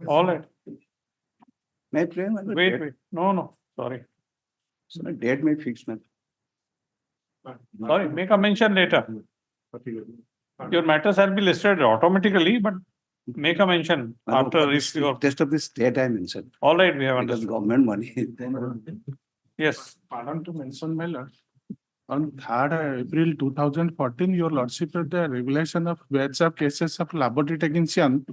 All right. May I pray? Wait. No. Sorry. So date may fix, man. Sorry. Make a mention later. Your matters shall be listed automatically, but make a mention after this. Your Test of this date I mentioned. all right. We have Because understood. government money. Yes. Pardon to mention, my lord. On 3rd April 2014, your lordship of the revelation of batch of cases of laboratory technician.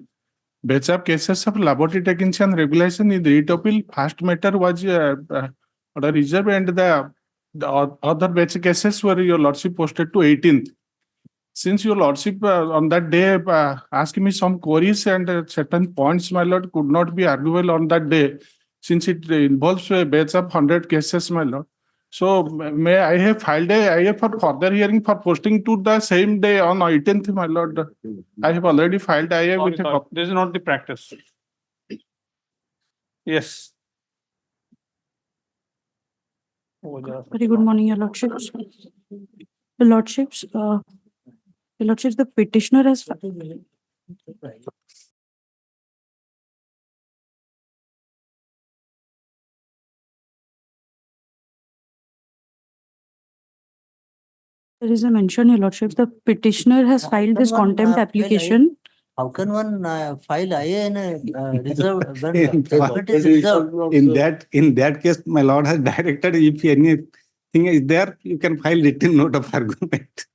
Batch of cases of laboratory technician revelation in the writ appeal. First matter was reserved and the other batch cases were your lordship posted to 18th. Since your lordship on that day asked me some queries and certain points, my lord, could not be arguable on that day, since it involves a batch of 100 cases, my lord. So may I have filed a IA for further hearing for posting to the same day on 18th, my lord. I have already filed IA Sorry, with a sorry. copy. This is not the practice. Yes. Very good morning, Your Lordships. Your Lordships, the petitioner has. There is a mention, Your Lordships, the petitioner has filed this contempt application. How can one file IA in a reserve when In judgment is reserved? in that case, my lord has directed if anything is there, you can file written note of argument.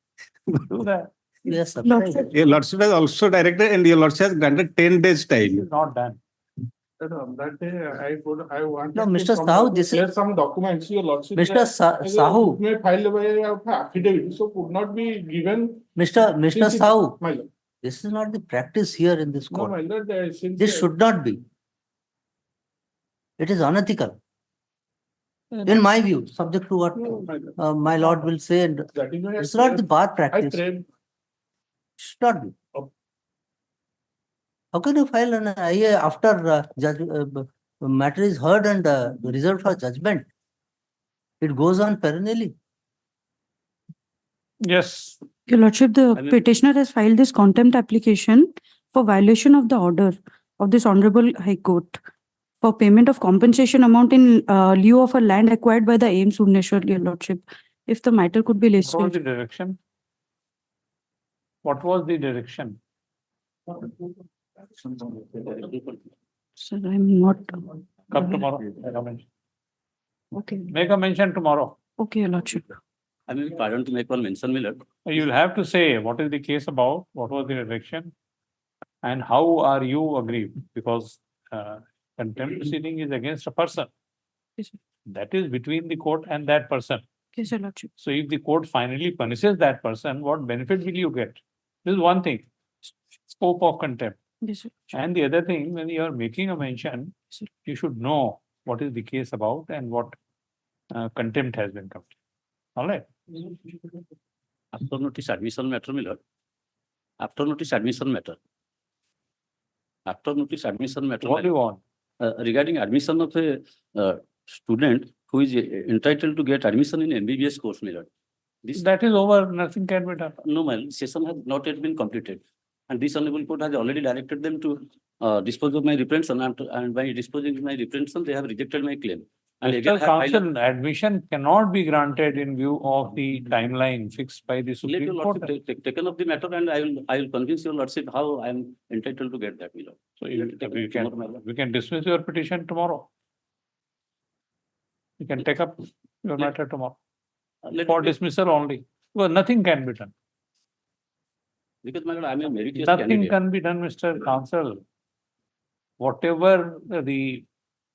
Do that. Yes, sir. Lordship, Your lordship has also directed and your lordship has granted 10 days This time. is not done. On that day, I want. No, Mr. Sahu, this is some documents, your lordship. Mr. Sahu, May file by affidavit, so could not be given. Mr. Since it- Sahu, My lord. this is not the practice here in this No, court. my lord, since. This should not be. It is unethical, in my view, subject to what No, my lord. my lord will say, and That is why I it's not the bar I practice. prayed. Should not be. Oh. How can you file an IA after matter is heard and reserved for judgment? It goes on perennially. Yes. Your Lordship, the petitioner has filed this contempt application for violation of the order of this Honorable High Court for payment of compensation amount in lieu of a land acquired by the Ames Bhubaneswar, Your Lordship. If the matter could be What was the listed. direction? What was the direction? Sir, I'm not. Come tomorrow. Make a mention. Okay, Make a mention tomorrow. okay, Your Lordship. I mean, pardon to make one mention, my lord. You'll have to say what is the case about, what was the direction, and how are you aggrieved? Because contempt proceeding is against a person. Yes, sir. That is between the court and that person. Yes, Your Lordship. So if the court finally punishes that person, what benefit will you get? This is one thing, scope of contempt. Yes, sir. And the other thing, when you are making a mention, Sir. you should know what is the case about and what contempt has been committed. All right. After notice admission matter, my lord. After notice admission matter. After notice admission matter. What do you want? Regarding admission of a student who is entitled to get admission in MBBS course, my lord. This, That is over, nothing can be done. no, my lord, session has not yet been completed. And this honorable court has already directed them to dispose of my reprehension, and by disposing of my reprehension, they have rejected my claim. And Mr. again, I have Counsel, admission cannot be granted in view of the timeline fixed by the let Supreme your Court. lordship taken up the matter, and I will convince your lordship how I am entitled to get that, my lord. So You have to take we it tomorrow, my can, lord. we can dismiss your petition tomorrow. You can take up your Yeah. matter tomorrow Let for me- dismissal only. Well, nothing can be done. Because my lord, I am a meritorious Nothing candidate. can be done, Mr. Counsel. Whatever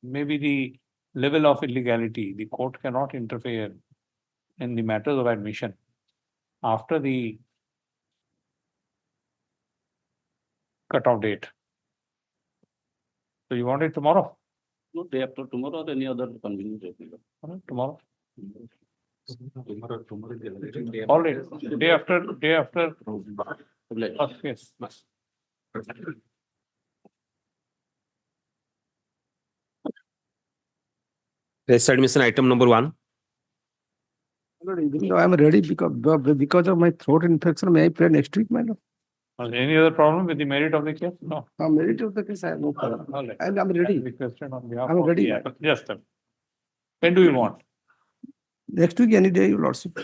maybe the level of illegality, the court cannot interfere in the matters of admission after the cutoff date. So you want it tomorrow? No, day after tomorrow or any other convenient day. my lord. All right, tomorrow. All right, day after, Like, yes. Rest admission item number 1. Even though I'm ready because of my throat infection, may I pray next week, my lord? Any other problem with the merit of the case? No. Merit of the case, I have no problem. All right. And I'm ready. Requested on behalf I'm of ready, the madam. Just a minute. When do you want? Next week, any day, your lordship.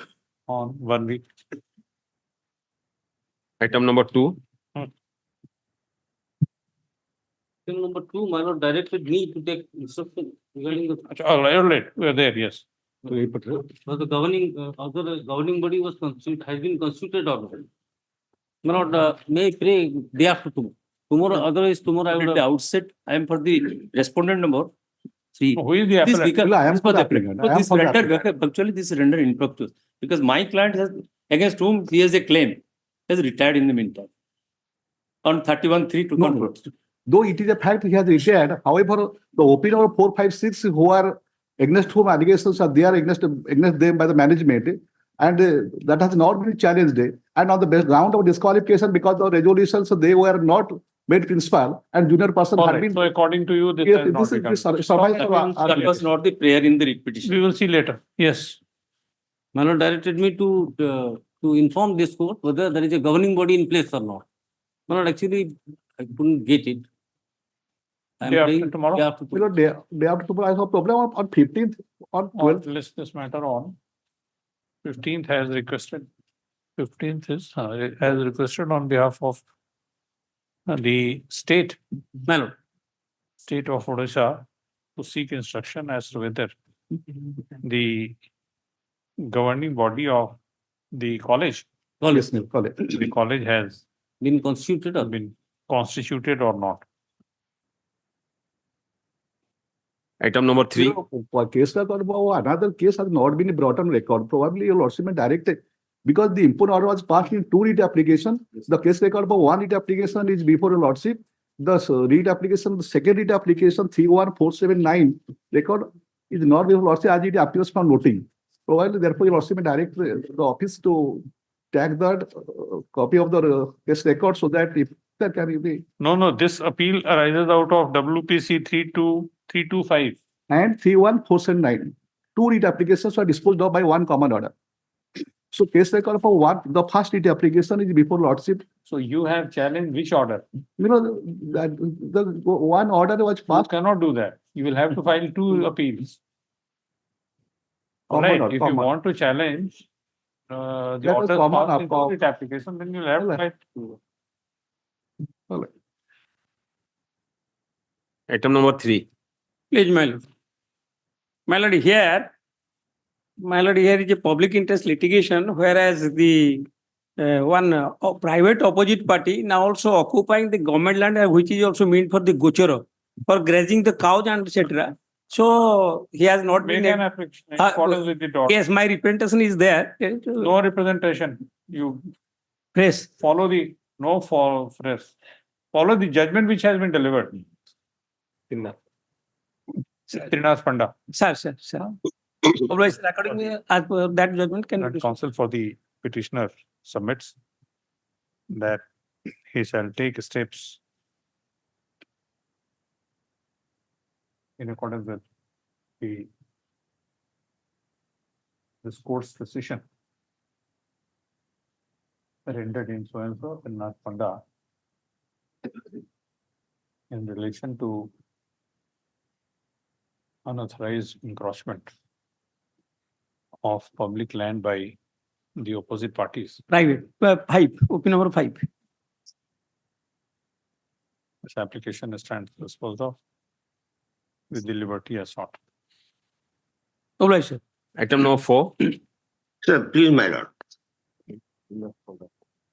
On 1 week. Item number 2. Item number 2, my lord directed me to take instruction regarding the, All right, we are there, yes. was the governing, other governing body was has been constituted already. My lord, may I pray day after tomorrow? Tomorrow, otherwise tomorrow I would at the outset, I am for the respondent number 3. Who is the This appellant? because, I am this for was the applicant. applicant. So I am this for the rendered, applicant. actually this is rendered infructuous because my client has, against whom he has a claim, has retired in the meantime. On 31/3 to No, convert. Though it is a fact he has retired, however, the opinion of 4, 5, 6 who are against whom allegations are there against them by the management, and that has not been challenged. And on the best ground of disqualification because of resolutions, they were not made principal and junior person All had right, been. so according to you, this Yes, has not this become. is survival. That was not the prayer in the petition. We will see later. Yes. My lord directed me to inform this court whether there is a governing body in place or not. My lord, actually, I couldn't get it. I am Day after praying tomorrow? day after You know, day after tomorrow, I have a problem on 15th, on Or 12th. list this matter on. 15th has requested. 15th is, has requested on behalf of the state, My lord, state of Odisha, to seek instruction as to whether the governing body of the college, Yes, no, college. the college has been constituted or been constituted or not. Item number 3. Case another case has not been brought on record. Probably your lordship may direct it. Because the import order was passed in 2 writ application. The case record for 1 writ application is before your lordship. The writ application, the second writ application 31479 record is not before lordship as it appears from noting. Probably therefore your lordship may direct the office to tag that copy of the case record so that if that can be. No, this appeal arises out of WPC 32325. And 31479. 2 writ applications were disposed of by 1 common order. So case record for one, the first writ application is before lordship. So you have challenged which order? You know, that the one order was You passed. cannot do that. You will have to file 2 appeals. All Common right, order, if you common. want to challenge the That was order common passed in of- writ application, then you'll have to file 2. Item number 3. Please, my lord. My lord, here is a public interest litigation, whereas the one private opposite party now also occupying the government land, which is also meant for the gochara, for grazing the cows and etc. So he has not Make been. an application in accordance with the order. Yes, my representation is there. No representation. You Press. follow the, no for press. Follow the judgment which has been delivered. Trinath Panda. Sir. Otherwise, accordingly, as per that judgment can And be. counsel for the petitioner submits that he shall take steps in accordance with this court's decision rendered in so and so in Panda in relation to unauthorized encroachment of public land by the opposite parties. Private, 5, opinion number 5. This application stands disposed of with the liberty as sought. Obliged, sir. Item number 4. Sir, please, my lord.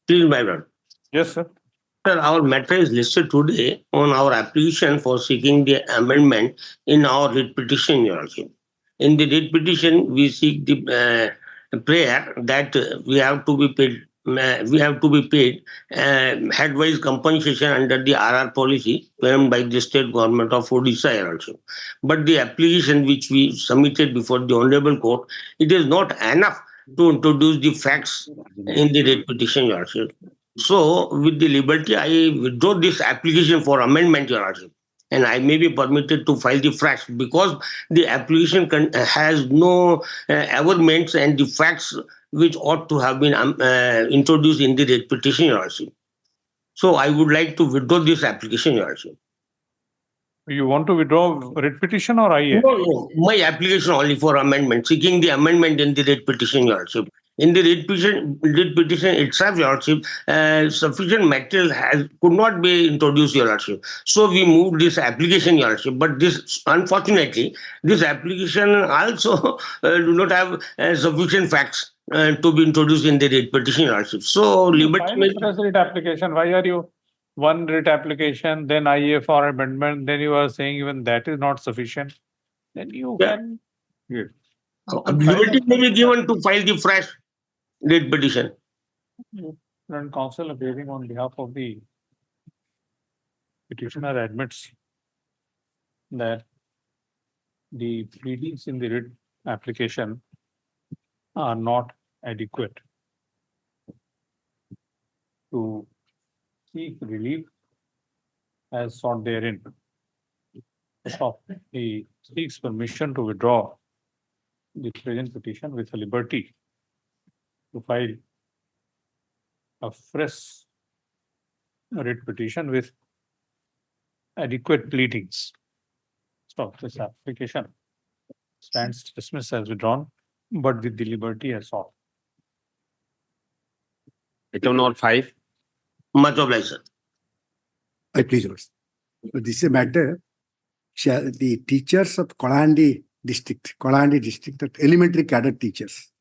Please, my lord. Yes, sir. Sir, our matter is listed today on our application for seeking the amendment in our writ petition, Your Lordship. In the writ petition, we seek the prayer that we have to be paid. Headwise compensation under the RR policy framed by the state government of Odisha, Your Lordship. But the application which we submitted before the Honorable Court, it is not enough to introduce the facts in the writ petition, Your Lordship. So, with the liberty, I withdraw this application for amendment, Your Lordship, and I may be permitted to file the fresh because the application has no averments and the facts which ought to have been introduced in the writ petition, Your Lordship. So, I would like to withdraw this application, Your Lordship. You want to withdraw writ petition or IA? No, my application only for amendment, seeking the amendment in the writ petition, Your Lordship. In the writ petition itself, Your Lordship, sufficient material could not be introduced, Your Lordship. So we moved this application, Your Lordship. But this, unfortunately, this application also do not have sufficient facts to be introduced in the writ petition, Your Lordship. So liberty. File a fresh writ application. Why are you one writ application, then IA for amendment, then you are saying even that is not sufficient? Then you can. Liberty may be given to file the fresh writ petition. Current counsel appearing on behalf of the petitioner admits that the pleadings in the writ application are not adequate to seek relief as sought therein. So he seeks permission to withdraw the present petition with a liberty to file a fresh writ petition with adequate pleadings. So this application stands dismissed as withdrawn, but with the liberty as sought. Item number 5. Much obliged, sir. I please, yours. So this is a matter, the teachers of Kolandi district, that elementary cadre teachers,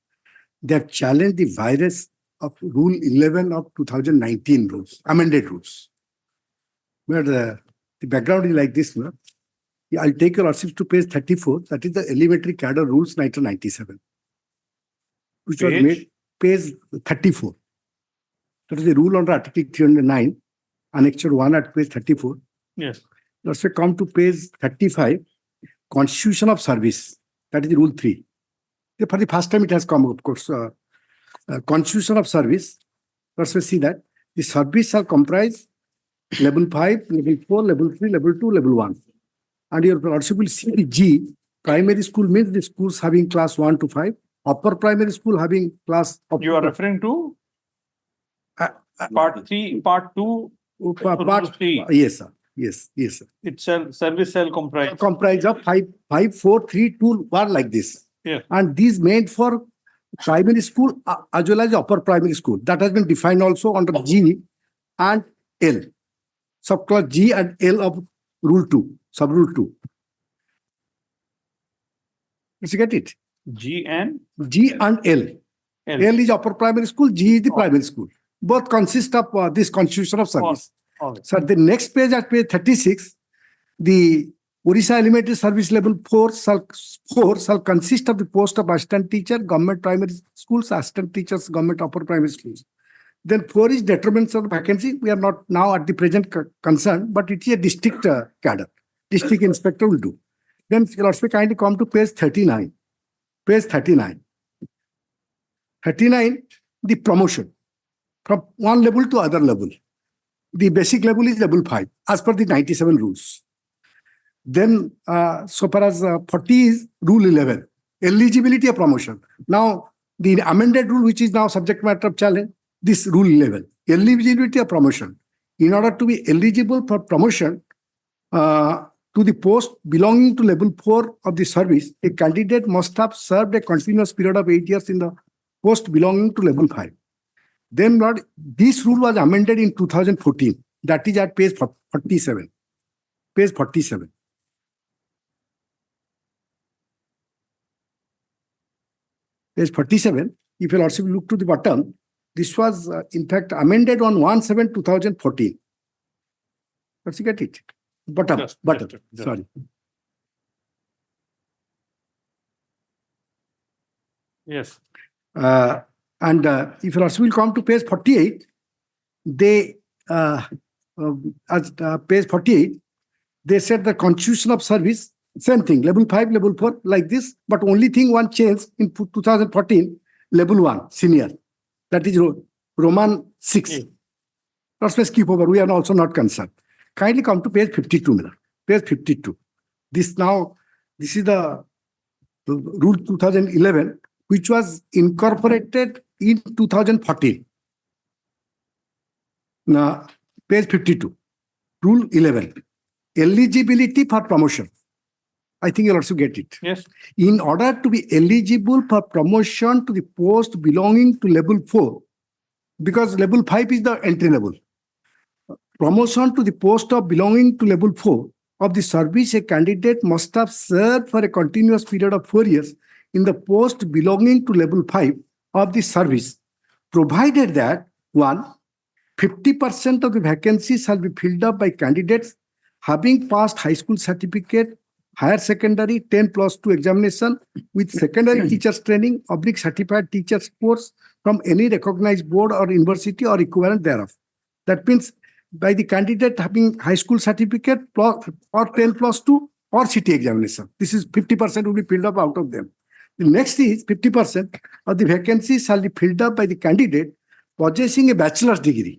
they have challenged the virus of Rule 11 of 2019 rules, amended rules. Where the background is like this, no? I'll take your lordship to page 34, that is the elementary cadre rules 1997, which was made page 34. That is the rule under Article 309, Annexure 1 at page 34. Yes. Let's come to page 35, Constitution of Service. That is the Rule 3. For the first time it has come, of course. Constitution of Service. Let's see that the service shall comprise level 5, level 4, level 3, level 2, level 1. And your lordship will see the G. Primary school means the schools having class 1 to 5. Upper primary school having class. You are referring to part 3, part 2, part 3. Yes, sir. Yes, sir. It's a service shall comprise. Comprise of 5, 4, 3, 2, 1 like this. Yes. And these made for primary school as well as upper primary school. That has been defined also under G and L. Subclause G and L of Rule 2, Sub-Rule 2. Let's get it. G and L. L is upper primary school, G is the primary school. Both consist of this Constitution of Service. So the next page at page 36, the Orissa Elementary Service Level 4 shall consist of the post of assistant teacher, government primary schools, assistant teachers, government upper primary schools. Then 4 is determinants of vacancy. We are not now at the present concerned, but it is a district cadre. District inspector will do. Then let's kindly come to page 39. Page 39. 39, the promotion from one level to other level. The basic level is level 5 as per the 97 rules. Then so far as 40 is Rule 11, eligibility of promotion. Now the amended rule which is now subject matter of challenge, this Rule 11, eligibility of promotion. In order to be eligible for promotion to the post belonging to level 4 of the service, a candidate must have served a continuous period of 8 years in the post belonging to level 5. Then this rule was amended in 2014. That is at page 47. Page 47. page 47, if you also look to the bottom, this was in fact amended on 1/7/2014. Let's get it. Bottom, Just- bottom, just- sorry. Yes. And if you also will come to page 48, they, page 48, they said the constitution of service, same thing, level 5, level 4, like this, but only thing one changed in 2014, level 1, senior. That is Roman 6. Let's keep over, we are also not concerned. Kindly come to page 52, Miller. Page 52. This is the rule 2011, which was incorporated in 2014. Now, page 52, rule 11, eligibility for promotion. I think you'll also get it. Yes. In order to be eligible for promotion to the post belonging to level 4, because level 5 is the entry level, promotion to the post of belonging to level 4 of the service, a candidate must have served for a continuous period of 4 years in the post belonging to level 5 of the service, provided that 1, 50% of the vacancies shall be filled up by candidates having passed high school certificate, higher secondary 10+2 examination with secondary teachers training / certified teachers course from any recognized board or university or equivalent thereof. That means by the candidate having high school certificate or 10+2 or city examination. This is 50% will be filled up out of them. The next is 50% of the vacancies shall be filled up by the candidate possessing a bachelor's degree.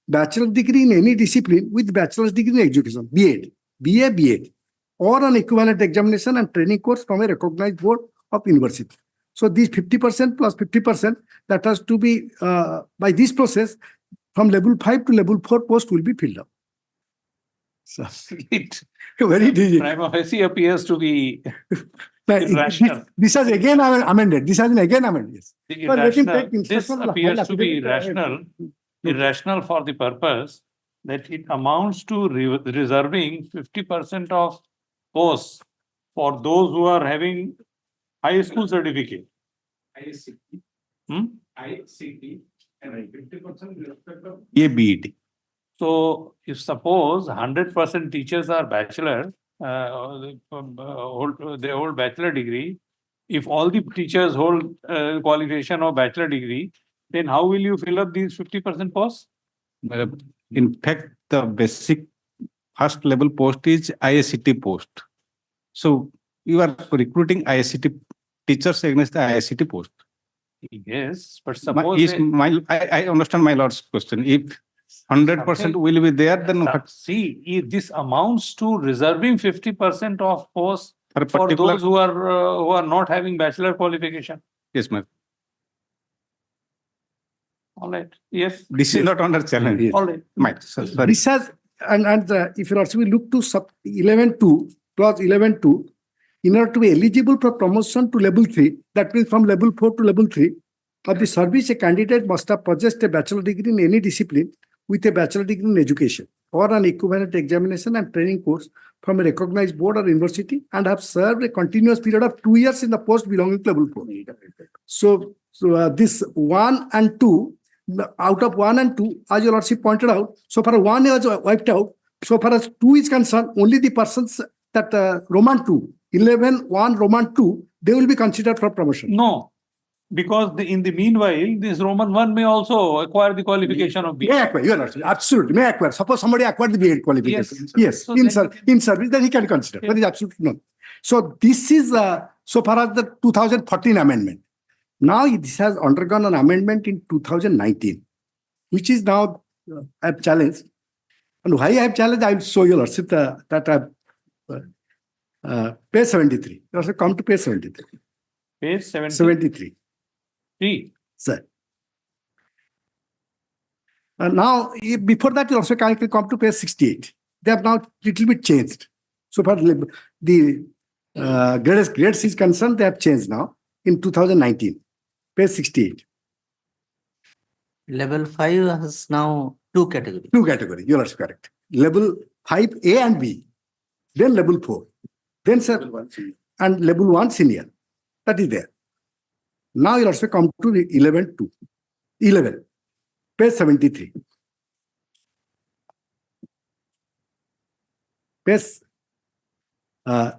Bachelor's degree in any discipline with bachelor's degree in education, B.Ed, BA, B.Ed, or an equivalent examination and training course from a recognized board of university. So these 50% plus 50%, that has to be, by this process, from level 5 to level 4 post will be filled up. So, It very easy. prima facie appears to be But irrational. this has again amended. This has been again amended. Yes. The Well, let him irrational, take this instruction of appears high to be affidavit, irrational for the purpose that it amounts to reserving 50% of posts for those who are having high school certificate. Hmm? So if suppose 100% teachers are bachelor, they hold bachelor degree. If all the teachers hold qualification of bachelor degree, then how will you fill up these 50% posts? In fact, the basic first level post is ISCT post. So you are recruiting ISCT teachers against the ISCT post. Yes, but suppose I understand my lord's question. If 100% will be there, then what? see, if this amounts to reserving 50% of posts For a for particular, those who are not having bachelor qualification. yes, ma'am. All right. Yes. This is not under challenge. Yes. All right. Might, sorry. This has, and if you also look to sub 11.2, clause 11.2, in order to be eligible for promotion to level 3, that means from level 4 to level 3 of the service, a candidate must have possessed a bachelor degree in any discipline with a bachelor degree in education or an equivalent examination and training course from a recognized board or university and have served a continuous period of 2 years in the post belonging to level 4. So this 1 and 2, out of 1 and 2, as your lordship pointed out, so far 1 was wiped out. So far as 2 is concerned, only the persons that Roman 2, 11, 1, Roman 2, they will be considered for promotion. No, because in the meanwhile, this Roman 1 may also acquire the qualification of B. May acquire, you are lordship, absolutely, may acquire. Suppose somebody acquired the B.Ed qualification. Yes, So in then- service, then he can consider. Yeah. That is absolutely no. So this is so far as the 2014 amendment. Now this has undergone an amendment in 2019, which is now I have challenged. And why I have challenged, I will show you lordship that page 73. You also come to page 73. Page 73. 73. Sir. Now, before that, you also can come to page 68. They have now little bit changed. So far, the grades is concerned, they have changed now in 2019. Page 68. Level 5 has now 2 categories. 2 categories, you are also correct. Level 5 A and B, then level 4, then sir, and level 1 senior. That is there. Now you'll also come to the 11, page 73. Page, I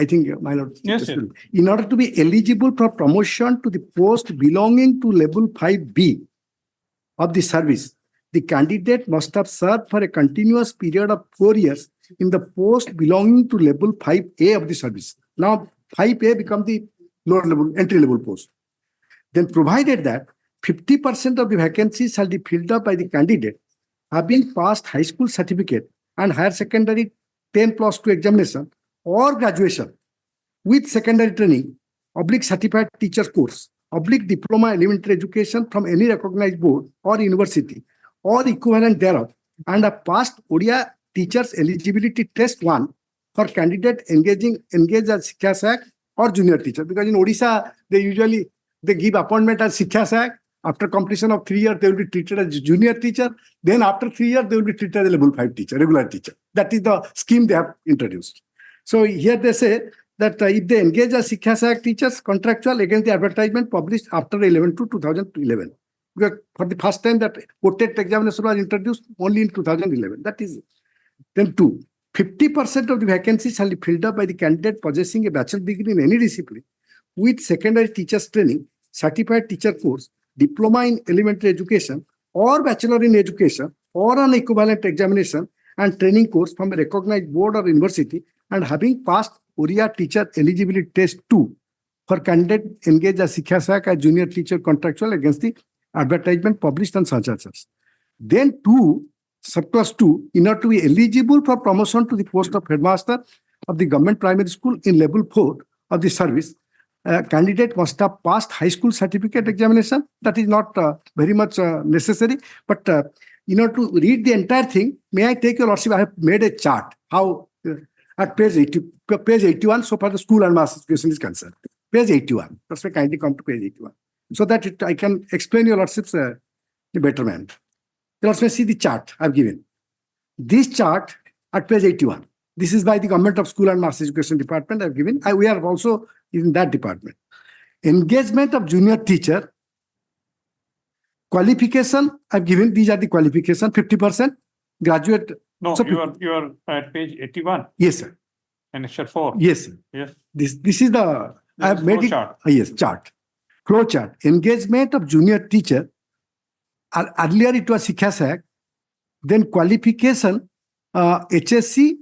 think, my lord. Yes, sir. In order to be eligible for promotion to the post belonging to level 5B of the service, the candidate must have served for a continuous period of 4 years in the post belonging to level 5A of the service. Now, 5A becomes the lower level, entry level post. Then provided that 50% of the vacancies shall be filled up by the candidate having passed high school certificate and higher secondary 10+2 examination or graduation with secondary training, / certified teacher course, / diploma elementary education from any recognized board or university or equivalent thereof, and a past Odia teachers eligibility test 1 for candidate engaged as Shiksha Sayak or junior teacher. Because in Odisha, they give appointment as Shiksha Sayak. After completion of 3 years, they will be treated as junior teacher. Then after 3 years, they will be treated as a level 5 teacher, regular teacher. That is the scheme they have introduced. So here they say that if they engage as Shiksha Sayak teachers, contractual against the advertisement published after 11/2/2011. Because for the first time that OTET examination was introduced only in 2011. That is. Then 2, 50% of the vacancies shall be filled up by the candidate possessing a bachelor degree in any discipline with secondary teachers training, certified teacher course, diploma in elementary education or bachelor in education or an equivalent examination and training course from a recognized board or university and having passed Oriya teacher eligibility test 2 for candidate engaged as Shiksha Sayak as junior teacher contractual against the advertisement published on such and such. Then 2, subclass 2, in order to be eligible for promotion to the post of headmaster of the government primary school in level 4 of the service, candidate must have passed high school certificate examination. That is not very much necessary. But in order to read the entire thing, may I take your lordship? I have made a chart how at page 81, so far the school and mass education is concerned. Page 81. That's why kindly come to page 81. So that I can explain your lordships in a better manner. You also see the chart I've given. This chart at page 81. This is by the Government of School and Mass Education Department I've given. We are also in that department. Engagement of junior teacher. Qualification I've given. These are the qualification. 50% graduate. No, So you are at page 81, Yes, sir. annexure 4. Yes, sir. Yes. This is the I have is made flow it. chart. Yes, chart. Flow chart. Engagement of junior teacher. Earlier it was Shiksha Sayak. Then qualification HSC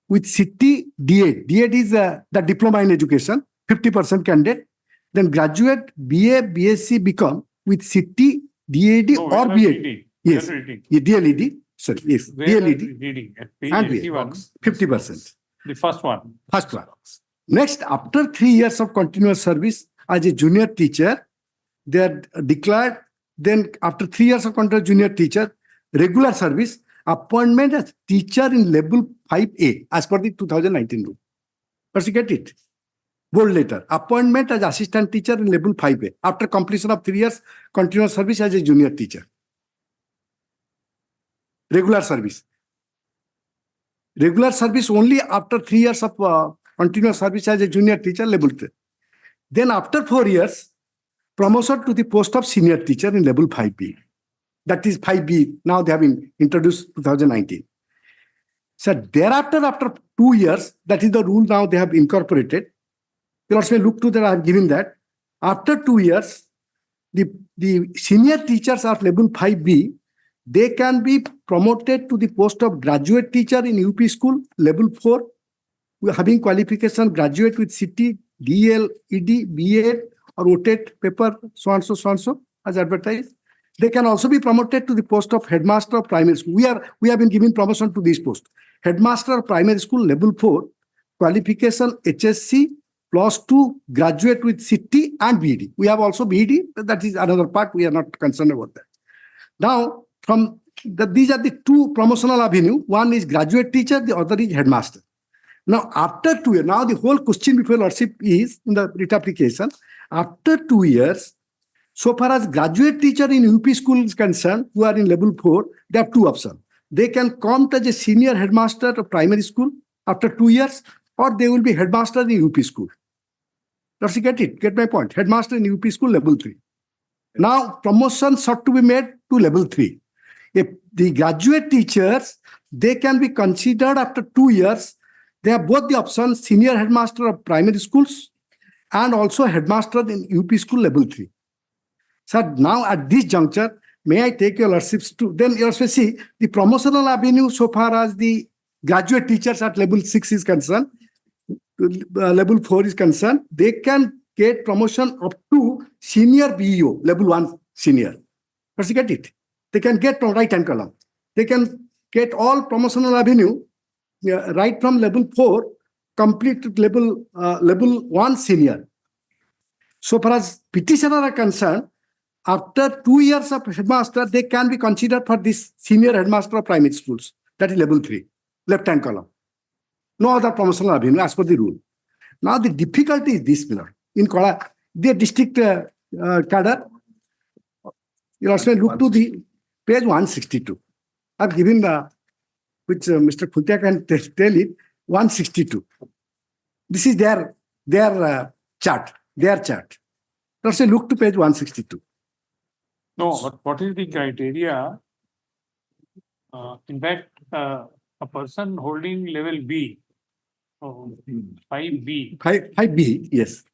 with CT D.Ed. D.Ed is the diploma in education, 50% candidate. Then graduate BA, BSc become with CT, D.Ed No, or we are B.Ed. reading. Yes. We are reading. DLED. Sorry, yes. Where are DLED we reading? At page and 81, 50%. the first one. First one. Next, after 3 years of continuous service as a junior teacher, they are declared. Then after 3 years of continuous junior teacher, regular service, appointment as teacher in level 5A as per the 2019 rule. First you get it. Bold letter. Appointment as assistant teacher in level 5A after completion of 3 years continuous service as a junior teacher. Regular service. Regular service only after 3 years of continuous service as a junior teacher level 3. Then after 4 years, promotion to the post of senior teacher in level 5B. That is 5B. Now they have been introduced 2019. So thereafter, after 2 years, that is the rule now they have incorporated. You also look to that, I have given that. After 2 years, the senior teachers of level 5B, they can be promoted to the post of graduate teacher in UP school, level 4, having qualification graduate with CT, DL, ED, BA, or OTET paper, so and so, as advertised. They can also be promoted to the post of headmaster of primary school. We have been given promotion to this post. Headmaster of primary school, level 4, qualification HSC, +2, graduate with CT and BEd. We have also BEd, that is another part, we are not concerned about that. Now, these are the two promotional avenue. One is graduate teacher, the other is headmaster. Now, after 2 years, now the whole question before lordship is in the writ application. After 2 years, so far as graduate teacher in UP school is concerned, who are in level 4, they have two options. They can come as a senior headmaster of primary school after 2 years, or they will be headmaster in UP school. Does you get it? Get my point? Headmaster in UP school, level 3. Now, promotions sought to be made to level 3. If the graduate teachers, they can be considered after 2 years. They have both the options, senior headmaster of primary schools and also headmaster in UP school level 3. So now at this juncture, may I take your lordships to, then your see the promotional avenue so far as the graduate teachers at level 6 is concerned, level 4 is concerned, they can get promotion up to senior BEO, level 1 senior. Does you get it? They can get from right hand column. They can get all promotional avenue right from level 4 complete to level 1 senior. So far as petitioner are concerned, after 2 years of headmaster, they can be considered for this senior headmaster of primary schools. That is level 3, left-hand column. No other promotional avenue as per the rule. Now the difficulty is this, Miller. In Kola, the district cadre, you also look to the page 162. I've given which Mr. Khuntia can tell it, 162. This is their chart, Also look to page 162. No, but what is the criteria? In fact, a person holding level B, 5B, 5B, yes.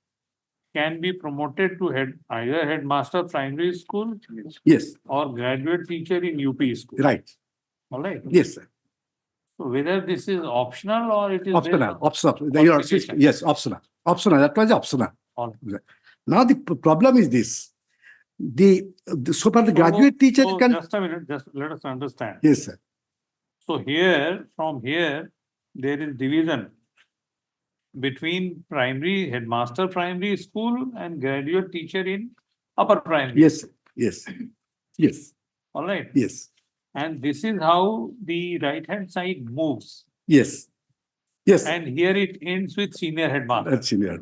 can be promoted to either headmaster primary school, Yes, or graduate teacher in UP school. right. All right. Yes, sir. So whether this is optional or it is Optional. qualification. Yes, optional. That was optional. All Now the problem is this. So far the graduate teacher so can. just a minute, just let us understand. Yes, sir. So from here, there is division between headmaster primary school and graduate teacher in upper primary. Yes, sir. Yes. All right. Yes. And this is how the right-hand side moves. Yes. And here it ends with senior headmaster. That's senior.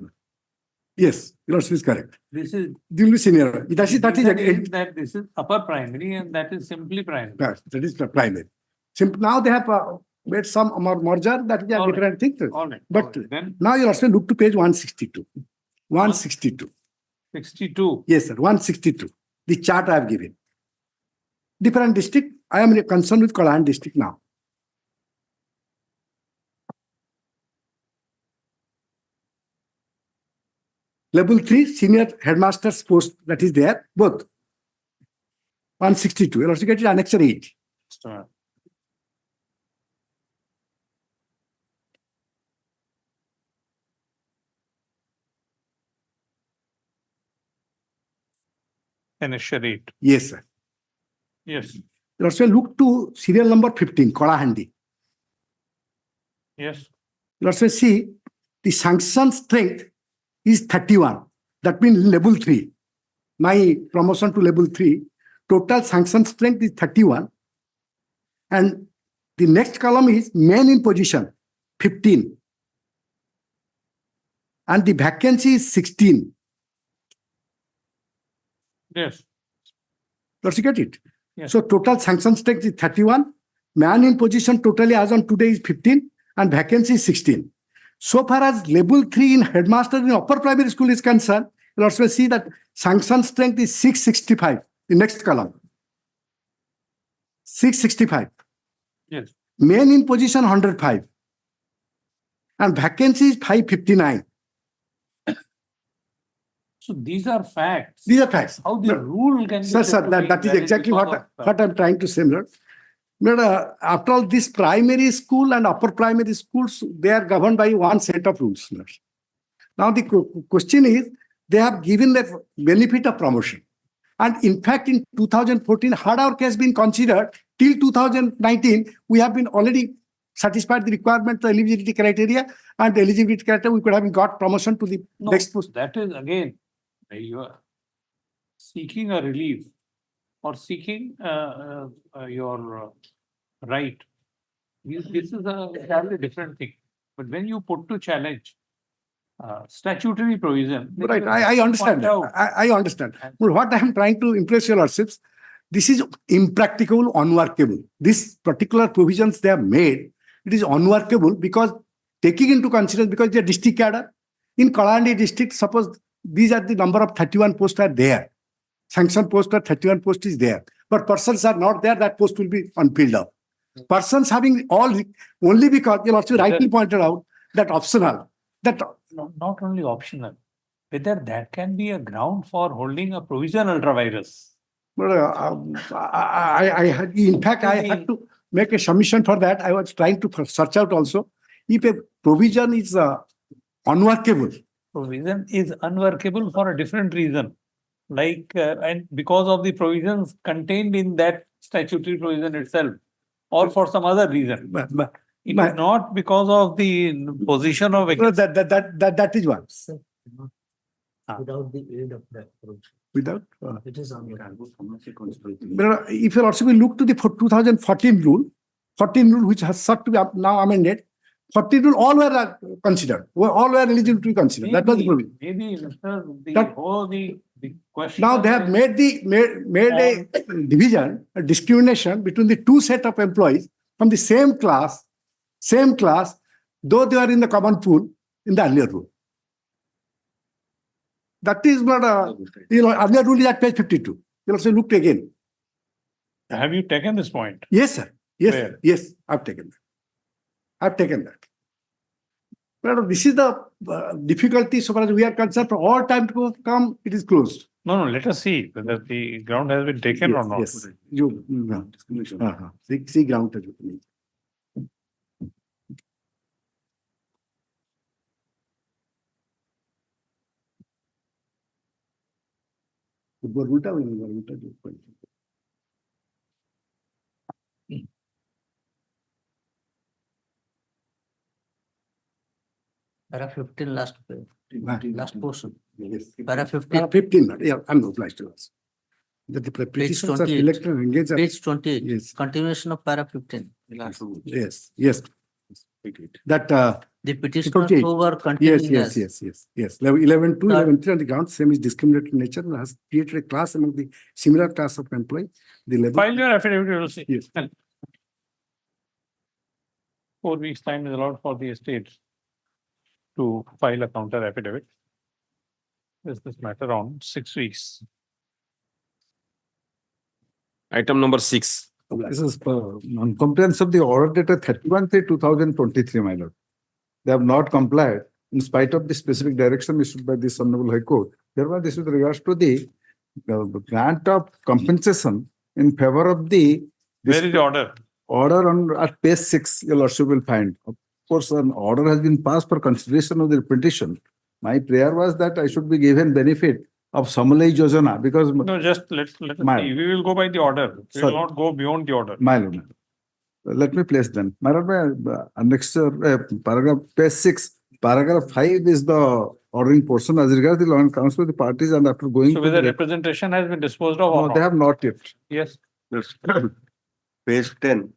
Yes, yours is correct. This is Senior. That is that this is upper primary and that is simply primary. that is the primary. Now they have made some merger, that is a All right. different thing. All right. But Then now you also look to page 162. 162. 62. Yes, sir. 162. The chart I have given. Different district. I am concerned with Kalahan district now. Level 3 senior headmaster's post that is there, both. 162. You'll also get it annexure 8. Annexure 8. Yes, sir. Yes. You also look to serial number 15, Kalahandi. Yes. You also see the sanction strength is 31. That means level 3. My promotion to level 3, total sanction strength is 31. And the next column is men in position, 15. And the vacancy is 16. Yes. Let's get it. Yes. So total sanction strength is 31. Man in position totally as on today is 15 and vacancy is 16. So far as level 3 in headmaster in upper primary school is concerned, you'll also see that sanction strength is 665. The next column. 665. Yes. Men in position 105. And vacancy is 559. So these are facts. These are facts. How the rule can be Sir, said to be that is valid exactly because what I'm trying to say. But after all, this primary school and upper primary schools, they are governed by one set of rules. Now the question is, they have given the benefit of promotion. And in fact, in 2014, had our case been considered, till 2019, we have been already satisfied the requirement, the eligibility criteria, and the eligibility criteria, we could have got promotion to the next post. that is again, you are seeking a relief or seeking your right. This is a entirely different thing. But when you put to challenge statutory provision. Right, I understand that. I understand. But what I am trying to impress your lordships, this is impracticable, unworkable. This particular provisions they have made, it is unworkable because taking into consideration, because they are district cadre, In Kalandi district, suppose these are the number of 31 posts are there. Sanction post or 31 post is there. But persons are not there, that post will be unfilled up. Persons having all, only because you also rightly pointed out that optional, that No, not only optional, whether that can be a ground for holding a provision ultra virus. I had, in fact, I had to make a submission for that. I was trying to search out also. If a provision is unworkable, Provision is unworkable for a different reason. Like, and because of the provisions contained in that statutory provision itself, or for some other reason. It is not because of the position of. that is one. Without the aid of that provision. Without. It is on. If you also will look to the 2014 rule, 14 rule which has sought to be now amended, 14 rule all were considered, all were eligible to be considered. That was the provision. Maybe, the question. Now they have made a division, a discrimination between the two set of employees from the same class, though they are in the common pool in the earlier rule. That is not a, earlier rule is at page 52. You also looked again. Have you taken this point? Yes, sir. Yes, Where? yes, I've taken that. But this is the difficulty so far as we are concerned. For all time to come, it is closed. No, let us see whether the ground has been taken or not. Yes, you, see ground. Para 15 last page, last portion. Yes. Para 15. 15, yeah, I'm obliged to ask. That the petitions are 28. selected and engaged. Page 28. Yes. Continuation of para 15. Yes. That, The petition 28. over continuing yes. Level 11 to 11 3 on the ground, same is discriminatory nature, and has created a class among the similar class of employee. The level. File your affidavit, you will see. Yes. 4 weeks' time is allowed for the estate to file a counter affidavit. Is this matter on 6 weeks? Item number 6. This is non-compliance of the order dated 31/3/2023, my lord. They have not complied in spite of the specific direction issued by this Honorable High Court. Therefore, this with regards to the grant of compensation in favor of the. Where is the order? Order on at page 6, your lordship will find. Of course, an order has been passed for consideration of the petition. My prayer was that I should be given benefit of Samalai Jojana because. No, just let us My- see. We will go by the order. We will Sorry. not go beyond the order. My lord. Let me place them. My lord, next paragraph, page 6, paragraph 5 is the ordering portion as regards the law and counsel of the parties, and after going. So to whether the- representation has been disposed of or No, they not? have not yet. Yes. Page 10.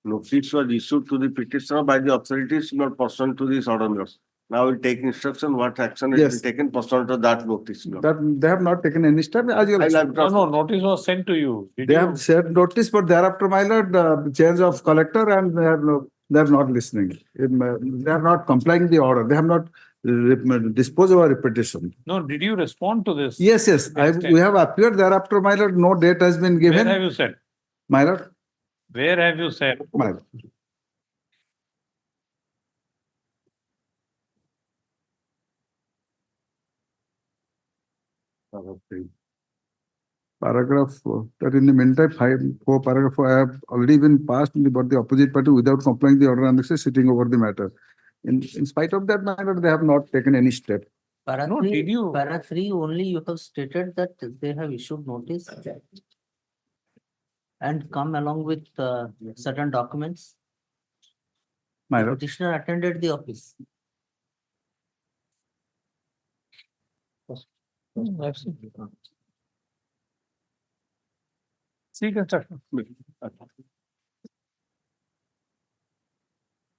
Notice was issued to the petitioner by the authorities not pursuant to this ordinance. Now we take instruction what action is Yes. taken pursuant to that notice. That they have not taken any step as you. No, notice was sent to you. Did They you- have said notice, but thereafter, my lord, change of collector, and they are not listening. They are not complying the order. They have not disposed of our petition. No, did you respond to this? Yes. We have appeared thereafter, my lord. No date has been Where given. have you said? My lord, Where have you said? my lord. Paragraph, that in the meantime, paragraph 4 I have already been passed, but the opposite party without complying the order and sitting over the matter. In spite of that matter, they have not taken any step. Para No, 3, did you- para 3 only you have stated that they have issued notice and come along with certain documents. My The lord, petitioner attended the office. See construction.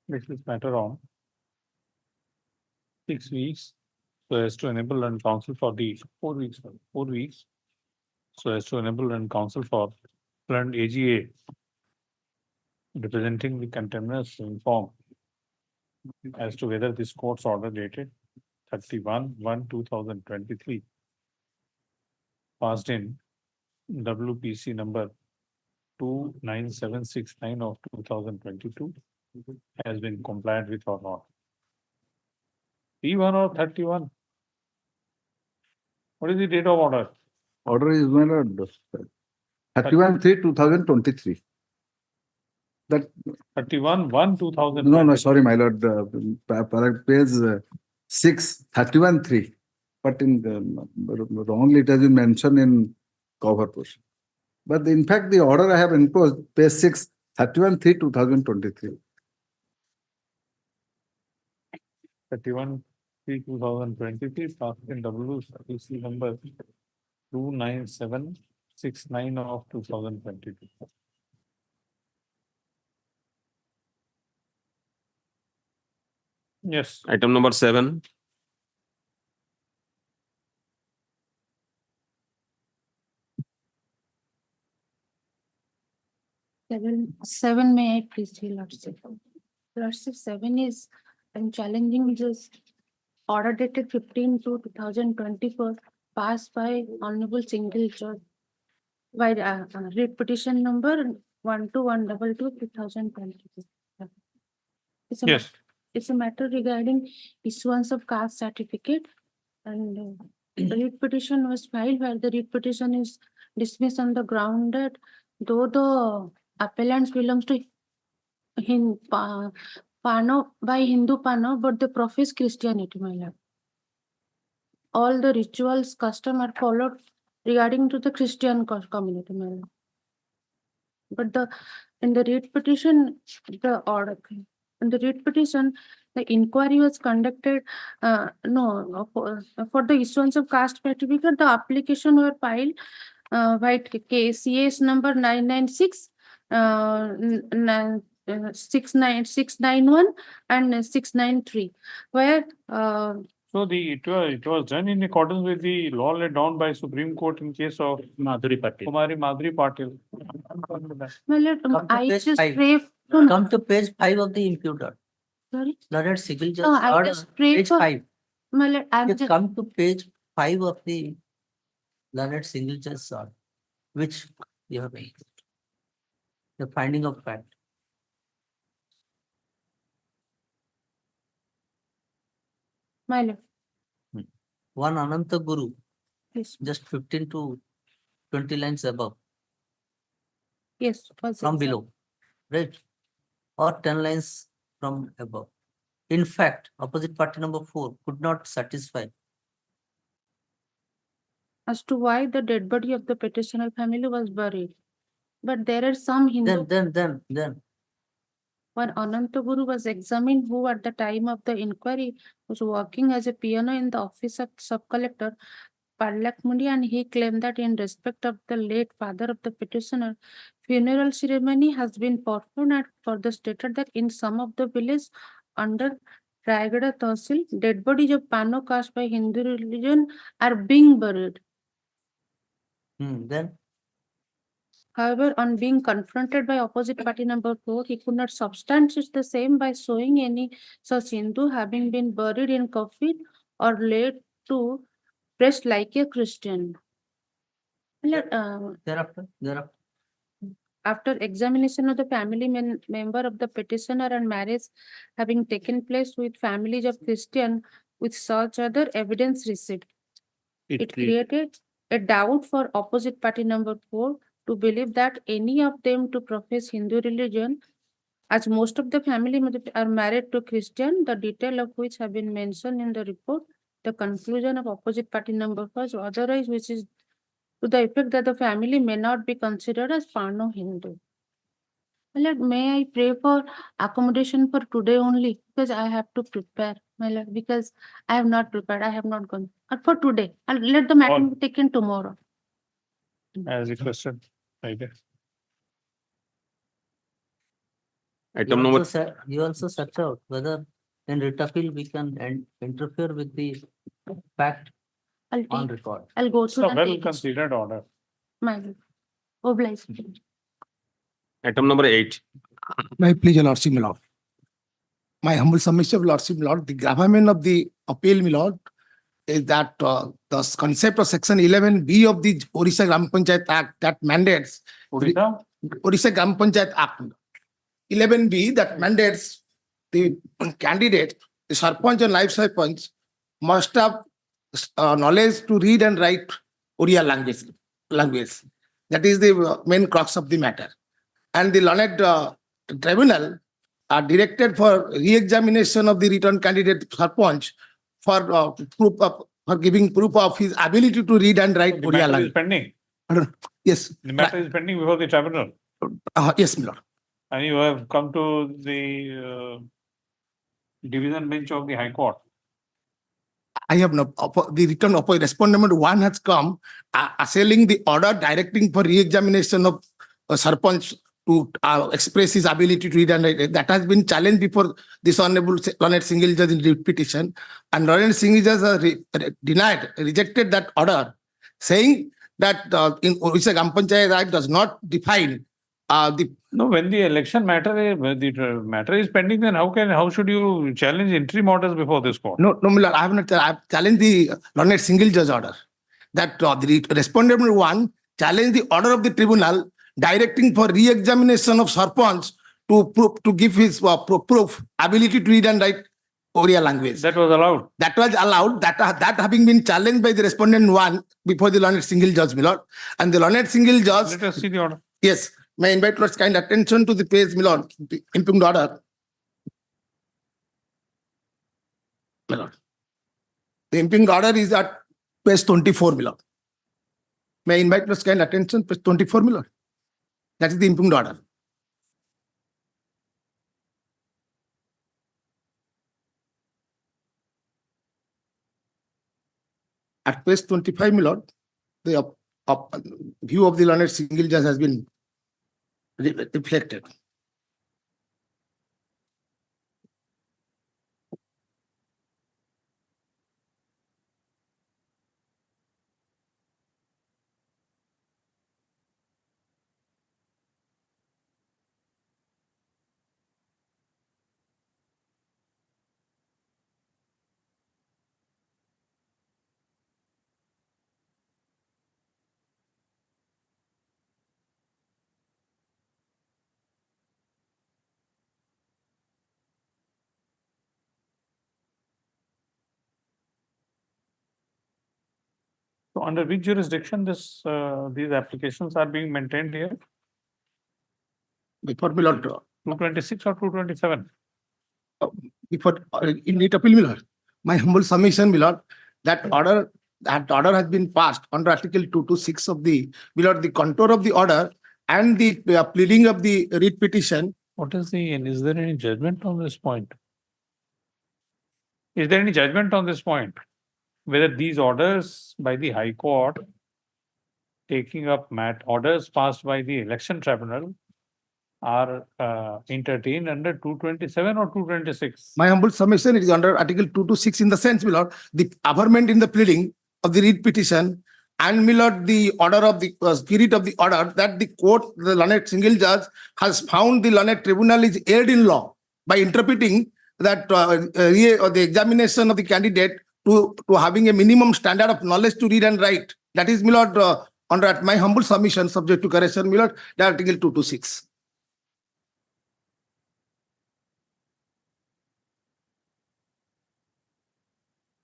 This is matter on 6 weeks, so as to enable and counsel for the 4 weeks, 4 weeks. So as to enable and counsel for current AGA representing the contemners to inform as to whether this court's order dated 31/1/2023 passed in WPC number 29769 of 2022 has been compliant with or not. P1 or 31? What is the date of order? Order is my lord, 31/3/2023. That, 31/1/2023. no, sorry, my lord, page 6, 31/3. But in wrongly it has been mentioned in cover portion. But in fact, the order I have enclosed, page 6, 31/3/2023. 31/3/2023 passed in WPC number 29769 of 2022. Yes. Item number 7. Seven, may I please, your lordship? Lordship, 7 is, I'm challenging this order dated 15/2/2024 passed by Honorable Single Judge by read petition number 12122/2022. Yes. It's a matter regarding issuance of caste certificate, and the read petition was filed where the read petition is dismissed on the ground that though the appellants belongs to Pano by Hindu Pano, but they profess Christianity, my lord. All the rituals, custom are followed regarding to the Christian community, my lord. But in the read petition, the inquiry was conducted, for the issuance of caste certificate, the application were filed by CS number 996, 691 and 693, where So it was done in accordance with the law laid down by Supreme Court in case of Kumari Madhuri Patil. my lord, Come to I page just 5. pray to Come to page 5 of the imputed. sorry. Learned Civil Judge No, I order, just pray page for 5. my lord, I'm You just come to page 5 of the learned Single Judge order, which you have made. The finding of fact. my lord. One Ananta Guru, Yes, just 15 to 20 lines above, yes. was from it, below, right? Or 10 lines from above. In fact, opposite party number 4 could not satisfy. as to why the dead body of the petitioner family was buried. But there are some Hindu, Then, when Anantaguru was examined, who at the time of the inquiry was working as a piano in the office of sub-collector Parlakmundi, and he claimed that in respect of the late father of the petitioner, funeral ceremony has been performed and further stated that in some of the villages under Rayagada Tahsil, dead bodies of Pano caste by Hindu religion are being buried. then However, on being confronted by opposite party number 4, he could not substantiate the same by showing any such Hindu having been buried in coffin or laid to rest like a Christian. thereafter. After examination of the family member of the petitioner and marriage having taken place with families of Christian with such other evidence received, it created a doubt for opposite party number 4 to believe that any of them to profess Hindu religion, as most of the family are married to Christian, the detail of which have been mentioned in the report. The conclusion of opposite party number 4 was otherwise, which is to the effect that the family may not be considered as Pano Hindu. My lord, may I pray for accommodation for today only, because I have to prepare, my lord, because I have not prepared, I have not gone. For today, I'll let the matter be taken tomorrow. As requested. Right there. Item number You also search out whether in writ appeal we can interfere with the fact I'll on take, record. I'll go It's a to the well page. considered order. My lord. Oblige. Item number 8. My pleasure, Lordship, my lord. My humble submission, Lordship, my lord, the gravamen of the appeal, my lord, is that the concept of section 11B of the Orissa Gram Panchayat Act that mandates Odisha? Orissa Gram Panchayat Act 11B that mandates the candidate, the sarpanch and life sarpanch must have knowledge to read and write Oriya language. That is the main crux of the matter. And the learned tribunal are directed for re-examination of the return candidate sarpanch for for giving proof of his ability to read and write The Oriya matter is language. pending. Yes. The matter is pending before the tribunal. Yes, my lord. And you have come to the division bench of the High Court. I have no, the return of respondent number 1 has come assailing the order directing for re-examination of sarpanch to express his ability to read and write. That has been challenged before this honorable learned single judge in the petition, and learned single judge has rejected that order, saying that in Orissa Gram Panchayat Act does not define the. No, when the election matter is pending, then how should you challenge interim orders before this court? No, my lord, I have not. I have challenged the learned single judge order. That the respondent number 1 challenged the order of the tribunal directing for re-examination of sarpanch to give his proof ability to read and write Oriya language. That was allowed. That was allowed. That having been challenged by the respondent 1 before the learned single judge, my lord, and the learned single judge. Let us see the order. Yes, may I invite lord's kind attention to the page, my lord, the impugned order. My lord, the impugned order is at page 24, my lord. May I invite lord's kind attention, page 24, my lord. That is the impugned order. At page 25, my lord, the view of the learned single judge has been reflected. So under which jurisdiction these applications are being maintained here? Before, my lord, 226 or 227? before in it appeal, my lord, my humble submission, my lord, that order has been passed under Article 226 of the, my lord, the contour of the order and the pleading of the writ petition. Is there any judgment on this point? Is there any judgment on this point? Whether these orders by the High Court taking up orders passed by the election tribunal are entertained under 227 or 226? My humble submission, it is under Article 226 in the sense, my lord, the averment in the pleading of the writ petition and, my lord, the order of the spirit of the order that the court, the learned single judge has found the learned tribunal is erred in law by interpreting that the examination of the candidate to having a minimum standard of knowledge to read and write. That is, my lord, under my humble submission, subject to correction, my lord, the Article 226.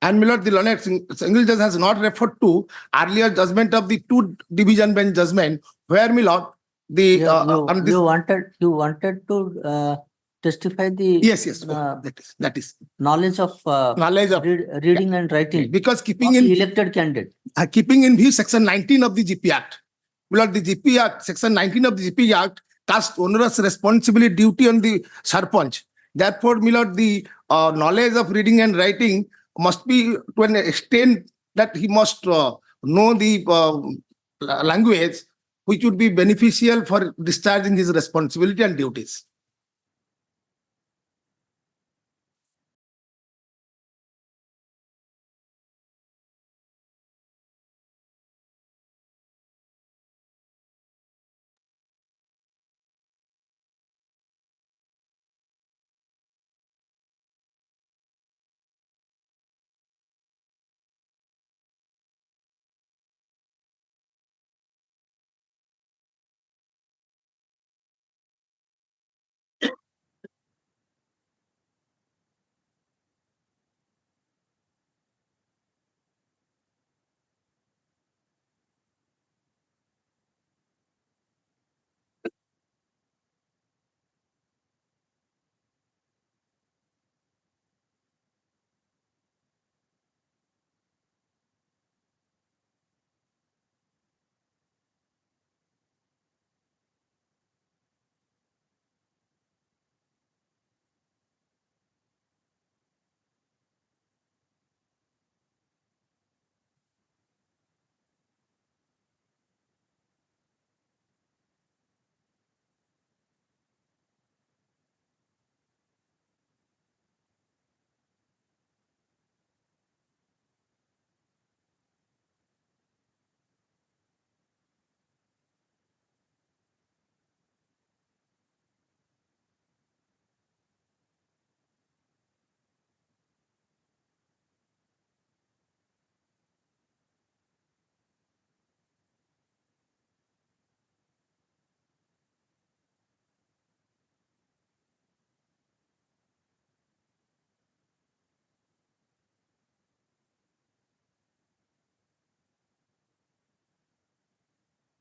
And, my lord, the learned single judge has not referred to earlier judgment of the 2 division bench judgment, where, my lord, the you wanted to testify the yes, that is knowledge of reading and writing, because keeping in elected candidate, keeping in view section 19 of the GP Act, my lord, the GP Act, section 19 of the GP Act casts onerous responsibility duty on the sarpanch. Therefore, my lord, the knowledge of reading and writing must be to an extent that he must know the language which would be beneficial for discharging his responsibility and duties.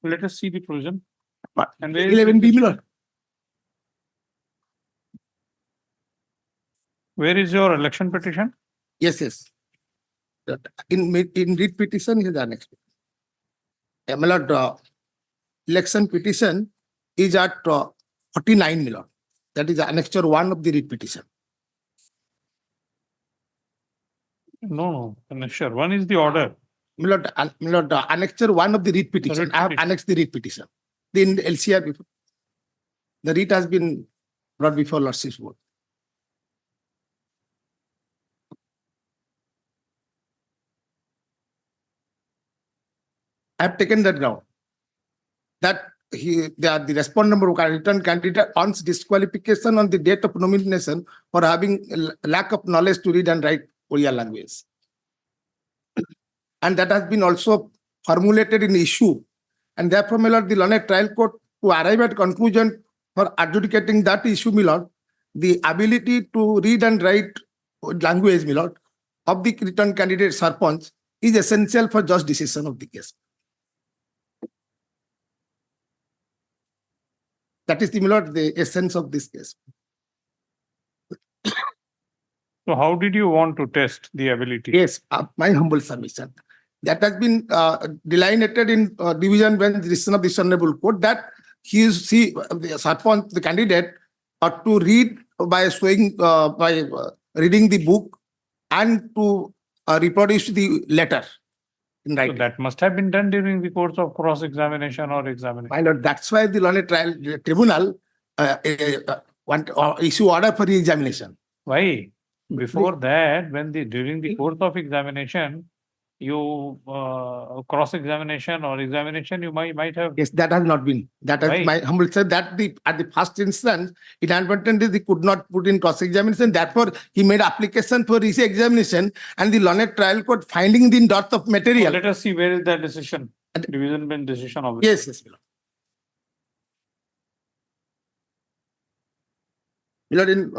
let us see the provision. But And where is 11B, my lord. Where is your election petition? Yes, yes. In read petition is annexed. My lord, election petition is at 49, my lord. That is annexure 1 of the read petition. No, sure. One is the order. My lord, annexure 1 of the read petition. read I have petition. annexed the read petition. In LCR before. The read has been brought before Lordship's board. I have taken that ground. That the respondent return candidate earns disqualification on the date of nomination for having lack of knowledge to read and write Oriya language. And that has been also formulated in issue. And therefore, my lord, the learned trial court to arrive at conclusion for adjudicating that issue, my lord, the ability to read and write language, my lord, of the return candidate Sarpanch is essential for just decision of the case. That is, my lord, the essence of this case. So how did you want to test the ability? Yes, my humble submission. That has been delineated in division bench decision of this honorable court that the Sarpanch, the candidate, ought to read by showing reading the book and to reproduce the letter in So writing. that must have been done during the course of cross-examination or examination. My lord, that's why the learned trial tribunal want issue order for re-examination. Why? Before that, during the course of examination, you cross-examination or examination, you might have. Yes, that has not been. That has Why? my humble said that at the first instance, inadvertently he could not put in cross-examination. Therefore, he made application for re-examination, and the learned trial court finding the dearth of material. Let us see where is that decision, division bench decision of it. Yes, yes, my lord. My lord, in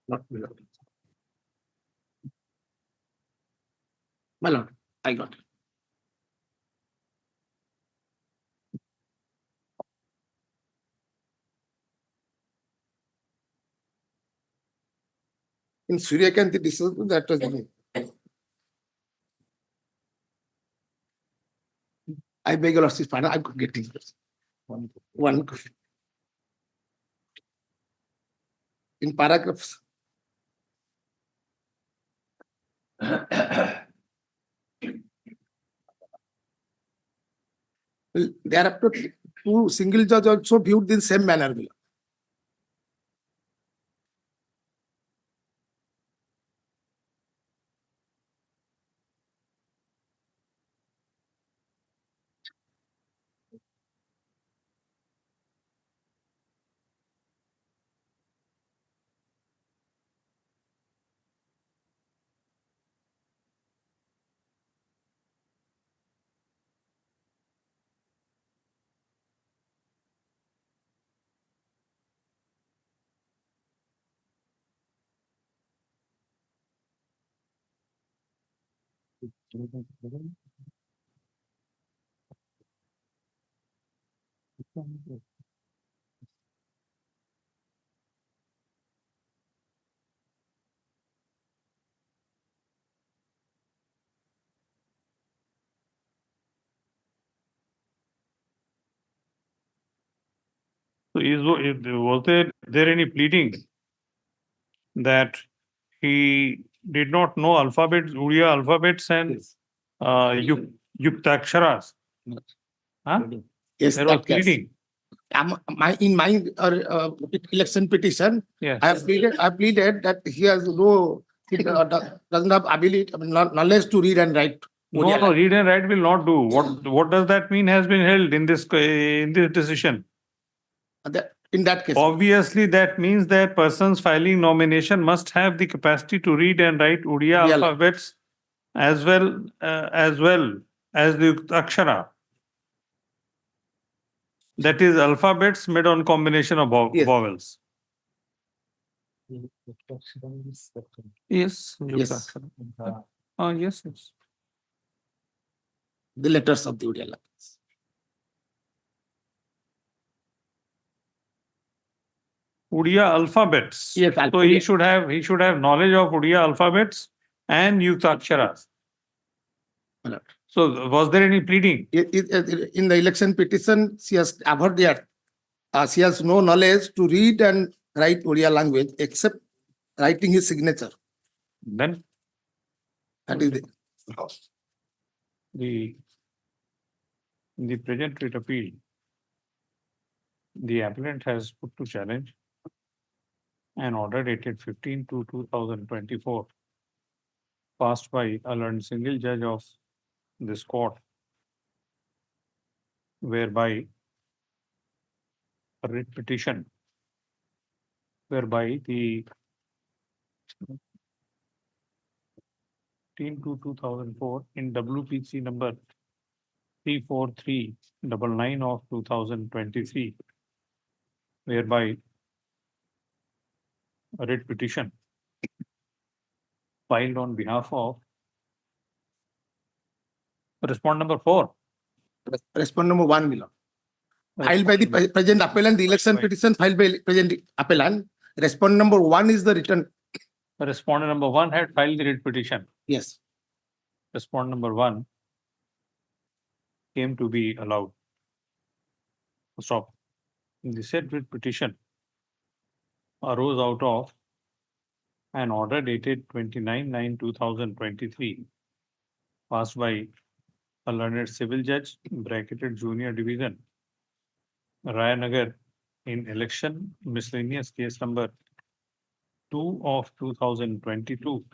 not my lord. My lord, I got it. In Suryakanti decision, that was I beg your lordship's pardon, I'm getting this. One question. In paragraphs. Thereafter, two single judge also viewed in same manner. So was there any pleading that he did not know alphabets, Oriya alphabets and yuktaksharas? Huh? Yes, There was that case. pleading. In my election petition, Yes. I pleaded that he has no doesn't have ability, knowledge to read and write. No, read and write will not do. What does that mean has been held in this decision? In that case. Obviously, that means that persons filing nomination must have the capacity to read and write Odia Odia alphabets as well as the Akshara. That is alphabets made on combination of Yes. vowels. Yes. Yes. Yes. Yes. The letters of the Odia alphabets. Odia alphabets. Yes, So he should have knowledge of Odia alphabets and Yuktaksharas. Right. So was there any pleading? In the election petition, she has covered that. She has no knowledge to read and write Odia language except writing his signature. Then That is the present writ appeal, the appellant has put to challenge an order dated 15/2/2024 passed by a learned single judge of this court, whereby a writ petition, whereby the 15/2/2004 in WPC number 34399 of 2023, whereby a writ petition filed on behalf of respondent number 4. Respondent number 1 below. Filed by the present appellant, the election petition filed by present appellant. Respondent number 1 is the written. Respondent number 1 had filed the writ petition. Yes. Respondent number 1 came to be allowed. Stop. The said writ petition arose out of an order dated 29/9/2023 passed by a learned civil judge, bracketed junior division, Rayanagar, in election miscellaneous case number 2 of 2022,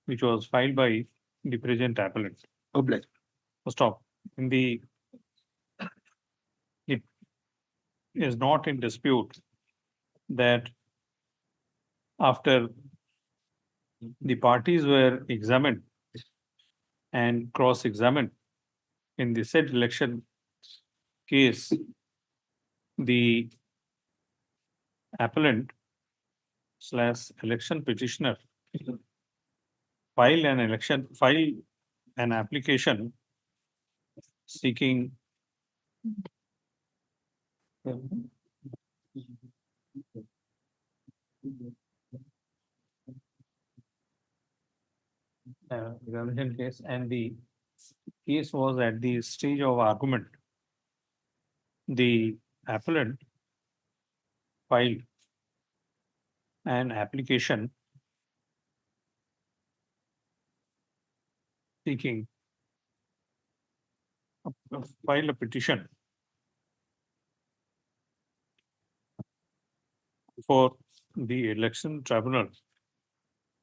which was filed by the present appellant. Obliged. Stop. It is not in dispute that after the parties were examined and cross-examined in the said election case, the appellant / election petitioner filed an application seeking examination case, and the case was at the stage of argument. The appellant filed an application seeking file a petition for the election tribunal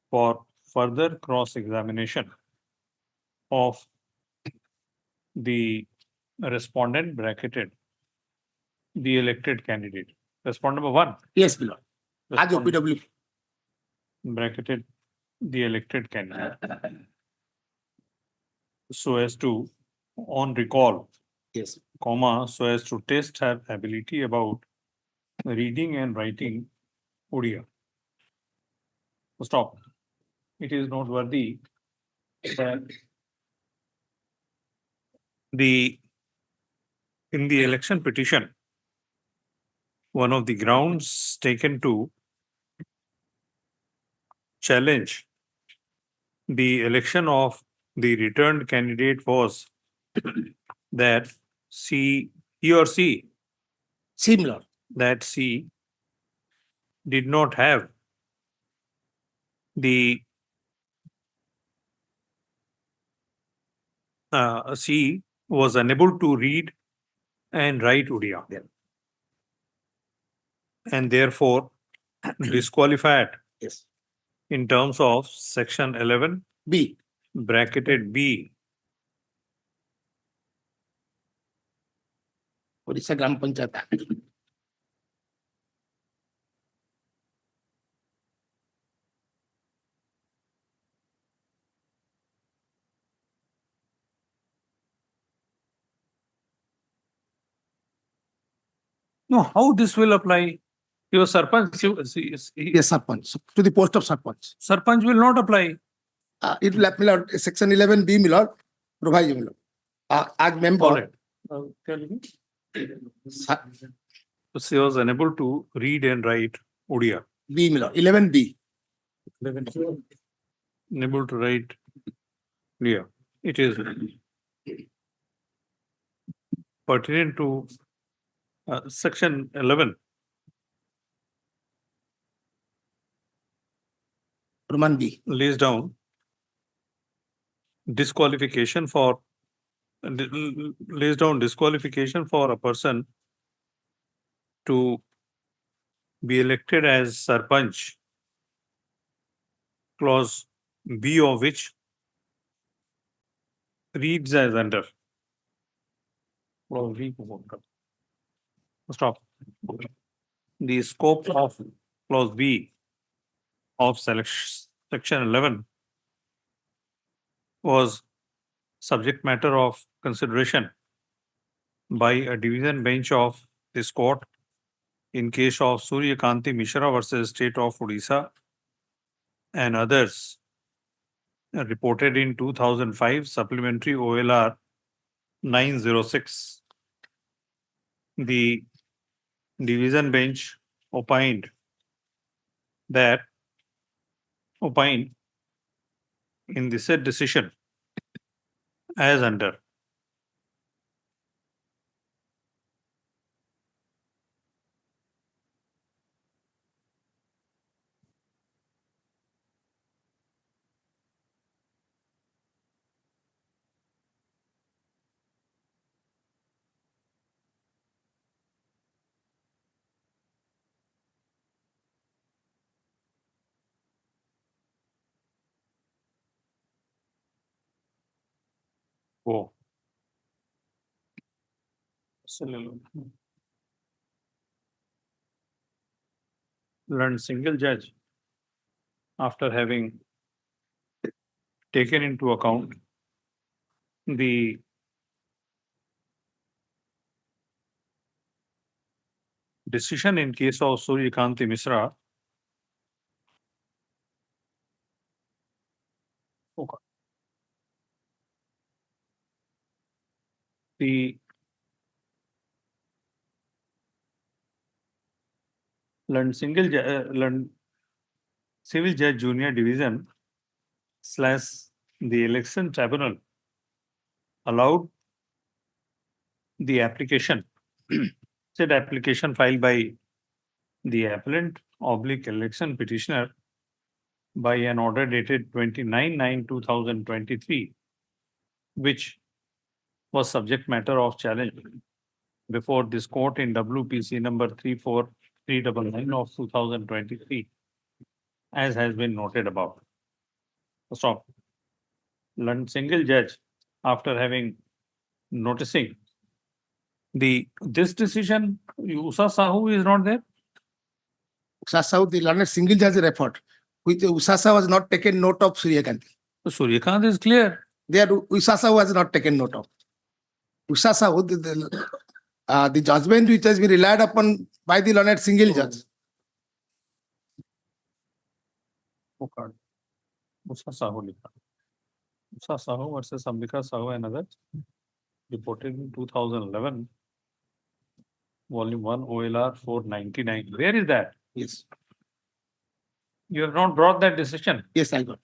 for further cross-examination of the respondent bracketed, the elected candidate. Respondent number 1. Yes, below. As Respondent OPW. bracketed, the elected candidate. So as to, on recall, Yes. comma, so as to test her ability about reading and writing Odia. Stop. It is noteworthy that in the election petition, one of the grounds taken to challenge the election of the returned candidate was that he or she Similar. that she did not have the she was unable to read and write Odia, and therefore disqualified Yes. in terms of section 11 B. bracketed B. Odisha Gram Panchayat Act. No, how this will apply? Your Sarpanch, Yes, Sarpanch, to the post of Sarpanch. Sarpanch will not apply. It will apply section 11B, Milord, provide Milord. As member. All right. Tell me. So she was unable to read and write Odia. B, Milord, 11B. Unable to write. Yeah, it is pertinent to section 11. Roman B. Lays down disqualification for lays down disqualification for a person to be elected as Sarpanch. Clause B of which reads as under. Clause B को बोल कर. Stop. The scope of clause B of section 11 was subject matter of consideration by a division bench of this court in case of Suryakanti Mishra versus State of Odisha and others reported in 2005 supplementary OLR 906. The division bench opined in the said decision as under. Oh. Learned single judge after having taken into account the decision in case of Suryakanti Mishra. Okay. The learned learned civil judge junior division / the election tribunal allowed the application said application filed by the appellant / election petitioner by an order dated 29/9/2023, which was subject matter of challenge before this court in WPC number 34399 of 2023, as has been noted above. Stop. Learned single judge after having noticing this decision, Usha Sahu is not there. Usasa, the learned single judge referred, which Usasa was not taken note of Suryakanti. So Suryakant is clear. There, Usasa was not taken note of. Usasa, the judgment which has been relied upon by the learned single judge. Okay. Usha Sahu likha. Usha Sahu versus Ambika Sahu and others reported in 2011, volume 1, OLR 499. Where is that? Yes. You have not brought that decision. Yes, I got.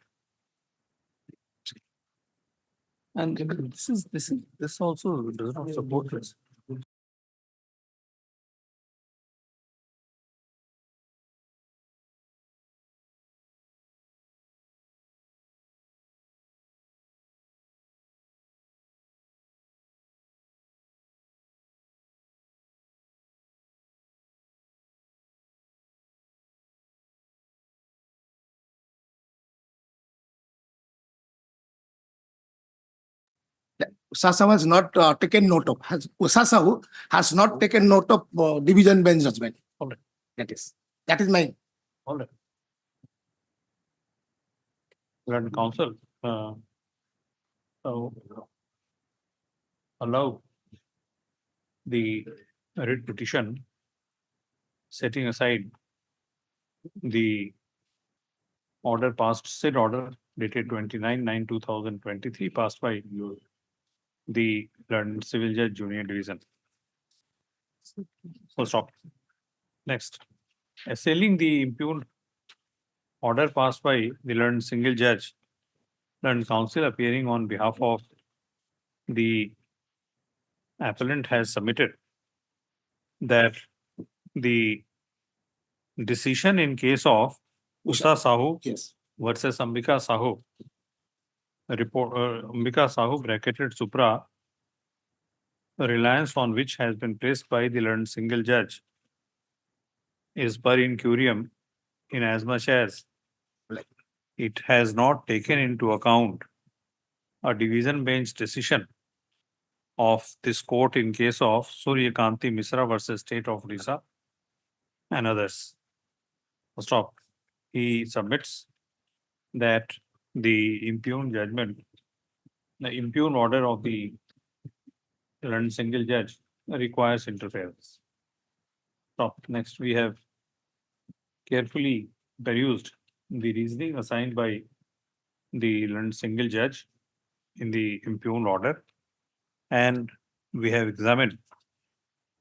And this also does not support this. Usasahu has not taken note of, Usasahu has not taken note of division bench judgment. All right. That is my. All right. Learned counsel, so allow the writ petition, setting aside the order passed, said order dated 29/9/2023, passed by the Learned Civil Judge Junior Division. Full stop. Next, assailing the impugned order passed by the Learned Single Judge, Learned Counsel appearing on behalf of the appellant has submitted that the decision in case of Usha Sahu Yes. versus Ambika Sahu, report Ambika Sahu bracketed Supra, reliance on which has been placed by the Learned Single Judge, is per incurium in as much as it has not taken into account a division bench decision of this court in case of Suryakanti Misra versus State of Orissa and others. Stop. He submits that the impugned judgment, the impugned order of the Learned Single Judge requires interference. Stop. Next, we have carefully perused the reasoning assigned by the Learned Single Judge in the impugned order, and we have examined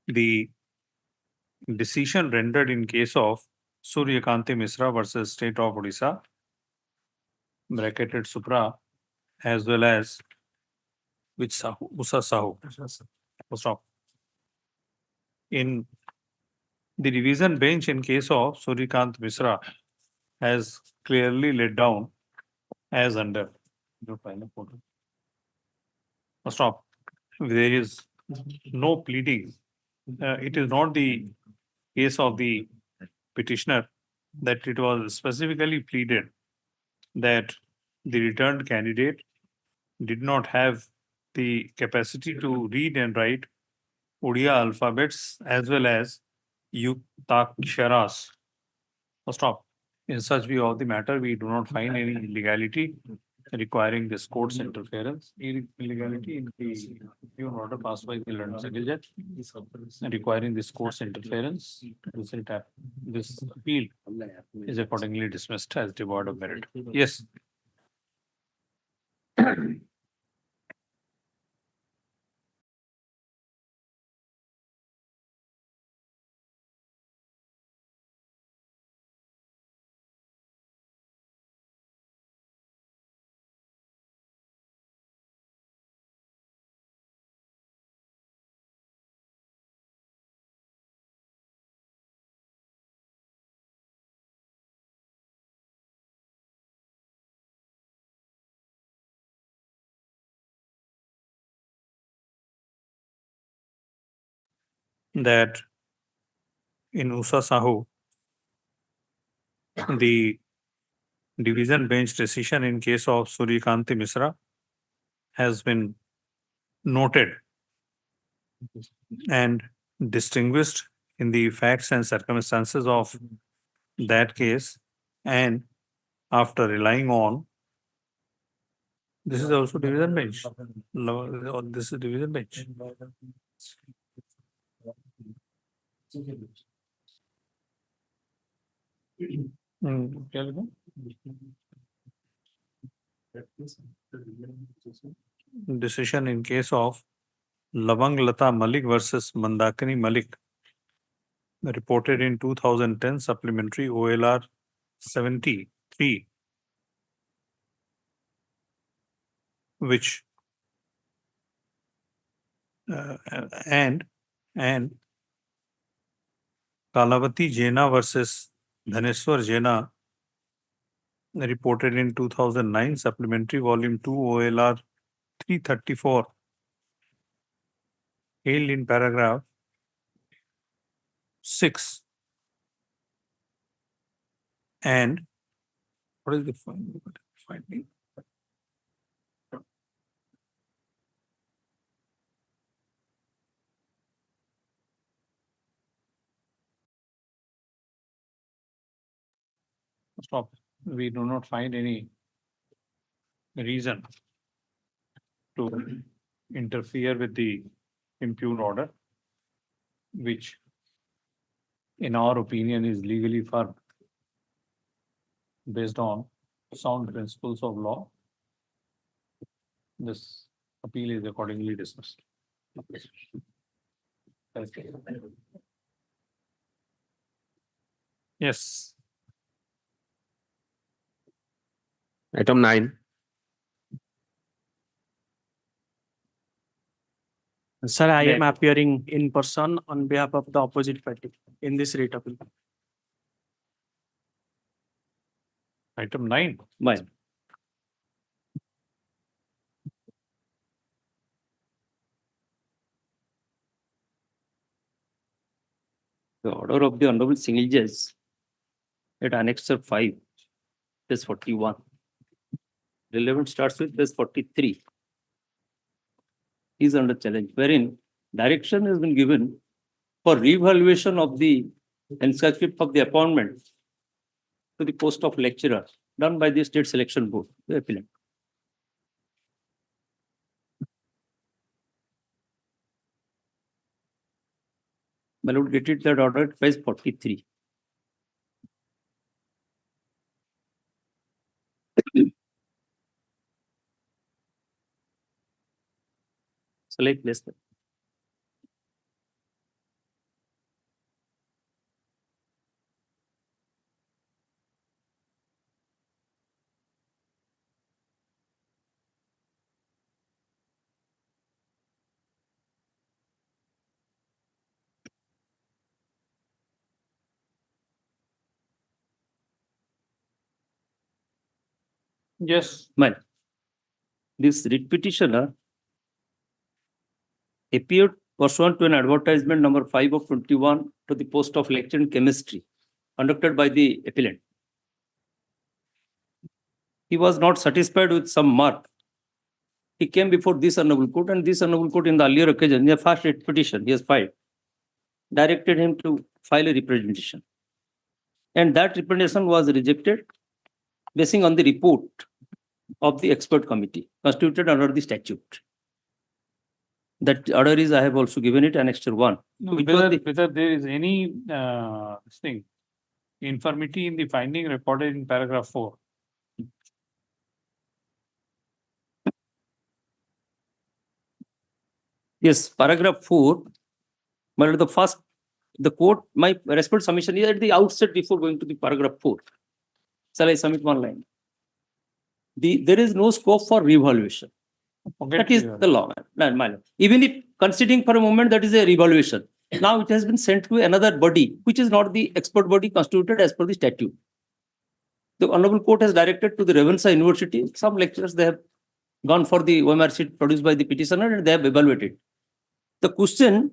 the decision rendered in case of Suryakanti Misra versus State of Orissa, bracketed Supra, as well as which Sahu, Usa Sahu. Stop. In the division bench in case of Suryakant Misra has clearly laid down as under. Stop. There is no pleading. It is not the case of the petitioner that it was specifically pleaded that the returned candidate did not have the capacity to read and write Odia alphabets as well as Yuktaksharas. Stop. In such view of the matter, we do not find any illegality requiring this court's interference. Illegality in the order passed by the Learned Single Judge requiring this court's interference. This appeal is accordingly dismissed as devoid of merit. Yes. That in Usa Sahu, the division bench decision in case of Suryakanti Misra has been noted and distinguished in the facts and circumstances of that case, and after relying on this is also division bench. This is division bench. क्या लिखा? Decision in case of Lavang Lata Malik versus Mandakini Malik, reported in 2010 supplementary OLR 73, which and Kalavati Jaina versus Dhaneshwar Jaina, reported in 2009 supplementary volume 2 OLR 334, hailed in paragraph 6, and what is the finding? stop. We do not find any reason to interfere with the impugned order, which in our opinion is legally firm based on sound principles of law. This appeal is accordingly dismissed. Yes. Item 9. Sir, I am appearing in person on behalf of the opposite party in this writ appeal. Item 9. Mine. The order of the Honorable Single Judge at Annexure 5, page 41. Relevant starts with page 43. Is under challenge, wherein direction has been given for revaluation of the transcript of the appointment to the post of lecturer done by the State Selection Board, the appellant. My lord, get it that order at page 43. Select less than. Yes. Mine. This writ petitioner appeared pursuant to an advertisement number 5 of 21 to the post of lecturer in chemistry conducted by the appellant. He was not satisfied with some mark. He came before this honorable court, and this honorable court in the earlier occasion, the first writ petition he has filed, directed him to file a representation. And that representation was rejected basing on the report of the expert committee constituted under the statute. That order is, I have also given it, Annexure 1. Whether there is any infirmity in the finding reported in paragraph 4. Yes, paragraph 4. But the court, my respect submission is at the outset before going to the paragraph 4. Shall I submit one line? There is no scope for revaluation. That is the law, my lord. Even if considering for a moment that is a revaluation, now it has been sent to another body, which is not the expert body constituted as per the statute. The honorable court has directed to the Ravensa University, some lecturers, they have gone for the OMR sheet produced by the petitioner and they have evaluated. The question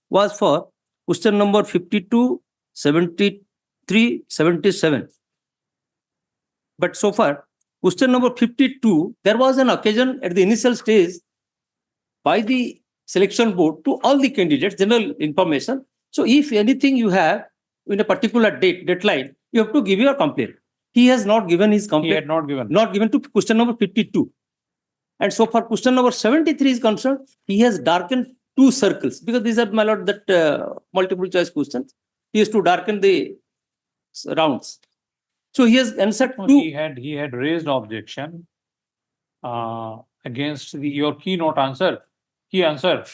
was for question number 52, 73, 77. But so far, question number 52, there was an occasion at the initial stage by the selection board to all the candidates, general information. So if anything you have in a particular deadline, you have to give your complaint. He has not given his complaint. He had not given. Not given to question number 52. And so far question number 73 is concerned, he has darkened 2 circles because these are, my lord, that multiple choice questions. He has to darken the rounds. So he has answered 2. He had raised objection against your keynote answer. He answered.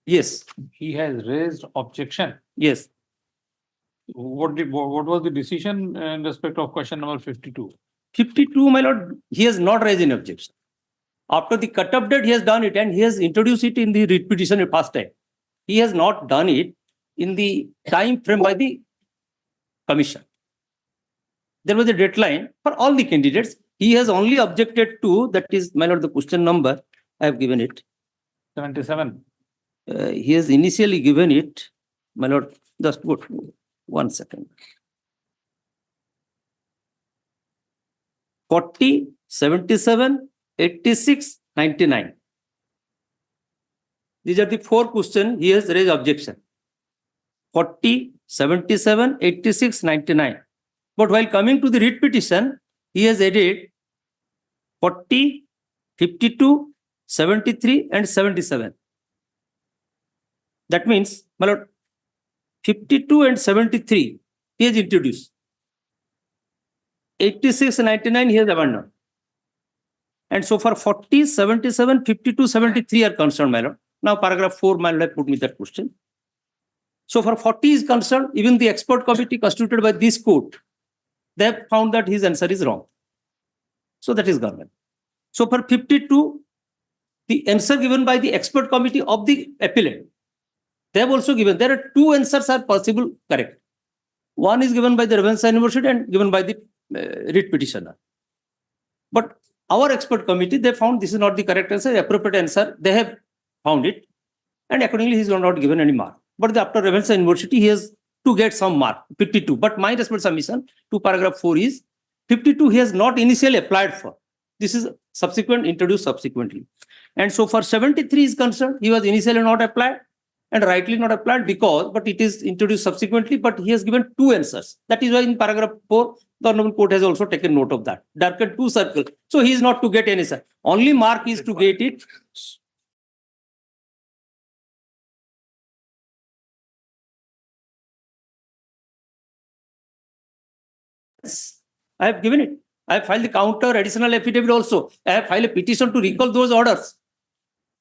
Yes. He has raised objection. Yes. What was the decision in respect of question number 52? 52, my lord, he has not raised any objection. After the cut-off date, he has done it and he has introduced it in the writ petition at past time. He has not done it in the time frame by the commission. There was a deadline for all the candidates. He has only objected to, that is, my lord, the question number, I have given it. 77. He has initially given it, my lord, just wait 1 second. 40, 77, 86, 99. These are the 4 questions he has raised objection. 40, 77, 86, 99. But while coming to the writ petition, he has added 40, 52, 73 and 77. That means, my lord, 52 and 73 he has introduced. 86, 99 he has abandoned. And so for 40, 77, 52, 73 are concerned, my lord. Now paragraph 4, my lord, put me that question. So for 40 is concerned, even the expert committee constituted by this court, they have found that his answer is wrong. So that is government. So for 52, the answer given by the expert committee of the appellant, they have also given, there are two answers are possible correct. One is given by the Revenue University and given by the writ petitioner. But our expert committee, they found this is not the correct answer, appropriate answer, they have found it. And accordingly, he is not given any mark. But after Revenue University, he has to get some mark, 52. But my respect submission to paragraph 4 is 52 he has not initially applied for. This is subsequent, introduced subsequently. And so for 73 is concerned, he was initially not applied and rightly not applied because, but it is introduced subsequently, but he has given two answers. That is why in paragraph 4, the Honorable Court has also taken note of that. Darkened two circles. So he is not to get any answer. Only mark is to get it. I have given it. I have filed the counter additional affidavit also. I have filed a petition to recall those orders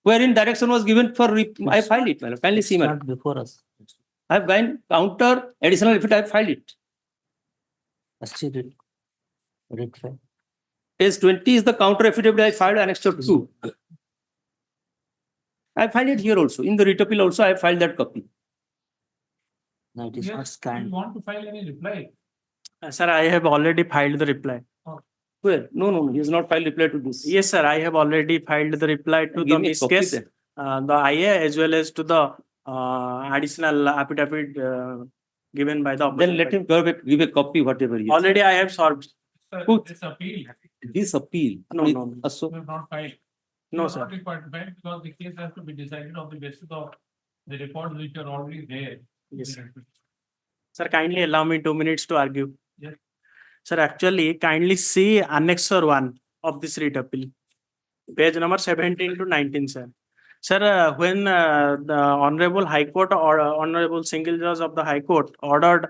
wherein direction was given for, I have filed it. Kindly see, Not before us. I have gone counter additional affidavit, I have filed it. Writ file. Page 20 is the counter affidavit I filed annexed 2. I have filed it here also. In the writ appeal also, I have filed that copy. No, it is not You scanned. want to file any reply? Sir, I have already filed the reply. Where? No, he has not filed reply to this. Yes, sir, I have already filed the reply to the Give me a miss copy case, then. the IA as well as to the additional affidavit given by the Then opposition let party. him give a copy, whatever he has. Already I have solved. Sir, Who- this appeal, This appeal. No, with- no. So, we have not filed. No, You are sir. not required to file because the case has to be decided on the basis of the records which are already there. Yes, sir. Sir, kindly allow me 2 minutes to argue. Yes. Sir, actually, kindly see Annexure 1 of this writ appeal. Page number 17 to 19, sir. Sir, when the Honorable High Court or Honorable Single Judge of the High Court ordered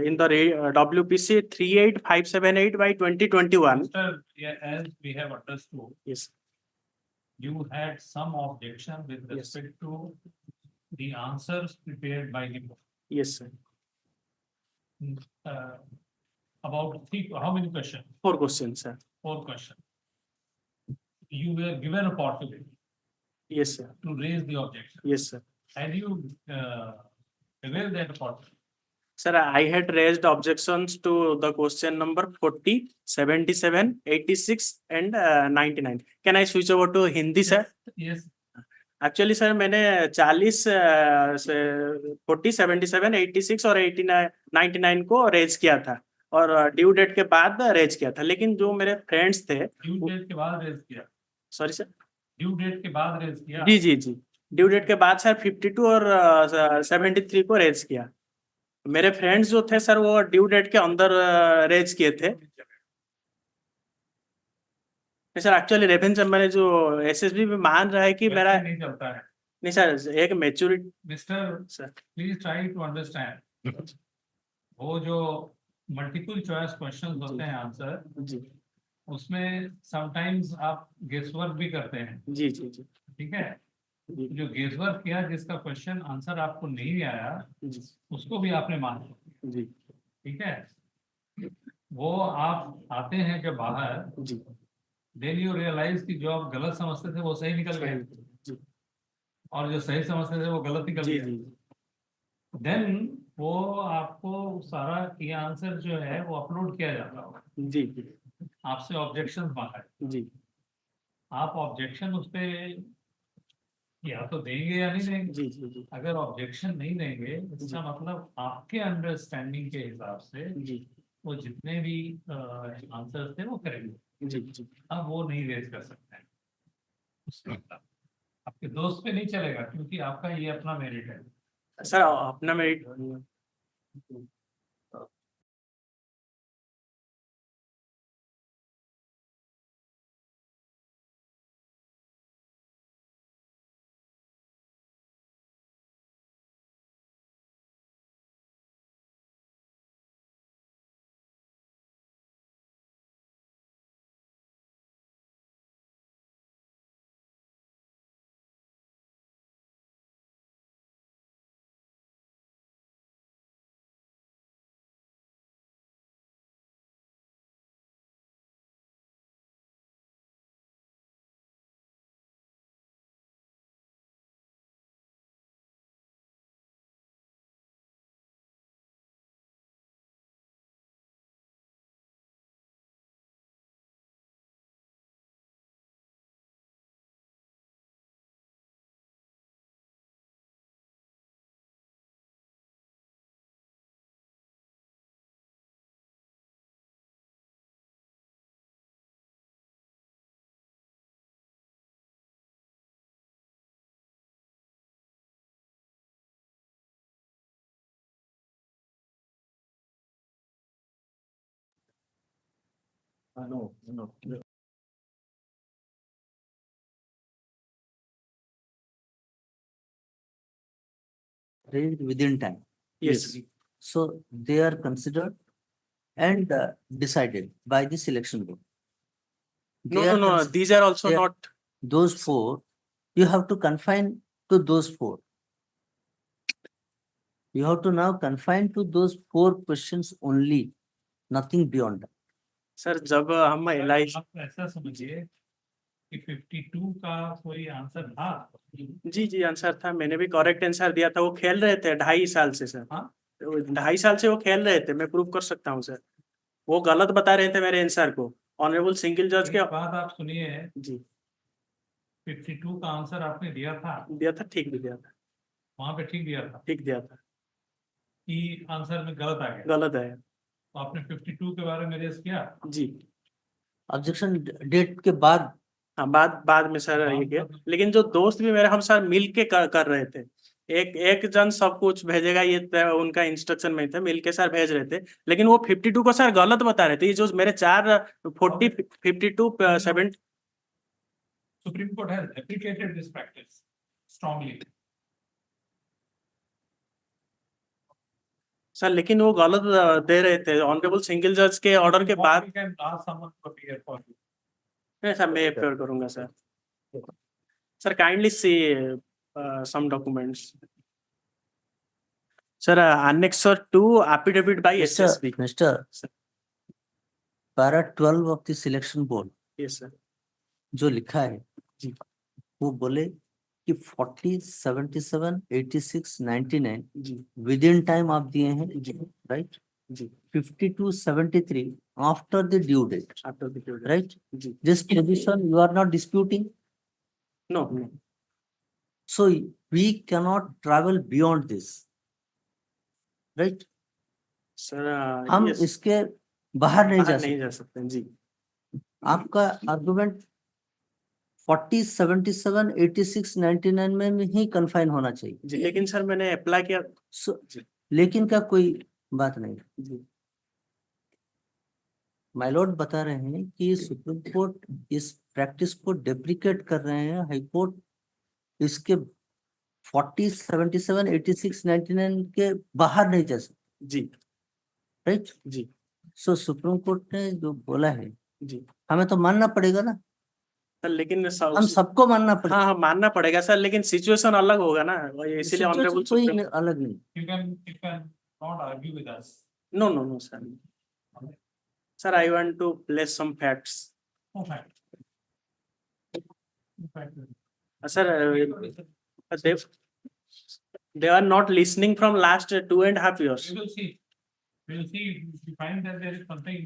in the WPC 38578 by 2021. Sir, yeah, as we have understood, Yes. you had some objection with Yes. respect to the answers prepared by the Yes, sir. uh, about how many questions? 4 questions, sir. 4 questions. You were given a opportunity Yes, sir. to raise the objection. Yes, sir. And you avail that opportunity. Sir, I had raised objections to the question number 40, 77, 86 and 99. Can I switch over to Hindi, sir? Yes. Actually sir मैंने 40, 40, 77, 86 और 89, 99 को raise किया था और due date के बाद raise किया था, लेकिन जो मेरे फ्रेंड्स थे, ड्यू डेट के बाद रेज किया। सॉरी सर, ड्यू डेट के बाद रेज किया। जी जी जी, ड्यू डेट के बाद सर 52 और 73 को रेज किया। मेरे फ्रेंड्स जो थे सर वो ड्यू डेट के अंदर रेज किए थे। सर एक्चुअली रेवेन्यू मैंने जो एसएसबी में मान रहा है कि मेरा नहीं चलता है। नहीं सर, एक maturity mister sir, please try to understand, वो जो मल्टीपल चॉइस क्वेश्चन होते हैं आंसर, जी उसमें समटाइम्स आप गेस वर्क भी करते हैं। जी जी जी ठीक है, जो गेस वर्क किया, जिसका क्वेश्चन आंसर आपको नहीं आया, जी उसको भी आपने माना। जी ठीक है, वो आप आते हैं जब बाहर, जी देन यू रियलाइज कि जो आप गलत समझते थे वो सही निकल गया, जी और जो सही समझते थे वो गलत निकल जी गया। जी देन वो आपको सारा ये आंसर जो है वो अपलोड किया जाता होगा। जी जी आपसे ऑब्जेक्शन मांगा है, जी आप ऑब्जेक्शन उस पे या तो देंगे या नहीं देंगे। जी जी जी अगर ऑब्जेक्शन नहीं देंगे, इसका मतलब आपके अंडरस्टैंडिंग के हिसाब से जी वो जितने भी आंसर थे वो करेंगे। जी जी अब वो नहीं रेज कर सकते हैं, उसका मतलब आपके दोस्त पे नहीं चलेगा, क्योंकि आपका ये अपना मेरिट है। सर अपना merit No, no. Raised within time. Yes. So they are considered and decided by the selection board. No, They no, are no, considered- these are also they are- not, Those four, you have to confine to those four. You have to now confine to those four questions only, nothing beyond that. Sir जब हम LIC आप ऐसा समझिए कि 52 का कोई answer था। जी answer था, मैंने भी करेक्ट आंसर दिया था, वो खेल रहे थे 2.5 साल से सर। हाँ? 2.5 साल से वो खेल रहे थे, मैं प्रूव कर सकता हूँ सर। वो गलत बता रहे थे मेरे आंसर को, ऑनरेबल सिंगल जज के। एक बात आप सुनिए, जी 52 का आंसर आपने दिया था, ठीक भी दिया था, वहां पे ठीक दिया था, ठीक दिया था, कि आंसर में गलत आ गया, गलत है तो आपने 52 के बारे में रेस किया। जी। ऑब्जेक्शन डेट के बाद हाँ, बाद में सर ये किया, लेकिन जो दोस्त भी मेरे हम सर मिल के कर रहे थे, एक जन सब कुछ भेजेगा ये उनका इंस्ट्रक्शन में था, मिल के सर भेज रहे थे, लेकिन वो 52 को सर गलत बता रहे थे। ये जो मेरे 40 52 7 Supreme Court has deprecated this practice strongly. Sir लेकिन वो गलत दे रहे थे ऑनरेबल सिंगल जज के ऑर्डर के बाद। You can ask someone to appear for you. नहीं सर, मैं अपेयर करूंगा sir. Sir kindly see some documents. Sir annexure 2 affidavit by SSB। Mr. Para 12 of the selection board yes sir जो लिखा है जी, वो बोले कि 40, 77, 86, 99 जी विद इन टाइम आप दिए हैं, राइट? जी 52, 73 after the due date, after the right? जी This position you are not disputing, no so we cannot travel beyond this, right? Sir हम yes, इसके बाहर नहीं जा बाहर सकते। नहीं जा सकते जी। आपका आर्गुमेंट 40, 77, 86, 99 में ही कन्फाइन होना चाहिए। जी लेकिन सर मैंने अप्लाई किया। लेकिन का कोई बात नहीं। जी माय लॉर्ड बता रहे हैं कि सुप्रीम कोर्ट इस प्रैक्टिस को डेप्रिकेट कर रहे हैं, हाई कोर्ट इसके 40, 77, 86, 99 के बाहर नहीं जा सकते, जी राइट? जी सो सुप्रीम कोर्ट ने जो बोला है जी हमें तो मानना पड़ेगा ना, सर, लेकिन हम सबको मानना पड़ेगा। हाँ मानना पड़ेगा सर, लेकिन सिचुएशन अलग होगा ना, इसीलिए ऑनरेबल कोई अलग नहीं। You can not argue with us. No sir, sir I want to place some facts. No fact. No fact. Sir they are not listening from last 2.5 years. We will see. We will see if we find that there is something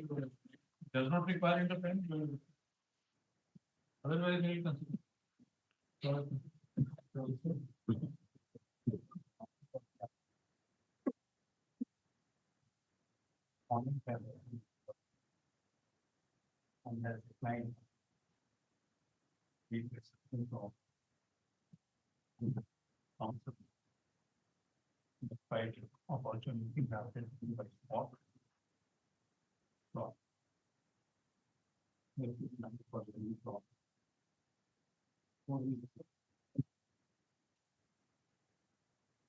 does not require interference. We will. Otherwise, we will consider. And has declined. Despite opportunity granted by spot. Law. There is nothing for the law.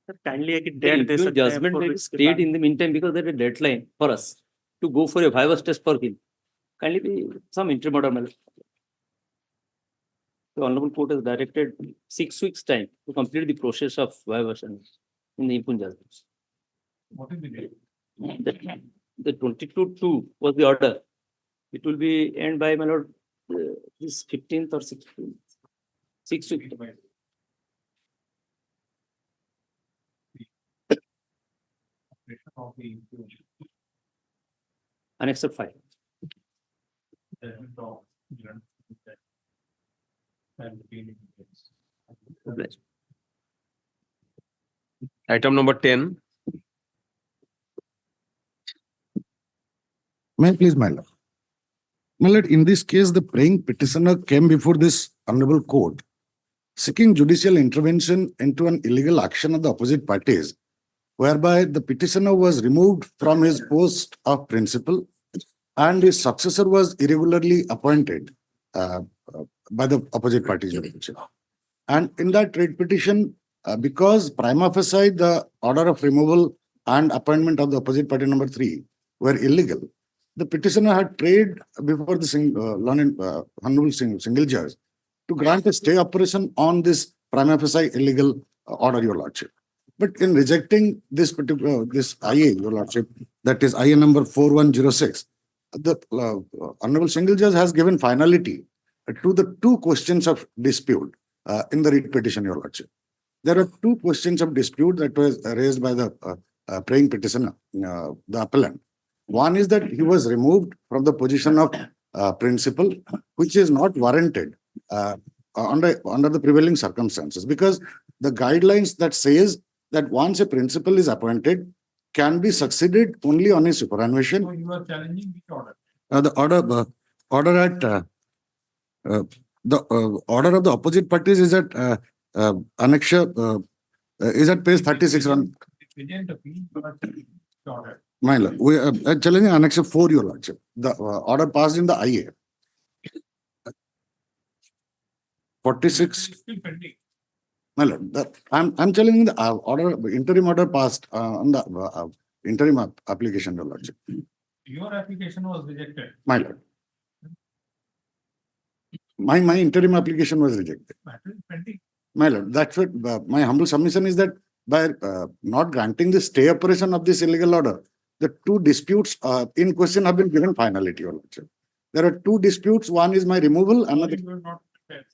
Sir, kindly एक date दे सकते हैं judgment for may be इसके stayed बाद। in the meantime because there is a deadline for us to go for a viva test for him. Kindly be some interim order. The Honorable Court has directed 6 weeks time to complete the process of violation in the impugn judgments. What is the date? The 22/2 was the order. It will be end by my lord this 15th or 16th. 6 weeks. Of the Annexure 5. judgment of and the Obliged. Item number 10. May I please, my lord? My lord, in this case, the praying petitioner came before this honorable court seeking judicial intervention into an illegal action of the opposite parties, whereby the petitioner was removed from his post of principal and his successor was irregularly appointed by the opposite party. And in that writ petition, because prima facie the order of removal and appointment of the opposite party number 3 were illegal, the petitioner had prayed before the honorable single judge to grant a stay operation on this prima facie illegal order, your lordship. But in rejecting this particular this IA, your lordship, that is IA number 4106, the honorable single judge has given finality to the 2 questions of dispute in the writ petition, your lordship. There are 2 questions of dispute that was raised by the praying petitioner, the appellant. One is that he was removed from the position of principal, which is not warranted under the prevailing circumstances, because the guidelines that says that once a principal is appointed, can be succeeded only on his superannuation. So you are challenging which order? The order at the order of the opposite parties is at annexure is at page 36. My lord, we are challenging annexure 4, your lordship. The order passed in the IA. 46. Still pending. My lord, I'm challenging the interim order passed on the interim application, your lordship. Your application was rejected. My lord. My interim application was rejected. Matter is pending. My lord, that's what my humble submission is, that by not granting the stay operation of this illegal order, the 2 disputes in question have been given finality, your lordship. There are 2 disputes. One is my removal, another. You are not prepared.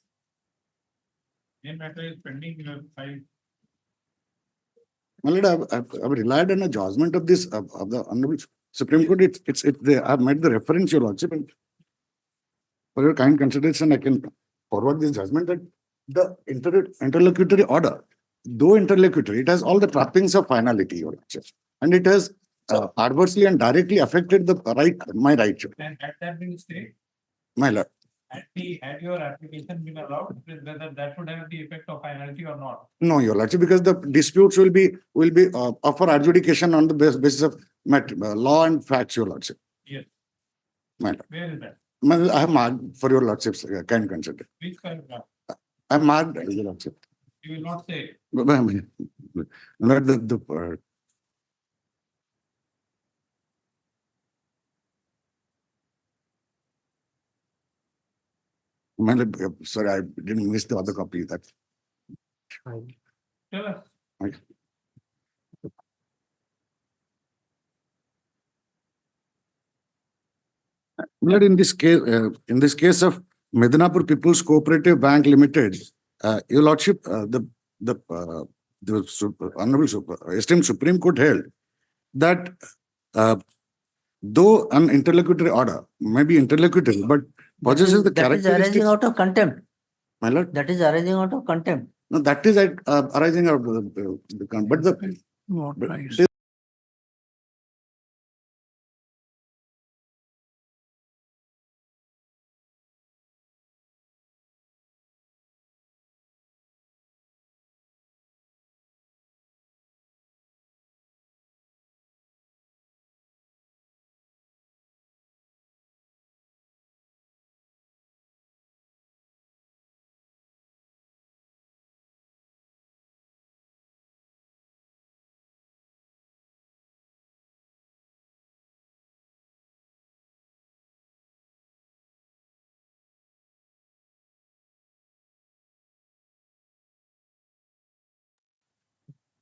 The matter is pending in your file. My lord, I've relied on a judgment of this of the Honorable Supreme Court. I've made the reference, your lordship, and for your kind consideration, I can forward this judgment that the interlocutory order, though interlocutory, it has all the trappings of finality, your lordship, and it has adversely and directly affected the my right. Then had that been stayed, My lord. had your application been allowed, whether that would have the effect of finality or not? No, your lordship, because the disputes will be up for adjudication on the basis of law and facts, your lordship. Yes. My lord. Where is that? I have marked for your lordship's kind consider. Which paragraph? I have marked, your lordship. You will not say. Not the my lord, sorry, I didn't miss the other copy. That. Tell us. Okay. Lord, in this case of Medinapur People's Cooperative Bank Limited, your lordship, the Honorable esteemed Supreme Court held that though an interlocutory order may be interlocutory, but possesses the characteristics. That is arising out of contempt. My lord. That is arising out of contempt. No, that is arising out of the but the.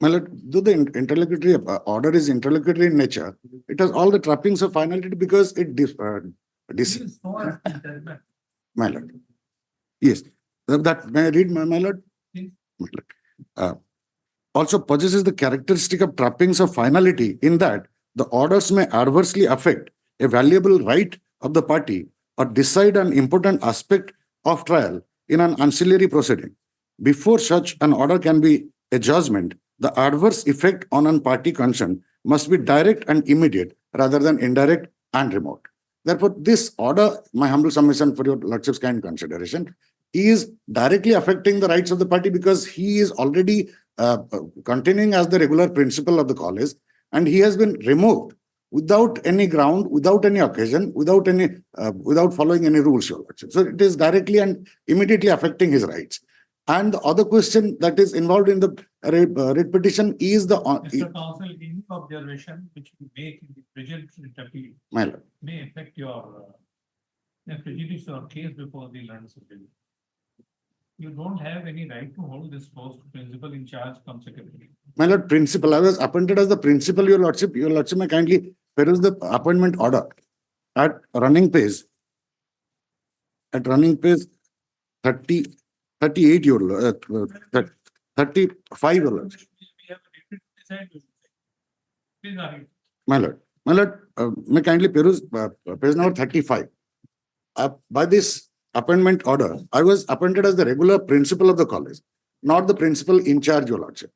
My lord, though the interlocutory order is interlocutory in nature, it has all the trappings of finality because it my lord. Yes, that may I read, my lord? My lord. Also possesses the characteristic of trappings of finality in that the orders may adversely affect a valuable right of the party or decide an important aspect of trial in an ancillary proceeding. Before such an order can be a judgment, the adverse effect on a party concerned must be direct and immediate rather than indirect and remote. Therefore, this order, my humble submission for your lordship's kind consideration, is directly affecting the rights of the party because he is already continuing as the regular principal of the college and he has been removed without any ground, without any occasion, without following any rules, Your Lordship. So it is directly and immediately affecting his rights. And the other question that is involved in the writ petition is the Mr. Counsel, any observation which you make in the present writ appeal my lord. may affect your prejudice or case before the London Supreme. You don't have any right to hold this post principal in charge consecutively. My lord, principal, I was appointed as the principal, Your Lordship. Your Lordship may kindly peruse the appointment order at running page. At running page 38, Your Lord, 35, Your Lordship. We have a different design. Please argue. My lord, may kindly peruse page number 35. By this appointment order, I was appointed as the regular principal of the college, not the principal in charge, Your Lordship.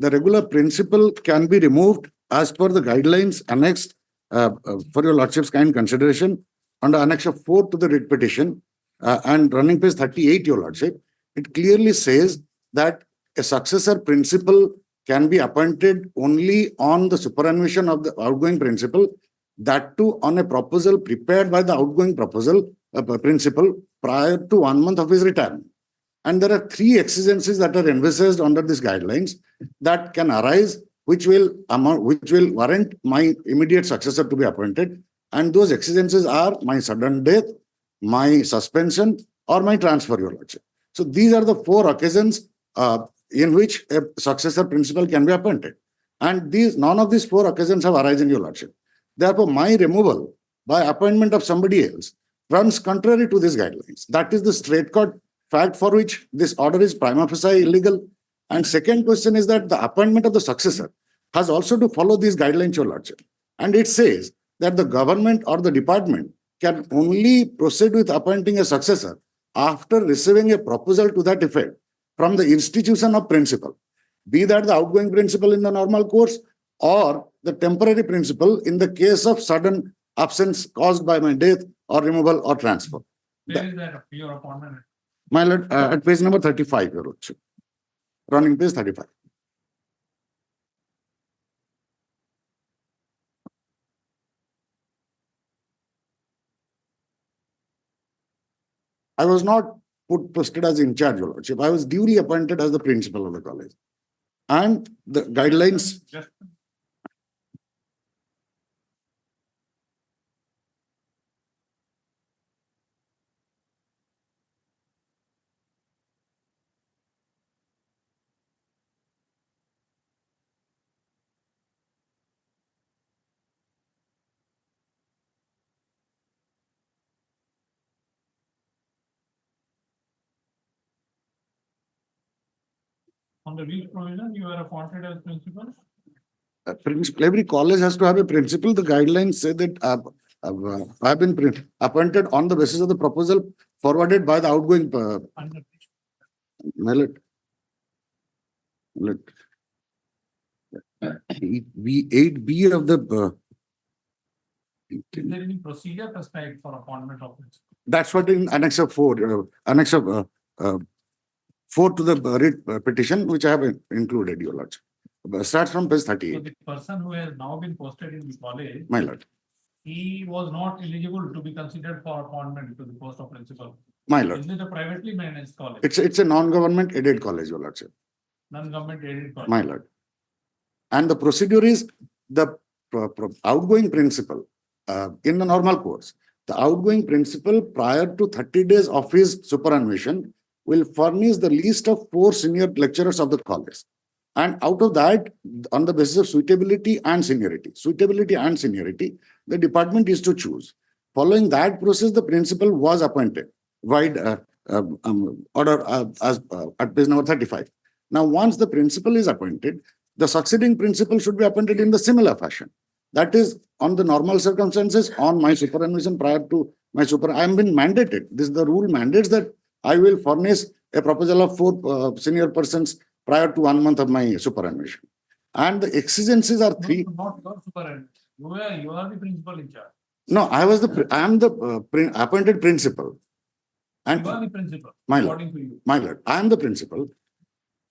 The regular principal can be removed as per the guidelines annexed for Your Lordship's kind consideration under Annex 4 to the writ petition and running page 38, Your Lordship. It clearly says that a successor principal can be appointed only on the superannuation of the outgoing principal, that too on a proposal prepared by the outgoing principal prior to 1 month of his retirement. And there are 3 exigencies that are envisaged under these guidelines that can arise, which will warrant my immediate successor to be appointed. And those exigencies are my sudden death, my suspension, or my transfer, Your Lordship. So these are the 4 occasions in which a successor principal can be appointed. And none of these 4 occasions have arisen, Your Lordship. Therefore, my removal by appointment of somebody else runs contrary to these guidelines. That is the straight cut fact for which this order is prima facie illegal. And second question is that the appointment of the successor has also to follow these guidelines, Your Lordship. And it says that the government or the department can only proceed with appointing a successor after receiving a proposal to that effect from the institution of principal, be that the outgoing principal in the normal course or the temporary principal in the case of sudden absence caused by my death or removal or transfer. Where is that your appointment? My lord, at page number 35, Your Lordship. Running page 35. I was not posted as in charge, Your Lordship. I was duly appointed as the principal of the college. And the guidelines. On the which provision you are appointed as principal? Every college has to have a principal. The guidelines say that I have been appointed on the basis of the proposal forwarded by the outgoing. We 8B of the. Is there any procedure prescribed for appointment of principal? That's what in Annex 4, Annex 4 to the writ petition, which I have included, Your Lordship. Starts from page 38. So the person who has now been posted in the college, My lord. he was not eligible to be considered for appointment to the post of principal. My lord. Is it a privately managed college? It's a non-government aided college, Your Lordship. Non-government aided college. My lord. And the procedure is the outgoing principal in the normal course. The outgoing principal prior to 30 days of his superannuation will furnish the list of 4 senior lecturers of the college. And out of that, on the basis of suitability and seniority, the department is to choose. Following that process, the principal was appointed. Order at page number 35. Now, once the principal is appointed, the succeeding principal should be appointed in the similar fashion. That is, on the normal circumstances, on my superannuation prior to my I am been mandated. The rule mandates that I will furnish a proposal of 4 senior persons prior to 1 month of my superannuation. And the exigencies are 3. No, not your superannuation. You are the principal in charge. No, I am the appointed principal. And you are the principal. My according lord, to you. my lord, I am the principal.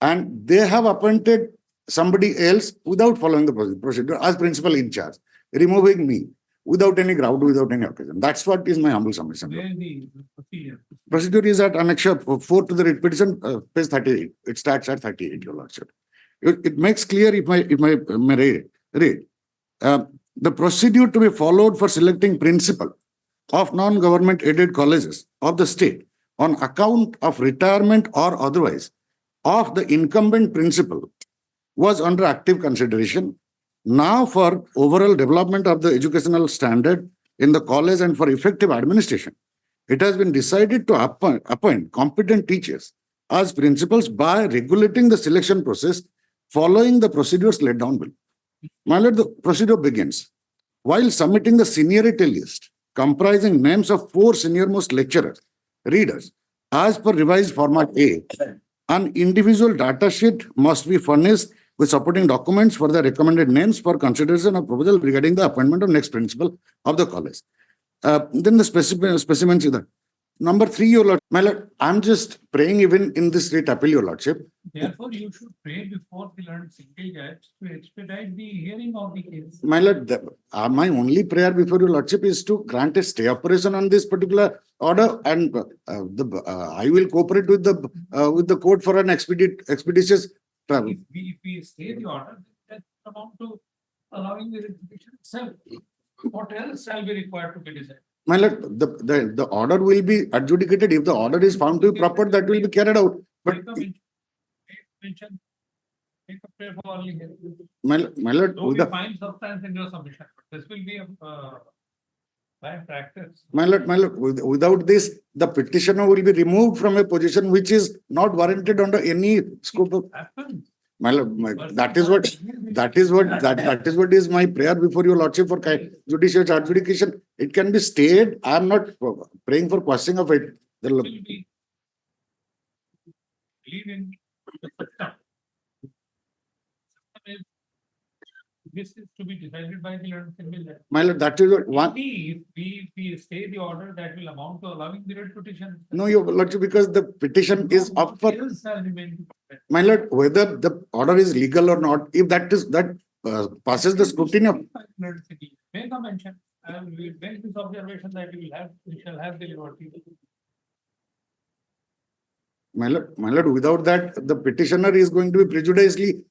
And they have appointed somebody else without following the procedure as principal in charge. removing me without any ground, without any occasion. That's what is my humble submission. Where is the procedure? Procedure is at Annexure 4 to the writ petition, page 38. It starts at 38, Your Lordship. It makes clear if I may read. The procedure to be followed for selecting principal of non-government aided colleges of the state on account of retirement or otherwise of the incumbent principal was under active consideration. Now, for overall development of the educational standard in the college and for effective administration, it has been decided to appoint competent teachers as principals by regulating the selection process following the procedures laid down below. My lord, the procedure begins. While submitting the seniority list comprising names of 4 senior-most lecturers, readers, as per revised format A, an individual data sheet must be furnished with supporting documents for the recommended names for consideration of proposal regarding the appointment of next principal of the college. Then the specimens is that. Number 3, Your Lord, my lord, I'm just praying even in this writ appeal, Your Lordship. Therefore, you should pray before the learned single judge to expedite the hearing of the case. My lord, my only prayer before Your Lordship is to grant a stay operation on this particular order, and I will cooperate with the court for an expeditious travel. If we stay the order, that amount to allowing the retribution itself. What else shall be required to be decided? My lord, the order will be adjudicated. If the order is found to be proper, that will be carried out. But Mention, take a prayer for early hearing. my lord, Though we find substance in your submission, but this will be a bad practice. my lord, without this, the petitioner will be removed from a position which is not warranted under any scope of. Happens. My lord, that is what is my prayer before Your Lordship for judicial adjudication. It can be stayed. I am not praying for questioning of it. Will be believe in the system. This is to be decided by the learned single judge. My lord, that is what one. If we stay the order, that will amount to allowing the writ petition. No, Your Lordship, because the petition is up for. My lord, whether the order is legal or not, if that passes the scrutiny of. Make a mention. I will make this observation that we shall have the liberty. My lord, without that, the petitioner is going to be prejudicially.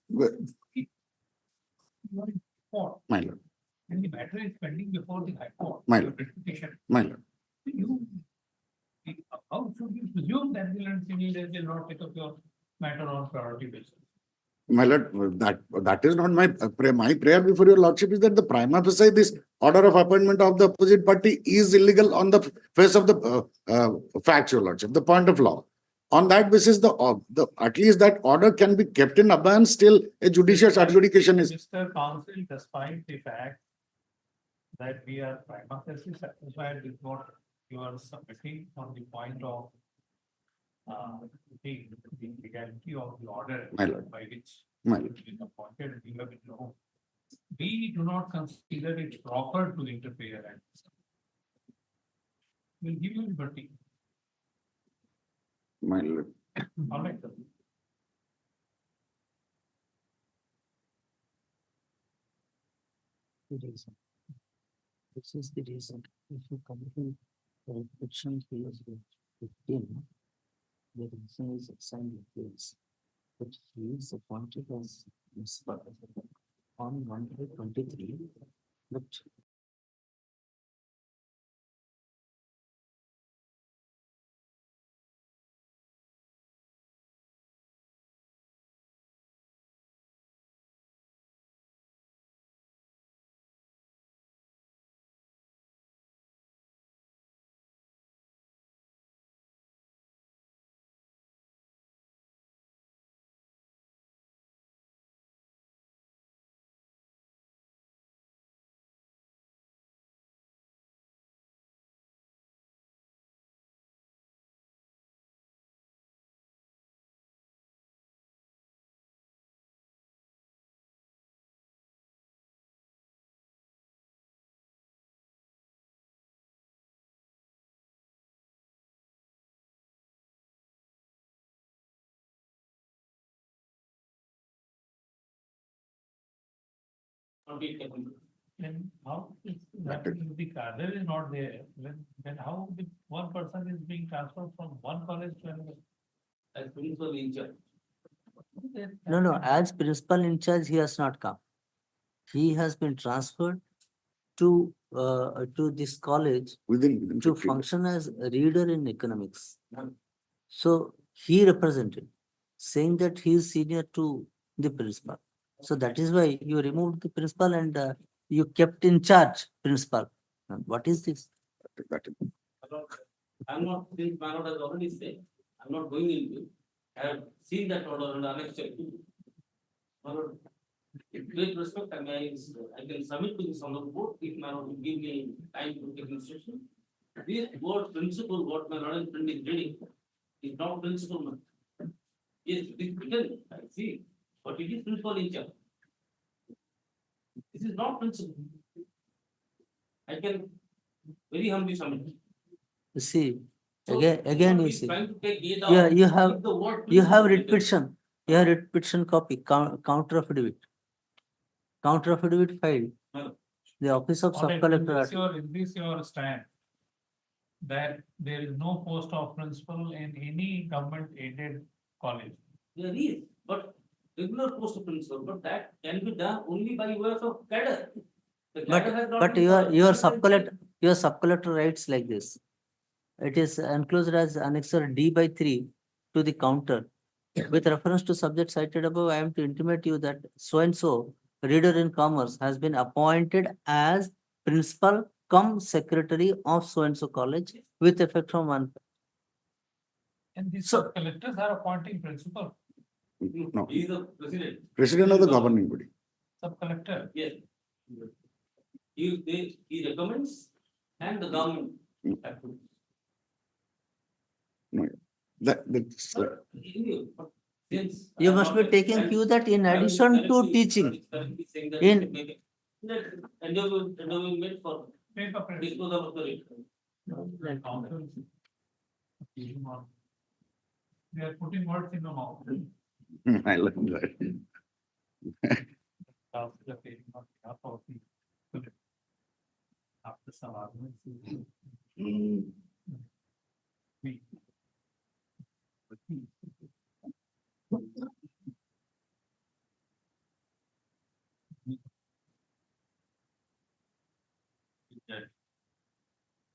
My lord. And the matter is pending before the High Court. My lord. Petition. My lord. How should we presume that the learned single judge will not take up your matter on priority basis? My lord, that is not my prayer. My prayer before Your Lordship is that the prima facie this order of appointment of the opposite party is illegal on the face of the facts, Your Lordship, the point of law. On that basis, at least that order can be kept in abeyance till a judicial adjudication is. Mr. Counsel, despite the fact that we are prima facie satisfied with what you are submitting on the point of the legality of the order My lord. by which My it lord. is appointed, we have been known. We do not consider it proper to interfere and we'll give you liberty. My lord. All right. This is the reason. If you come to the Petition case with 15, the reason is assigned in case. But he is appointed as principal on 123, but Then how is that if the cadre is not there, then how the one person is being transferred from one college to another? As principal in charge. No, as principal in charge, he has not come. He has been transferred to this college Within to 15 function as a reader in economics. So he represented, saying that he is senior to the principal. So that is why you removed the principal and you kept in charge principal. What is this? I'm not, since my lord has already said, I'm not going into it. I have seen that order and annexure too. My lord, with great respect, I can submit to this honorable court if my lord will give me time to take instruction. This word principle, what my lord and friend is reading, is not principle. Man. Yes, it is written, I see, but it is principle in charge. This is not principle. I can very humbly submit. You see, So, again what you he's see. trying to take it Yeah, out, you have keep the word you have principle writ written. petition. You have writ petition copy, counter affidavit. Counter affidavit filed. No. The office of sub collector. Is this your stand? That there is no post of principal in any government aided college? There is, but regular post of principal, but that can be done only by way of cadre. The cadre has not But been your sub collector writes like this. It is enclosed as annexure D/3 to the counter. With reference to subject cited above, I am to intimate you that so and so reader in commerce has been appointed as principal cum secretary of so and so college with effect from 1. And these So- collectors are appointing principal, No, He is the president. president of the governing body. sub collector. Yes. He recommends and the government. approves. That's Since You I must am be not- taking I am- cue that in I am addition to correctly- teaching, correctly saying that in- we should make it. That endeavor made for Paper print. disposal of the rate. Council. They are putting words in the mouth. I learned that. Council appearing on behalf of the. After some arguments. We.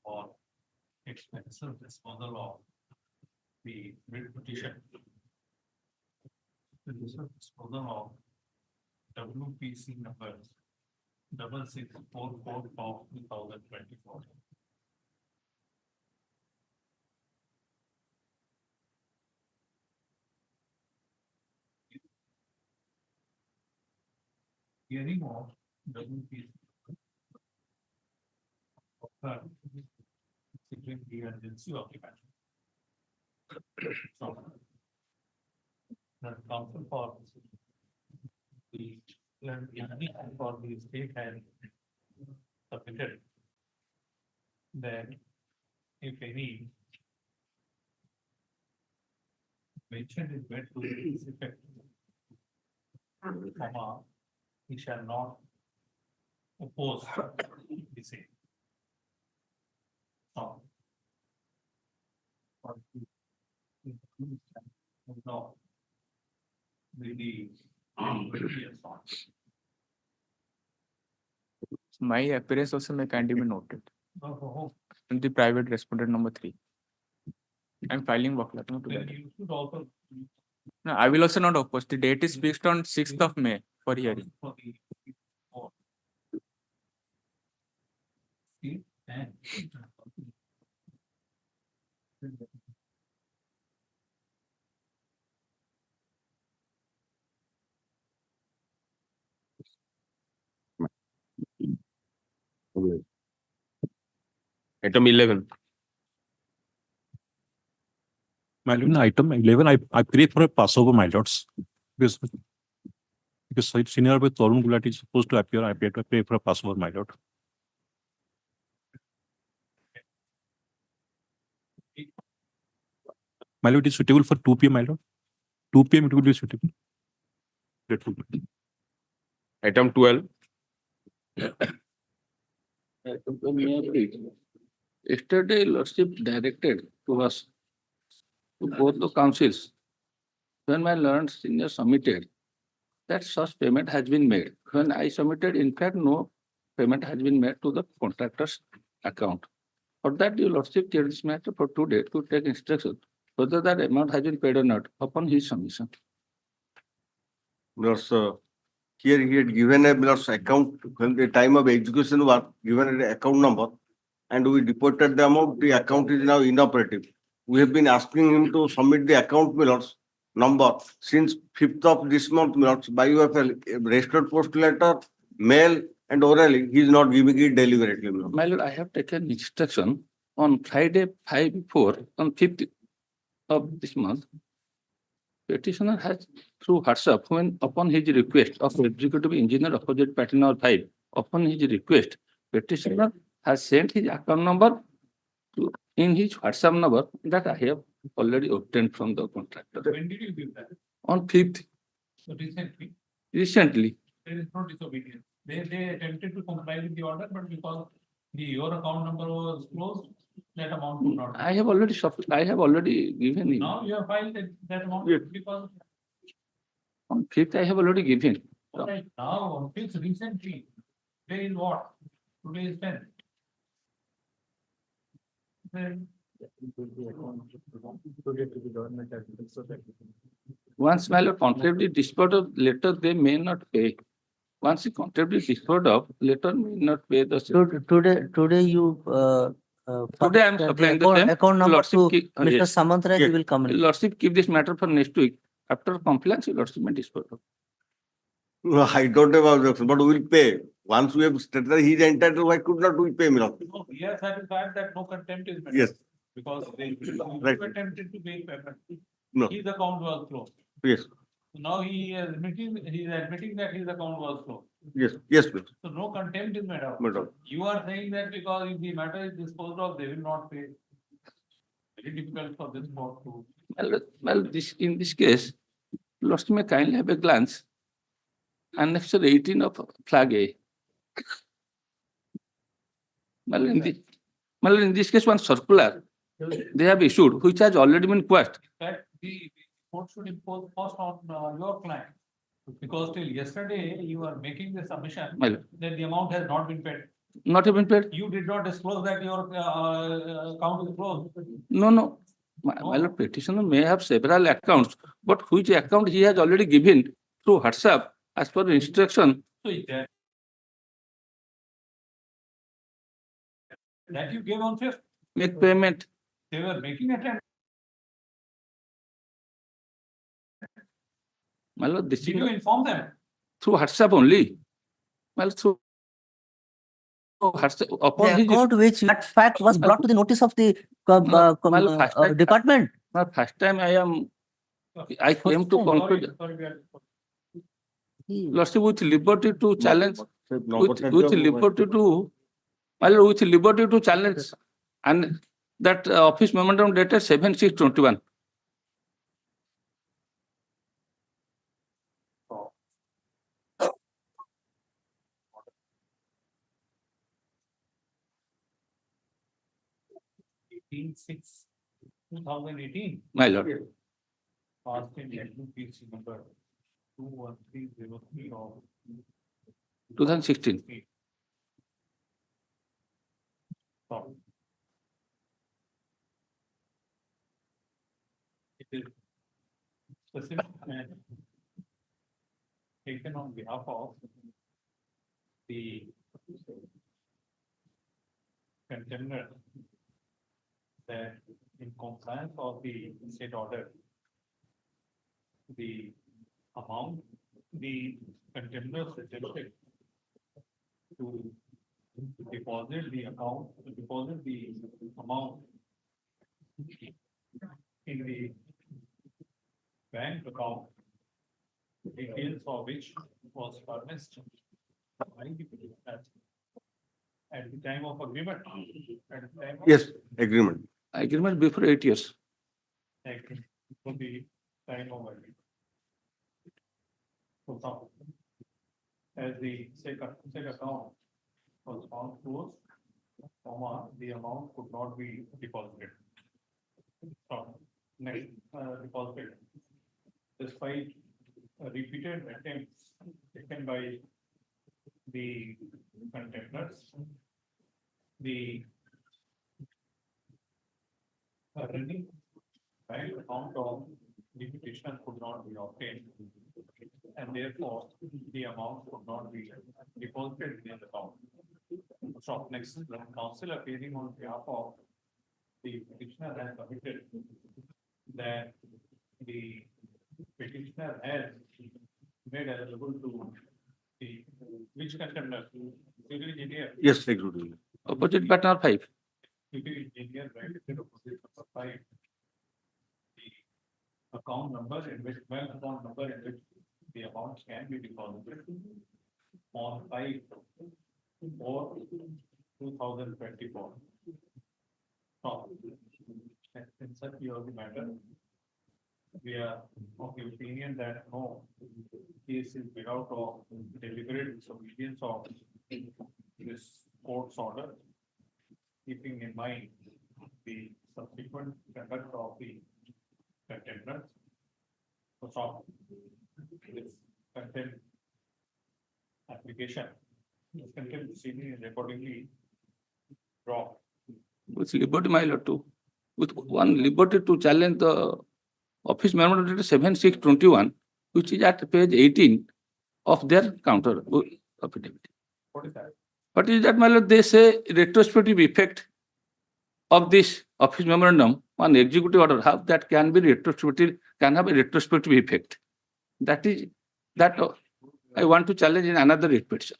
Or expensive disposal of the writ petition. The disposal of WPC numbers 6644 of 2024. Hearing of WPC. Considering the urgency of the matter. So, the council for the for the state has submitted that if any mention is made to this effect, comma, he shall not oppose the same. No. No. The My appearance also may kindly be noted. Oh, In the private respondent number 3. I'm filing Waklat to then that. you should also. No, I will also not oppose. The date is fixed on 6th of May for hearing. For the. for- See, and. Item 11. My lord, in item 11, I pray for a passover, my lords. Because senior with Torun Gulati is supposed to appear, I pray for a passover, my lord. My lord, it is suitable for 2 p.m., my lord. 2 p.m. it will be suitable. Grateful. Item 12. Yesterday, Lordship directed to us, to both the councils, when my learned senior submitted, that such payment has been made. When I submitted, in fact, no payment has been made to the contractor's account. For that, your Lordship carried this matter for today to take instruction whether that amount has been paid or not upon his submission. Because here he had given a account when the time of execution was given an account number and we deposited the amount, the account is now inoperative. We have been asking him to submit the account number since 5th of this month by way of a registered post letter, mail and orally. He is not giving it deliberately. My lord, I have taken instruction on Friday 5/4 on 5th of this month. Petitioner has through WhatsApp, when upon his request of executive engineer opposite party number 5, upon his request, petitioner has sent his account number to, in his WhatsApp number that I have already obtained from the contractor. When did you give that? On 5th, So recently, recently. there is no disobedience. They attempted to comply with the order, but because your account number was closed, that amount could not. I have already given him. Now you have filed that amount Yes. because. On 5th, I have already given. Alright, now fix recently. Today is what? Today is 10. Then Once my lord contract is disposed of, later they may not pay. Once the contract is disposed of, later may not pay the. Today you Today I am supplying the same. account number Lordship to keep- Mr. yes. Samantraj, he Yes. will come in. Lordship keep this matter for next week. After compliance, Lordship may dispose of. No, I don't have objection, but we will pay. Once we have stated that he is entitled, why could not we pay? no, we are satisfied that no contempt is made. Yes. Because they Right. attempted to pay payment. No. His account was closed. Yes, So now he is admitting that his account was closed. yes, please. So no contempt is made out. Madam. You are saying that because if the matter is disposed of, they will not pay. Very difficult for this court to. Well, in this case, Lordship may kindly have a glance. Annexure 18 of flag A. Well, in this case, one circular they have issued, which has already been quashed. That the court should impose cost on your client. Because till yesterday, you are making the submission Well, that the amount has not been paid. not even paid. You did not disclose that your account is closed. No. My lord, petitioner may have several accounts, but which account he has already given through WhatsApp as per instruction. So that you gave on 5th, Make payment. they were making attempt. My lord, this Did is you inform them? through WhatsApp only. Well, through WhatsApp upon The his. account which that fact was brought to the notice of the department. First time I came to conclude. Lordship with liberty to challenge, with liberty to, my lord, with liberty to challenge, and that office memorandum dated 7/6/21. Eighteen 2018. My lord. Passed in PC number 21303 of 2016. Stop. It is specific and taken on behalf of the contender that in compliance of the state order, the amount the contender suggested to deposit the amount in the bank account, details of which was furnished by the petitioner at the time of agreement. At the time of Yes, agreement. Agreement before 8 years. agreement, for the time of agreement. So now, as the said account was found closed the amount could not be deposited. Next, deposited. Despite repeated attempts taken by the contenders, the running bank account of the petitioner could not be obtained, and therefore the amount could not be deposited in the account. So next, the counsel appearing on behalf of the petitioner has submitted that the petitioner has made available to the, which contender? Civil engineer. Yes, executive. Opposite partner 5. Civil engineer, right, opposite number 5. The account number in which, bank account number in which the amounts can be deposited on 5/4/2024. Now, in such view of the matter, we are of the opinion that no case is without of deliberate disobedience of this court's order, keeping in mind the subsequent conduct of the contenders. So, this contempt application, this contempt proceeding is accordingly dropped. With liberty, my lord, too. With one liberty to challenge the office memorandum dated 7/6/21, which is at page 18 of their counter affidavit. What is that? What is that, my lord? They say retrospective effect of this office memorandum on executive order, how that can be retrospective, can have a retrospective effect. That is, that I want to challenge in another writ petition.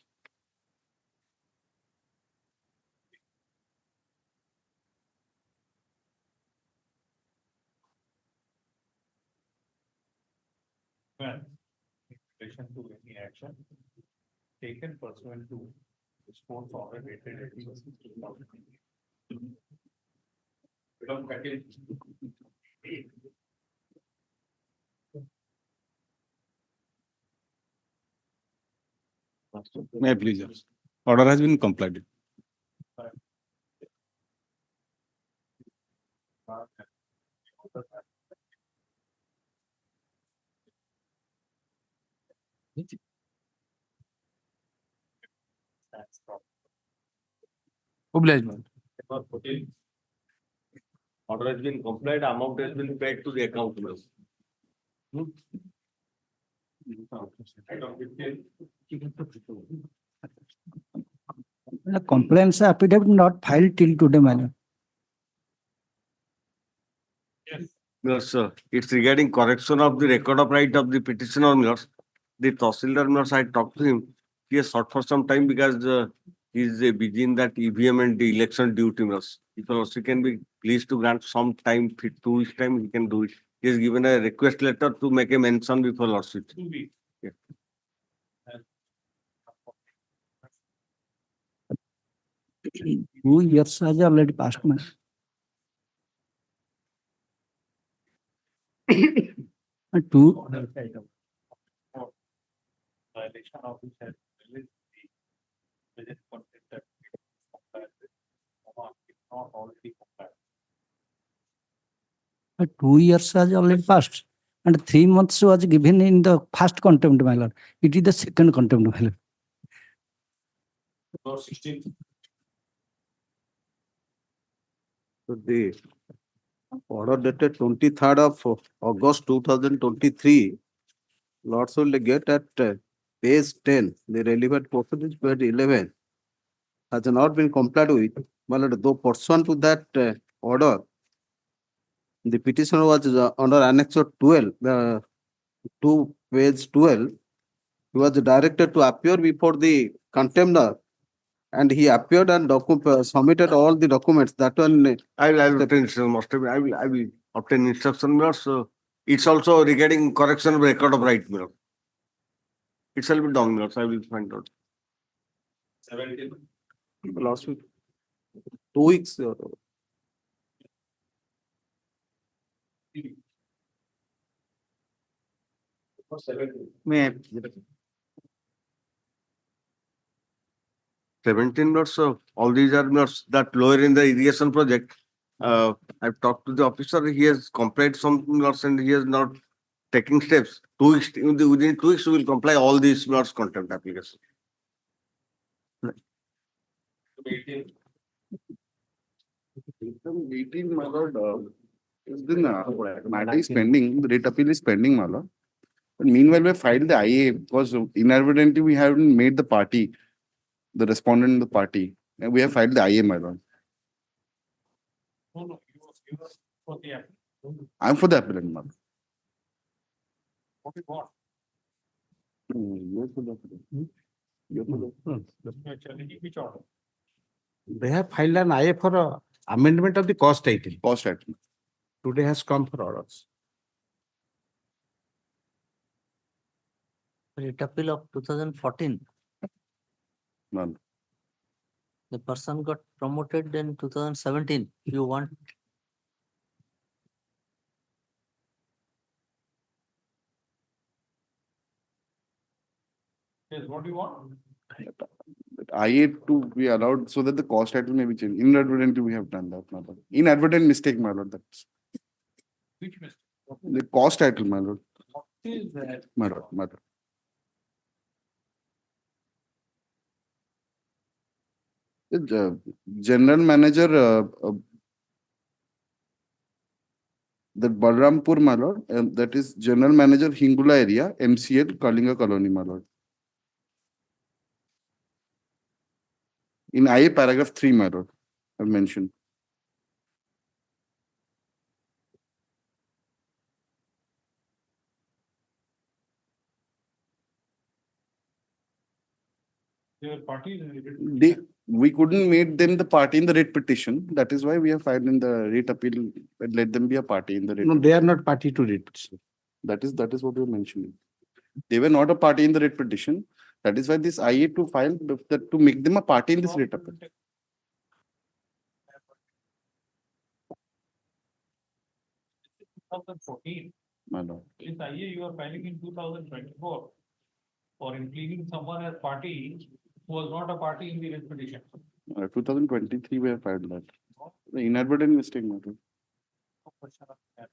Well, in relation to any action taken pursuant to this court's order dated 18/6/2020. Without package. May I please, yes. Order has been complied with. Obliged. Order has been complied, amount has been paid to the account. The complaints affidavit not filed till today, madam. Yes. Yes, sir. It's regarding correction of the record of right of the petitioner. The Tahsildar, I talked to him. He has sought for some time because he is busy in that EVM and the election duty. If also can be pleased to grant some time, 2 weeks time, he can do it. He has given a request letter to make a mention before lordship. 2 weeks. Yeah. 2 years has already passed, madam. Two. Violation of which has released the within contempt that complied with, not already complied. 2 years has already passed, and 3 months was given in the first contempt, my lord. It is the second contempt, my lord. So 16th. So the order dated 23rd of August 2023, Lords will get at page 10, the relevant portion is page 11, has not been complied with. My lord, though pursuant to that order, the petitioner was under Annex 12, to page 12, he was directed to appear before the contemptor, and he appeared and submitted all the documents. That one, I will obtain instruction. I will obtain instruction. So it's also regarding correction of record of right. It shall be done. I will find out. 17. last week, 2 weeks. For 17. May I? 17 lots, so all these are lots that lower in the irrigation project. I've talked to the officer, he has complied some lots and he has not taking steps. 2 weeks, within 2 weeks, we will comply all these lots contempt application. Item 18, my lord, is the matter is pending, the rate appeal is pending, my lord. But meanwhile, we filed the IA because inadvertently we haven't made the party, the respondent in the party, and we have filed the IA, my lord. No, you are for the applicant. I'm for the appellant, my lord. What do you want? You're for the appellant. You're for the- You are challenging which order? They have filed an IA for amendment of the cost item. Cost item. Today has come for orders. Writ appeal of 2014. None. The person got promoted in 2017. You want Yes, what do you want? IA to be allowed so that the cost item may be changed. Inadvertently, we have done that, my lord. Inadvertent mistake, my lord, that's Which mistake? What the cost title, my lord. is that? My lord, my lord. The general manager, that Balrampur, my lord, and that is general manager Hingula area, MCL, Kalinga Colony, my lord. In IA paragraph 3, my lord, I've mentioned. Their party We couldn't make them the party in the writ petition. That is why we have filed in the writ appeal and let them be a party in the writ. No, they are not party to writ petition. That is what we are mentioning. They were not a party in the writ petition. That is why this IA to file that to make them a party in this writ appeal. 2014. My lord. This IA you are filing in 2024 for including someone as party who was not a party in the writ petition. 2023 we have filed that. The inadvertent mistake, my lord. No question of that.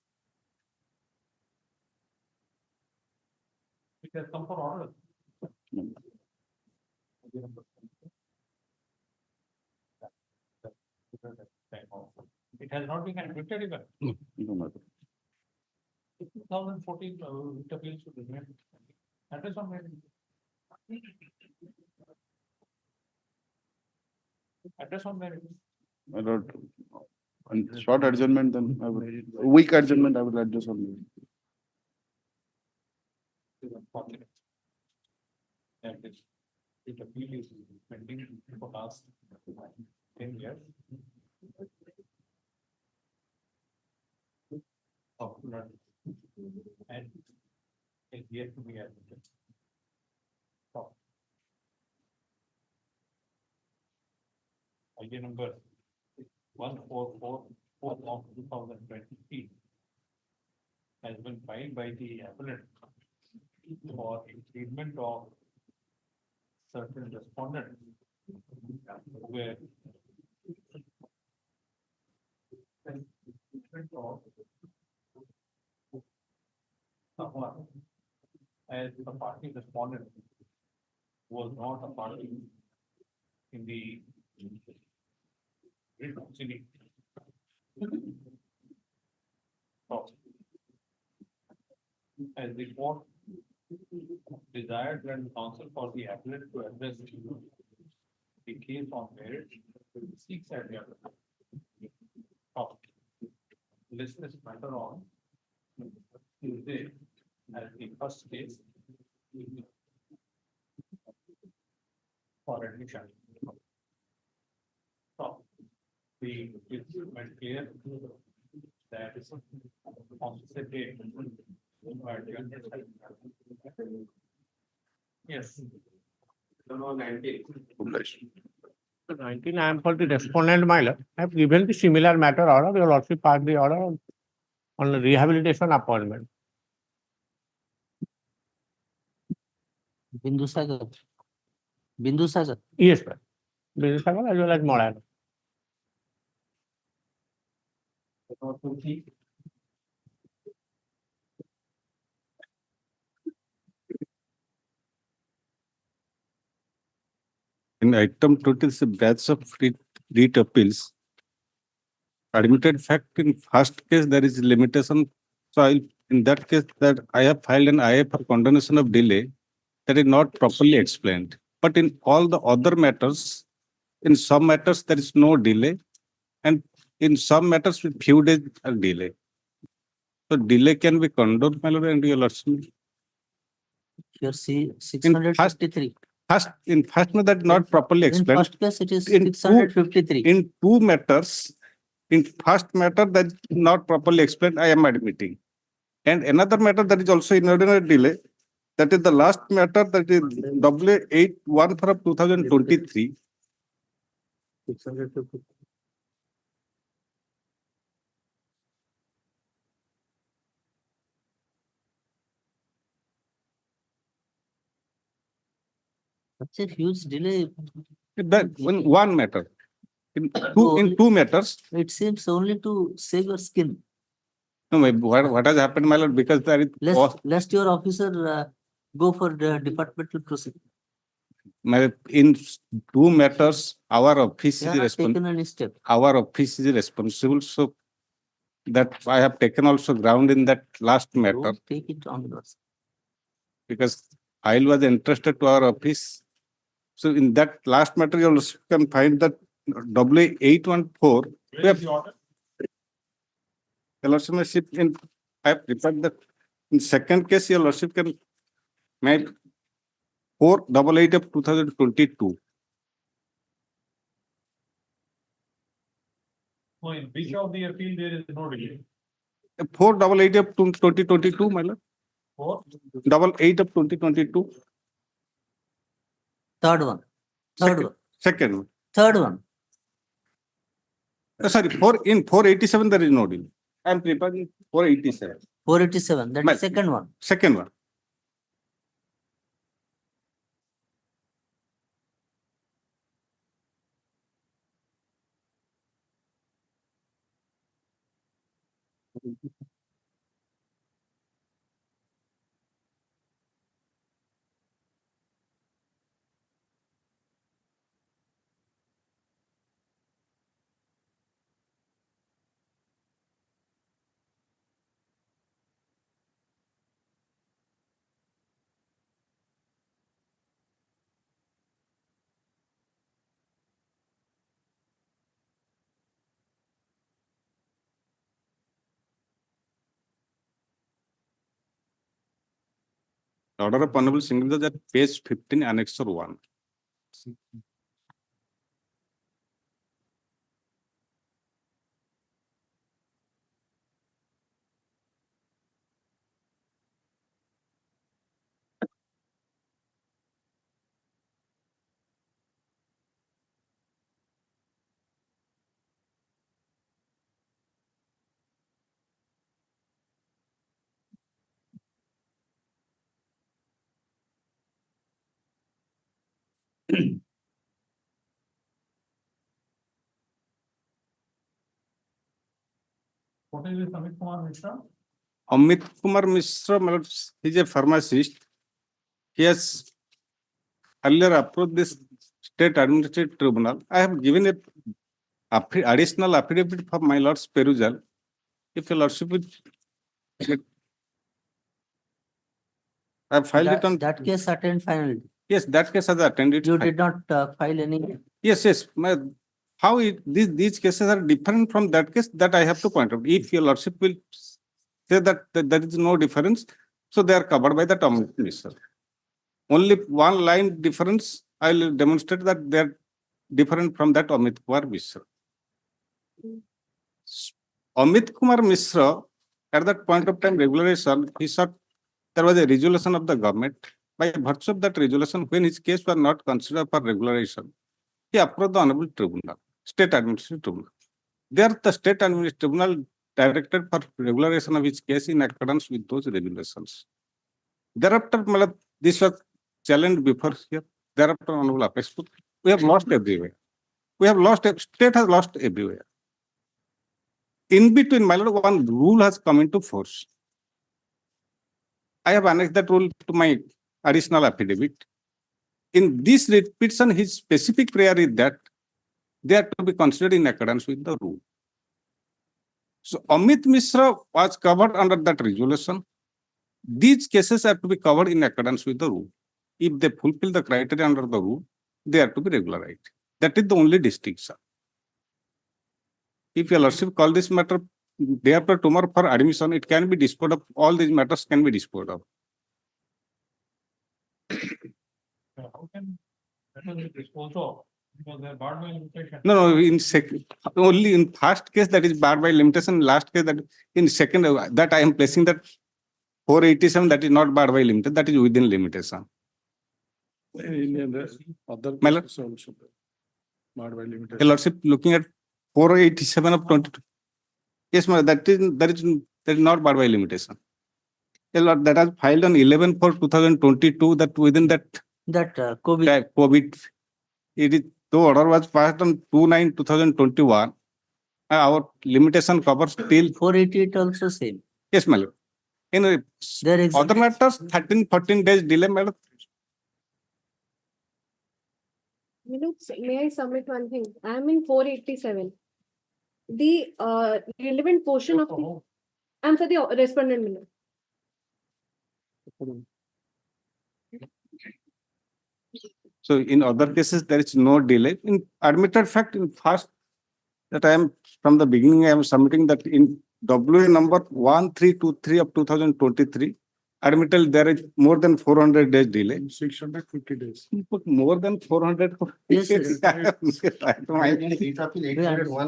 It has come for order. It has not been admitted even. No, my lord. 2014, it appeals to the mayor. Address on mayor. Address on mayor. My lord, on short adjournment, then I will, weak adjournment, I will address on you. It is unfortunate that this it appeal is pending for last 10 years. Of blood. And is yet to be admitted. So, idea number 144 of 2023 has been filed by the appellant for treatment of certain respondents where someone as the party respondent was not a party in the writ proceeding. So, as the court desired and counsel for the appellant to address the case on merit, seeks at the other. List this matter on Tuesday as the first case for admission. So, it's made clear that on the date. Yes. 19, I am for the respondent, my lord. I have given the similar matter order. You will also pass the order on the rehabilitation appointment. Bindu Sagar. Bindu Sagar. Yes, sir. Bisagal as well as Modern. In item 20, is a batch of writ appeals. Admitted fact, in first case, there is limitation. So in that case, that I have filed an IA for condonation of delay that is not properly explained. But in all the other matters, in some matters, there is no delay. And in some matters, with few days of delay. So delay can be condoned, my lord, and your lordship. Here see 653. In first matter, that not properly In explained. first case, it is In 653. In two matters, in first matter that not properly explained, I am admitting. And another matter that is also inordinate delay, that is the last matter, that is WA81 for 2023. 653. Such a huge delay. That one matter. In two matters. It seems only to save your skin. No, what has happened, my lord, because there is Lest your officer go for the departmental proceeding. In two matters, our office They is have not responsible. taken any step. Our office is responsible. So that I have taken also ground in that last matter. Don't take it on yours. Because file was entrusted to our office. So in that last matter, you also can find that W814. We have, your lordship, I have prepared that in second case, your lordship can make 488 of 2022. So in which of the appeal there is no delay? 488 of 2022, my lord. 488 of 2022. Third one. Second one. Third one. Sorry, in 487 there is no delay. I am preparing 487. 487. That is second one. Second one. Order of Honorable Single Judge at page 15, Annexure 1. What is this Amit Kumar Mishra? Amit Kumar Mishra, my lord, he is a pharmacist. He has earlier approached this state administrative tribunal. I have given a additional affidavit for my lord's perusal. If your lordship would, I have filed it on. That case attended finally. Yes, that case has attended. You did not file any. Yes. How these cases are different from that case, that I have to point out. If your lordship will say that there is no difference, so they are covered by the Amit Mishra. Only one line difference, I will demonstrate that they are different from that Amit Kumar Mishra. Amit Kumar Mishra, at that point of time, regulation, he said there was a resolution of the government. By virtue of that resolution, when his case was not considered for regulation, he approached the Honorable Tribunal, State Administrative Tribunal. There, the State Administrative Tribunal directed for regulation of his case in accordance with those regulations. Thereafter, this was challenged before here. Thereafter, Honorable Apex, we have lost everywhere. We have lost, state has lost everywhere. In between, my lord, one rule has come into force. I have annexed that rule to my additional affidavit. In this petition, his specific prayer is that they are to be considered in accordance with the rule. So Amit Mishra was covered under that resolution. These cases are to be covered in accordance with the rule. If they fulfill the criteria under the rule, they are to be regularized. That is the only distinction. If your lordship call this matter day after tomorrow for admission, it can be disposed of. All these matters can be disposed of. How can that be disposed of? Because they are barred by limitation. No, in second, only in first case that is barred by limitation. Last case that in second that I am placing that 487 that is not barred by limitation. That is within limitation. Other My lord, cases also barred by limitation. your lordship looking at 487 of 22. Yes, ma'am. That is not barred by limitation. Your lord, that was filed on 11/4/2022. That within that COVID, it is the order was passed on 2/9/2021. Our limitation covers till 488 also same. Yes, my lord. In There is other matters, 13-14 days delay, my lord. May I submit one thing? I am in 487. The relevant portion of the, I am for the respondent minute. So in other cases, there is no delay. In admitted fact, in first that I am from the beginning, I am submitting that in WA number 1323 of 2023, admitted there is more than 400 days delay. 650 days. You put more than 400. Yes, One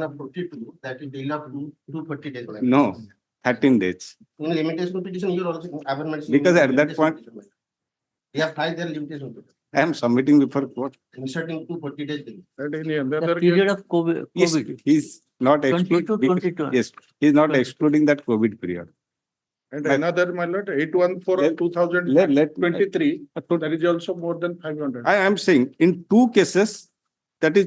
of 42, that is delay of 240 days. No, 13 days. In limitation petition, you also Because at that point, they have filed their limitation petition, I am submitting before court. inserting 240 days. The period of COVID. Yes, he's not 22, 22. Yes, he's not excluding that COVID period. And another, my lord, 814 of 2023, that is also more than 500. I am saying in two cases, that is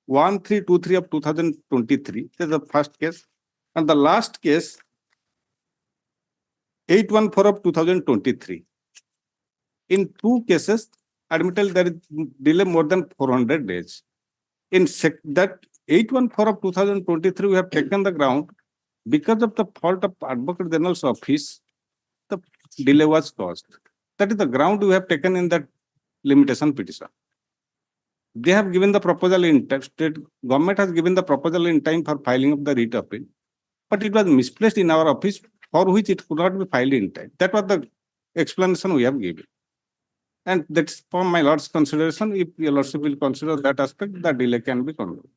1323 of 2023, that is the first case, and the last case, 814 of 2023. In two cases, admitted there is delay more than 400 days. In that 814 of 2023, we have taken the ground because of the fault of Advocate General's office, the delay was caused. That is the ground we have taken in that limitation petition. They have given the proposal in time, state government has given the proposal in time for filing of the writ appeal, but it was misplaced in our office for which it could not be filed in time. That was the explanation we have given. And that's for my lord's consideration. If your lordship will consider that aspect, the delay can be controlled.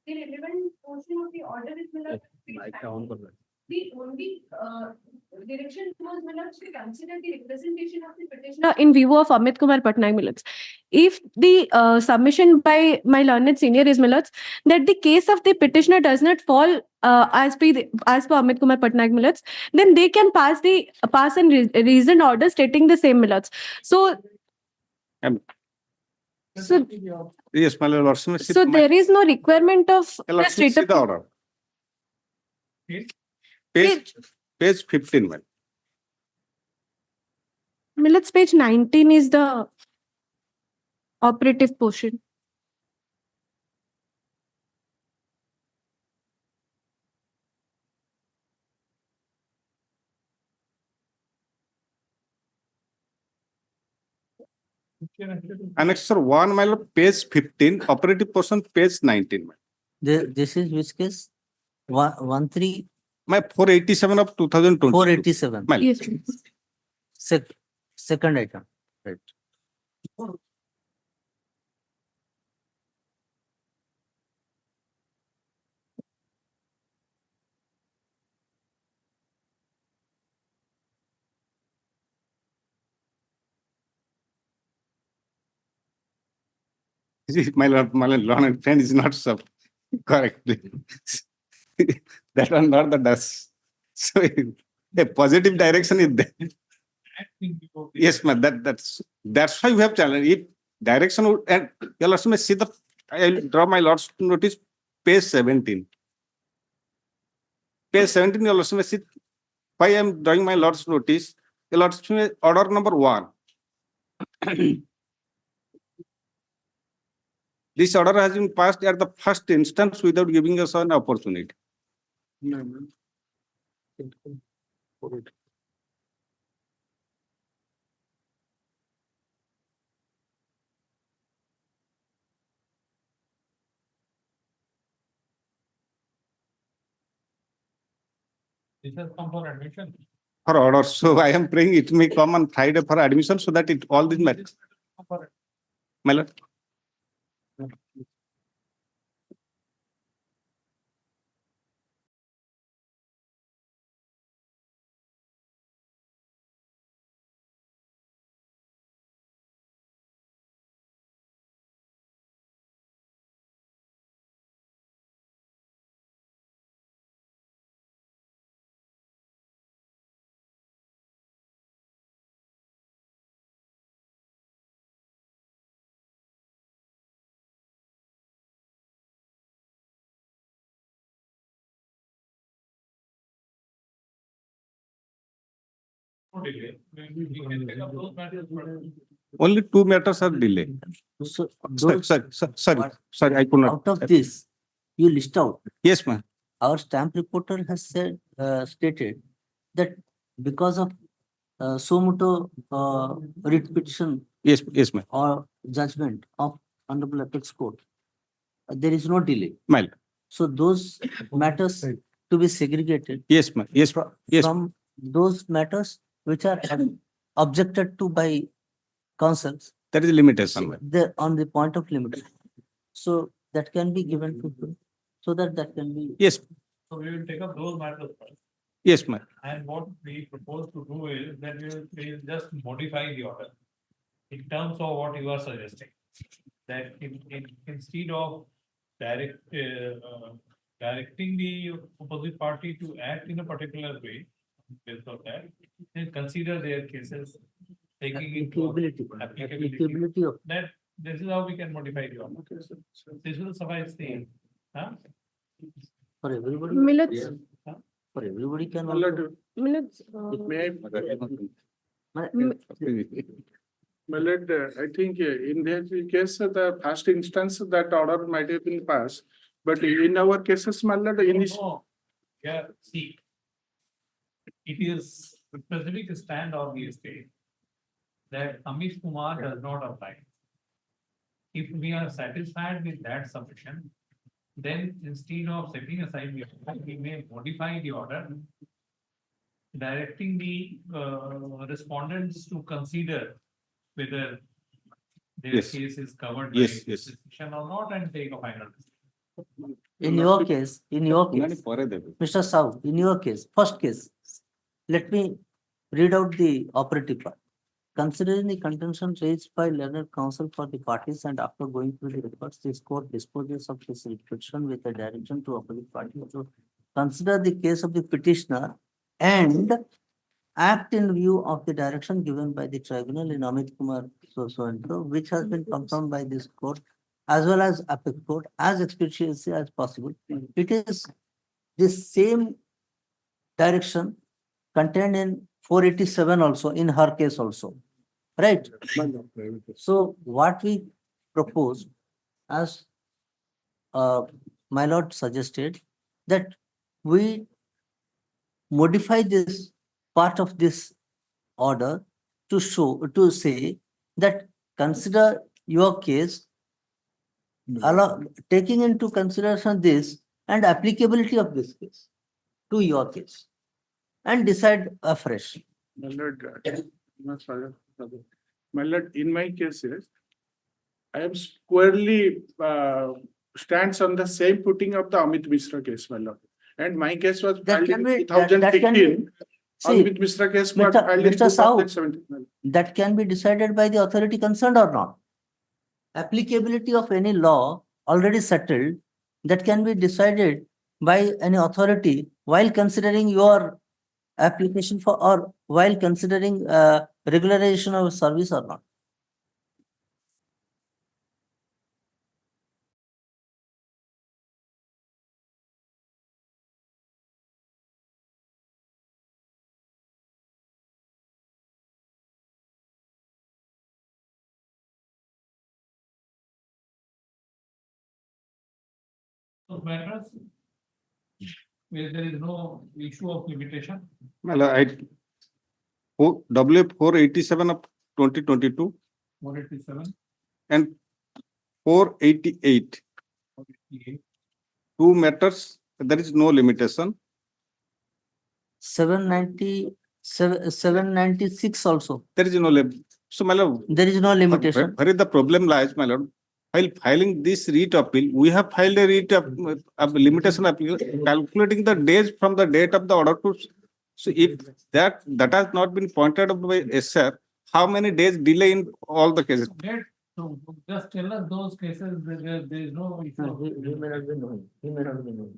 The relevant portion of the order is the only direction was to consider the representation of the petitioner in view of Amit Kumar Patnaik Millets. If the submission by my learned senior is Millets that the case of the petitioner does not fall as per Amit Kumar Patnaik Millets, then they can pass and reasoned order stating the same Millets. So Yes, my lordship. So there is no requirement of Let's see the order. Page 15. Millets page 19 is the operative portion. Annexure 1, my lord, page 15, operative portion, page 19. This is which case? 13? My 487 of 2020. 487. Yes. Second item. Right. My learned friend is not so correct. That one not the dust. So a positive direction is there. Yes, ma'am, that's why we have challenged. If direction would, and your lordship may see the, I'll draw my lord's notice, page 17. Page 17, your lordship may see why I am drawing my lord's notice. Your lordship may order number 1. This order has been passed at the first instance without giving us an opportunity. This has come for admission. For order, so I am praying it may come on Friday for admission so that it all these matters. My lord. No delay. Maybe we can take up those matters first. Only 2 matters are delayed. So Sorry, I could not. out of this, you list out. Yes, ma'am. Our stamp reporter has said, stated that because of so moto writ petition Yes, ma'am. or judgment of Honorable Apex Court, there is no delay. Ma'am. So those matters to be segregated. Yes, ma'am. Yes, yes. From those matters which are objected to by counsels. There is a limitation. The on the point of limit. So that can be given to them, so that can be. Yes. So we will take up those matters first. Yes, ma'am. And what we propose to do is that we will just modify the order in terms of what you are suggesting. That instead of directing the opposite party to act in a particular way, based on that, then consider their cases, taking into applicability of that. This is how we can modify the order. This will suffice the. For everybody. Millets. For everybody can. Millets. My lord, I think in their case, the first instance that order might have been passed, but in our cases, my lord, Yeah, see, it is a specific stand of the state that Amish Kumar does not apply. If we are satisfied with that submission, then instead of setting aside the order, we may modify the order, directing the respondents to consider whether their case is covered by this decision or not and take a final decision. In your case, Mr. Sahu, in your case, first case, let me read out the operative part. Considering the contention raised by learned counsel for the parties and after going through the records, this court disposes of this petition with a direction to opposite party to consider the case of the petitioner and act in view of the direction given by the tribunal in Amit Kumar so and so, which has been confirmed by this court as well as Apex Court as expeditiously as possible. It is the same direction contained in 487 also, in her case also, right? So what we propose, as my lord suggested, that we modify this part of this order to say that consider your case, taking into consideration this and applicability of this case to your case, and decide afresh. My lord, in my cases, I am squarely stands on the same footing of the Amit Mishra case, my lord. And my case was filed in 2015. Amit Mishra case was filed in 2017. That can be decided by the authority concerned or not. Applicability of any law already settled, that can be decided by any authority while considering your application for or while considering regularization of service or not? Those matters where there is no issue of limitation. Well, WF 487 of 2022 487. and 488. Two matters, there is no limitation. 796 also. There is no limit. So, my lord, There is no limitation. where is the problem lies, my lord? While filing this writ appeal, we have filed a writ of limitation appeal, calculating the days from the date of the order to. So, if that has not been pointed out by SR, how many days delay in all the cases? So just tell us those cases where there is no issue. He may not be knowing. He may not be knowing.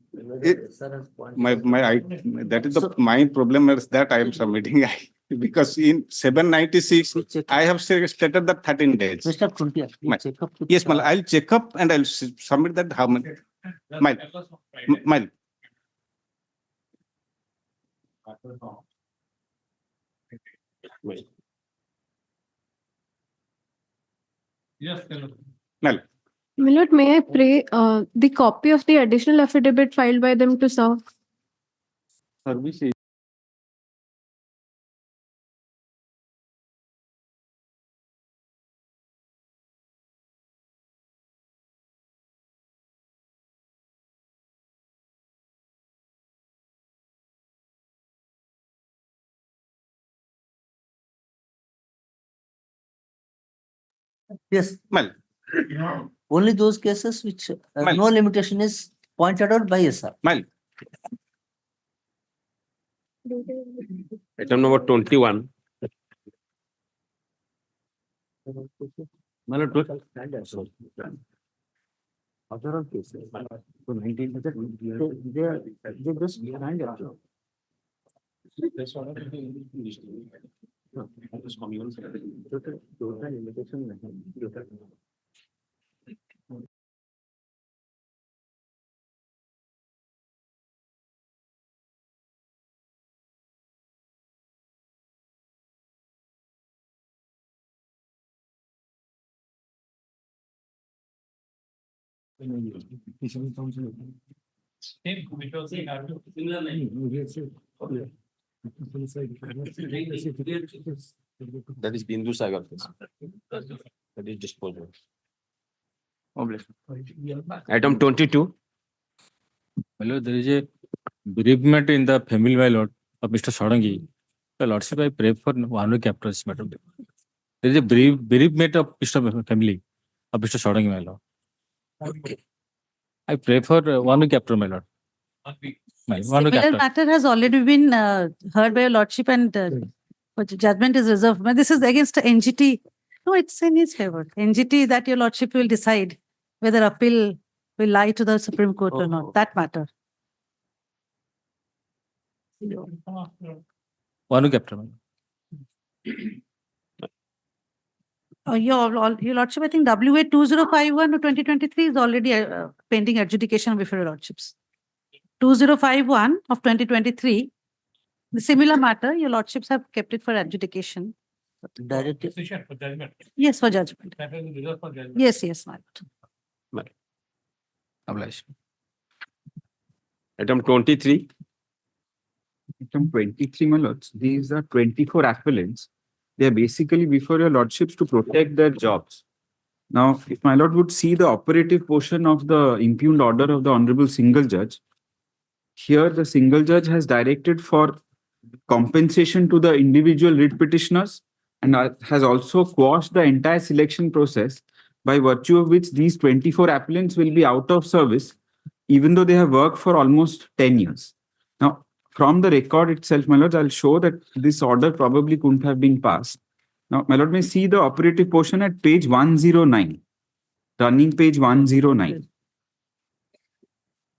That is the my problem is that I am submitting. Because in 796, I have stated that 13 days. Mr. Kuntia, check up. Yes, Mal, I'll check up and I'll submit that how many. Mile. Yes, tell us. Mal. My lord, may I pray the copy of the additional affidavit filed by them to serve? Service. Yes. Mal. Only those cases which no limitation is pointed out by SR. Mal. Item number 21. Other cases. So 19 they just behind it. That is Bindu Sagar case. That is disposal. Item 22. Well, there is a bereavement in the family, my lord, of Mr. Sorangi. The lordship, I pray for one week after this matter. There is a bereavement of Mr. family of Mr. Sorangi, my lord. I pray for 1 week after, my lord. 1 week. One week Similar after. matter has already been heard by your lordship and judgment is reserved. But this is against the NGT. No, it's in his favor. NGT that your lordship will decide whether appeal will lie to the Supreme Court or not. That matter. 1 week after. Your lordship, I think WA 2051 or 2023 is already pending adjudication before your lordships. 2051 of 2023, the similar matter, your lordships have kept it for adjudication. Directive. Decision for judgment. Yes, for judgment. That is reserved for judgment. Yes, yes, my lord. Item 23. Item 23, my lords, these are 24 appellants. They are basically before your lordships to protect their jobs. Now, if my lord would see the operative portion of the impugned order of the Honorable Single Judge, here the Single Judge has directed for compensation to the individual writ petitioners and has also quashed the entire selection process, by virtue of which these 24 appellants will be out of service, even though they have worked for almost 10 years. Now, from the record itself, my lords, I'll show that this order probably couldn't have been passed. Now, my lord may see the operative portion at page 109, running page 109.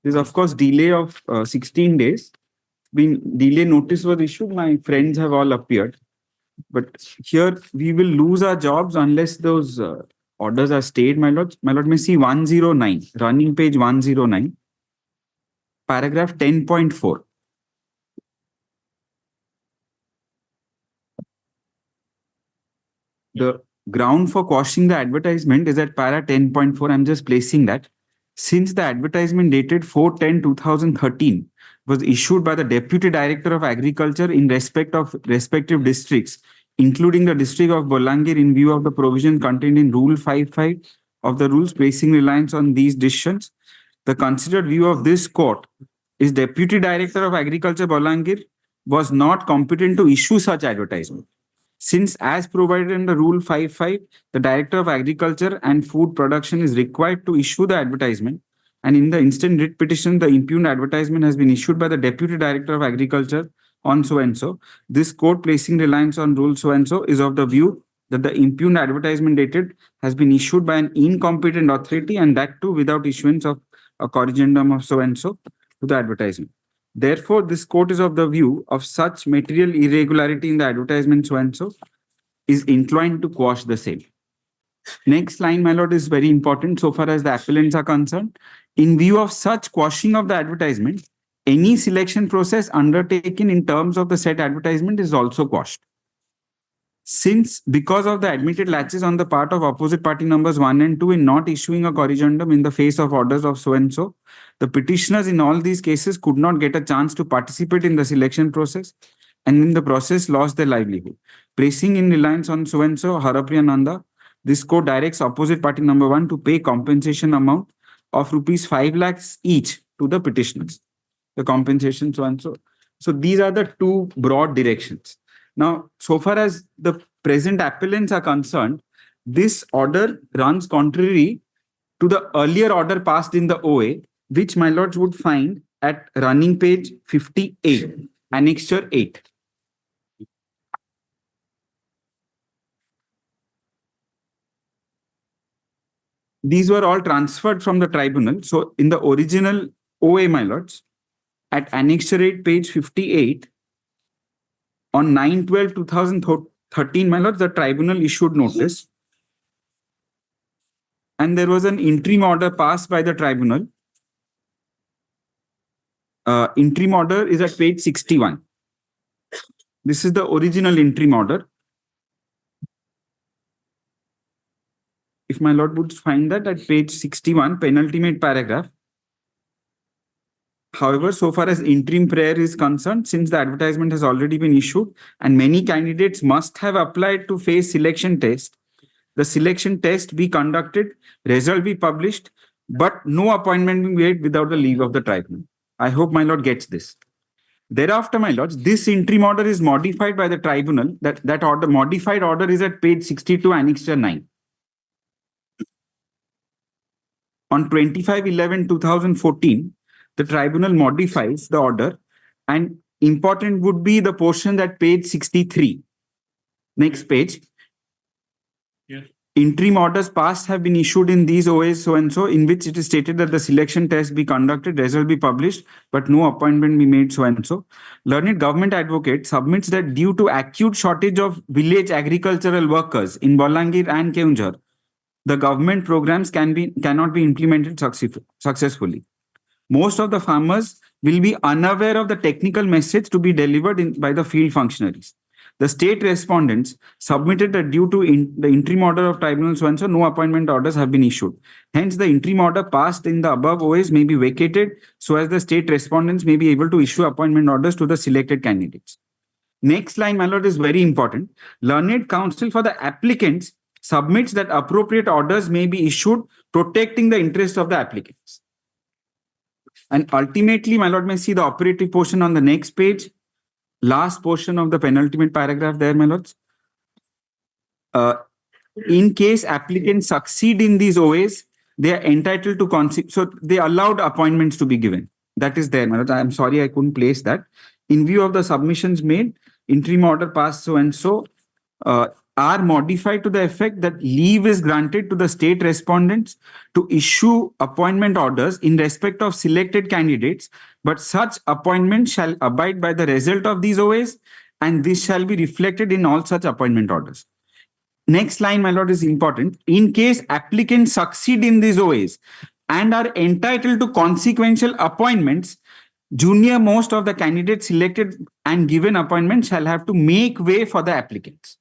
There's, of course, delay of 16 days. been delay notice was issued, my friends have all appeared. But here we will lose our jobs unless those orders are stayed, my lord. My lord may see 109, running page 109, paragraph 10.4. The ground for quashing the advertisement is at para 10.4. I'm just placing that. Since the advertisement dated 4/10/2013 was issued by the Deputy Director of Agriculture in respect of respective districts, including the district of Bolangir, in view of the provision contained in Rule 55 of the rules placing reliance on these decisions, the considered view of this court is Deputy Director of Agriculture Bolangir was not competent to issue such advertisement. Since as provided in the Rule 55, the Director of Agriculture and Food Production is required to issue the advertisement, and in the instant writ petition, the impugned advertisement has been issued by the Deputy Director of Agriculture on so-and-so. This court, placing reliance on Rule so-and-so, is of the view that the impugned advertisement dated has been issued by an incompetent authority, and that too without issuance of a corrigendum of so-and-so to the advertisement. Therefore, this court is of the view of such material irregularity in the advertisement so-and-so is inclined to quash the same. Next line, my lord, is very important so far as the appellants are concerned. In view of such quashing of the advertisement, any selection process undertaken in terms of the said advertisement is also quashed. Since, because of the admitted latches on the part of opposite party numbers 1 and 2 in not issuing a corrigendum in the face of orders of so-and-so, the petitioners in all these cases could not get a chance to participate in the selection process, and in the process lost their livelihood. Placing in reliance on so-and-so, Harapriya Nanda, this court directs opposite party number 1 to pay compensation amount of rupees 5 lakhs each to the petitioners. The compensation so-and-so. So these are the two broad directions. Now, so far as the present appellants are concerned, this order runs contrary to the earlier order passed in the OA, which my lords would find at running page 58, annexure 8. These were all transferred from the tribunal. So in the original OA, my lords, at annexure 8, page 58, on 9/12/2013, my lords, the tribunal issued notice. And there was an interim order passed by the tribunal. Interim order is at page 61. This is the original interim order. If my lord would find that at page 61, penultimate paragraph. However, so far as interim prayer is concerned, since the advertisement has already been issued and many candidates must have applied to face selection test, the selection test be conducted, result be published, but no appointment be made without the leave of the tribunal. I hope my lord gets this. Thereafter, my lords, this interim order is modified by the tribunal. That order, modified order, is at page 62, annexure 9. On 25/11/2014, the tribunal modifies the order, and important would be the portion at page 63. Next page. Yes. Interim orders passed have been issued in these OAs so-and-so, in which it is stated that the selection test be conducted, result be published, but no appointment be made so-and-so. Learned government advocate submits that due to acute shortage of village agricultural workers in Bolangir and Keunjhar, the government programs cannot be implemented successfully. Most of the farmers will be unaware of the technical message to be delivered by the field functionaries. The state respondents submitted that due to the interim order of tribunal so-and-so, no appointment orders have been issued. Hence, the interim order passed in the above OAs may be vacated so as the state respondents may be able to issue appointment orders to the selected candidates. Next line, my lord, is very important. Learned counsel for the applicants submits that appropriate orders may be issued protecting the interests of the applicants. And ultimately, my lord may see the operative portion on the next page. Last portion of the penultimate paragraph there, my lords. In case applicants succeed in these OAs, they are entitled to so they allowed appointments to be given. That is there, my lords. I am sorry I couldn't place that. In view of the submissions made, interim order passed so and so, are modified to the effect that leave is granted to the state respondents to issue appointment orders in respect of selected candidates, but such appointment shall abide by the result of these OAs, and this shall be reflected in all such appointment orders. Next line, my lord, is important. In case applicants succeed in these OAs and are entitled to consequential appointments, junior most of the candidates selected and given appointment shall have to make way for the applicants.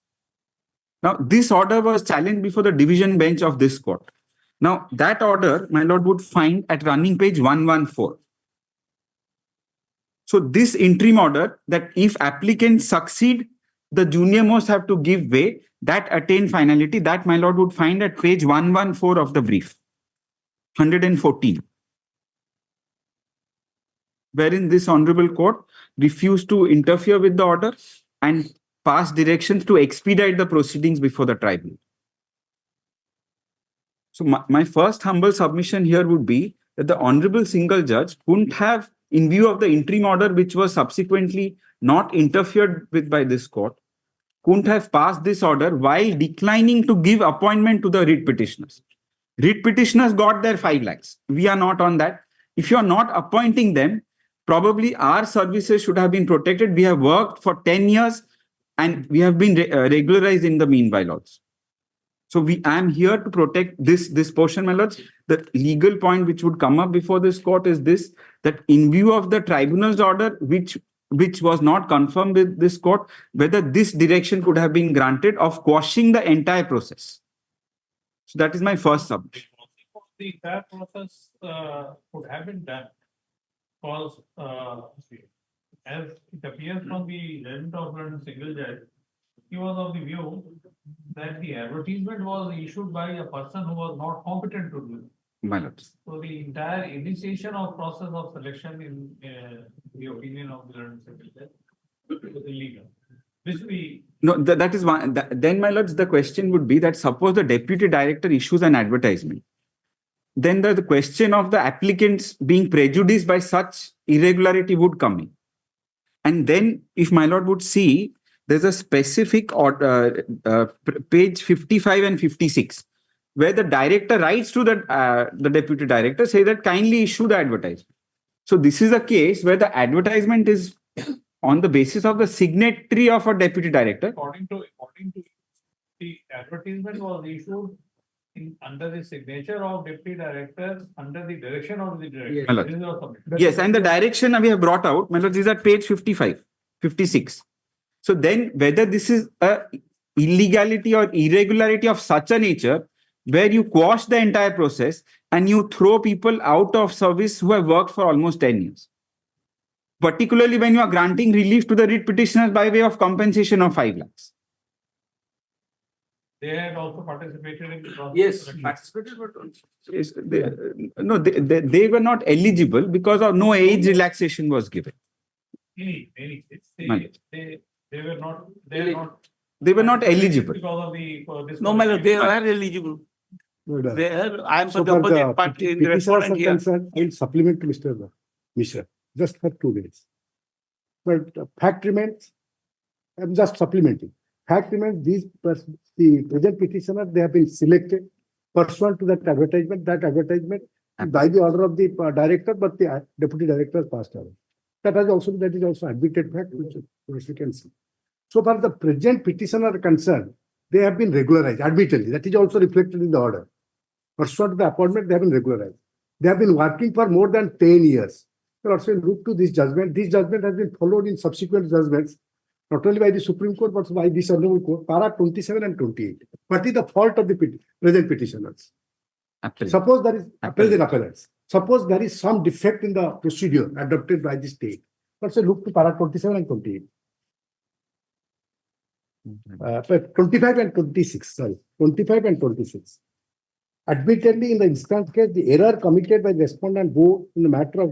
Now, this order was challenged before the division bench of this court. Now, that order, my lord, would find at running page 114. So this interim order that if applicants succeed, the junior most have to give way, that attain finality, that my lord would find at page 114 of the brief, 114. Wherein this honorable court refused to interfere with the order and pass directions to expedite the proceedings before the tribunal. So my first humble submission here would be that the honorable single judge couldn't have, in view of the interim order which was subsequently not interfered with by this court, couldn't have passed this order while declining to give appointment to the writ petitioners. Writ petitioners got their 5 lakhs. We are not on that. If you are not appointing them, probably our services should have been protected. We have worked for 10 years and we have been regularized in the meanwhile also. So I am here to protect this portion, my lords. The legal point which would come up before this court is this, that in view of the tribunal's order, which was not confirmed with this court, whether this direction could have been granted of quashing the entire process. So that is my first submission. The entire process could have been done because as it appears from the judgment of the single judge, he was of the view that the advertisement was issued by a person who was not competent to do it. My lords. So the entire initiation of process of selection in the opinion of the learned single judge was illegal. No, that is one. Then, my lords, the question would be that suppose the deputy director issues an advertisement, then the question of the applicants being prejudiced by such irregularity would come in. And then, if my lord would see, there's a specific order, page 55 and 56, where the director writes to the deputy director, say that kindly issue the advertisement. So this is a case where the advertisement is on the basis of the signatory of a deputy director. According to the advertisement was issued under the signature of deputy director, under the direction of the director. Yes, and the direction we have brought out, my lord, is at page 55, 56. So then whether this is a illegality or irregularity of such a nature, where you quash the entire process and you throw people out of service who have worked for almost 10 years. Particularly when you are granting relief to the writ petitioners by way of compensation of 5 lakhs. They had also participated in the process. Yes, participated, but no, they were not eligible because of no age relaxation was given. They were not. They were not eligible. Because of the No, my lord, they are eligible. I am for the opposite party in the respondent here. I will supplement to Mr. Mishra just for 2 minutes. But fact remains, I am just supplementing. Fact remains, the present petitioner, they have been selected pursuant to that advertisement by the order of the director, but the deputy director passed away. That is also admitted fact, which you can see. So far, the present petitioner concerned, they have been regularized, admittedly. That is also reflected in the order. Pursuant to the appointment, they have been regularized. They have been working for more than 10 years. So also look to this judgment. This judgment has been followed in subsequent judgments, not only by the Supreme Court, but by this honorable court, para 27 and 28. What is the fault of the present petitioners? Suppose there is present appellants. Suppose there is some defect in the procedure adopted by the state. Let's say look to para 27 and 28. 25 and 26, sorry, 25 and 26. Admittedly, in the instance case, the error committed by the respondent board in the matter of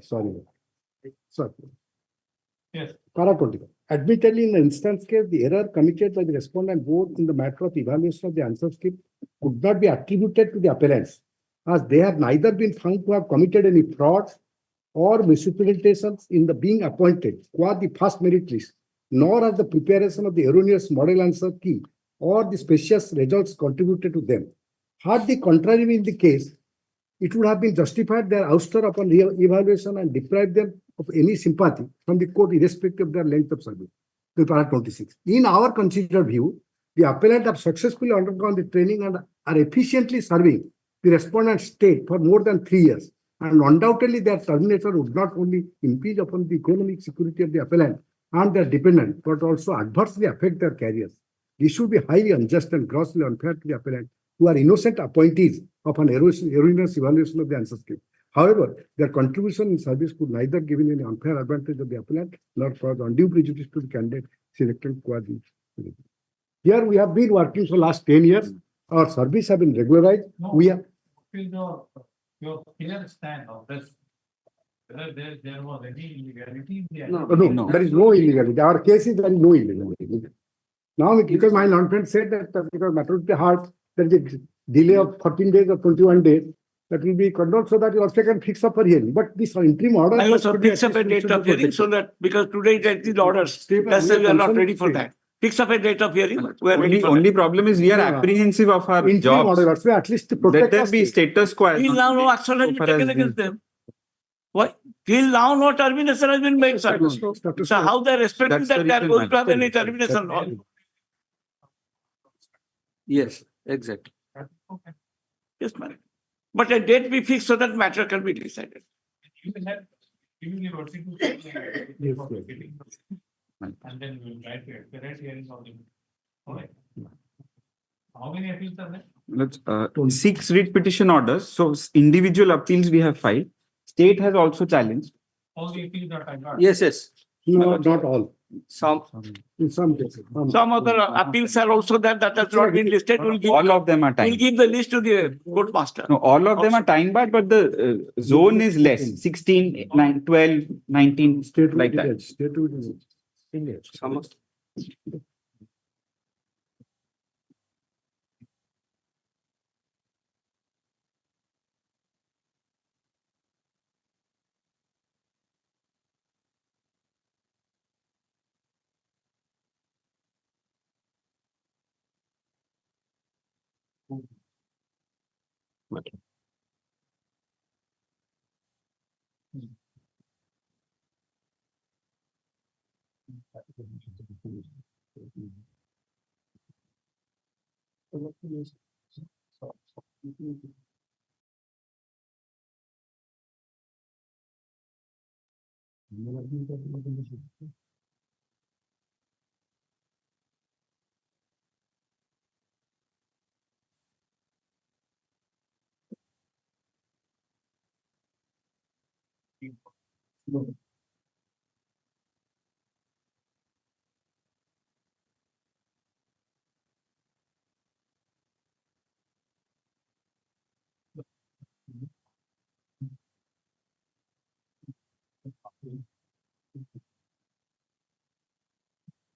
sorry. Yes. Para 25. Admittedly, in the instance case, the error committed by the respondent board in the matter of evaluation of the answer script could not be attributed to the appellants, as they have neither been found to have committed any fraud or misrepresentations in the being appointed, qua the first merit list nor has the preparation of the erroneous model answer key or the specious results contributed to them. Had the contrary been the case, it would have been justified their ouster upon evaluation and deprived them of any sympathy from the court irrespective of their length of service. To para 26. In our considered view, the appellant have successfully undergone the training and are efficiently serving the respondent state for more than 3 years. And undoubtedly, their termination would not only impinge upon the economic security of the appellant and their dependent, but also adversely affect their careers. This should be highly unjust and grossly unfair to the appellant, who are innocent appointees of an erroneous evaluation of the answer scheme. However, their contribution in service could neither give any unfair advantage of the appellant nor cause undue prejudice to the candidate selected quasi. Here we have been working for last 10 years. Our service have been regularized. We have. Your clear stand of this, whether there was any illegality in the No, there is no illegality. Our case is there is no illegality. Now, because my non-friend said that because matter of the heart, there is a delay of 14 days or 21 days, that will be condoned so that you also can fix up a hearing. But this interim order. I also fix up a date of hearing so that because today there is orders, that's why we are not ready for that. Fix up a date of hearing. We are ready for Only that. problem is we are apprehensive of our Interim jobs. order, also at least to Let protect there us. be status quo. Till now, no action has been taken against them. Why? Till now, no termination has been made, sir. So how they are expecting That's that the they are reason, going to have madam. any termination law? Yes, exactly. Yes, madam. But a date be fixed so that matter can be decided. You will have giving your notice to and then we will try to expedite hearings on it. All right. How many appeals are there? Let's 6 writ petition orders. So individual appeals we have filed. State has also challenged. All the appeals are time barred. Yes, yes. No, not all. Some In some cases. other appeals are also there that has not been listed. We'll give, All of them are time. we'll give the list to the court master. No, all of them are time barred, but the zone is less. 16, 9, 12, 19, State like that. State Some of-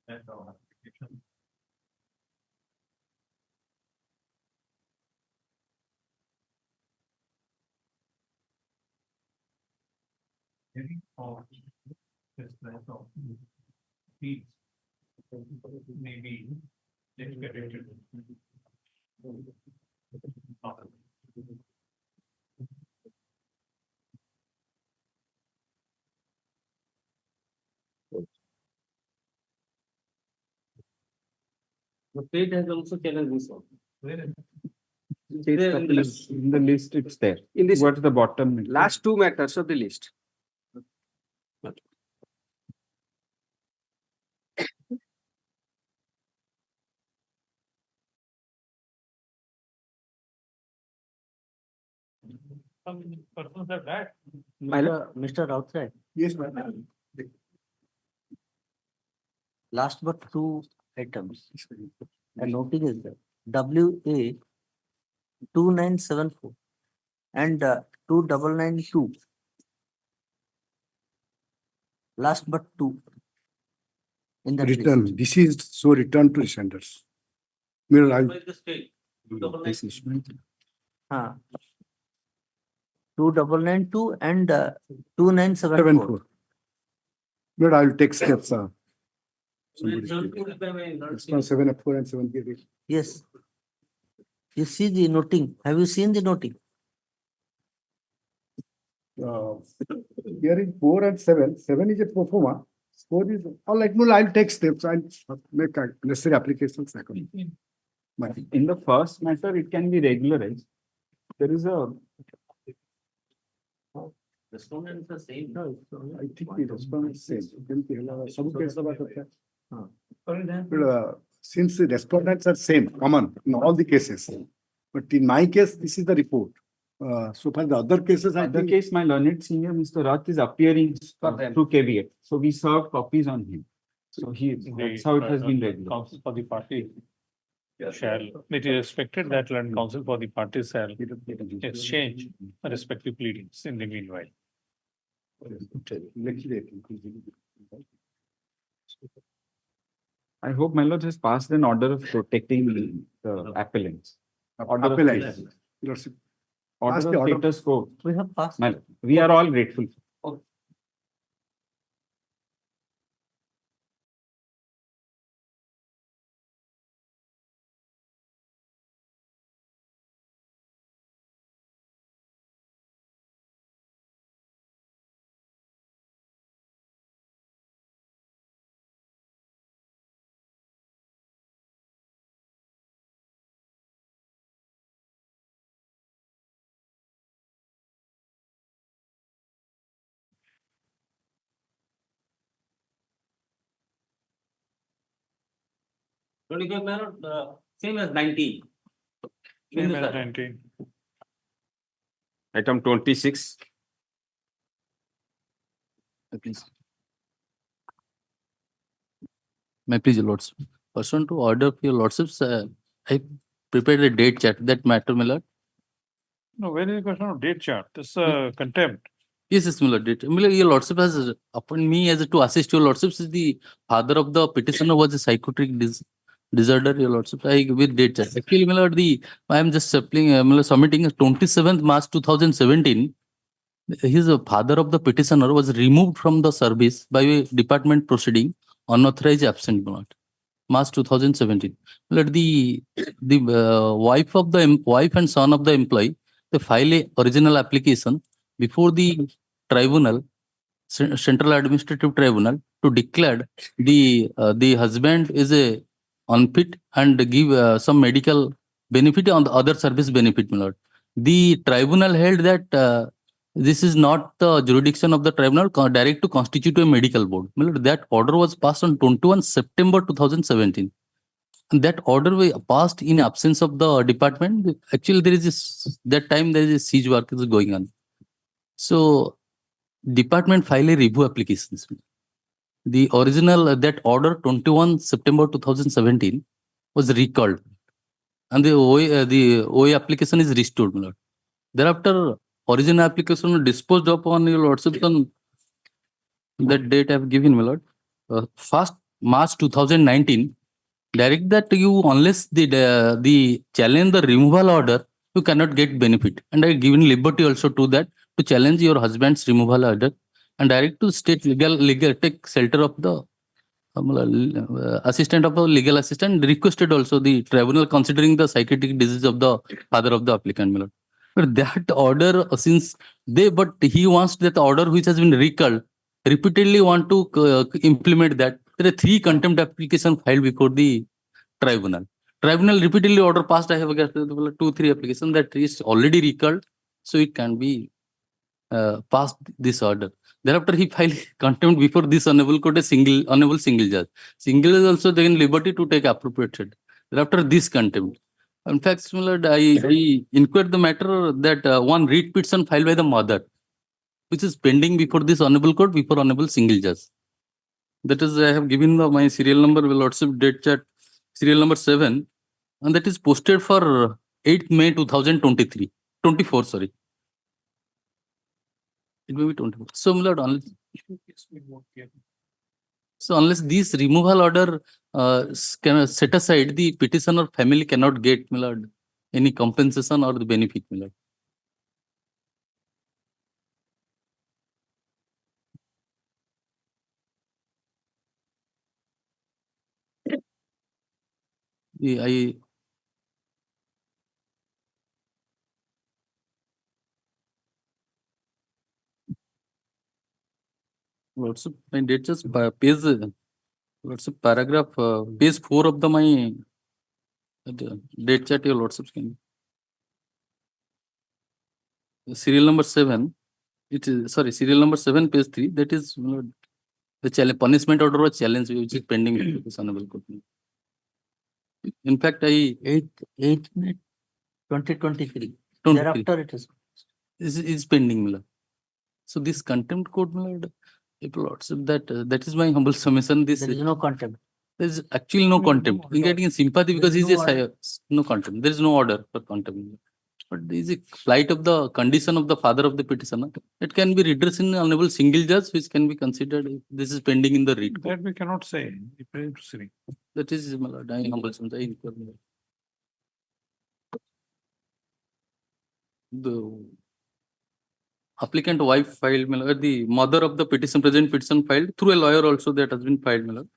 That's our application. Hearing of this type of fees may be expedited. The state has also challenged this one. There in the list, it's there. In this What's the bottom? last 2 matters of the list. Some persons have that. Mr. Rautray, Yes, madam. last but 2 items. And noting is that WA 2974 and 2992. Last but 2. In the Return. This is so return to senders. Mirror, I. By the state. 2992 and 2974. 74. But I will take steps. Response 7F4 and 7K. Yes. You see the noting. Have you seen the noting? Here in 4 and 7, 7 is a pro forma. 4 is all like, no, I'll take steps. I'll make necessary applications. In the first matter, it can be regularized. There is a Respondents are same. No, I think the respondent is same. Some cases about since the respondents are same, common in all the cases. But in my case, this is the report. So for the other cases, I other think case, my learned senior, Mr. Rath, is appearing through caveat. So we served copies on him. So that's how it has been regularized. Counsel for the party shall, it is expected that learned counsel for the parties shall exchange respective pleadings in the meanwhile. I hope my lord has passed an order of protecting the appellants. Order of Appellants. status- Lordship. order Pass of the order. status quo. We have passed. My lord, we are all grateful. Same as 19. Same as 19. Item 26. Please. May I please, your lords. Pursuant to order of your lordships, I prepared a date chart. That matter, my lord. No, where is the question of date chart? This contempt. Yes, yes, my lord. My lord, your lordship has appointed me as to assist your lordships. The father of the petitioner was a psychotic disorder, your lordship. I with date chart. Actually, my lord, I am just submitting 27th March 2017. His father of the petitioner was removed from the service by a department proceeding, unauthorized absent, my lord. March 2017. Let the wife and son of the employee, they file a original application before the tribunal, Central Administrative Tribunal, to declare the husband is a unfit and give some medical benefit on the other service benefit, my lord. The tribunal held that this is not the jurisdiction of the tribunal direct to constitute a medical board. My lord, that order was passed on 21 September 2017. And that order was passed in absence of the department. Actually, there is that time there is a siege work is going on. So department file a review applications. The original that order 21 September 2017 was recalled, and the OA application is restored, my lord. Thereafter, original application disposed of on your lordship on that date I have given, my lord. 1st March 2019. Direct that you, unless the challenge the removal order, you cannot get benefit. And I given liberty also to that to challenge your husband's removal order and direct to state legal take shelter of the assistant of the legal assistant, requested also the tribunal considering the psychiatric disease of the father of the applicant, my lord. But that order, since but he wants that order which has been recalled, repeatedly want to implement that. There are 3 contempt applications filed before the tribunal. Tribunal repeatedly order passed. I have got 2-3 applications that is already recalled, so it can be passed this order. Thereafter, he filed contempt before this honorable court, honorable single judge. Single is also taken liberty to take appropriate steps. Thereafter, this contempt. In fact, similar, I inquired the matter that one writ petition filed by the mother, which is pending before this honorable court, before honorable single judge. That is, I have given my serial number, lordship date chart, serial number 7, and that is posted for 8th May 2023. 24, sorry. It may be 24. So, my lord, unless this removal order can set aside, the petitioner family cannot get, my lord, any compensation or the benefit, my lord. I Lordship, my date just page, Lordship, paragraph, page 4 of the my date chart, your Lordship can. Serial number 7, it is, sorry, serial number 7, page 3, that is the challenge, punishment order or challenge which is pending in this honorable court. In fact, 2023. 23. Thereafter it is pending, Miller. So this contempt court, Miller, if Lordship, that is my humble submission. This There is no contempt. there is actually no contempt. We're getting sympathy because There is he's no a no contempt. There is no order for contempt. But there is a plight of the condition of the father of the petitioner. It can be redressed in honorable single judge, which can be considered if this is pending in the read. That we cannot say. Proceeding. That is my lord, I humble submission. The applicant wife filed, my lord, the mother of the petition, present petition filed through a lawyer also that has been filed, my lord.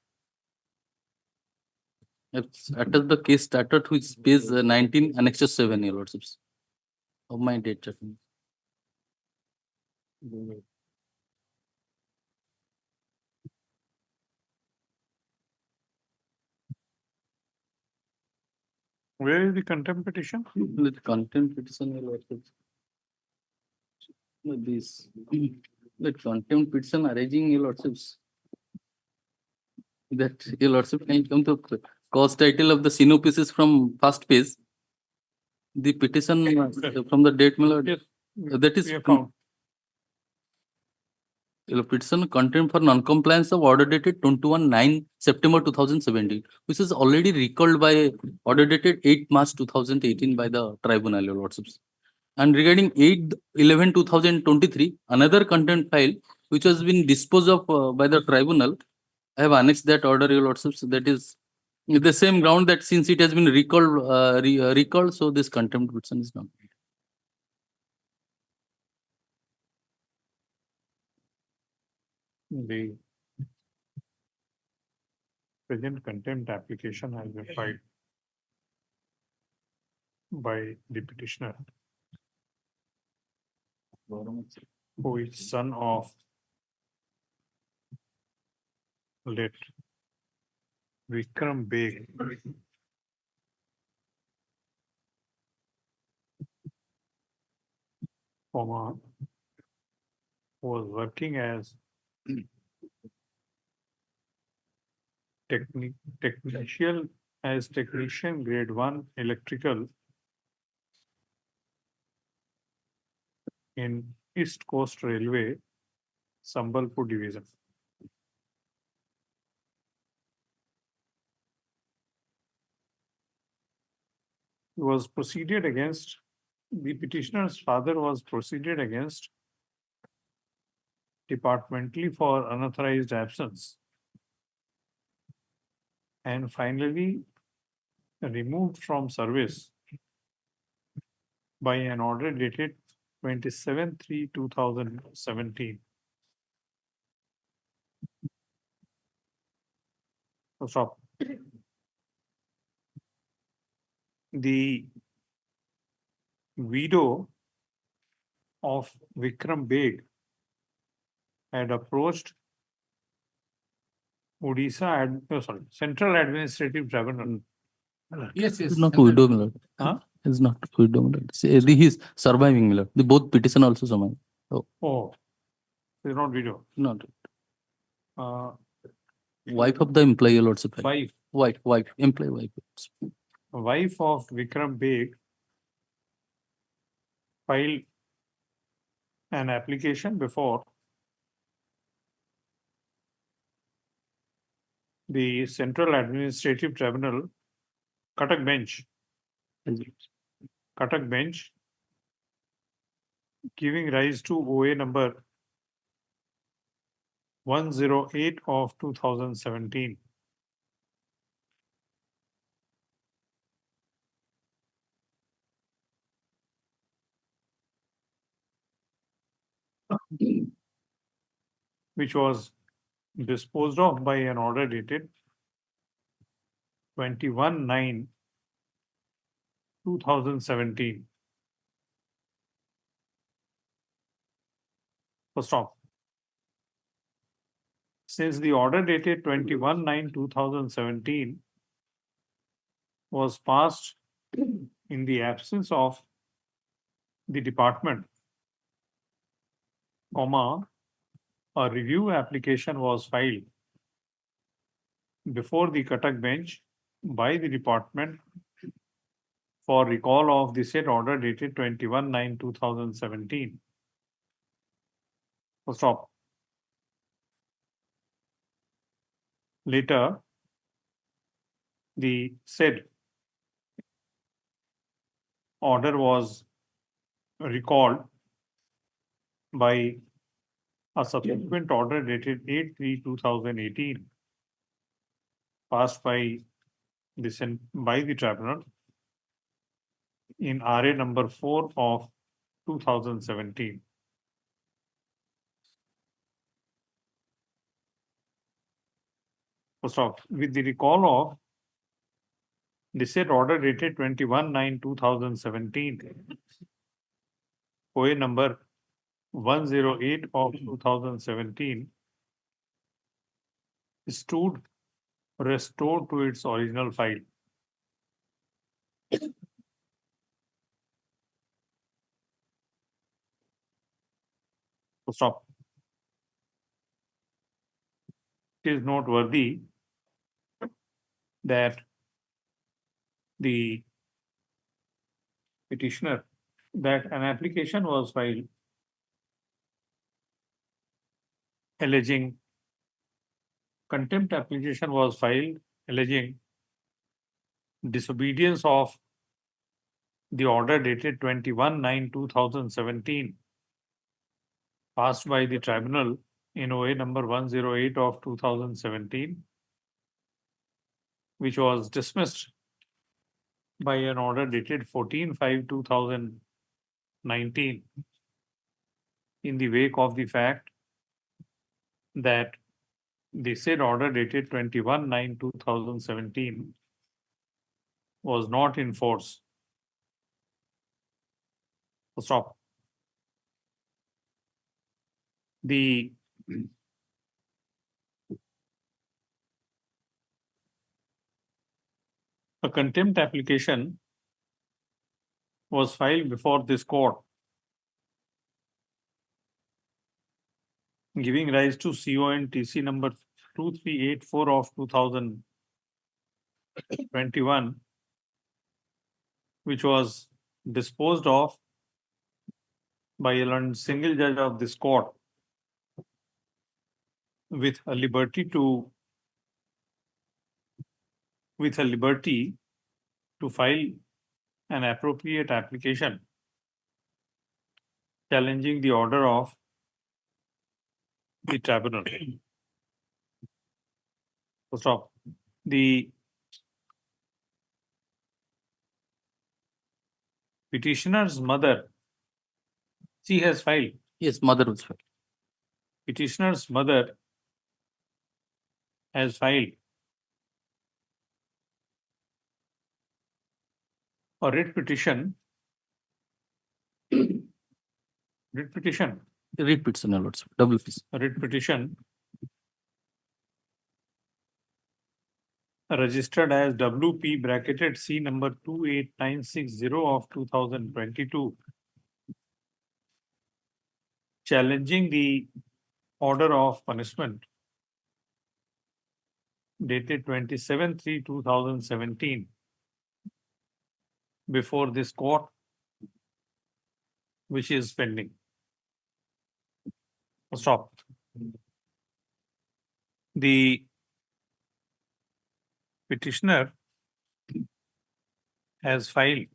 It's attached the case started which is page 19, annexure 7, your lordships, of my date chart. Where is the contempt petition? The contempt petition, your lordships. This, the contempt petition arising, your lordships. That your lordship can come to cause title of the synopsis from first page. The petition from the date, my lord, that is petition contempt for non-compliance of order dated 21/9 September 2017, which is already recalled by order dated 8 March 2018 by the tribunal, your lordships. And regarding 8/11/2023, another contempt file which has been disposed of by the tribunal, I have annexed that order, your lordships. That is the same ground that since it has been recalled, so this contempt petition is not. The present contempt application has been filed by the petitioner, who is son of late Vikram Beg, who was working as technician grade 1 electrical in East Coast Railway, Sambalpur division. Was proceeded against, the petitioner's father was proceeded against departmentally for unauthorized absence, and finally removed from service by an order dated 27/3/2017. Stop. The widow of Vikram Beg had approached Central Administrative Tribunal. Yes. It's not widow, my lord. Huh? It's not widow, my lord. He is surviving, my lord. The both petition also survive. Oh, it's not widow. Not. Wife of the employee, lordship. Wife. Employee wife. Wife of Vikram Beg filed an application before the Central Administrative Tribunal, Cuttack Bench, giving rise to OA number 108 of 2017. Which was disposed of by an order dated 21/9 2017. First off, since the order dated 21/9/2017 was passed in the absence of the department, comma, a review application was filed before the Cuttack bench by the department for recall of the said order dated 21/9/2017. Full stop. Later, the said order was recalled by a subsequent order dated 8/3/2018 passed by the tribunal in RA number 4 of 2017. First off, with the recall of the said order dated 21/9/2017, OA number 108 of 2017 stood restored to its original file. Stop. It is noteworthy that the petitioner, that an application was filed alleging contempt application was filed alleging disobedience of the order dated 21/9/2017 passed by the tribunal in OA number 108 of 2017, which was dismissed by an order dated 14/5/2019 in the wake of the fact that the said order dated 21/9/2017 was not in force. Stop. A contempt application was filed before this court, giving rise to CONTC number 2384 of 2021, which was disposed of by a single judge of this court with a liberty to file an appropriate application challenging the order of the tribunal. Stop. The petitioner's mother, she has filed. Yes, mother was filed. Petitioner's mother has filed a writ petition. Writ petition. Writ petition, Your Lordship. Double petition. A writ petition registered as WP bracketed C number 28960 of 2022, challenging the order of punishment dated 27/3/2017 before this court, which is pending. Stop. The petitioner has filed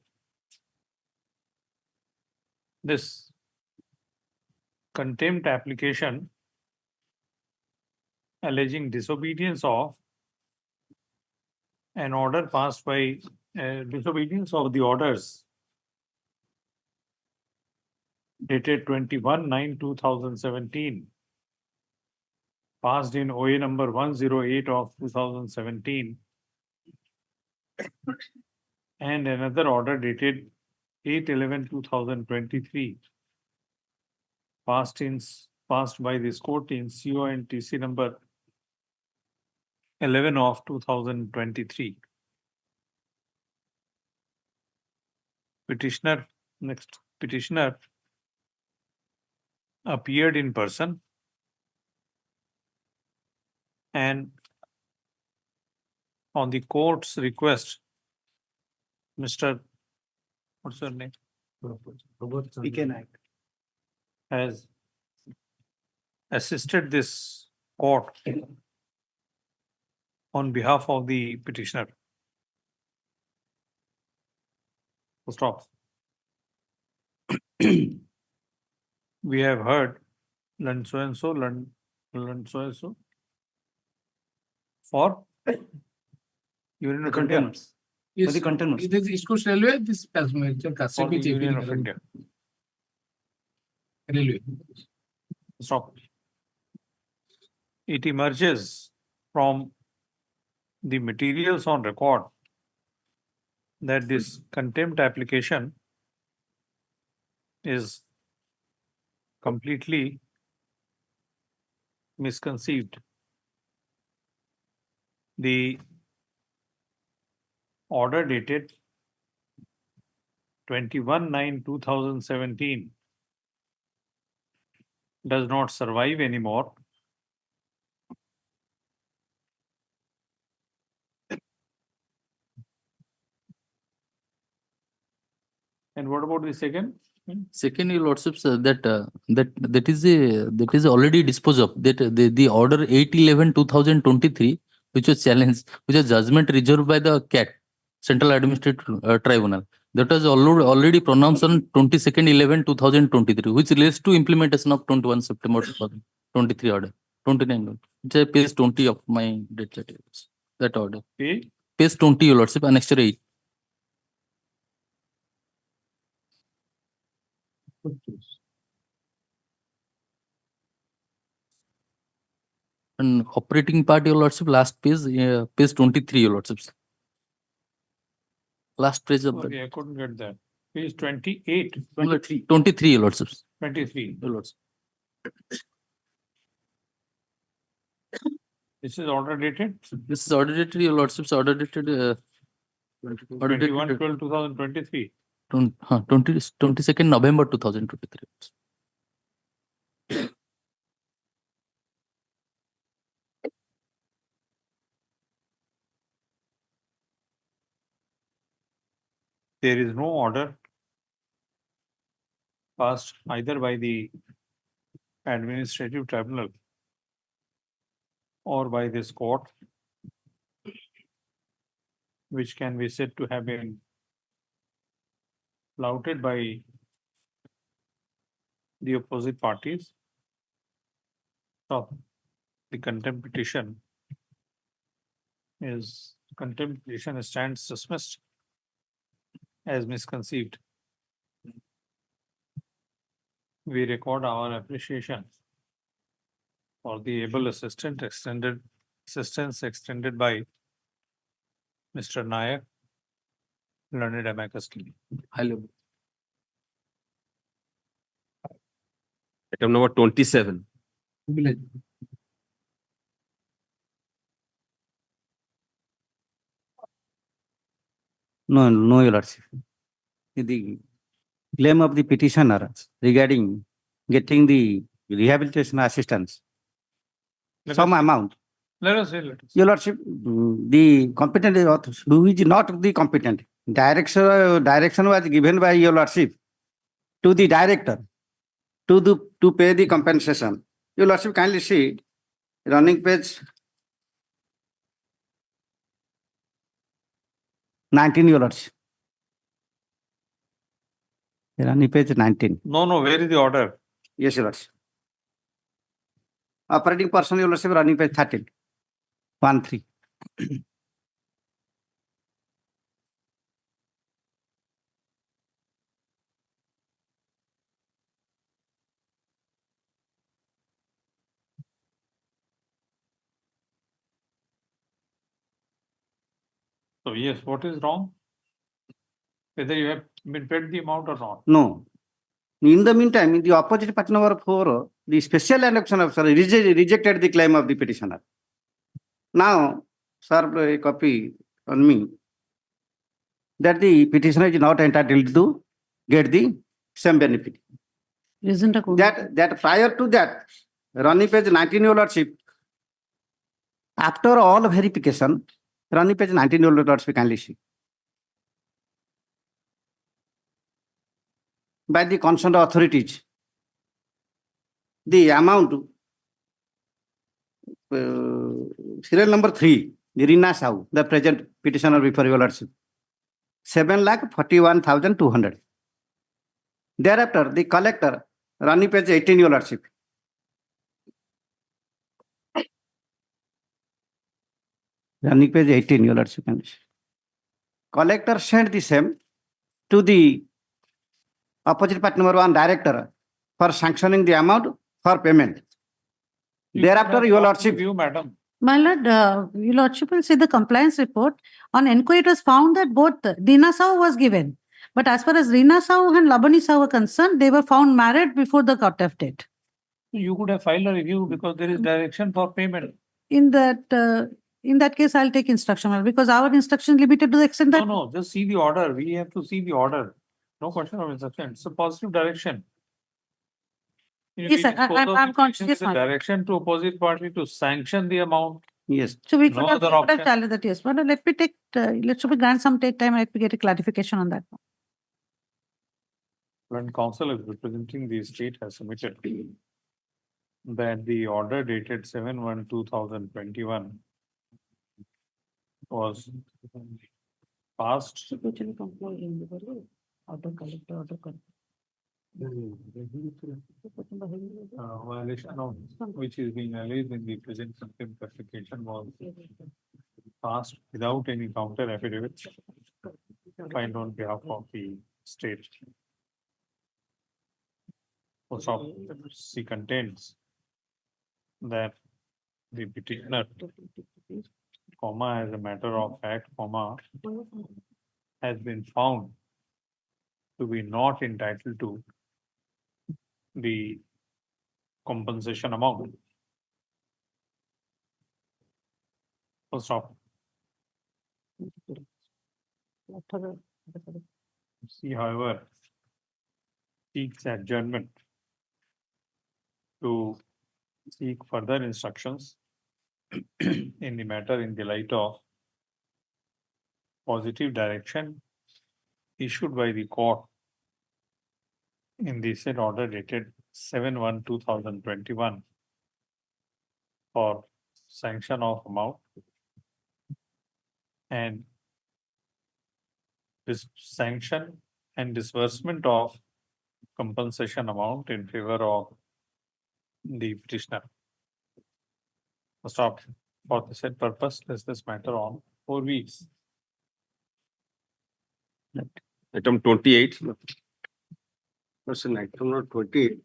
this contempt application alleging disobedience of an order passed by disobedience of the orders dated 21/9/2017 passed in OA number 108 of 2017 and another order dated 8/11/2023 passed by this court in CO and TC number 11 of 2023. Petitioner appeared in person and on the court's request, Mr. What's her name? Has assisted this court on behalf of the petitioner. Stop. We have heard learn so and so, learn so and so for Union of India. Yes, the containers. This is East Coast Railway, this passenger For the Union of India. Railway. Stop. It emerges from the materials on record that this contempt application is completely misconceived. The order dated 21/9/2017 does not survive anymore. And what about the second? Second, your lordships, that is already disposed of. That the order 8/11/2023, which was challenged, which was judgment reserved by the CAT, Central Administrative Tribunal, that was already pronounced on 22nd/11/2023, which relates to implementation of 21 September 2023 order, 29. It's page 20 of my death certificates. That order. Page 20, your lordship, annexure 8. And operating part, your lordship, last page, page 23, your lordships. Last page of Sorry, I couldn't get that. Page 28. 23, your lordships. 23. Your lords. This is order dated? This is order dated, your lordships, order dated. Order dated 21/12/2023. 22nd November 2023. There is no order passed either by the administrative tribunal or by this court which can be said to have been flouted by the opposite parties. So the contempt petition stands dismissed as misconceived. We record our appreciation for the able assistance extended by Mr. Nayak, learned amicus curiae. Hello. Item number 27. No, your lordship. The claim of the petitioner regarding getting the rehabilitation assistance, some amount. Let us say. Your lordship, the competent who is not the competent. Direction was given by your lordship to the director to pay the compensation. Your lordship, kindly see running page 19, your lordship. Running page 19. No, where is the order? Yes, your lordship. Operating person, your lordship, running page 13. 1-3. So yes, what is wrong? whether you have been paid the amount or not. No. In the meantime, in the opposite part number 4, the special election officer rejected the claim of the petitioner. Now, served a copy on me that the petitioner is not entitled to get the same benefit. Isn't a That prior to that, running page 19 your lordship, after all verification, running page 19 your lordship kindly see. By the concerned authorities, the amount, serial number 3, the Rina Sahu, the present petitioner before your lordship, 7,41,200. Thereafter, the collector, running page 18 your lordship, running page 18 your lordship, collector sent the same to the opposite part number 1 director for sanctioning the amount for payment. Thereafter, your lordship. You, madam. My lord, your lordship will see the compliance report. On inquiry, it was found that both Dina Sahu was given. But as far as Rina Sahu and Labani Sahu were concerned, they were found married before the cut-off date. You could have filed a review because there is direction for payment. In that case, I'll take instruction, my lord, because our instruction is limited to the extent that. No, just see the order. We have to see the order. No question of instruction. It's a positive direction. Yes, sir, I'm conscious. The direction to opposite party to sanction the amount. Yes. So we No could have other option. challenged that, yes. But let me take, let me grant some take time, let me get a clarification on that. When counsel is representing the state has submitted that the order dated 7/1/2021 was passed. Violation of which is being alleged in the present contempt application was passed without any counter affidavit filed on behalf of the state. Also, she contends that the petitioner, as a matter of fact, has been found to be not entitled to the compensation amount. First off, she, however, seeks adjournment to seek further instructions in the matter in the light of positive direction issued by the court in the said order dated 7/1/2021 for sanction of amount and this sanction and disbursement of compensation amount in favor of the petitioner. Stop for the said purpose, this matter on 4 weeks. Item 28. Person item number 28.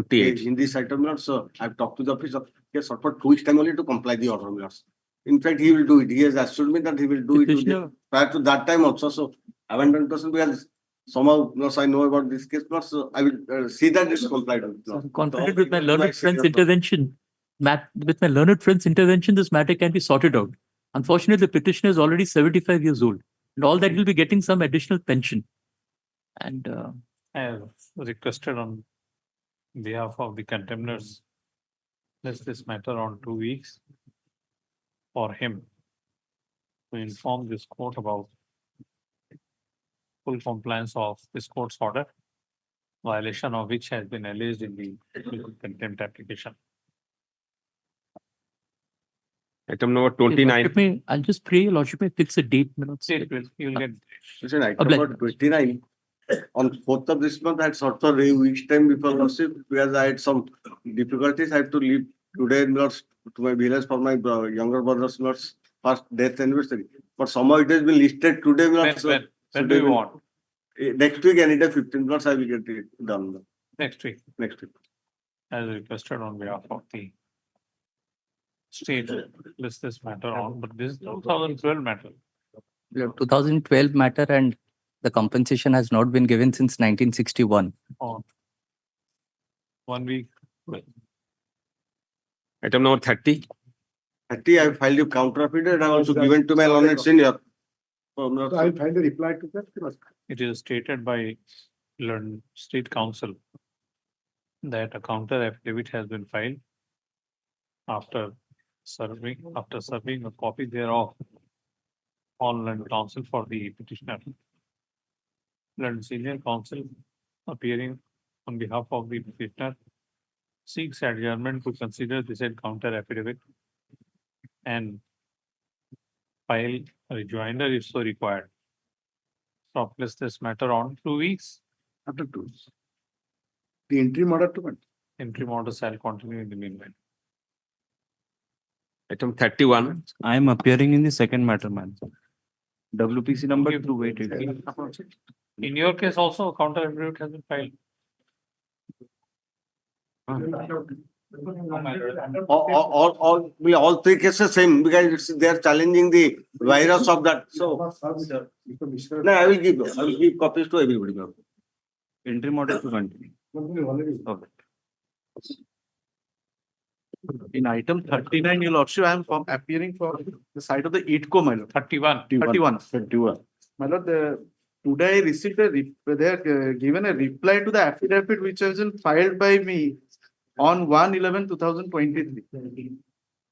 28. In this item, so I've talked to the officer. He has sought for 2 weeks time only to comply the order. In fact, he will do it. He has assured me that he will do it prior to that time also. So I haven't done person because somehow I know about this case, so I will see that it's complied with. I'm confident with my learned friend's intervention. With my learned friend's intervention, this matter can be sorted out. Unfortunately, the petitioner is already 75 years old, and all that will be getting some additional pension. And I have requested on behalf of the contemners, place this matter on 2 weeks for him to inform this court about full compliance of this court's order, violation of which has been alleged in the contempt application. Item number 29. I'll just pray, Your Lordship, may fix a date. You will get. Listen, item number 29. On 4th of this month, I had sought for a week's time before Lordship because I had some difficulties. I had to leave today to my village for my younger brother's first death anniversary. But somehow it has been listed today. When do you want? Next week, anytime 15 minutes, I will get it done. Next week. Next week. As requested on behalf of the state, list this matter on, but this is 2012 matter. 2012 matter, and the compensation has not been given since 1961. On 1 week. Item number 30. 30, I filed a counter affidavit. I also given to my learned senior. So I filed a reply to that. It is stated by learned state council that a counter affidavit has been filed after serving a copy thereof on learned counsel for the petitioner. Learned senior counsel appearing on behalf of the petitioner seeks adjournment to consider this counter affidavit and file a rejoinder if so required. So place this matter on 2 weeks. After 2 weeks. The interim order to Interim order shall continue in the meanwhile. Item 31. I am appearing in the second matter, man. WPC number 288. In your case also, a counter affidavit has been filed. All 3 cases same because they are challenging the virus of that. So, no, I will give copies to everybody. Interim order to continue. Okay. In item 39, Your Lordship, I am appearing for the side of the EITCO, my lord. 31. 31. My lord, today I received they are given a reply to the affidavit which has been filed by me on 1/11/2023.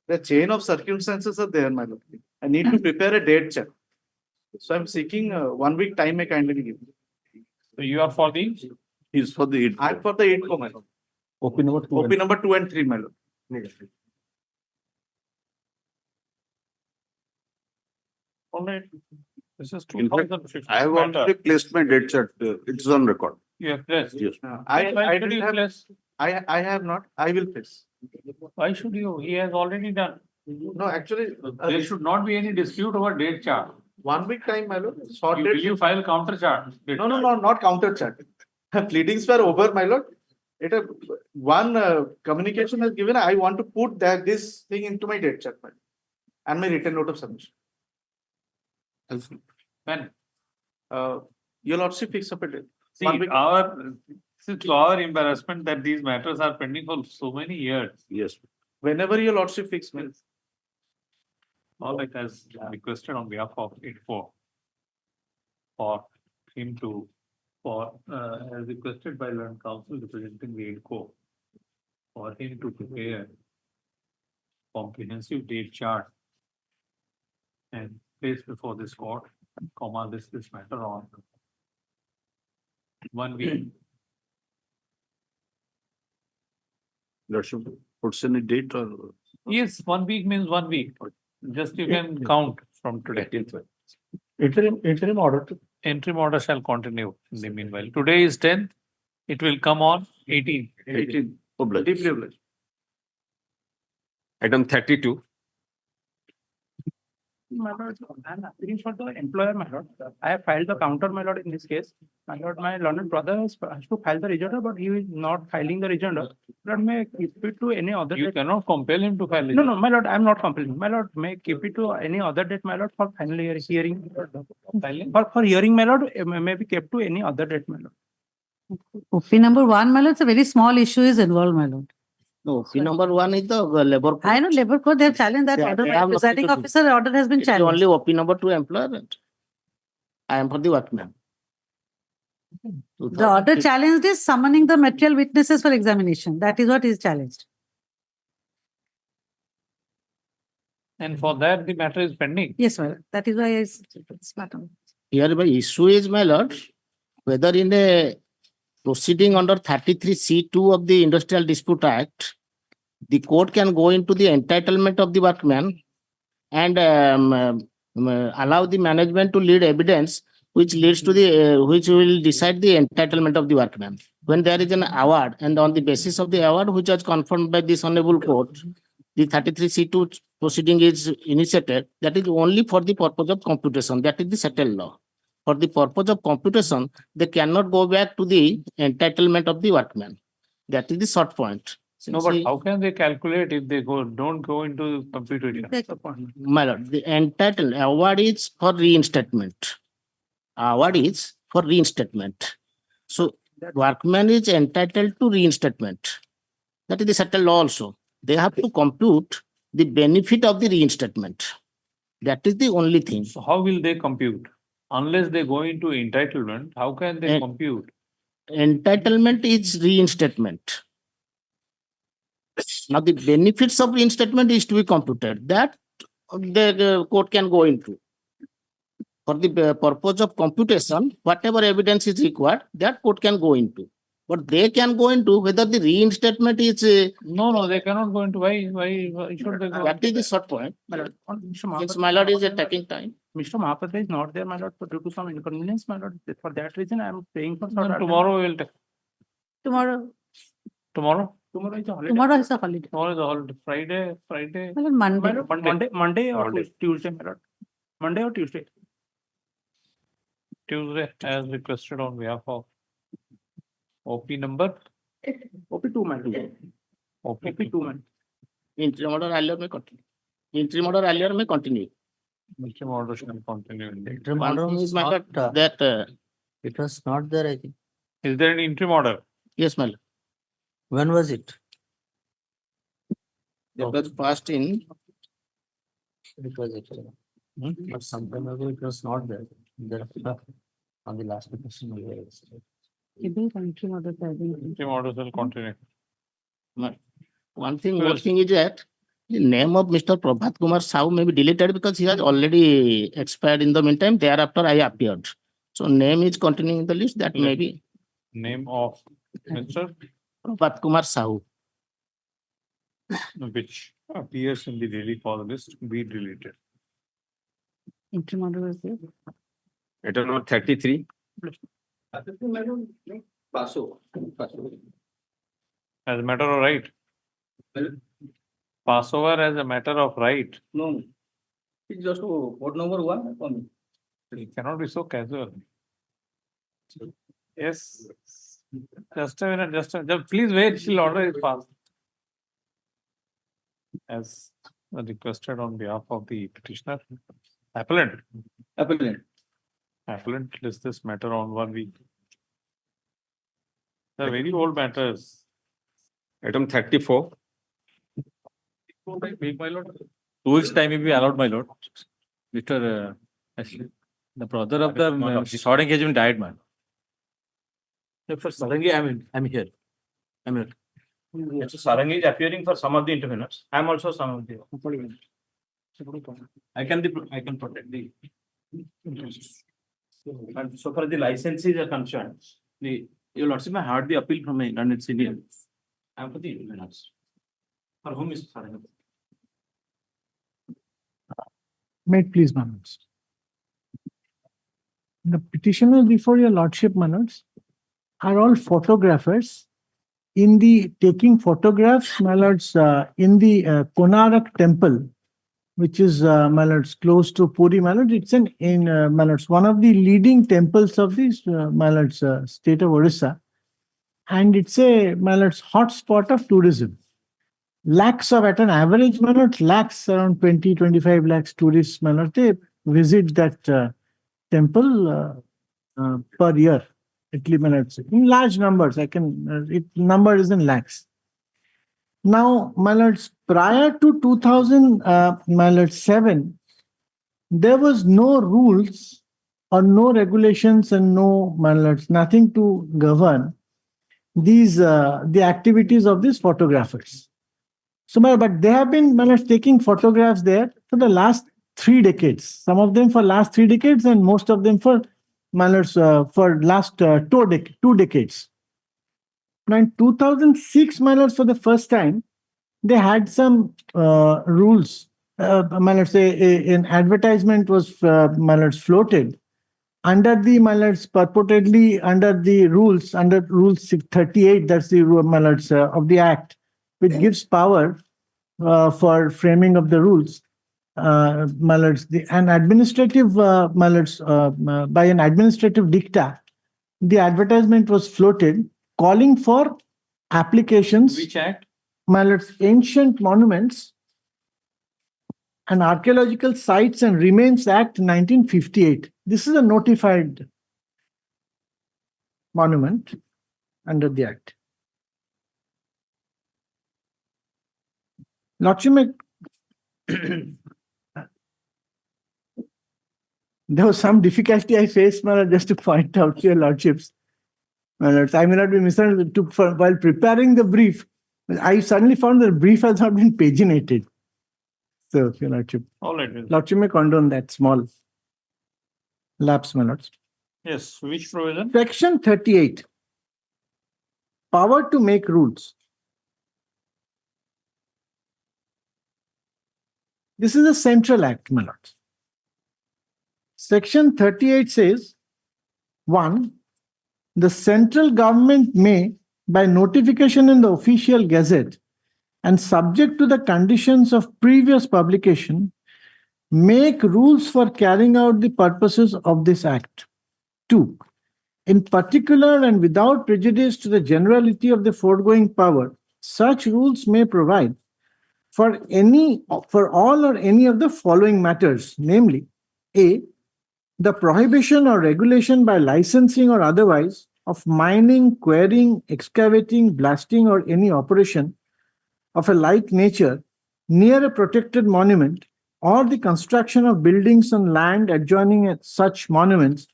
The chain of circumstances are there, my lord. I need to prepare a date check. So I'm seeking 1 week time, I kindly give. So you are for the? He's for the EITCO. I'm for the EITCO, my lord. OP number 2. OP number 2 and 3, my lord. Alright. This is In fact, 2015. I have already placed my date chart. It's on record. You have placed? Yes. I did you have, place? I have not. I will place. Why should you? He has already done. No, actually, There should not be any dispute over date chart. 1 week time, my lord. Short Will date. you file counter chart? No, not counter chart. Pleadings were over, my lord. One communication has given. I want to put this thing into my date chart, my lord, and my written note of submission. When? Your lordship fix up a date. See, to our embarrassment that these matters are pending for so many years. Yes. Whenever your lordship fix me. All it has requested on behalf of ITFO for him to, as requested by learned counsel representing the ITFO, for him to prepare comprehensive date chart and place before this court, this matter on 1 week. Lordship puts any date or? Yes, 1 week means 1 week. Just you can count from today. Interim order. Interim order shall continue in the meanwhile. Today is 10th. It will come on 18th. 18. Obliged. Deeply obliged. Item 32. my lord, I'm appealing for the employer, my lord. I have filed the counter, my lord, in this case. My lord, my learned brother has to file the rejoinder, but he is not filing the rejoinder. Lord, may I keep it to any other You date? cannot compel him to file. No, no, my lord, I'm not compelling. My lord, may I keep it to any other date, my lord, for final hearing? For hearing, my lord, may be kept to any other date, my lord. OP number 1, my lord, it's a very small issue is involved, my lord. No, P number 1 is the labor code. I know labor code, they have challenged that They order. have By nothing presiding to do. officer, order has been It is only challenged. OP number 2 employer. I am for the workman. The order challenged is summoning the material witnesses for examination. That is what is challenged. And for that, the matter is pending. Yes, my lord. That is why it's matter. Hereby issue is, my lord, whether in a proceeding under 33C2 of the Industrial Dispute Act, the court can go into the entitlement of the workman and allow the management to lead evidence which leads to the which will decide the entitlement of the workman. When there is an award and on the basis of the award which was confirmed by this honorable court, the 33C2 proceeding is initiated. That is only for the purpose of computation. That is the settled law. For the purpose of computation, they cannot go back to the entitlement of the workman. That is the short point. No, but how can they calculate if they don't go into computation? My lord, the entitled award is for reinstatement. Award is for reinstatement. So workman is entitled to reinstatement. That is the settled law also. They have to compute the benefit of the reinstatement. That is the only thing. So how will they compute? Unless they go into entitlement, how can they compute? Entitlement is reinstatement. Now the benefits of reinstatement is to be computed. That the court can go into. For the purpose of computation, whatever evidence is required, that court can go into. But they can go into whether the reinstatement is. No, they cannot go into. Why should they go? That is the short point. Since my lord is taking time. Mr. Mahapatra is not there, my lord, due to some inconvenience, my lord. For that reason, I am praying for. Tomorrow we will take. Tomorrow. Tomorrow? Tomorrow is a holiday. Tomorrow is a holiday. Tomorrow is a holiday. Friday. Well, Monday. Monday or Holiday. Tuesday, my lord. Monday or Tuesday? Tuesday, as requested on behalf of OP number. OP2, my lord. OP2, man. Interim order earlier may continue. Interim order earlier may continue. Interim order shall continue. Interim order is my lord, that it was not there, I think. Is there an interim order? Yes, my lord. When was it? That was passed in. It was it. But some time ago it was not there. On the last question. Interim order shall continue. One thing, more thing is that the name of Mr. Prabhat Kumar Sahu may be deleted because he has already expired in the meantime. Thereafter, I appeared. So name is continuing in the list. That may be. Name of Mr. Prabhat Kumar Sahu. Which appears in the daily call list be deleted. Interim order was there. Item number 33. As a matter of right. Passover as a matter of right. No. It's just vote number 1. It cannot be so casual. Yes. Just a minute, please wait till order is passed. As requested on behalf of the petitioner. Appellant. Appellant lists this matter on 1 week. They're very old matters. Item 34. 2 weeks time will be allowed, my lord. Mr. Actually, the brother of the short engagement died, man. For Sarangi, I'm here. So Sarangi is appearing for some of the interveners. I'm also some of the. I can protect the. And so far the licenses are concerned, your lordship, I heard the appeal from a learned senior. I'm for the interveners. For whom is Sarangi? May it please, my lords. The petitioners before your lordship, my lords, are all photographers in the taking photographs, my lords, in the Konark temple which is, my lords, close to Puri, my lords. It's my lords, one of the leading temples of this, my lords, state of Orissa. And it's my lords, hotspot of tourism. Lakhs of, at an average, my lords, lakhs, around 25 lakhs tourists, my lords, they visit that temple per year. At least, my lords, in large numbers. Number is in lakhs. Now, my lords, prior to 2007, there was no rules or no regulations and no, my lords, nothing to govern these the activities of these photographers. So, but they have been, my lords, taking photographs there for the last 3 decades. Some of them for last 3 decades, and most of them for, my lords, for last 2 decades. Now, in 2006, my lords, for the first time, they had some rules. My lords, an advertisement was, my lords, floated under the, my lords, purportedly under the rules, under Rule 38, that's the, my lords, of the Act, which gives power for framing of the rules. My lords, an administrative, my lords, by an administrative dicta, the advertisement was floated calling for applications. Which act? My lords, Ancient Monuments and Archaeological Sites and Remains Act 1958. This is a notified monument under the Act. Lordship, there was some difficulty I faced, my lord, just to point out to your lordships. My lords, I may not be misunderstood. While preparing the brief, I suddenly found the brief has not been paginated. So, your lordship. All right. Lordship may condone that small lapse, my lords. Yes, which provision? Section 38. Power to make rules. This is a central act, my lords. Section 38 says, 1. The central government may, by notification in the official gazette and subject to the conditions of previous publication, make rules for carrying out the purposes of this act. 2. In particular and without prejudice to the generality of the foregoing power, such rules may provide for all or any of the following matters, namely, A, the prohibition or regulation by licensing or otherwise of mining, quarrying, excavating, blasting, or any operation of a like nature near a protected monument, or the construction of buildings on land adjoining such monuments,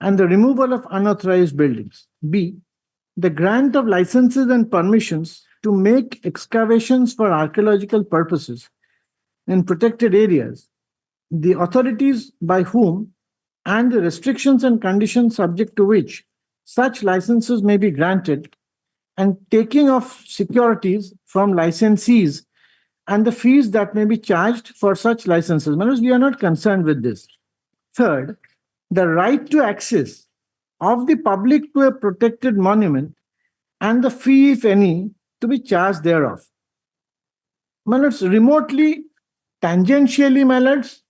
and the removal of unauthorized buildings. B, the grant of licenses and permissions to make excavations for archaeological purposes in protected areas, the authorities by whom, and the restrictions and conditions subject to which such licenses may be granted, and taking of securities from licensees and the fees that may be charged for such licenses. Manoj, we are not concerned with this. Third, the right to access of the public to a protected monument and the fee, if any, to be charged thereof. My lords, remotely, tangentially, my lords,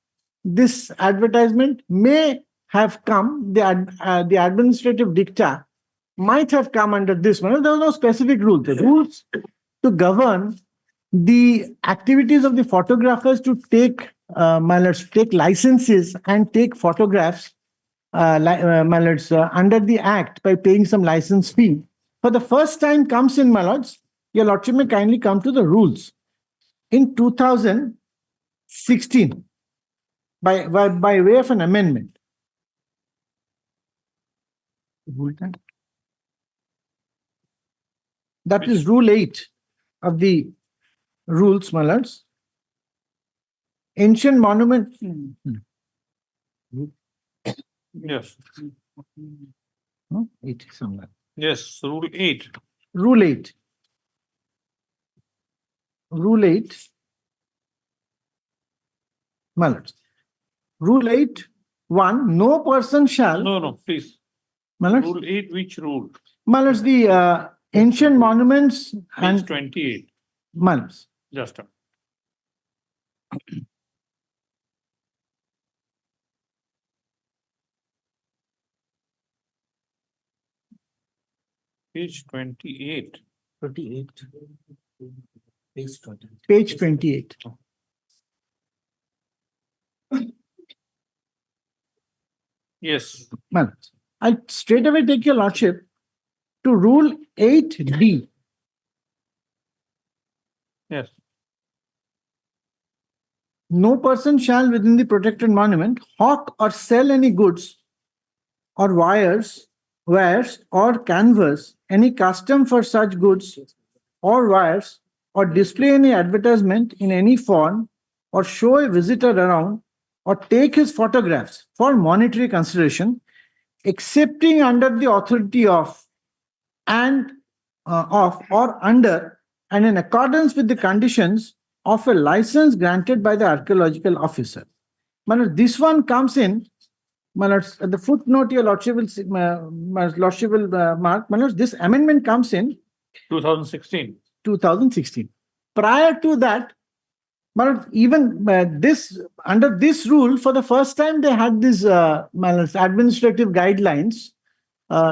this advertisement may have come, the administrative dicta might have come under this. My lords, there was no specific rule. The rules to govern the activities of the photographers to take, my lords, take licenses and take photographs, my lords, under the act by paying some license fee. For the first time comes in, my lords, your lordship may kindly come to the rules. In 2016, by way of an amendment. That is Rule 8 of the rules, my lords. Ancient monument. Yes. No, 8 somewhere. Yes, Rule 8. Rule 8. Rule 8. My lords. Rule 8, 1, no person shall. No, please. My lords. Rule 8, which rule? My lords, the ancient monuments Page and 28. my lords. Just a Page 28. 28. Page 20. Page 28. Yes. Well, I'll straight away take your lordship to rule 8D. Yes. No person shall within the protected monument hawk or sell any goods or wares or canvas any custom for such goods or wares or display any advertisement in any form or show a visitor around or take his photographs for monetary consideration, excepting under the authority of or under and in accordance with the conditions of a license granted by the archaeological officer. Manoj, this one comes in, Manoj, the footnote your lordship will mark, Manoj, this amendment comes in 2016. 2016. Prior to that, Manoj, even under this rule, for the first time, they had this Manoj, administrative guidelines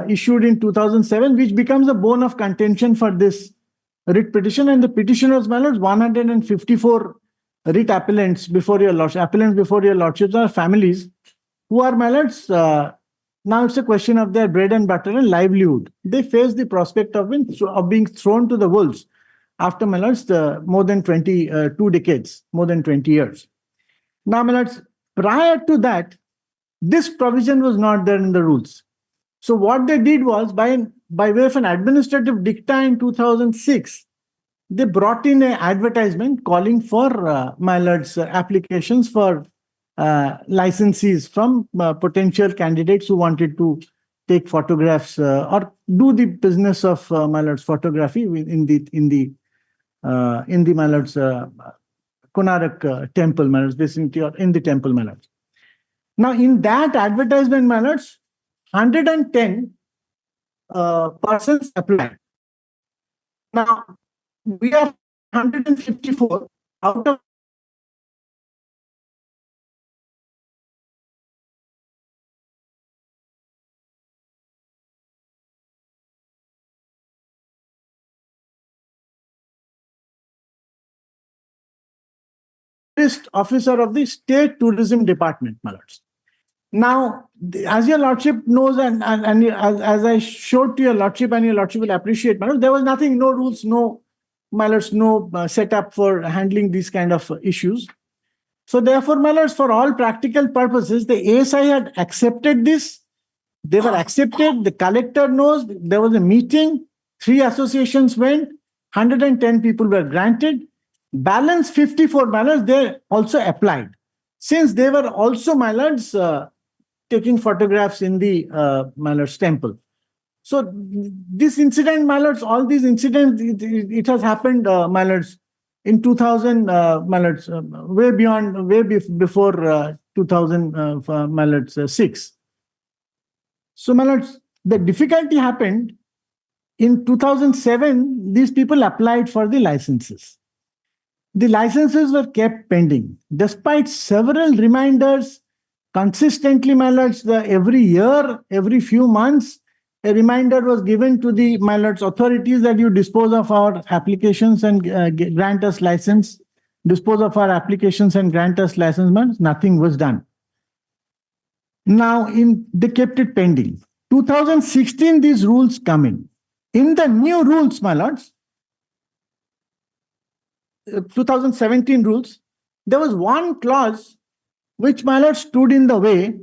issued in 2007, which becomes a bone of contention for this writ petition, and the petitioners, my lords, 154 writ appellants before your lordships are families who are, my lords, now it's a question of their bread and butter and livelihood. They face the prospect of being thrown to the wolves after, my lords, more than 2 decades, more than 20 years. Now, my lords, prior to that, this provision was not there in the rules. So what they did was, by way of an administrative dicta in 2006, they brought in an advertisement calling for, my lords, applications for licensees from potential candidates who wanted to take photographs or do the business of, my lords, photography in the my lords, Konarak temple, my lords, vicinity or in the temple, my lords. Now, in that advertisement, my lords, 110 persons applied. Now, we are 154 out of officer of the State Tourism Department, my lords. Now, as your lordship knows, and as I showed to your lordship, and your lordship will appreciate, my lord, there was nothing, no rules, no, my lords, no setup for handling these kind of issues. So therefore, my lords, for all practical purposes, the ASI had accepted this. They were accepted. The collector knows there was a meeting. 3 associations went. 110 people were granted. Balance 54, my lords, they also applied. Since they were also, my lords, taking photographs in the my lords, temple. So this incident, my lords, all these incidents, it has happened, my lords, in 2000, my lords, before 2000, my lords, 6. So, my lords, the difficulty happened in 2007. These people applied for the licenses. The licenses were kept pending, despite several reminders consistently, my lords. Every year, every few months, a reminder was given to the, my lords, authorities that you dispose of our applications and grant us license. Dispose of our applications and grant us license, but nothing was done. Now, they kept it pending. 2016, these rules come in. In the new rules, my lords, 2017 rules, there was one clause which, my lord, stood in the way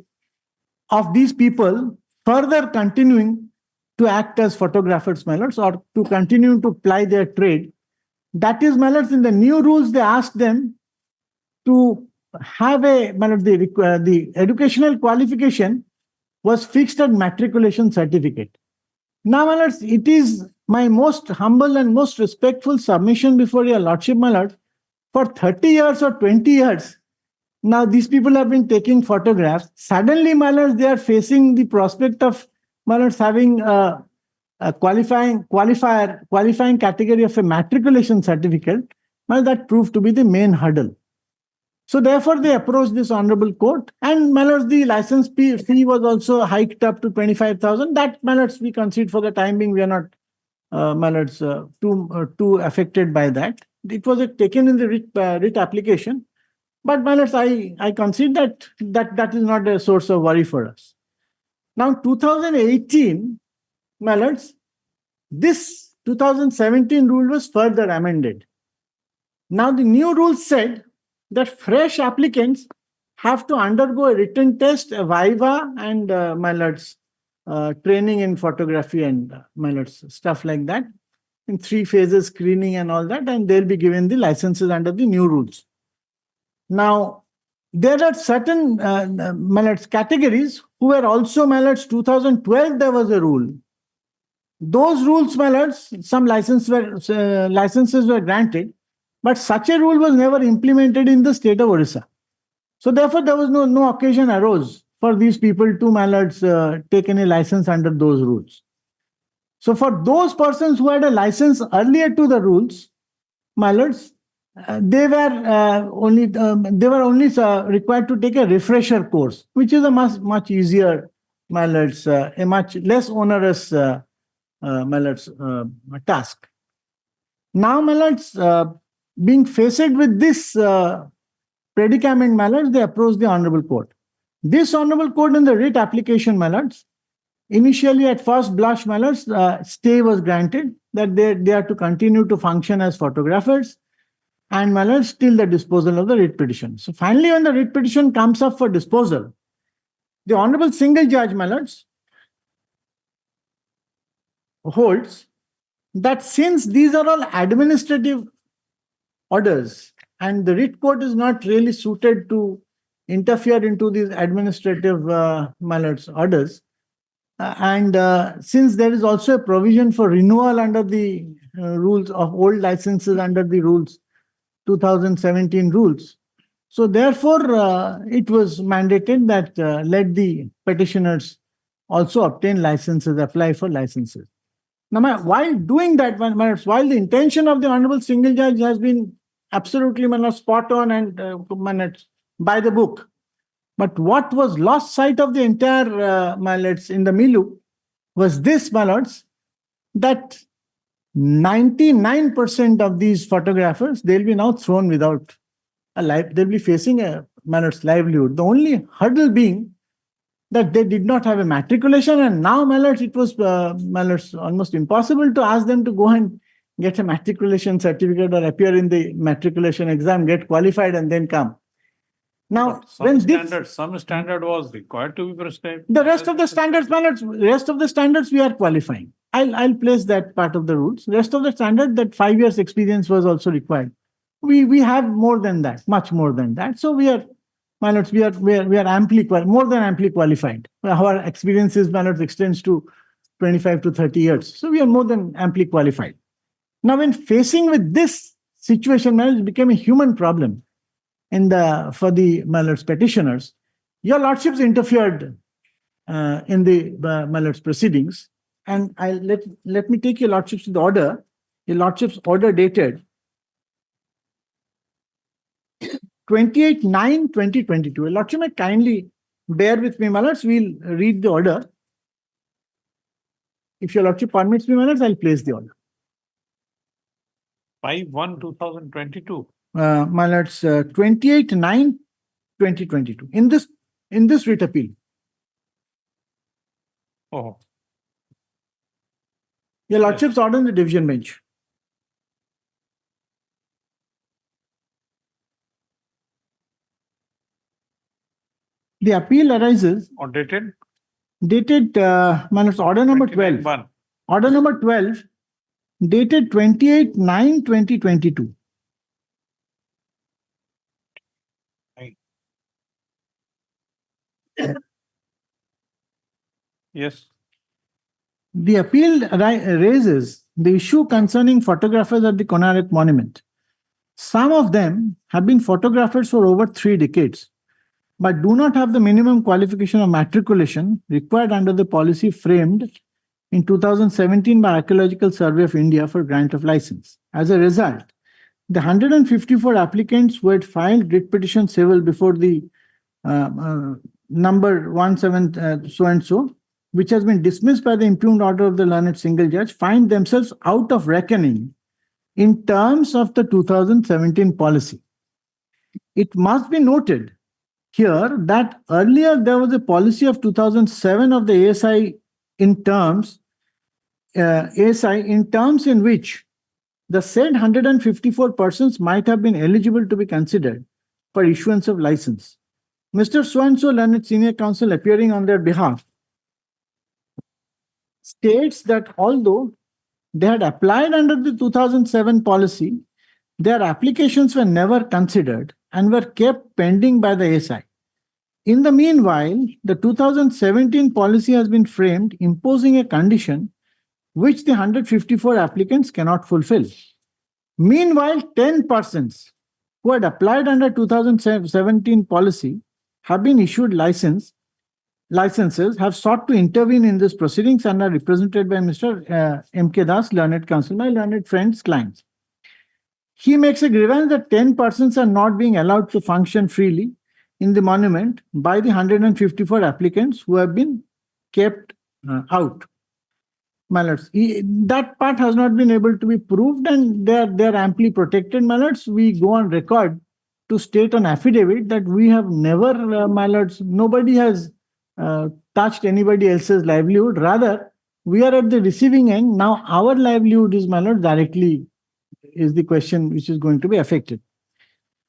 of these people further continuing to act as photographers, my lords, or to continue to ply their trade. That is, my lords, in the new rules, they asked them to have a, my lord, the educational qualification was fixed at matriculation certificate. Now, my lords, it is my most humble and most respectful submission before your lordship, my lord, for 30 years or 20 years, now these people have been taking photographs. Suddenly, my lords, they are facing the prospect of, my lords, having a qualifying category of a matriculation certificate. Well, that proved to be the main hurdle. So therefore, they approached this honorable court, and, my lords, the license fee was also hiked up to 25,000. That, my lords, we concede for the time being, we are not my lords, too affected by that. It was taken in the writ application. But my lords, I consider that is not a source of worry for us. Now, 2018, my lords, this 2017 rule was further amended. Now, the new rule said that fresh applicants have to undergo a written test, a viva, and my lords, training in photography and my lords, stuff like that, in 3 phases, screening and all that, and they'll be given the licenses under the new rules. Now, there are certain my lords, categories who were also, my lords, 2012 there was a rule. Those rules, my lords, some licenses were granted, but such a rule was never implemented in the state of Orissa. So therefore, there was no occasion arose for these people to, my lords, take any license under those rules. So for those persons who had a license earlier to the rules, my lords, they were only required to take a refresher course, which is a much easier, my lords, a much less onerous, my lords, task. Now, my lords, being faced with this predicament, my lords, they approached the Honorable Court. This Honorable Court in the writ application, my lords, initially at first blush, my lords, stay was granted that they are to continue to function as photographers, and my lords, till the disposal of the writ petition. So finally, when the writ petition comes up for disposal, the Honorable Single Judge, my lords, holds that since these are all administrative orders and the writ court is not really suited to interfere into these administrative my lords, orders, and since there is also a provision for renewal under the rules of old licenses under the rules 2017 rules, so therefore it was mandated that let the petitioners also obtain licenses, apply for licenses. Now, while doing that, while the intention of the Honorable Single Judge has been absolutely spot on and by the book, but what was lost sight of the entire, my lords, in the milieu was this, my lords, that 99% of these photographers, they'll be now thrown without a life. They'll be facing a, my lords, livelihood. The only hurdle being that they did not have a matriculation, and now, my lords, it was, my lords, almost impossible to ask them to go and get a matriculation certificate or appear in the matriculation exam, get qualified, and then come. Now, when some standard was required to be prescribed. The rest of the standards, my lords, rest of the standards we are qualifying. I'll place that part of the rules. Rest of the standard, that 5 years experience was also required. We have more than that, much more than that. So we are, my lords, we are amply more than amply qualified. Our experiences, my lords, extends to 25 to 30 years. So we are more than amply qualified. Now, when facing with this situation, my lords, it became a human problem for the, my lords, petitioners. Your lordships interfered in the, my lords, proceedings. And let me take your lordships to the order. Your lordships order dated 28/9/2022. Your lordship may kindly bear with me, my lords. We'll read the order. If your lordship permits me, my lords, I'll place the order. 5/1/2022. My lords, 28/9/2022. In this writ appeal. Oh. Your lordship's order in the division bench. The appeal arises. Or dated? Dated, my lords, order number 12. Order number 12, dated 28/9/2022. Yes. The appeal raises the issue concerning photographers at the Konark Monument. Some of them have been photographers for over 3 decades, but do not have the minimum qualification of matriculation required under the policy framed in 2017 by Archaeological Survey of India for grant of license. As a result, the 154 applicants who had filed writ petition civil before the number 17 so and so, which has been dismissed by the impugned order of the learned single judge, find themselves out of reckoning in terms of the 2017 policy. It must be noted here that earlier there was a policy of 2007 of the ASI in terms in which the said 154 persons might have been eligible to be considered for issuance of license. Mr. So-and-so learned senior counsel appearing on their behalf states that although they had applied under the 2007 policy, their applications were never considered and were kept pending by the ASI. In the meanwhile, the 2017 policy has been framed imposing a condition which the 154 applicants cannot fulfill. Meanwhile, 10 persons who had applied under 2017 policy have been issued licenses, have sought to intervene in this proceedings and are represented by Mr. M.K. Das, learned counsel, my learned friend's clients. He makes a grievance that 10 persons are not being allowed to function freely in the monument by the 154 applicants who have been kept out. My lords, that part has not been able to be proved and they're amply protected, my lords. We go on record to state an affidavit that we have never, my lords, nobody has touched anybody else's livelihood. Rather, we are at the receiving end. Now our livelihood is, my lord, directly is the question which is going to be affected.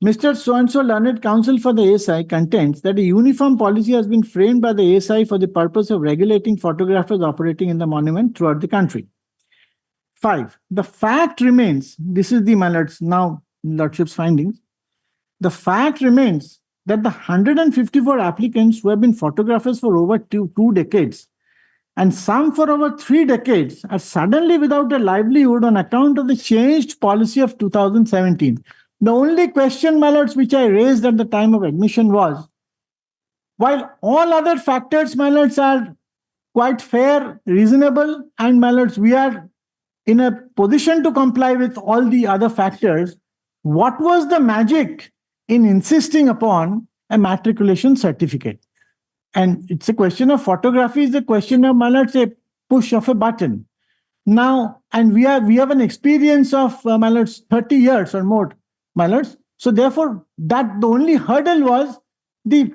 Mr. So-and-so learned counsel for the ASI contends that a uniform policy has been framed by the ASI for the purpose of regulating photographers operating in the monument throughout the country. 5. The fact remains, this is the, my lords, now lordship's findings, the fact remains that the 154 applicants who have been photographers for over two decades and some for over 3 decades are suddenly without a livelihood on account of the changed policy of 2017. The only question, my lords, which I raised at the time of admission was, while all other factors, my lords, are quite fair, reasonable, and my lords, we are in a position to comply with all the other factors, what was the magic in insisting upon a matriculation certificate? And it's a question of photography, it's a question of, my lords, a push of a button. Now, and we have an experience of, my lords, 30 years or more, my lords. So therefore, that the only hurdle was the,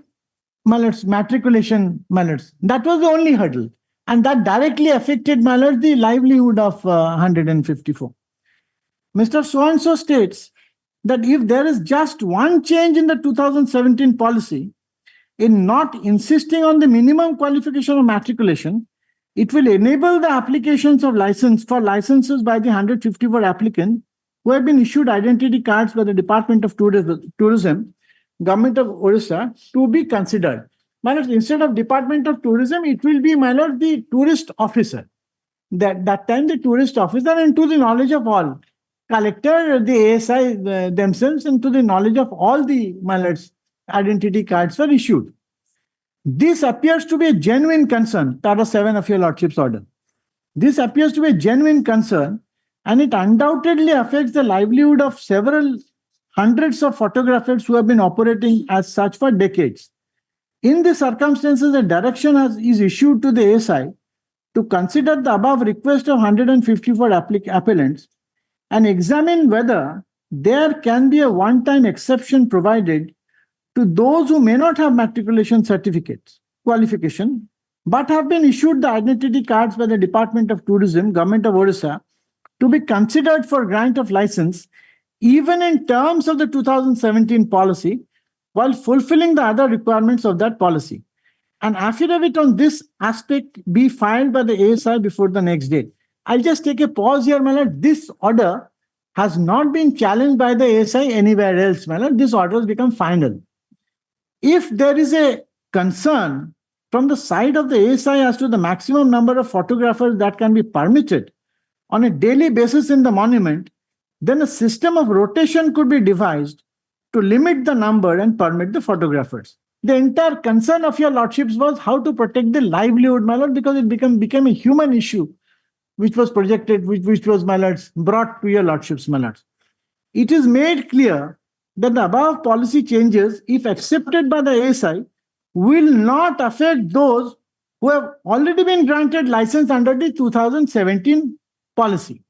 my lords, matriculation, my lords. That was the only hurdle. And that directly affected, my lords, the livelihood of 154. Mr. So-and-so states that if there is just one change in the 2017 policy, in not insisting on the minimum qualification of matriculation, it will enable the applications of licenses by the 154 applicants who have been issued identity cards by the Department of Tourism, Government of Orissa, to be considered. My lord, instead of Department of Tourism, it will be, my lord, the tourist officer. That time the tourist officer, and to the knowledge of all, collector, the ASI themselves, and to the knowledge of all the, my lords, identity cards were issued. This appears to be a genuine concern, Para 7 of your lordship's order. This appears to be a genuine concern, and it undoubtedly affects the livelihood of several hundreds of photographers who have been operating as such for decades. In the circumstances, a direction is issued to the ASI to consider the above request of 154 appellants and examine whether there can be a one-time exception provided to those who may not have matriculation certificates, qualification, but have been issued the identity cards by the Department of Tourism, Government of Orissa, to be considered for grant of license, even in terms of the 2017 policy, while fulfilling the other requirements of that policy. An affidavit on this aspect be filed by the ASI before the next date. I'll just take a pause here, my lord. This order has not been challenged by the ASI anywhere else, my lord. This order has become final. If there is a concern from the side of the ASI as to the maximum number of photographers that can be permitted on a daily basis in the monument, then a system of rotation could be devised to limit the number and permit the photographers. The entire concern of your lordships was how to protect the livelihood, my lord, because it became a human issue which was projected, which was, my lords, brought to your lordships, my lords. It is made clear that the above policy changes, if accepted by the ASI, will not affect those who have already been granted license under the 2017 policy.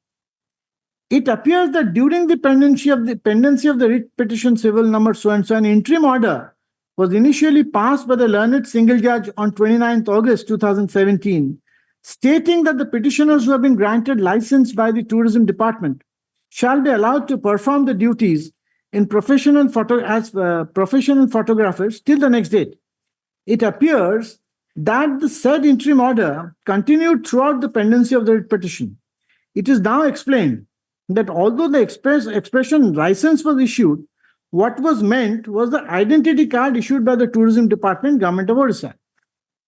It appears that during the pendency of the writ petition civil number so and so, an interim order was initially passed by the learned single judge on 29th August 2017, stating that the petitioners who have been granted license by the tourism department shall be allowed to perform the duties in professional photographers till the next date. It appears that the said interim order continued throughout the pendency of the writ petition. It is now explained that although the expression license was issued, what was meant was the identity card issued by the tourism department, Government of Orissa.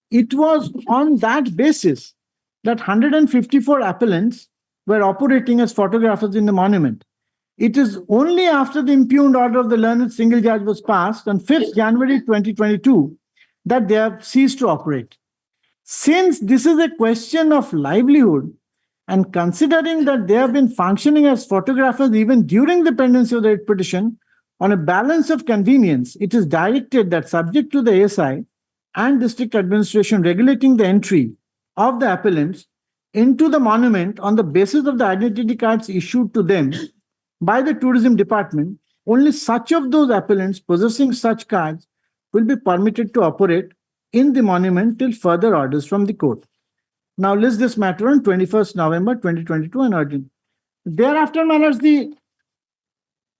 It was on that basis that 154 appellants were operating as photographers in the monument. It is only after the impugned order of the learned single judge was passed on 5th January 2022 that they have ceased to operate. Since this is a question of livelihood, and considering that they have been functioning as photographers even during the pendency of the writ petition, on a balance of convenience, it is directed that subject to the ASI and district administration regulating the entry of the appellants into the monument on the basis of the identity cards issued to them by the tourism department, only such of those appellants possessing such cards will be permitted to operate in the monument till further orders from the court. Now list this matter on 21st November 2022 and urgent. Thereafter, my lords, the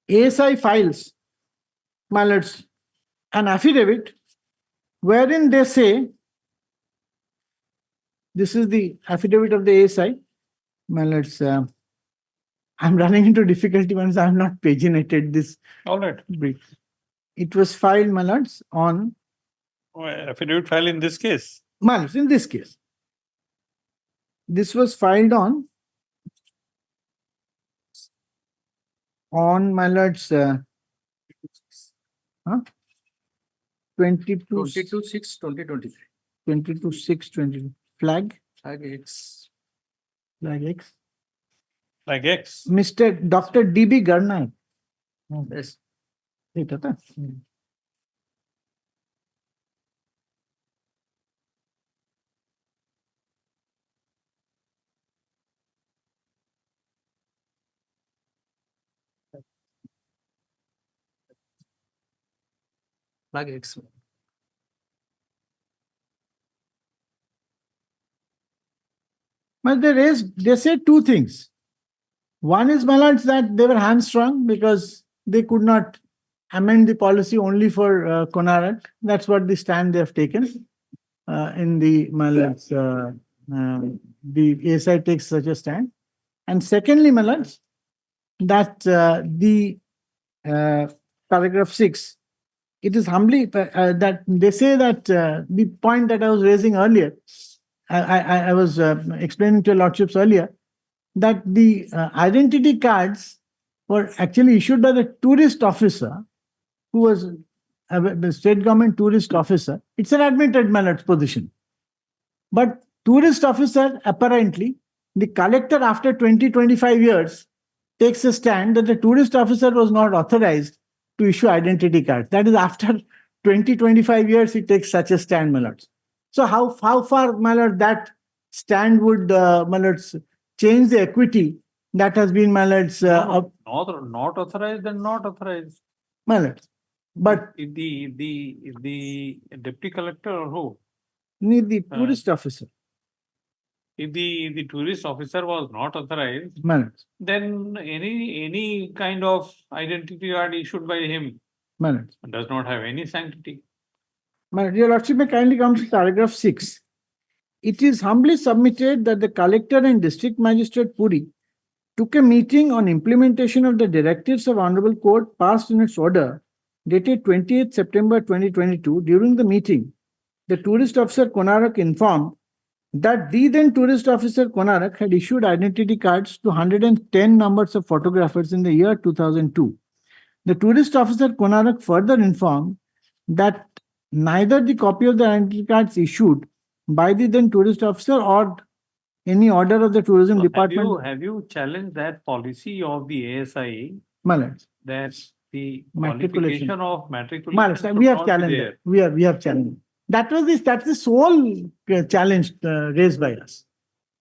ASI files, my lords, an affidavit wherein they say, this is the affidavit of the ASI, my lords. I'm running into difficulty once I have not paginated this. All right. Brief. It was filed, my lords, on affidavit file in this case. My lords, in this case. This was filed on my lords, 22/6/2023. 22/6/20. Flag? Flag X. Flag X. Flag X. Mr. Dr. D.B. Garnai. Yes. Flag X. But they say two things. One is, my lords, that they were hamstrung because they could not amend the policy only for Konark. That's what the stand they have taken in the, my lords, the ASI takes such a stand. And secondly, my lords, that the paragraph 6, it is humbly that they say that the point that I was raising earlier, I was explaining to your lordships earlier, that the identity cards were actually issued by the tourist officer, who was the state government tourist officer. It's an admitted, my lords, position. But tourist officer, apparently, the collector after 20-25 years takes a stand that the tourist officer was not authorized to issue identity cards. That is, after 20-25 years, he takes such a stand, my lords. So how far, my lord, that stand would, my lords, change the equity that has been, my lords, not authorized and not authorized. My lords. But if the deputy collector or who? Need the tourist officer. If the tourist officer was not authorized, My lords. then any kind of identity card issued by him My lords. does not have any sanctity. My dear lordship, may kindly come to paragraph 6. It is humbly submitted that the collector and district magistrate Puri took a meeting on implementation of the directives of Honorable Court passed in its order dated 28th September 2022. During the meeting, the tourist officer Konark informed that the then tourist officer Konark had issued identity cards to 110 numbers of photographers in the year 2002. The tourist officer Konark further informed that neither the copy of the identity cards issued by the then tourist officer or any order of the tourism department. Have you challenged that policy of the ASI? My lords. That the Matriculation. qualification of matriculation. My lords, should we have not be challenged there. it. We have challenged. That's the sole challenge raised by us.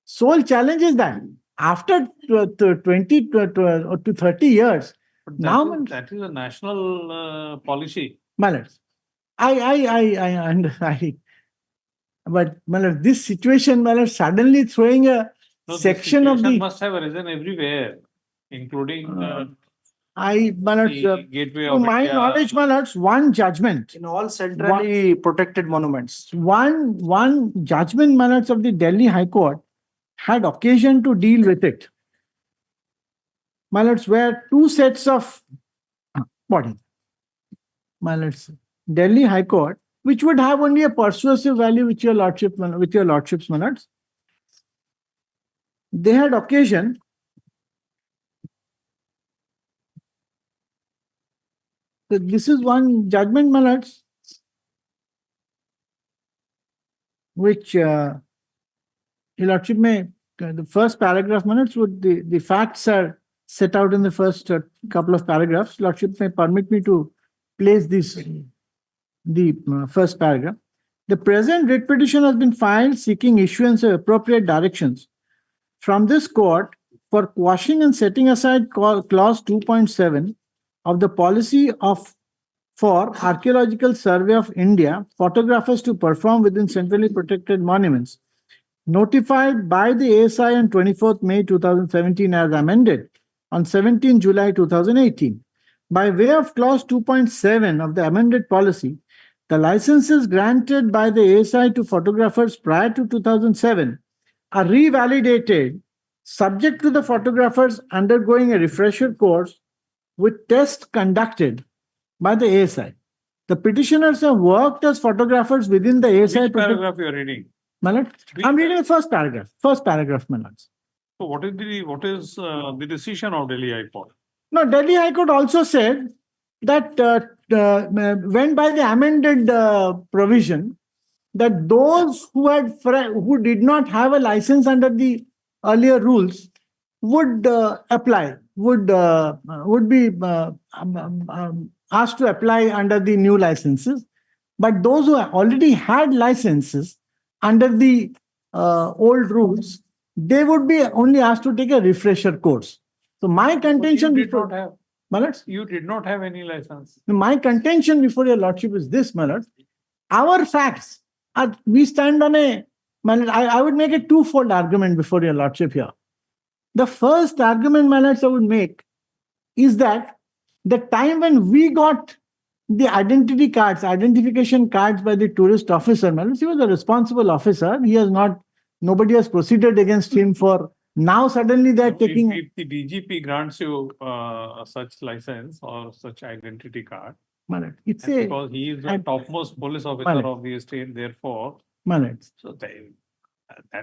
Sole challenge is that after 20 to 30 years, But now that is a national policy. Malad, but Malad, this situation, Malad, suddenly throwing a No, section of the must have arisen everywhere, including Malad, Gateway to of my India. knowledge, Malad, one judgment In all centrally protected monuments. one judgment, Malad, of the Delhi High Court had occasion to deal with it. Malads, where two sets of body. Malads, Delhi High Court, which would have only a persuasive value with your lordship's Malads. They had occasion so this is one judgment, Malads, which your lordship may the first paragraph, Malads, would the facts are set out in the first couple of paragraphs. Lordship may permit me to place the first paragraph. The present writ petition has been filed seeking issuance of appropriate directions from this court for quashing and setting aside clause 2.7 of the policy for Archaeological Survey of India, photographers to perform within centrally protected monuments, notified by the ASI on 24th May 2017 as amended on 17 July 2018. By way of clause 2.7 of the amended policy, the licenses granted by the ASI to photographers prior to 2007 are revalidated subject to the photographers undergoing a refresher course with tests conducted by the ASI. The petitioners have worked as photographers within the ASI. Which paragraph you are reading? Malad, I'm reading the first paragraph. First paragraph, Malad. So what is the decision of Delhi High Court? No, Delhi High Court also said that when by the amended provision, that those who did not have a license under the earlier rules would apply, would be asked to apply under the new licenses. But those who already had licenses under the old rules, they would be only asked to take a refresher course. So my contention before Malad, you did not have any license. My contention before your lordship is this, Malad. Our facts are, we stand on a, Malad, I would make a twofold argument before your lordship here. The first argument, Malad, I would make is that the time when we got the identification cards by the tourist officer, Malad, he was a responsible officer. He has not, nobody has proceeded against him for. Now suddenly they're taking. If the DGP grants you such license or such identity card, Malad, it's because he is the topmost police officer Malad. of the state, therefore. Malad. So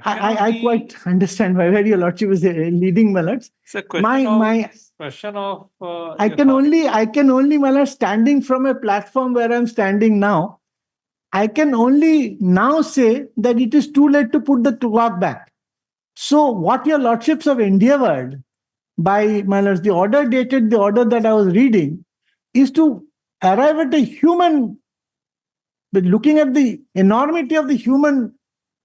I quite understand why your lordship is leading, Malad. It's a question of. I can only, Malad, standing from a platform where I'm standing now, I can only now say that it is too late to put the clock back. So what your lordships have endeavored by, Malad, the order that I was reading is to arrive at a human, but looking at the enormity of the human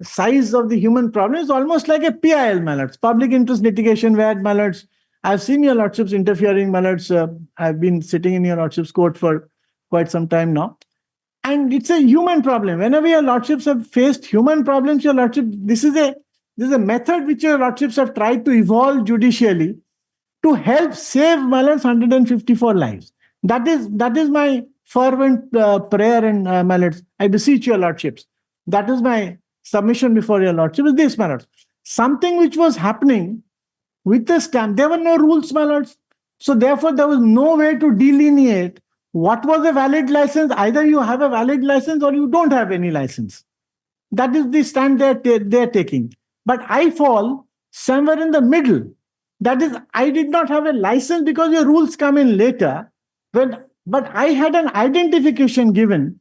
size of the human problem is almost like a PIL, Malad, public interest litigation, where, Malad, I've seen your lordships interfering, Malad. I've been sitting in your lordship's court for quite some time now. And it's a human problem. Whenever your lordships have faced human problems, your lordship, this is a method which your lordships have tried to evolve judicially to help save, Malad, 154 lives. That is my fervent prayer and, Malad, I beseech your lordships. That is my submission before your lordship is this, Malad. Something which was happening with the stamp, there were no rules, Malad. So therefore, there was no way to delineate what was a valid license. Either you have a valid license or you don't have any license. That is the stand they're taking. But I fall somewhere in the middle. That is, I did not have a license because your rules come in later. But I had an identification given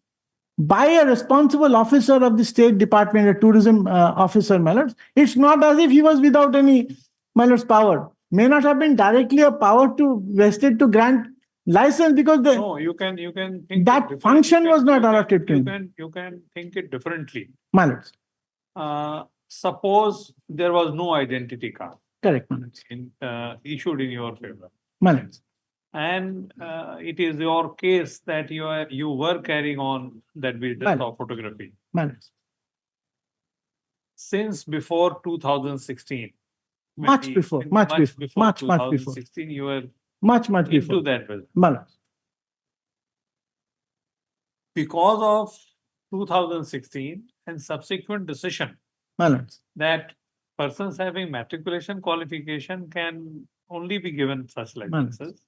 by a responsible officer of the State Department, a tourism officer, Malad. It's not as if he was without any, Malad's power. May not have been directly a power vested to grant License because the No, you can think. it that differently. function was not You can- allotted to him. You can think it differently. My lords. Suppose there was no identity card Correct, my lords. issued in your favor. My lords. And it is your case that you were carrying on that business Well. of photography My lords. since before 2016. Much maybe before, in- much before, much before. 2016, you were Much into before. that business. My lords. Because of 2016 and subsequent decision My lords. that persons having matriculation qualification can only be given such licenses.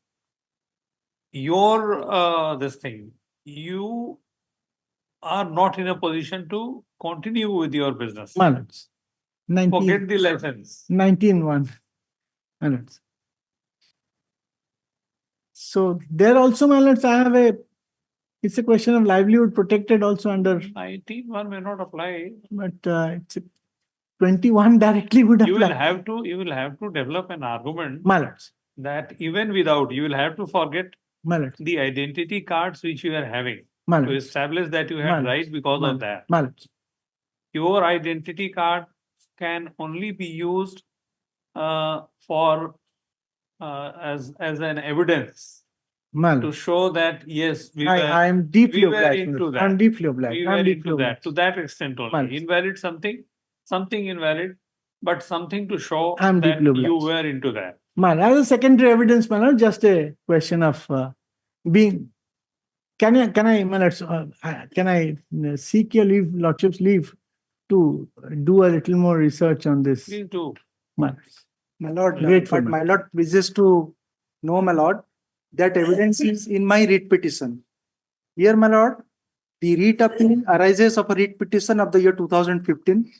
This thing, you are not in a position to continue with your business. My lords. Forget the license. 19-1. My lords. So there also, my lords, I have it's a question of livelihood protected also under, 19-1 may not apply. but it's 21 directly would You will apply. have to develop an argument My lords. that even without, you will have to forget My lords. the identity cards which you are having My to lords. establish that you My had lords. right because My of lords. that. My lords. Your identity card can only be used for as an evidence My to lords. show that yes, I am deeply we were obliged. my into lords. that. I'm deeply obliged. We were I'm deeply into that obliged. to that extent My only. lords. Invalid something invalid, but something to show I'm that deeply you obliged. were into that. Man, as a secondary evidence, my lord, just a question of being. Can I, my lords, can I seek your leave, lordship's leave, to do a little more research on this? Please do. My lords. My lord, Grateful, but my my lord wishes to know, my lord, that evidence is in my writ petition. Here, my lord, the writ appeal arises of a writ petition of the year 2015.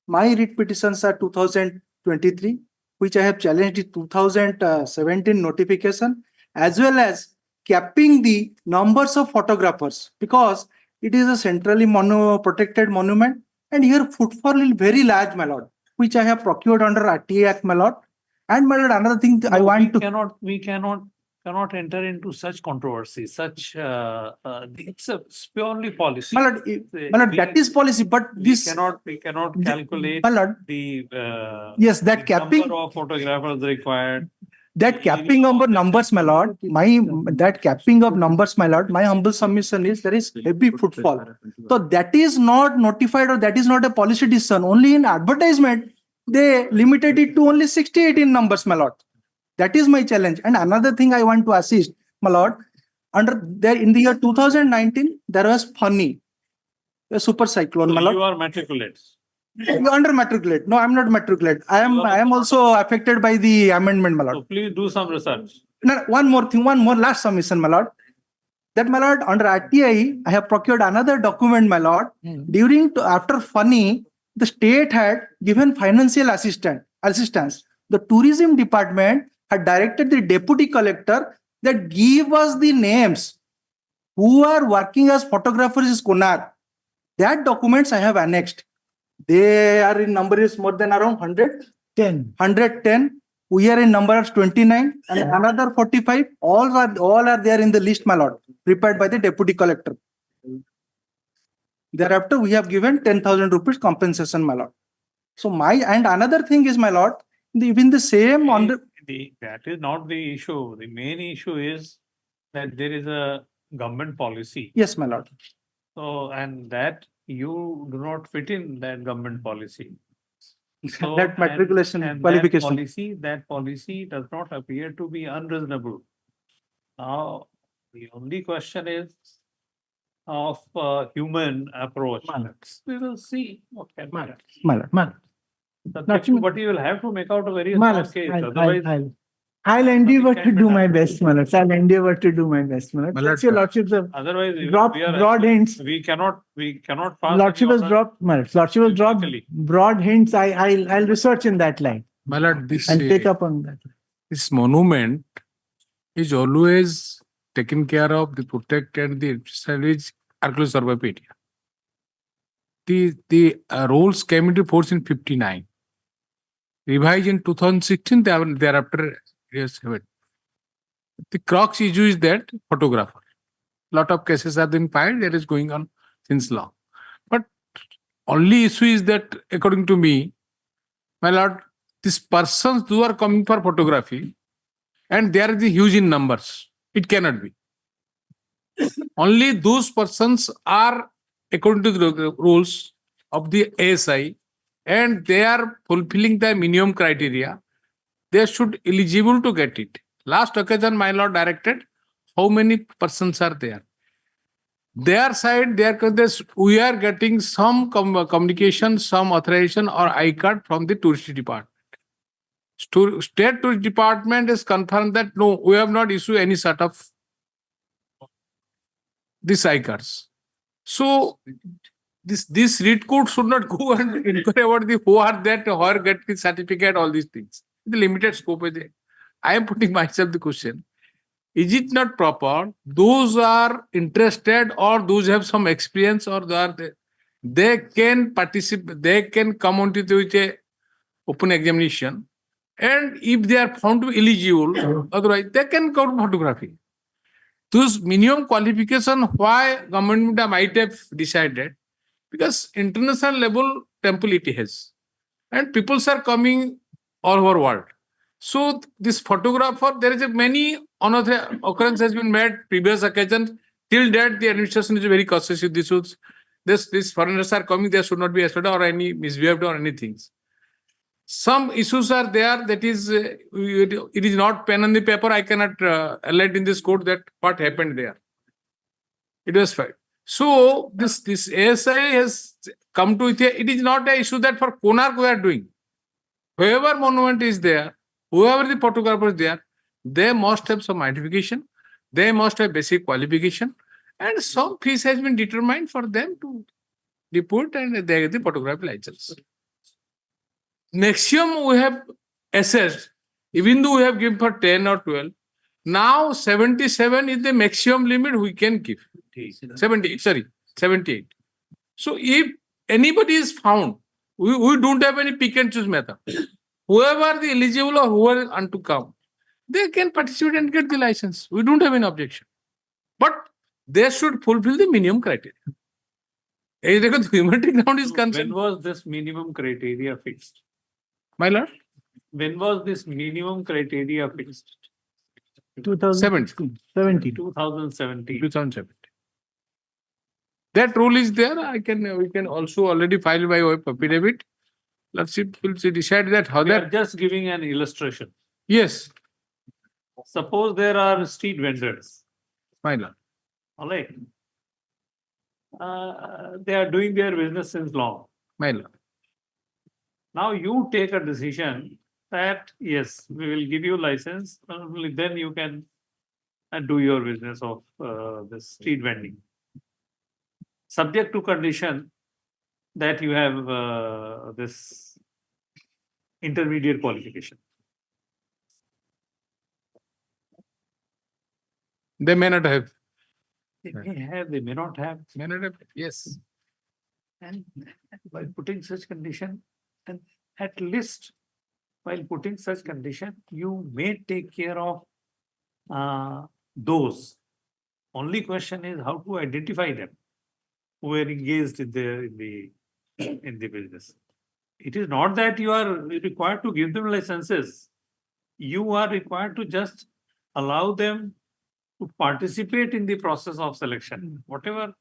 My writ petitions are 2023, which I have challenged in 2017 notification, as well as capping the numbers of photographers, because it is a centrally protected monument, and here footfall is very large, my lord, which I have procured under RTA Act, my lord. And my lord, another thing I want to. We cannot enter into such controversy. It's purely policy. My lord, that is policy, but this. We cannot calculate My lord, the yes, that the capping. number of photographers required. That capping of numbers, my lord, that capping of numbers, my lord, my humble submission is there is heavy footfall. So that is not notified, or that is not a policy decision. Only in advertisement, they limited it to only 68 in numbers, my lord. That is my challenge. And another thing I want to assist, my lord, in the year 2019, there was Funny, a super cyclone, my lord. You are matriculate. You under matriculate. No, I'm not matriculate. I am also affected by the amendment, my lord. So please do some research. No, one more thing, one more last submission, my lord. That, my lord, under RTI, I have procured another document, my lord. After Funny, the state had given financial assistance. The tourism department had directed the deputy collector that give us the names who are working as photographers in Konar. That documents I have annexed. They are in number is more than around 110. We are in number of 29 and another 45. All are there in the list, my lord, prepared by the deputy collector. Thereafter, we have given 10,000 rupees compensation, my lord. So and another thing is, my lord, even the same on the. That is not the issue. The main issue is that there is a government policy. Yes, my lord. So, and that you do not fit in that government policy. So, That matriculation qualification. That policy does not appear to be unreasonable. Now, the only question is of human approach. We will see what can be done. But you will have to make out a very small case. Otherwise, I'll endeavor to do my best, my lords. I'll endeavor to do my best, my lords. Your lordships have dropped broad hints. We cannot pass. Lordship has dropped, my lords. Lordship has dropped broad hints. I'll research in that line. My lord, this and take up on that. This monument is always taken care of, the protect and the salvage archaeological survey of India. The rules came into force in 59. Revised in 2016, thereafter, yes, The crux issue is that photographer. Lot of cases have been filed, that is going on since long. But only issue is that, according to me, my lord, these persons who are coming for photography, and they are the huge in numbers. It cannot be. Only those persons are, according to the rules of the ASI, and they are fulfilling the minimum criteria, they should eligible to get it. Last occasion, my lord directed, how many persons are there? Their side, we are getting some communication, some authorization or I-card from the tourist department. State tourist department is confirmed that no, we have not issued any sort of these I-cards. So this read code should not go and inquire about the who are that or get the certificate, all these things. The limited scope is there. I am putting myself the question. Is it not proper? Those are interested or those have some experience or they can participate, they can come onto the open examination. And if they are found to be eligible, otherwise they can go to photography. Those minimum qualification, why government might have decided, because international level temple it has. And people are coming all over world. So this photographer, there is a many another occurrence has been made previous occasions. Till that, the administration is very cautious with these issues. These foreigners are coming, they should not be arrested or any misbehaved or anything. Some issues are there that is, it is not pen on the paper. I cannot alert in this court that what happened there. It was fine. So this ASI has come to it. It is not an issue that for Konark we are doing. Whoever monument is there, whoever the photographer is there, they must have some identification. They must have basic qualification. And some fees has been determined for them to report and they get the photography license. Maximum we have assessed, even though we have given for 10 or 12, now 77 is the maximum limit we can give. 78. So if anybody is found, we don't have any pick and choose method. Whoever the eligible or whoever are to come, they can participate and get the license. We don't have any objection. But they should fulfill the minimum criteria. The humanitarian ground is concerned. When was this minimum criteria fixed? My lord? When was this minimum criteria fixed? 2017. 2017. That rule is there. We can also already file by way of affidavit. Let's see, we'll decide that how We are that. just giving an illustration. Yes, Suppose there are street vendors. my lord. All right. They are doing their business since long. My lord. Now you take a decision that yes, we will give you license. Only then you can do your business of the street vending. Subject to condition that you have this intermediate qualification. They may not have. They may have, they may not have. May not have. Yes. And by putting such condition, and at least while putting such condition, you may take care of those. Only question is how to identify them who are engaged in the business. It is not that you are required to give them licenses. You are required to just allow them to participate in the process of selection, whatever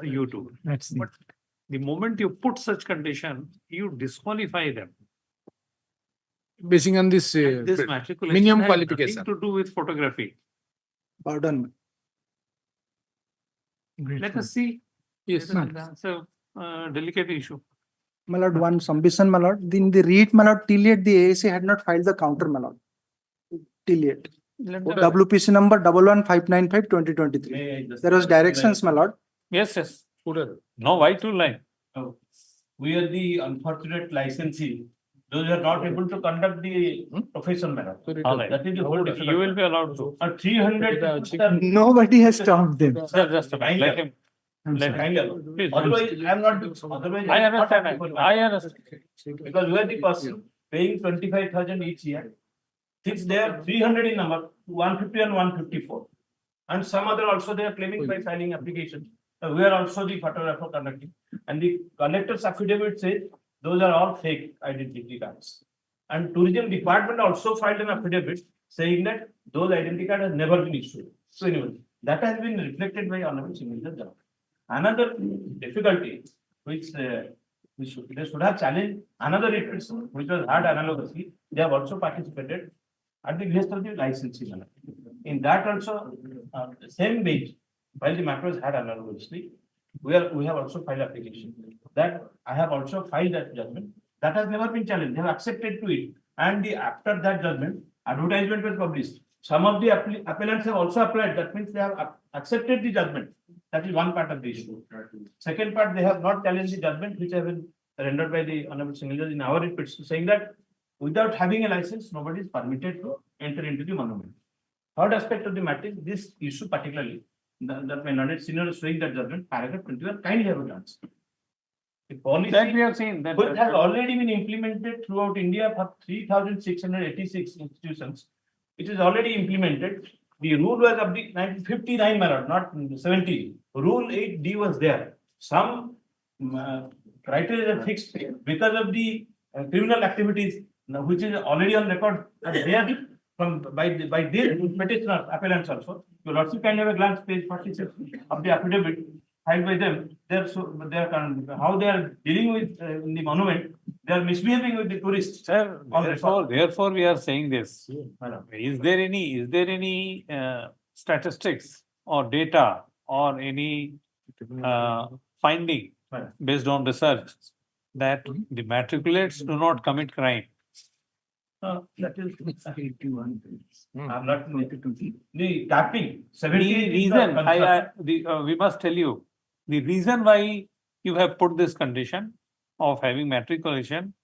you do. But the moment you put such condition, you disqualify them. Basing on this, This matriculation minimum has qualification. nothing to do with photography. Pardon. Let us see. Yes. It's a delicate issue. My lord, one submission, my lord. In the read, my lord, till yet the ASA had not filed the counter, my lord. Till yet. WPC number 11595/2023. There was directions, my lord. Yes, yes. No white to line. We are the unfortunate licensee. Those who are not able to conduct the profession matter. All right. That is the whole You will be allowed to. 300. Nobody has stopped them. Sir, just a minute. Let him. Let him. Please. Otherwise, I am not. Otherwise, I understand. I understand. Because we are the person paying 25,000 each year. Since they are 300 in number, 150 and 154. And some other also they are claiming by filing application. We are also the photographer conducting. And the collector's affidavit says those are all fake identity cards. And tourism department also filed an affidavit saying that those identity cards have never been issued to anyone. That has been reflected by Honorable Single Judge. Another difficulty which they should have challenged another petition which was had analogously. They have also participated at the behest of the licensing. In that also, same bench, while the matter was had analogously, we have also filed application. That I have also filed that judgment. That has never been challenged. They have accepted to it. And after that judgment, advertisement was published. Some of the appellants have also applied. That means they have accepted the judgment. That is one part of the issue. Second part, they have not challenged the judgment which have been rendered by the Honorable Single Judge in our petition, saying that without having a license, nobody is permitted to enter into the monument. Third aspect of the matter is this issue particularly, that my learned senior is showing that judgment, paragraph 21, kindly have a glance. The policy That we have seen. That which has already been implemented throughout India for 3,686 institutions. It is already implemented. The rule was of the 1959, not 70. Rule 8D was there. Some criteria are fixed because of the criminal activities, which is already on record there by this petitioner appellants also. You will also kind of a glance page 46 of the affidavit filed by them. How they are dealing with in the monument, they are misbehaving with the tourists. Sir, therefore we are saying this. Is there any statistics or data or any finding based on research that the matriculates do not commit crime? That is 81. I'm not the tapping. The reason we must tell you the reason why you have put this condition of having matriculation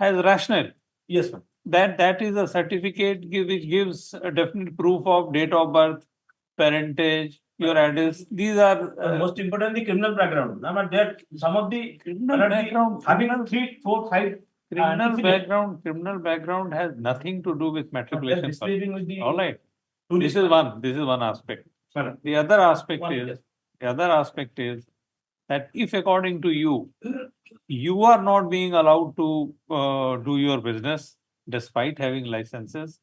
has rationale. Yes, sir. That is a certificate which gives a definite proof of date of birth, parentage, your address. These are most importantly criminal background. Now, but there some of the criminal background, having 3, 4, 5 criminal background has nothing to do with matriculation. All right. This is one aspect. The other aspect is that if according to you, you are not being allowed to do your business despite having licenses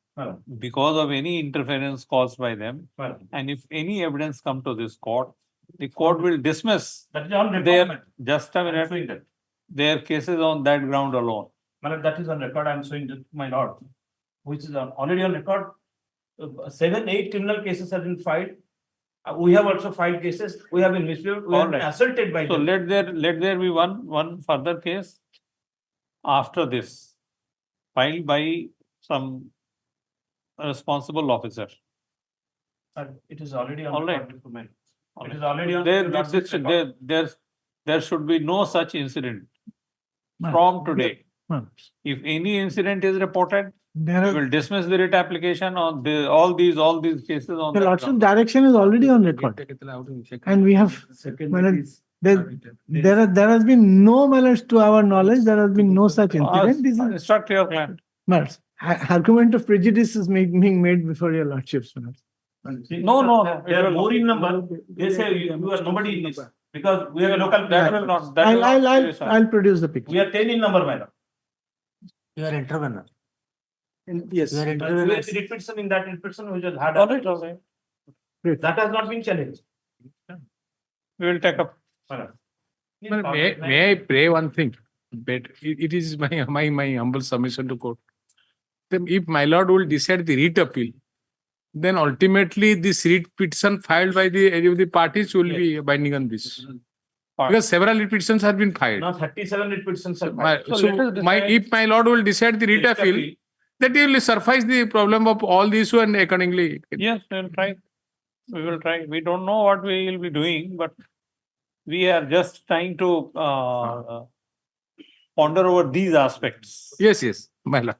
because of any interference caused by them, and if any evidence come to this court, the court will dismiss their cases on that ground alone. That is on record. I am showing to my lord, which is already on record. 7, 8 criminal cases have been filed. We have also filed cases. We have been misbehaved. We have been assaulted by them. Let there be one further case after this, filed by some responsible officer. It is already on record. It is already on there should be no such incident from today. If any incident is reported, we will dismiss the writ application on all these cases on the Lordship direction is already on record. And we have there has been no malice to our knowledge, there has been no such incident. This is instruct your client. Argument of prejudice is being made before your Lordships. No, they are more in number. They say you are nobody in this because we are a local. I'll produce the picture. We are 10 in number, madam. You are intervener. Yes. You are We intervener. have the petition in that petition which has had. All right. That has not been challenged. We will take up. May I pray one thing? But it is my humble submission to court. Then if my lord will decide the writ appeal, then ultimately this writ petition filed by the parties will be binding on this. Because several writ petitions have been filed. Now 37 writ petitions are filed. If my lord will decide the writ appeal, that will suffice the problem of all the issue and accordingly. Yes, we will try. We will try. We don't know what we will be doing, but we are just trying to ponder over these aspects. Yes, my lord.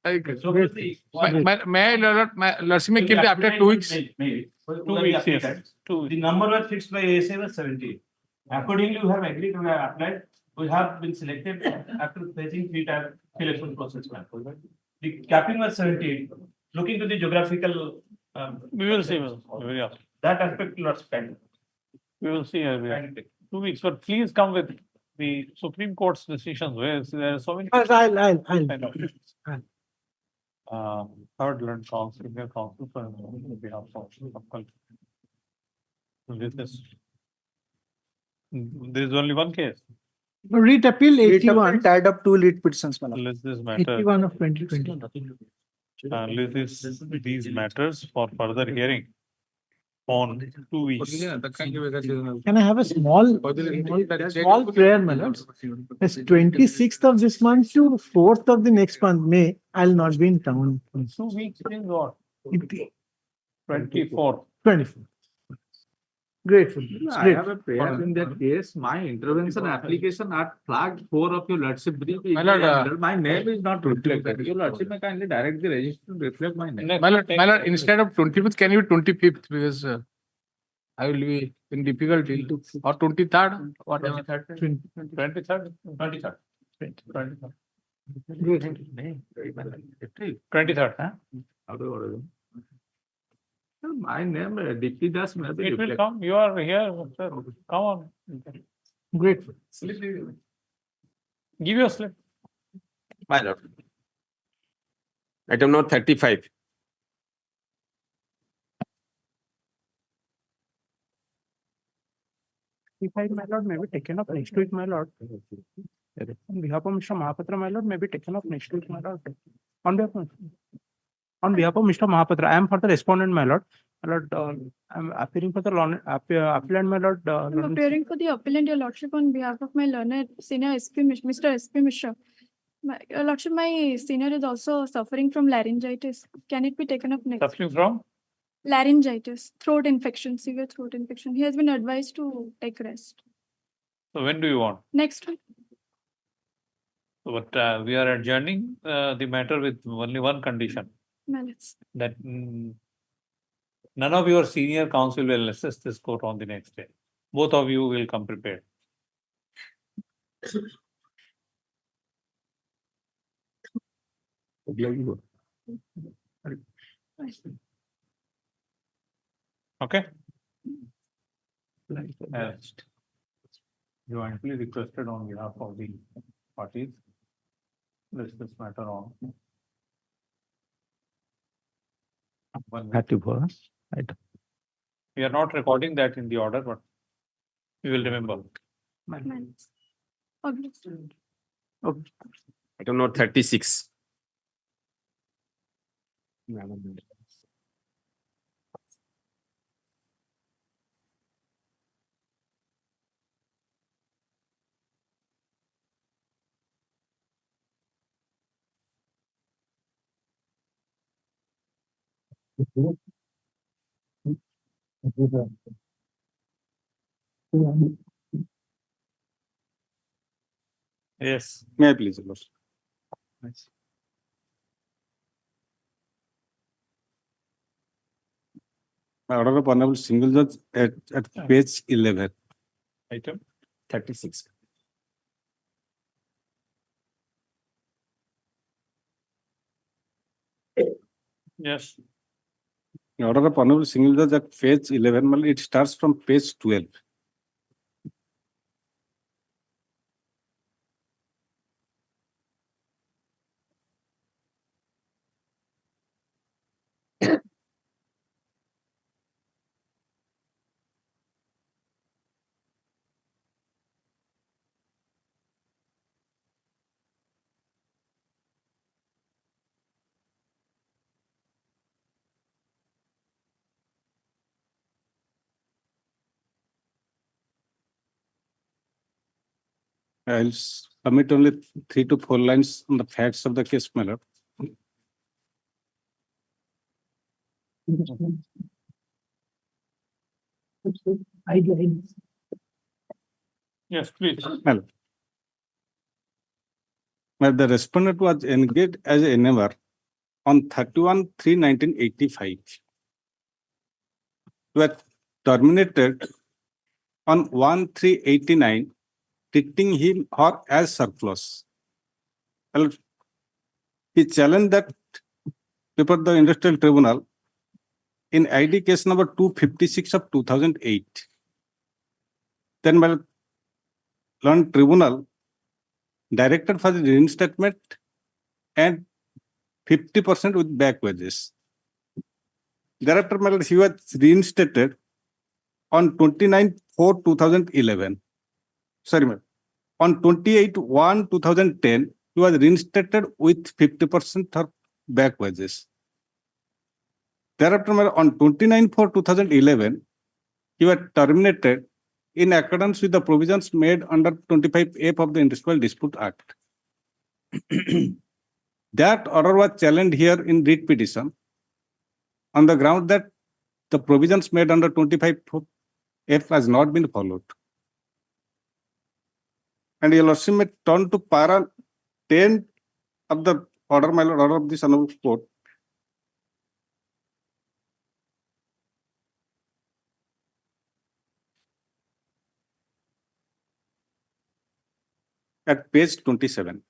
I agree. So may I lordship keep it after 2 weeks? 2 weeks, yes. 2 weeks. The number was fixed by ASA was 70. Accordingly, we have agreed, we have applied, we have been selected after facing 3-time selection process. The capping was 78. Looking to the geographical. We will see, yeah. That aspect not spent. We will see. 2 weeks, but please come with the Supreme Court's decisions, where there are so many. Third learned counsel, senior counsel for behalf of this is. There is only one case. Read appeal Read 81. appeal tied up two lead petitions, my lord. Unless this matter. 81 of 2020. These matters for further hearing on 2 weeks. Can I have a small prayer, my lord? It's 26th of this month to 4th of the next month, May. I'll not be in town. 2 weeks means what? 24. 24. Grateful. I have a prayer in that case. My intervention application at flag 4 of your lordship brief is My lord, my name is not reflected. Your lordship may kindly direct the register to reflect my name. My lord, instead of 25th, can you be 25th? Because I will be in difficulty. Or 23rd, whatever. 23rd. 23rd. 23rd, huh? My name, DP Das, may be It will reflected. come. You are here, sir. Come on. Grateful. Give your slip. My lord. Item number 35. My lord, may be taken up next week, my lord. On behalf of Mr. Mahapatra, my lord, may be taken up next week, my lord. On behalf of Mr. Mahapatra, I am for the respondent, my lord. My lord, I'm appearing for the appellant, my lord. I'm appearing for the appellant, your lordship, on behalf of my learned senior SP, Mr. SP Mishra. Your lordship, my senior is also suffering from laryngitis. Can it be taken up next? Suffering from? Laryngitis, throat infection, severe throat infection. He has been advised to take rest. So when do you want? Next week. But we are adjourning the matter with only one condition. Minutes. That none of your senior counsel will assess this court on the next day. Both of you will come prepared. Okay. As jointly requested on behalf of the parties, this matter on. We are not recording that in the order, but we will remember. Minutes. Obviously. Item number 36. Yes. May I please, Lord? My order of honorable single judge at page 11. Item 36. Yes. The order of honorable single judge at page 11, well, it starts from page 12. I'll submit only 3 to 4 lines on the facts of the case, my lord. Yes, please. My lord. Well, the respondent was engaged as a enabler on 31/3/1985. Were terminated on 1/3/89, treating him or as surplus. Well, he challenged that before the Industrial Tribunal in ID case number 256 of 2008. Then my Lord Tribunal directed for the reinstatement and 50% with back wages. Thereafter, my Lord, he was reinstated on 29/4/2011. Sorry, ma'am. On 28/1/2010, he was reinstated with 50% of back wages. Thereafter, on 29/4/2011, he was terminated in accordance with the provisions made under 25F of the Industrial Dispute Act. That order was challenged here in writ petition on the ground that the provisions made under 25F has not been followed. And your lordship may turn to para 10 of the order, my lord, order of this honorable court. At page 27.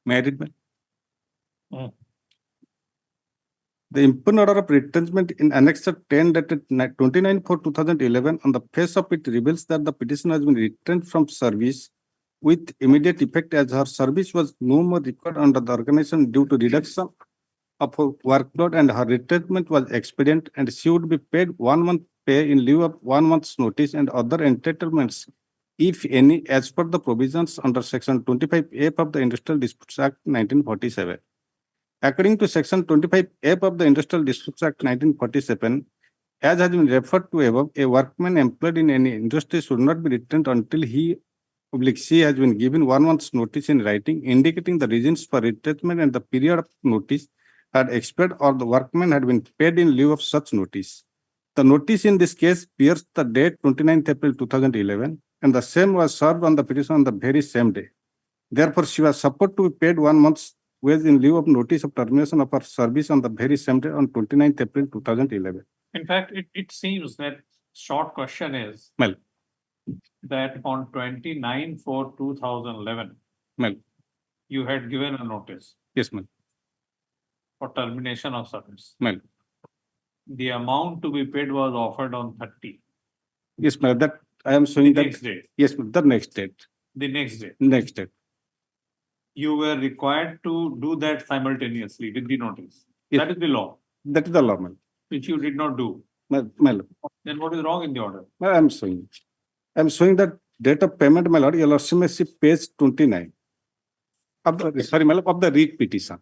May I read, ma'am? The impugned order of retrenchment in Annex 10 dated 29/4/2011 on the face of it reveals that the petitioner has been retrenched from service with immediate effect as her service was no more required under the organization due to reduction of her workload, and her retrenchment was expedient, and she would be paid 1 month pay in lieu of 1 month's notice and other entitlements, if any, as per the provisions under Section 25F of the Industrial Disputes Act 1947. According to Section 25F of the Industrial Disputes Act 1947, as has been referred to above, a workman employed in any industry should not be retrenched until he/she has been given 1 month's notice in writing, indicating the reasons for retrenchment and the period of notice had expired, or the workman had been paid in lieu of such notice. The notice in this case bears the date 29th April 2011, and the same was served on the petition on the very same day. Therefore, she was supposed to be paid 1 month's wage in lieu of notice of termination of her service on the very same day on 29th April 2011. In fact, it seems that short question is Well, that on 29/4/2011, well, you had given a notice yes, ma'am. for termination of service. Well, The amount to be paid was offered on 30. yes, ma'am. That I am showing The that. next day. Yes, ma'am. The next date. The next day. Next date. You were required to do that simultaneously with the notice. Yes. That is the law, That is the law, ma'am. which you did not do. Ma'am. Then what is wrong in the order? I am showing. I am showing that date of payment, my lord. Your lordship may see page 29 of the, sorry, my lord, of the writ petition.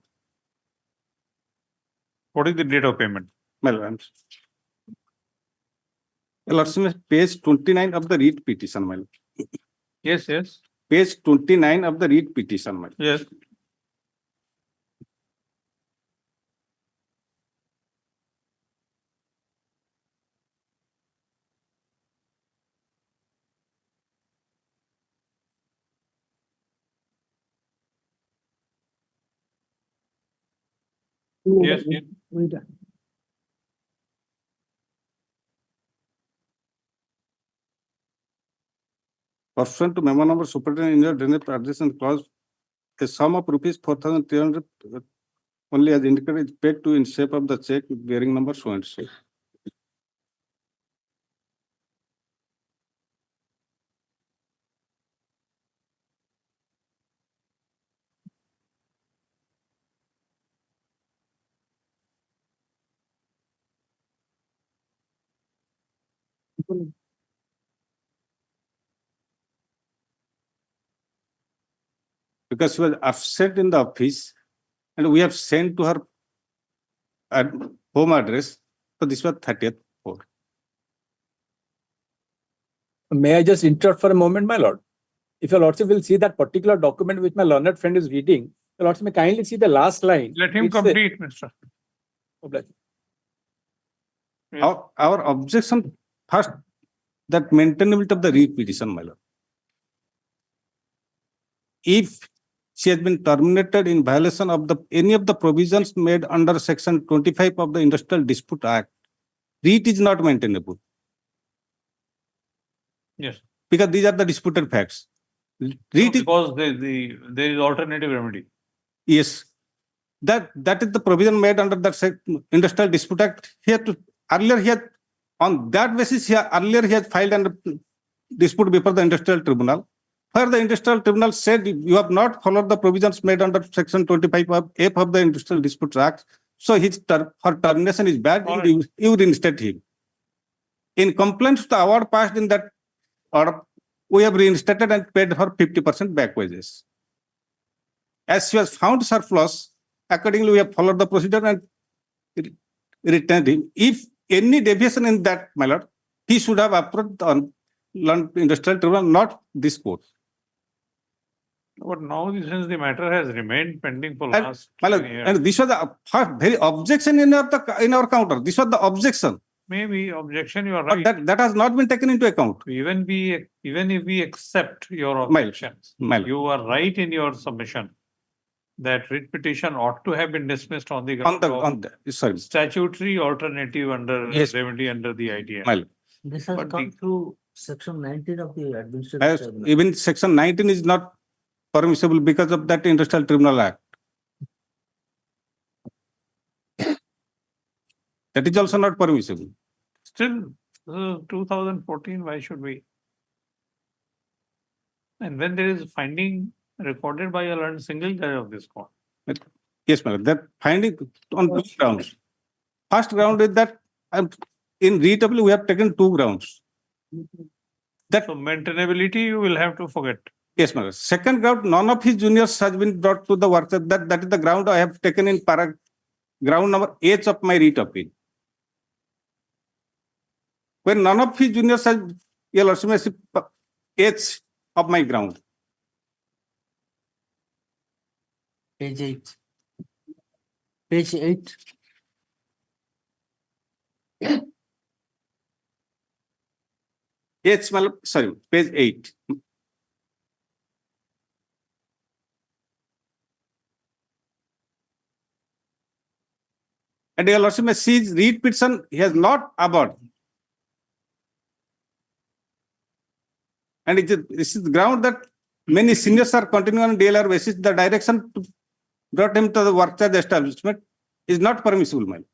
What is the date of payment? My lord, your lordship may page 29 of the writ petition, my lord. Yes, yes. Page 29 of the writ petition, my lord. Yes. Yes, yes. Pursuant to memo number Superintendent Engineer Drainage Adjustment Clause, a sum of rupees 4,300 only as indicated is paid to in shape of the check bearing number so and so. Because she was absent in the office and we have sent to her home address. So this was 30th. May I just interrupt for a moment, my lord? If your lordship will see that particular document which my learned friend is reading, your lordship may kindly see the last line. Let him complete, Mr. Our objection first, that maintainability of the writ petition, my lord. If she has been terminated in violation of any of the provisions made under section 25 of the Industrial Dispute Act, writ is not maintainable. Yes. Because these are the disputed facts. No, Writ is, because there is alternative remedy. yes, that is the provision made under that Industrial Dispute Act. On that basis, earlier he has filed a dispute before the Industrial Tribunal. Where the Industrial Tribunal said you have not followed the provisions made under section 25 of F of the Industrial Dispute Act, so his her termination is bad. You reinstate him. In complaint to the award passed in that order, we have reinstated and paid her 50% back wages. As she was found surplus, accordingly we have followed the procedure and returned him. If any deviation in that, my lord, he should have approached the Industrial Tribunal, not this court. But now, since the matter has remained pending for last My lord, year, and this was the first very objection in our counter. This was the objection. maybe objection, you are right. But that has not been taken into account. Even if we accept your My- objections, my- you are right in your submission that writ petition ought to have been dismissed on the ground of sorry. statutory alternative under Yes. remedy under the idea. My- This has But come the- through section 19 of the As administrative tribunal. even section 19 is not permissible because of that Industrial Tribunal Act. That is also not permissible. Still, 2014, why should we? And when there is finding recorded by a learned single judge of this court. Yes, madam. That finding on two grounds. First ground is that in readable we have taken two grounds. So maintainability, you will have to forget. Yes, madam. Second ground, none of his juniors has been brought to the workshop. That is the ground I have taken in ground number H of my writ appeal. When none of his juniors has H of my ground. Page 8. Page 8. H, sorry, page 8. And your lordship may see read petition, he has not abhorred. And this is the ground that many seniors are continuing on DLR basis. The direction to brought him to the work charge establishment is not permissible, my lord.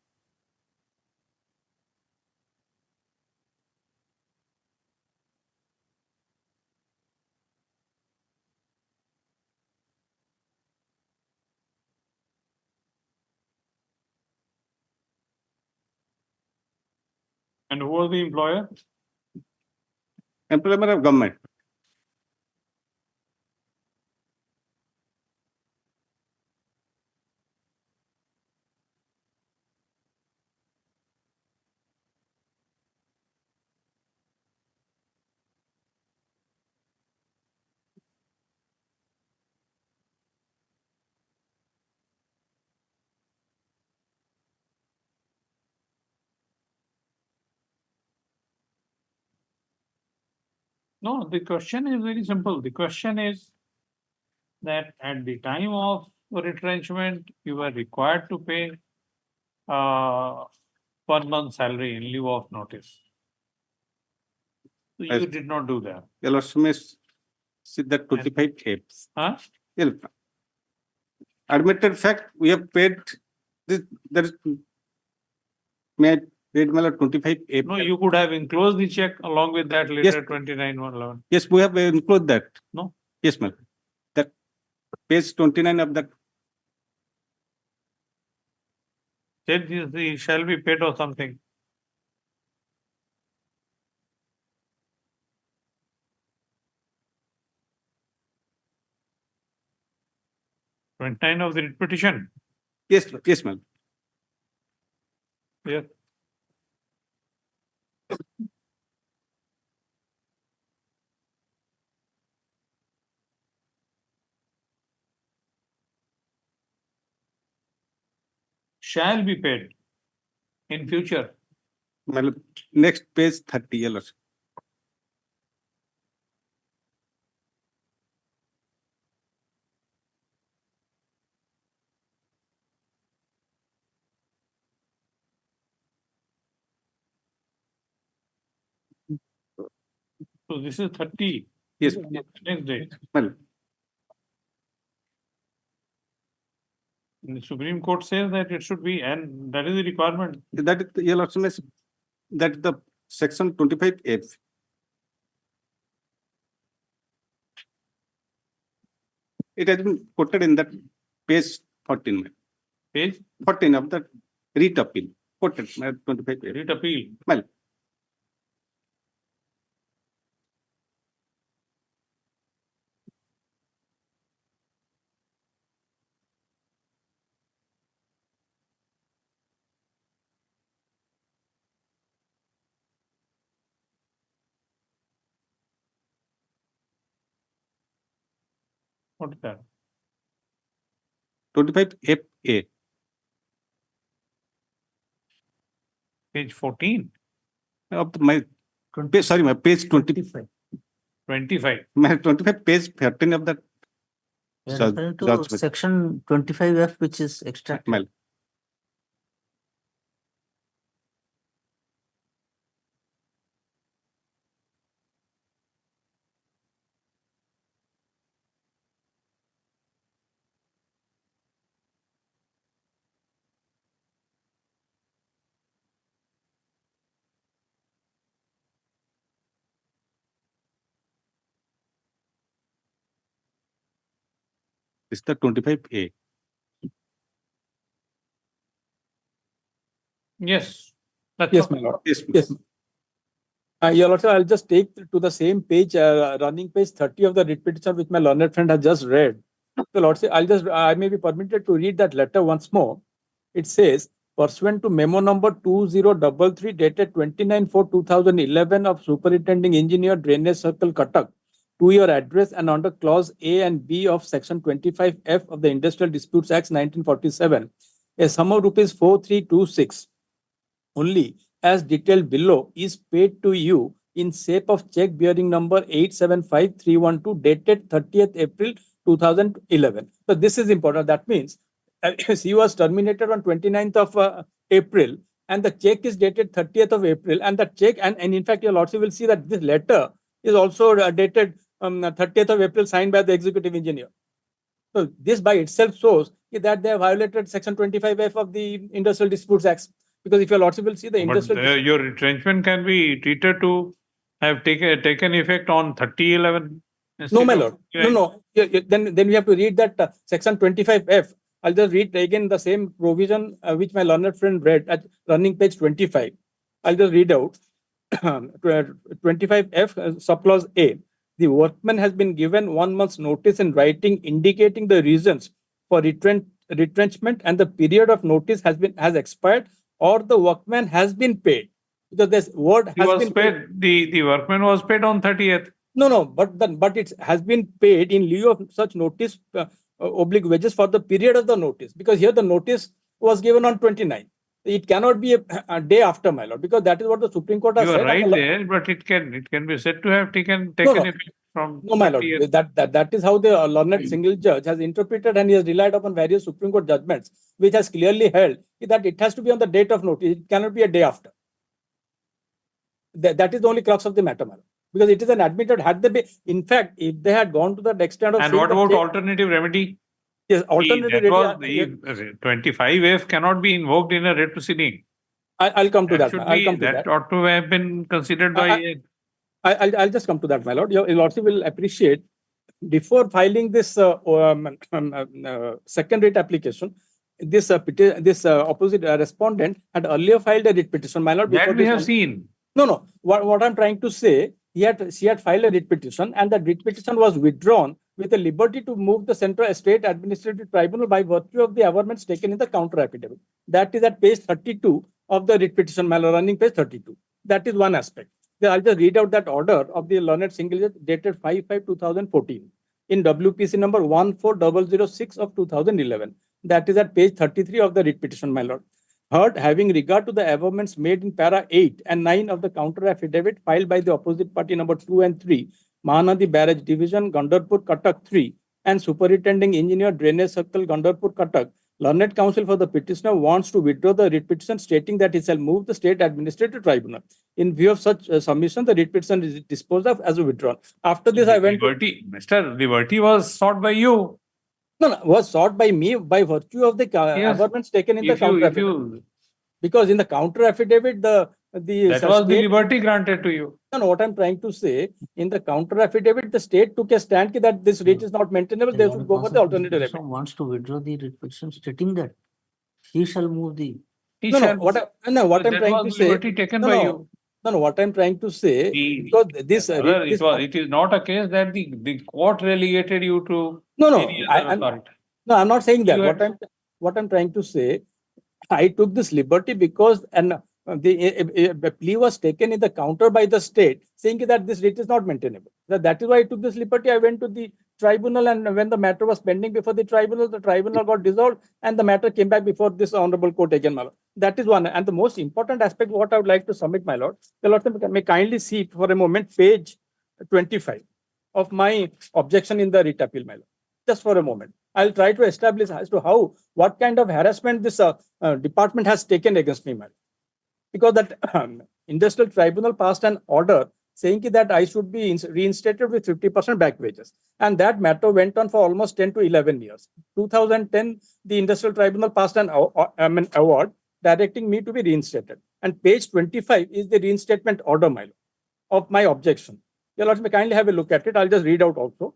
And who was the employer? Employment of government. No, the question is very simple. The question is that at the time of retrenchment, you were required to pay 1 month salary in lieu of notice. So you did not do that. Your lordship may see that 25 apes. Huh? Admitted fact, we have paid this. There is may I paid my lord 25 apes. No, you could have enclosed the check along with that later, Yes. 29/111. Yes, we have included that. No? Yes, ma'am. That page 29 of that. Said this shall be paid or something. Twenty-nine of the writ petition. Yes, yes, ma'am. Yeah. Shall be paid in future. Ma'am, next page 30, your lordship. So this is 30. Yes. Next day. Well, And the Supreme Court says that it should be, and that is the requirement. that is, Your Lordship, that the section 25F. It has been quoted in that page 14. Page 14 of the writ appeal. Quoted 25F. Writ appeal. Well, What is that? 25FA. Page 14. Of my page, sorry, my page 25. 25. My 25 page 13 of that. You're Judge- referring to judgment. section 25F, which is extracted. Well, it's the 25A. Yes. That's Yes, all. my lord. Yes. Yes. Your Lordship, I'll just take to the same page, running page 30 of the writ petition, which my learned friend has just read. So Lordship, I may be permitted to read that letter once more. It says, pursuant to memo number 2033 dated 29/4/2011 of Superintending Engineer Drainage Circle Cuttack to your address and under clause A and B of section 25F of the Industrial Disputes Act 1947, a sum of rupees 4326 only as detailed below is paid to you in shape of check bearing number 875312 dated 30th April 2011. So this is important. That means he was terminated on 29th of April and the check is dated 30th of April and the check and in fact your lordship will see that this letter is also dated 30th of April signed by the executive engineer. So this by itself shows that they have violated section 25F of the Industrial Disputes Act. Because if your lordship will see the But industrial your retrenchment can be treated to have taken effect on 30/11. No, my lord. No. Then we have to read that section 25F. I'll just read again the same provision which my learned friend read at running page 25. I'll just read out 25F subclause A. The workman has been given 1 month's notice in writing indicating the reasons for retrenchment and the period of notice has expired or the workman has been paid. Because this word He has was been paid. The workman was paid on 30th. No, but it has been paid in lieu of such notice oblique wages for the period of the notice. Because here the notice was given on 29th. It cannot be a day after, my lord, because that is what the Supreme Court has You said. are right there, but it can be said to have taken No. effect from No, my lord. 30th. That is how the learned single judge has interpreted and he has relied upon various Supreme Court judgments, which has clearly held that it has to be on the date of notice. It cannot be a day after. That is the only crux of the matter, my lord. Because it is an admitted, had they been, in fact, if they had gone to the extent of And saying what that about they- alternative remedy? Yes, alternative The 25F cannot be invoked in a writ proceeding. I'll come to that. Should I'll be, come to that that. ought to have been considered by. I'll just come to that, my lord. Your lordship will appreciate before filing this second writ application, this opposite respondent had earlier filed a writ petition, my lord. That we have seen. No. What I'm trying to say, she had filed a writ petition, and the writ petition was withdrawn with the liberty to move the Central State Administrative Tribunal by virtue of the averments taken in the counter affidavit. That is at page 32 of the writ petition, my lord, running page 32. That is one aspect. Then I'll just read out that order of the learned single judge dated 5/5/2014 in WPC number 14006 of 2011. That is at page 33 of the writ petition, my lord. Heard, having regard to the averments made in para 8 and 9 of the counter affidavit filed by the opposite party number 2 and 3, Mahanadi Barrage Division, Gandarpur, Cuttack 3, and Superintending Engineer Drainage Circle, Gandarpur, Cuttack, Learned counsel for the petitioner wants to withdraw the writ petition, stating that he shall move the state administrative tribunal. In view of such submission, the writ petition is disposed of as a withdrawn. After this, I went Liberty, Mr. Liberty was sought by you. No, was sought by me by virtue of the Yes. averments taken in the If you, counter if affidavit. you, Because in the counter affidavit, the that was the liberty granted to you. No, what I'm trying to say, in the counter affidavit, the state took a stand that this rate is not maintainable, they should go for the alternative remedy. Wants to withdraw the writ petition, stating that he shall move the. He No, shall- what I'm that trying to was say. liberty taken by you. No, what I'm trying to say, because this, Brother, this it is not a case that the court relegated you to no, any other authority. no, I'm not saying that. You had- What I'm trying to say, I took this liberty because the plea was taken in the counter by the state, saying that this rate is not maintainable. That is why I took this liberty. I went to the tribunal, and when the matter was pending before the tribunal got dissolved, and the matter came back before this honorable court again, my lord. That is one. And the most important aspect, what I would like to submit, my lord, the lord may kindly see for a moment page 25 of my objection in the writ appeal, my lord. Just for a moment. I'll try to establish as to what kind of harassment this department has taken against me, my lord. Because that industrial tribunal passed an order saying that I should be reinstated with 50% back wages. And that matter went on for almost 10 to 11 years. 2010, the industrial tribunal passed an award directing me to be reinstated. And page 25 is the reinstatement order, my lord, of my objection. Your lords may kindly have a look at it. I'll just read out also.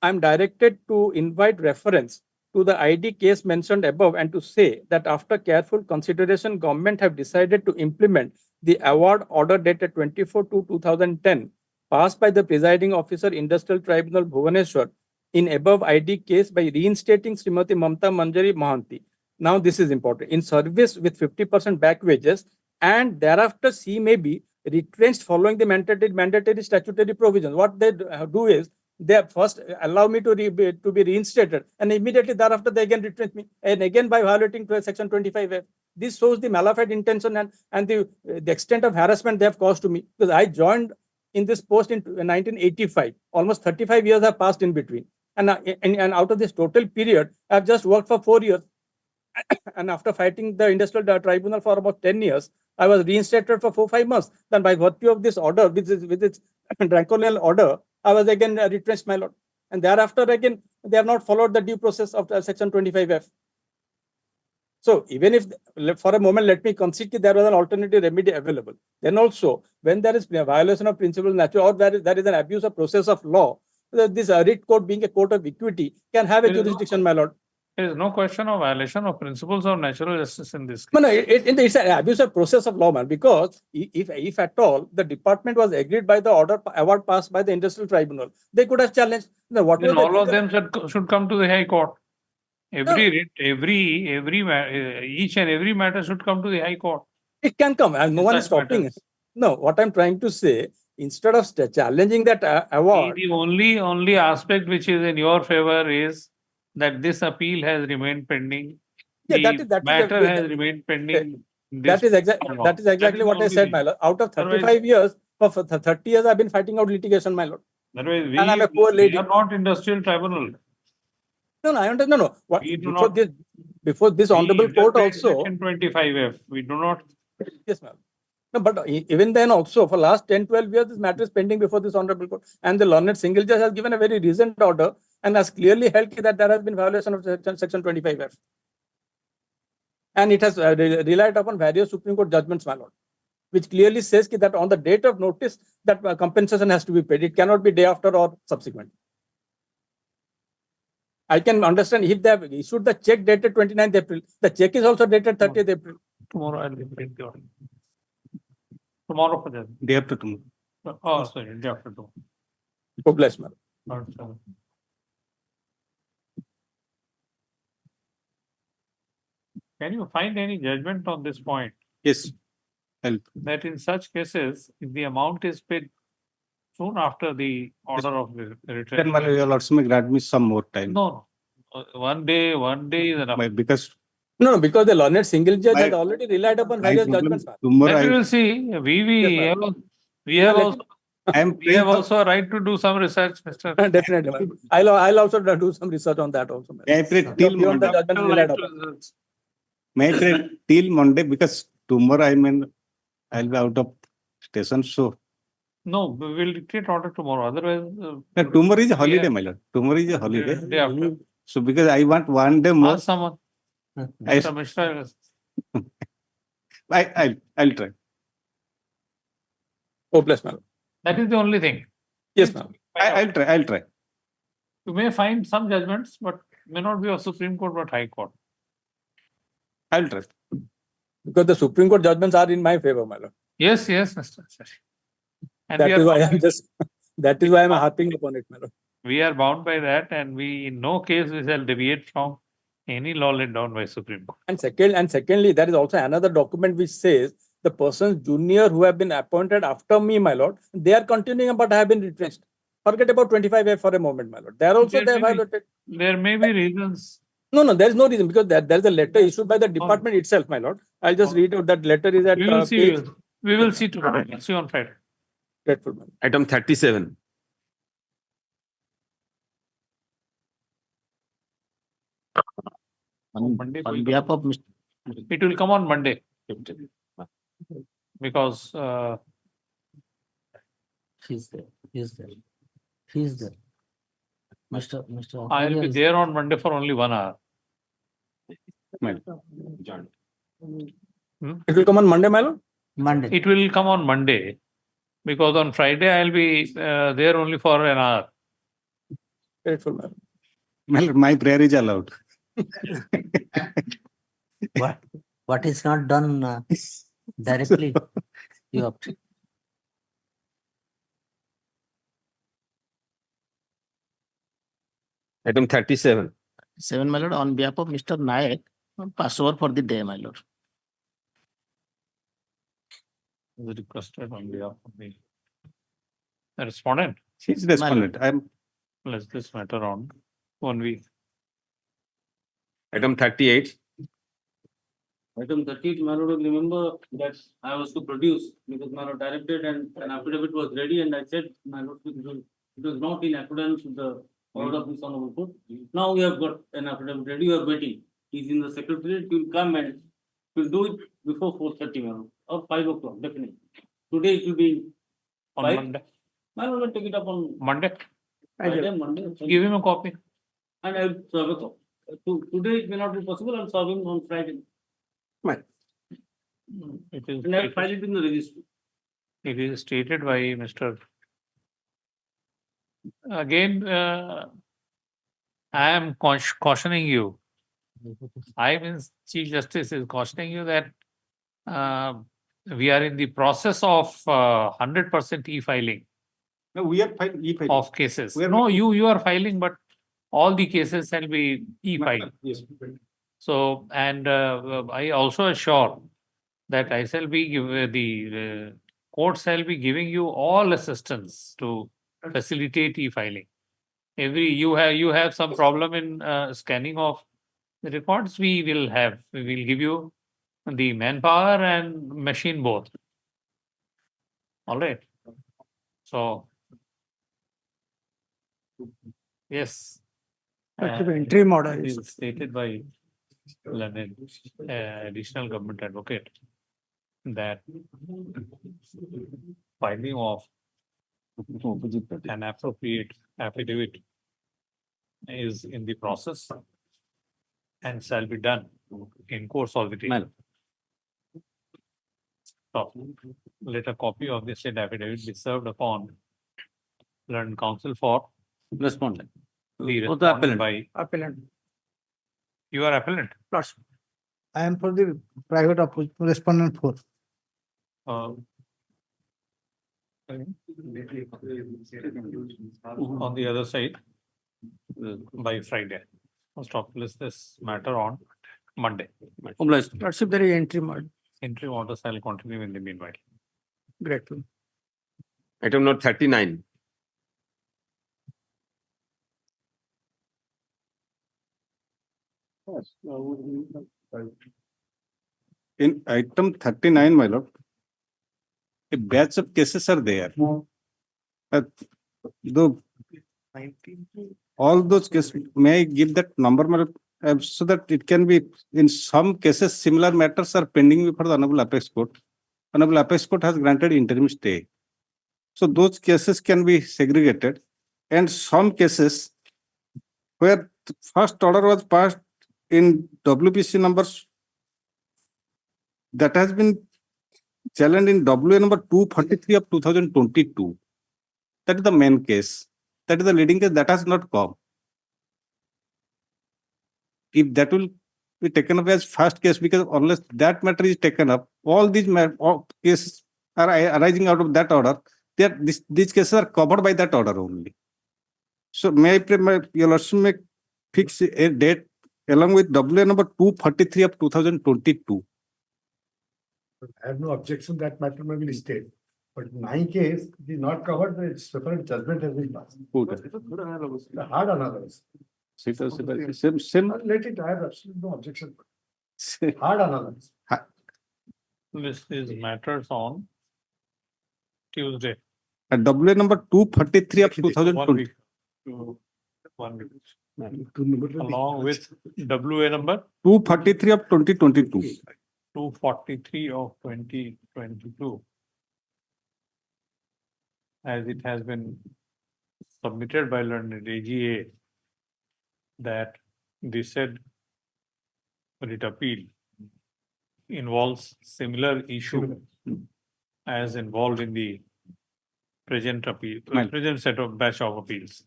I'm directed to invite reference to the ID case mentioned above and to say that after careful consideration, government have decided to implement the award order dated 24/2/2010 passed by the presiding officer, Industrial Tribunal Bhubaneswar in above ID case by reinstating Srimati Mamta Manjari Mohanty. Now this is important. In service with 50% back wages, and thereafter she may be retrenched following the mandatory statutory provisions. What they do is, they first allow me to be reinstated, and immediately thereafter they again retrench me, and again by violating section 25F. This shows the malafide intention and the extent of harassment they have caused to me, because I joined in this post in 1985. Almost 35 years have passed in between, and out of this total period, I have just worked for 4 years. And after fighting the industrial tribunal for about 10 years, I was reinstated for 4-5 months. Then by virtue of this order, with its draconian order, I was again retrenched, my lord. And thereafter again, they have not followed the due process of section 25F. So even if, for a moment, let me concede there was an alternative remedy available. Then also, when there is a violation of principle natural, or there is an abuse of process of law, this writ court being a court of equity can have a jurisdiction, my lord. There is no question of violation of principles of natural justice in this case. No, it's an abuse of process of law, man, because if at all the department was agreed by the award passed by the industrial tribunal, they could have challenged. Then all of them should come to the High Court. Each and every matter should come to the High Court. It can come, and no one is stopping it. No, what I'm trying to say, instead of challenging that award, the only aspect which is in your favor is that this appeal has remained pending. Yeah, The matter has remained pending. That is exactly what I said, my lord. Out of 35 years, for 30 years, I've been fighting out litigation, my lord. Otherwise, And I'm a poor lady. we are not industrial tribunal. No, I understand. No. What, We do before this honorable court also. Section 25F. We do not. Yes, ma'am. No, but even then also, for last 10-12 years, this matter is pending before this honorable court. And the learned single judge has given a very recent order and has clearly held that there has been violation of section 25F. And it has relied upon various Supreme Court judgments, my lord, which clearly says that on the date of notice, that compensation has to be paid. It cannot be day after or subsequent. I can understand if they have issued the check dated 29th April. The check is also dated 30th April. Tomorrow I'll read the order. Tomorrow for that. Day after tomorrow. Oh, sorry, day after tomorrow. God bless, ma'am. Can you find any judgment on this point? Yes. Help. That in such cases, if the amount is paid soon after the order of retrenchment. Then my your lords may grant me some more time. No. One day is enough. Because No, because the learned single judge has already relied upon various judgments. That we will see. We have also We have also a right to do some research, Mr. Definitely, my lord. I'll also do some research on that also. my lord. May I pray till Beyond the Monday? judgment we relied upon. May I pray till Monday because tomorrow I'll be out of station. So No, we will dictate order tomorrow. Otherwise, tomorrow is a we holiday, have- my lord. Tomorrow is a holiday. day after. So because I want one day more, Ask someone. I, Mr. Mishra, I'll try. Oh, bless my lord. that is the only thing. Yes, ma'am. I'll try. I'll try. You may find some judgments, but may not be of Supreme Court, but High Court. I'll try. Because the Supreme Court judgments are in my favor, my lord. Yes, yes, Mr. Shashi. And That we is are why bound I'm just, that is why I'm harping upon it, my lord. we are bound by that, and we in no case we shall deviate from any law laid down by Supreme Court. And secondly, there is also another document which says the persons junior who have been appointed after me, my lord, they are continuing but have been retrenched. Forget about 25A for a moment, my lord. They are also There they have may be- violated. There may be reasons. No, there is no reason because there is a letter issued by the department itself, my lord. I'll just read out that letter is at We will see. page. We will see tomorrow. We'll see on Friday. Grateful, my lord. Item 37. On behalf of Mr. It will come on Monday. Because He's there. He's there. He's there. Mr. I will be there on Monday for only 1 hour. It will come on Monday, my lord? Monday. It will come on Monday because on Friday I'll be there only for an hour. Grateful, my lord. My prayer is allowed. What is not done directly, you have to. Item 37. 7, my lord, on behalf of Mr. Nayak, pass over for the day, my lord. Requested on behalf of the respondent. She's respondent. Let's this matter on 1 week. Item 38. Item 38, my lord, remember that I was to produce because my lord directed and an affidavit was ready and I said, my lord, it was not in accordance with the order of this honorable court. Now we have got an affidavit ready, we are waiting. He's in the secretariat, he will come and we'll do it before 4:30, my lord, or 5 o'clock, definitely. Today it will be On 5. Monday. My lord, I'll take it up on Monday. Friday, Monday. Give him a copy. And I will serve a copy. Today it may not be possible, I'll serve him on Friday. It is And I'll stated- file it in the registry. It is stated by Mr. Again, I am cautioning you. I means Chief Justice is cautioning you that we are in the process of 100% e-filing No, we are e-filing. of cases. We are No, making- you are filing, but all the cases shall be e-filed. Yes. So, and I also assure that I shall be the court shall be giving you all assistance to facilitate e-filing. You have some problem in scanning of the records, we will give you the manpower and machine both. All right. So yes. That's the interim order It is- is stated by learned additional government advocate that filing of an appropriate affidavit is in the process and shall be done in course of the day. So, let a copy of the said affidavit be served upon learned counsel for Respondent. the Or the respondent appellant. by, Appellant. you are appellant. Plus. I am for the private respondent 4. On the other side, by Friday. First off, list this matter on Monday. Lordship, there is interim order. Interim orders I'll continue in the meanwhile. Grateful. Item note 39. In item 39, my lord, a batch of cases are there. though all those cases, may I give that number so that it can be, in some cases, similar matters are pending before the Honorable Apex Court. Honorable Apex Court has granted interim stay. So those cases can be segregated, and some cases where the first order was passed in WPC numbers that has been challenged in WA number 243 of 2022. That is the main case. That is the leading case that has not come. If that will be taken up as first case, because unless that matter is taken up, all these cases are arising out of that order. These cases are covered by that order only. So may I, your lordship may fix a date along with WA number 243 of 2022. I have no objection that matter may be listed. But in my case, it is not covered, its separate judgment has been passed. The hard analysis. Same. Let it, I have absolutely no objection. Hard analysis. List these matters on Tuesday. At WA number 243 of 2020. 1 week. Along with WA number 243 of 2022. 243 of 2022. As it has been submitted by learned AGA that the said writ appeal involves similar issue as involved in the present appeal, present set of batch of appeals.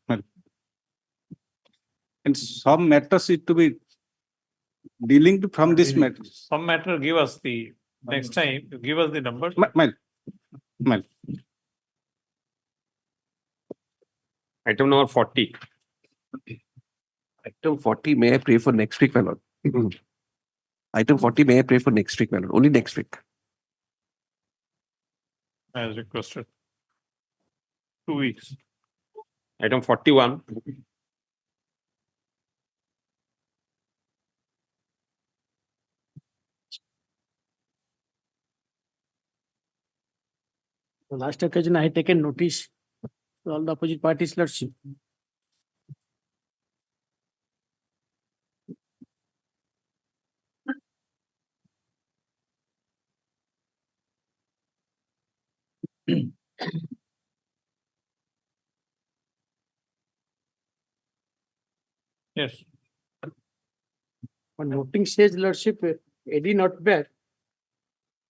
And some matters need to be dealing from this matter. Some matter, give us the next time, give us the numbers. Item number 40. Item 40, may I pray for next week, my lord? Item 40, may I pray for next week, my lord? Only next week. As requested. 2 weeks. Item 41. The last occasion I had taken notice to all the opposite parties, lordship. Yes. But noting says lordship, AD not back.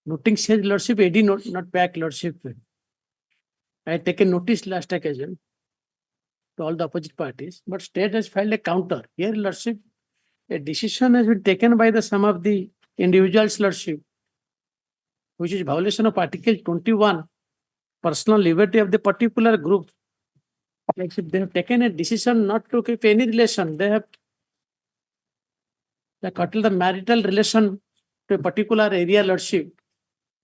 Noting says lordship, AD not back, lordship. I had taken notice last occasion to all the opposite parties, but state has filed a counter. Here, lordship, a decision has been taken by the some of the individuals, lordship, which is violation of Article 21, personal liberty of the particular group. Like if they have taken a decision not to keep any relation, they have curtailed the marital relation to a particular area, lordship.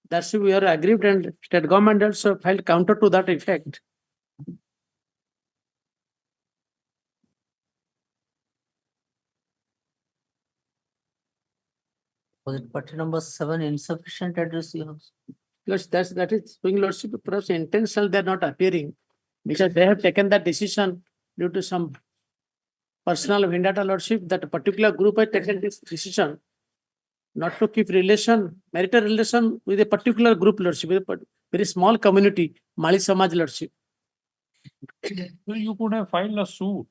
That's why we are aggrieved, and state government also filed counter to that effect. Was it party number 7 insufficient address you have? That is showing lordship, perhaps intentional they are not appearing because they have taken that decision due to some personal vendetta, lordship, that a particular group has taken this decision not to keep relation, marital relation with a particular group, lordship, with a very small community, Mali Samaj, lordship. Well, you could have filed a suit.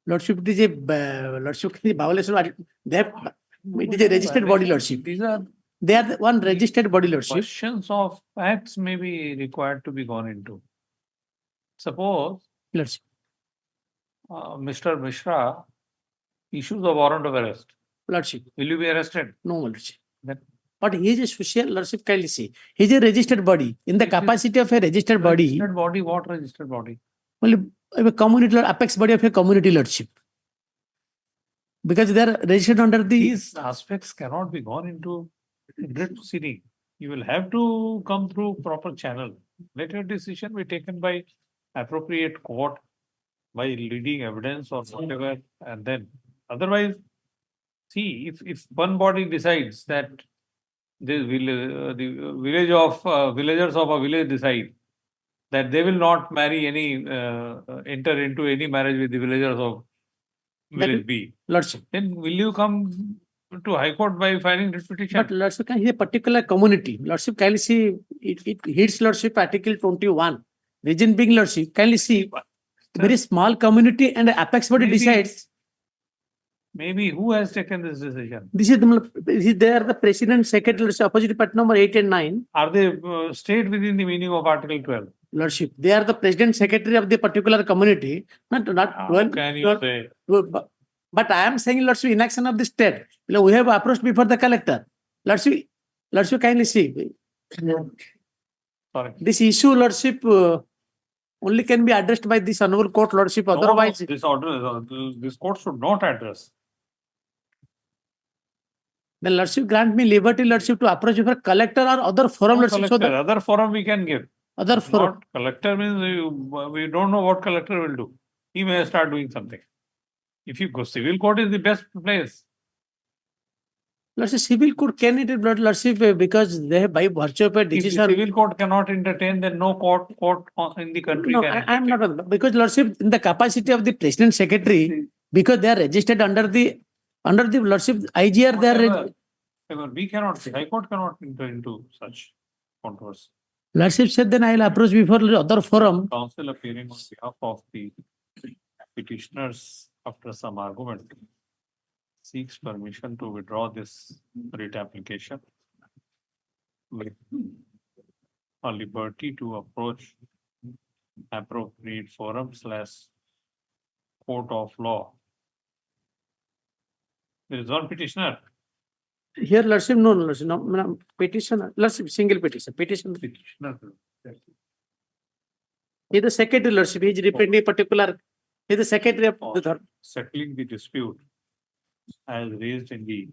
Lordship, it is a lordship violation. They have, it is a registered body, lordship. They are one registered body, lordship. Questions of facts may be required to be gone into. Suppose lordship, Mr. Mishra issues a warrant of arrest. Lordship. Will you be arrested? No, lordship. Then, but he is a social, lordship, kindly see. He is a registered body. In the capacity of a registered body. Registered body, what registered body? Well, a community, apex body of a community, lordship. Because they are registered under the. These aspects cannot be gone into writ proceeding. You will have to come through proper channel. Let your decision be taken by appropriate court, by leading evidence or whatever, and then otherwise, see, if one body decides that the village of villagers of a village decide that they will not marry any, enter into any marriage with the villagers of village B. Lordship. Then will you come to High Court by filing writ petition? But Lordship, can a particular community, Lordship, kindly see, it hits Lordship Article 21. Reason being, Lordship, kindly see, very small community and apex body decides. Maybe who has taken this decision? This is they are the president, secretary, opposite part number 8 and 9. Are they stayed within the meaning of Article 12? Lordship, they are the president, secretary of the particular community, not 12. Can you say? But I am saying, Lordship, inaction of the state. We have approached before the collector. Lordship, kindly see. Sorry. This issue, Lordship, only can be addressed by this honorable court, Lordship. Otherwise, this order, this court should not address. then Lordship grant me liberty, Lordship, to approach before collector or other forum, Lordship. So that Other forum we can give. other forum. Not collector means we don't know what collector will do. He may start doing something. If you go, civil court is the best place. Lordship, civil court can it, Lordship, because they have by virtue of a If the decision. civil court cannot entertain, then no court in the country No, can. I am not, because Lordship, in the capacity of the president, secretary, because they are registered under the Lordship IGR, they are. Whatever, we cannot, the High Court cannot enter into such controversy. Lordship said, then I will approach before other forum. Counsel appearing on behalf of the petitioners after some argument seeks permission to withdraw this writ application with a liberty to approach appropriate forum / court of law. There is one petitioner. Here, Lordship, no, Lordship, no, petition, Lordship, single petition. Petitioner. He is the secretary, Lordship, he is representing particular, he is the secretary of the. Settling the dispute as raised in the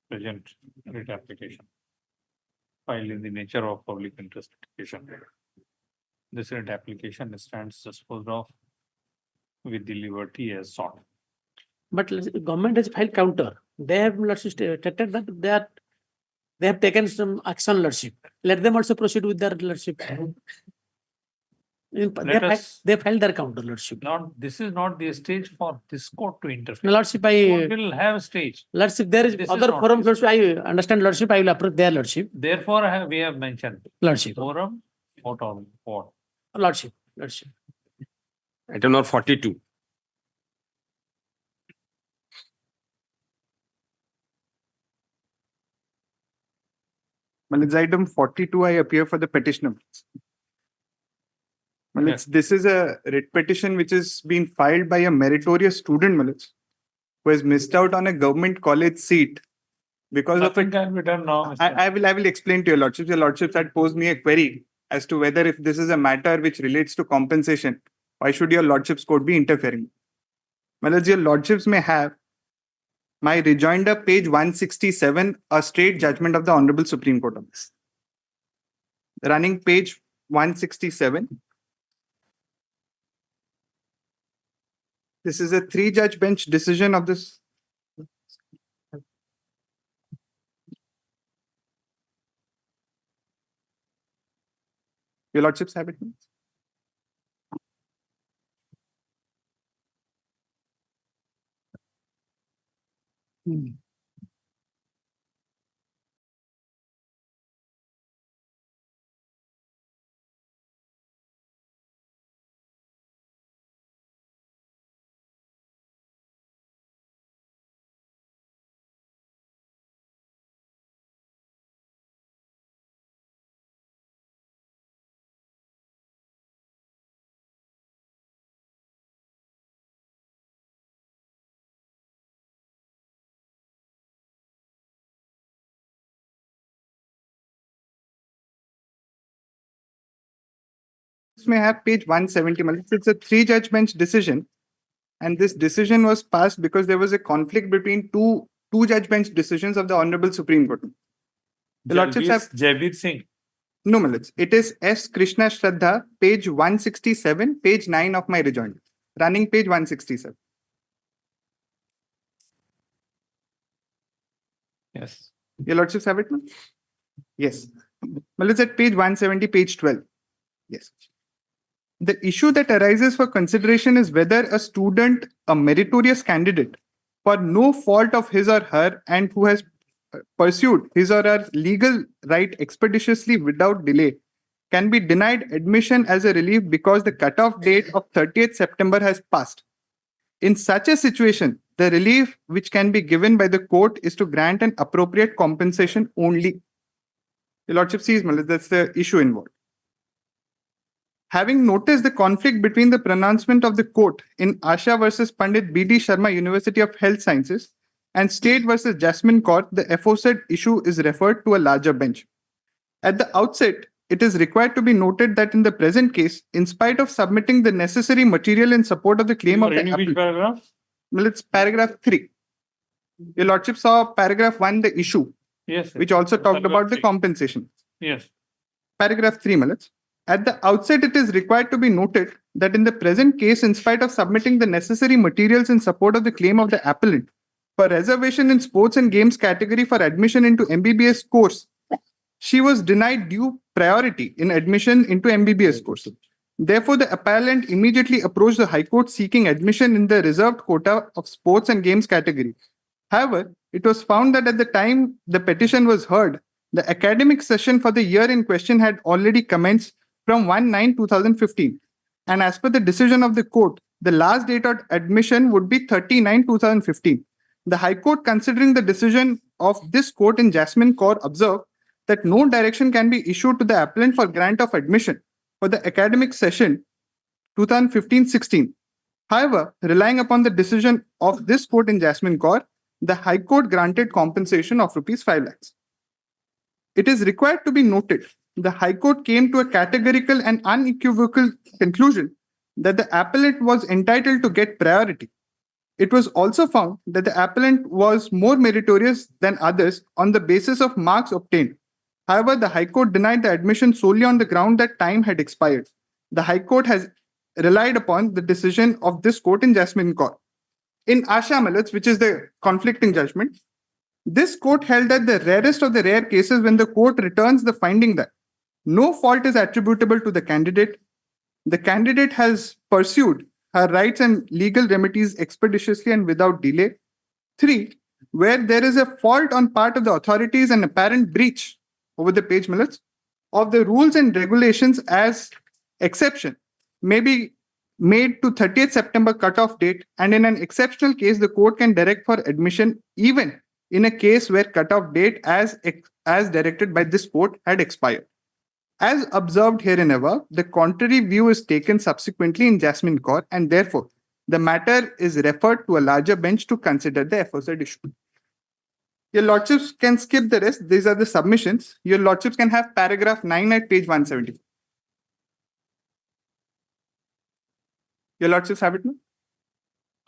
present writ application filed in the nature of public interest litigation. This writ application stands disposed of with the liberty as sought. But government has filed counter. They have, Lordship, stated that they have taken some action, Lordship. Let them also proceed with their Lordship. They filed their counter, Lordship. This is not the stage for this court to interfere. No, Lordship, Court will have a stage. Lordship, there is This is other not forum, this. Lordship, I understand, Lordship, I will approach their Lordship. Therefore, we have mentioned Lordship. forum, court of court. Lordship. Item number 42. Well, it's item 42. I appear for the petitioner. Well, this is a writ petition which is being filed by a meritorious student, who has missed out on a government college seat because Nothing of it. can be done now. I will explain to your lordships. Your lordships had posed me a query as to whether if this is a matter which relates to compensation, why should your lordships court be interfering? Well, as your lordships may have, my rejoinder, page 167, a straight judgment of the Honorable Supreme Court on this. Running page 167. This is a 3-judge bench decision of this. Your lordships have it. May have page 170. It's a 3-judge bench decision, and this decision was passed because there was a conflict between two judge bench decisions of the Honorable Supreme Court. The lordships have Jaibir Singh. no millets. It is S. Krishna Shraddha, page 167, page 9 of my rejoinder, running page 167. Yes. Your lordships have it, no? Yes. Well, it's at page 170, page 12. Yes. the issue that arises for consideration is whether a student, a meritorious candidate, for no fault of his or her, and who has pursued his or her legal right expeditiously without delay, can be denied admission as a relief because the cutoff date of 30th September has passed. In such a situation, the relief which can be given by the court is to grant an appropriate compensation only. Your Lordship sees, that's the issue involved. Having noticed the conflict between the pronouncement of the court in Asha versus Pandit B.D. Sharma University of Health Sciences and State versus Jasmine Court, the aforesaid issue is referred to a larger bench. At the outset, it is required to be noted that in the present case, in spite of submitting the necessary material in support of the claim of the Which paragraph? Well, it's paragraph 3. Your Lordship saw paragraph 1, the issue, Yes. which also talked Paragraph about the 3. compensation. Yes. Paragraph 3, Malats. At the outset, it is required to be noted that in the present case, in spite of submitting the necessary materials in support of the claim of the appellant for reservation in sports and games category for admission into MBBS course, she was denied due priority in admission into MBBS course. Therefore, the appellant immediately approached the High Court seeking admission in the reserved quota of sports and games category. However, it was found that at the time the petition was heard, the academic session for the year in question had already commenced from 1/9/2015. And as per the decision of the court, the last date of admission would be 30/9/2015. The High Court, considering the decision of this court in Jasmine Court, observed that no direction can be issued to the appellant for grant of admission for the academic session 2015-16. However, relying upon the decision of this court in Jasmine Court, the High Court granted compensation of Rs 5 lakhs. It is required to be noted, the High Court came to a categorical and unequivocal conclusion that the appellant was entitled to get priority. It was also found that the appellant was more meritorious than others on the basis of marks obtained. However, the High Court denied the admission solely on the ground that time had expired. The High Court has relied upon the decision of this court in Jasmine Court. In Asha Malats, which is the conflicting judgment, this court held that the rarest of the rare cases when the court returns the finding that no fault is attributable to the candidate has pursued her rights and legal remedies expeditiously and without delay. 3, where there is a fault on part of the authorities and apparent breach, over the page Malats, of the rules and regulations as exception may be made to 30th September cutoff date, and in an exceptional case, the court can direct for admission even in a case where cutoff date as directed by this court had expired. As observed herein above, the contrary view is taken subsequently in Jasmine Court, and therefore the matter is referred to a larger bench to consider the aforesaid issue. Your Lordships can skip the rest. These are the submissions. Your Lordships can have paragraph 9 at page 170. Your Lordships have it now?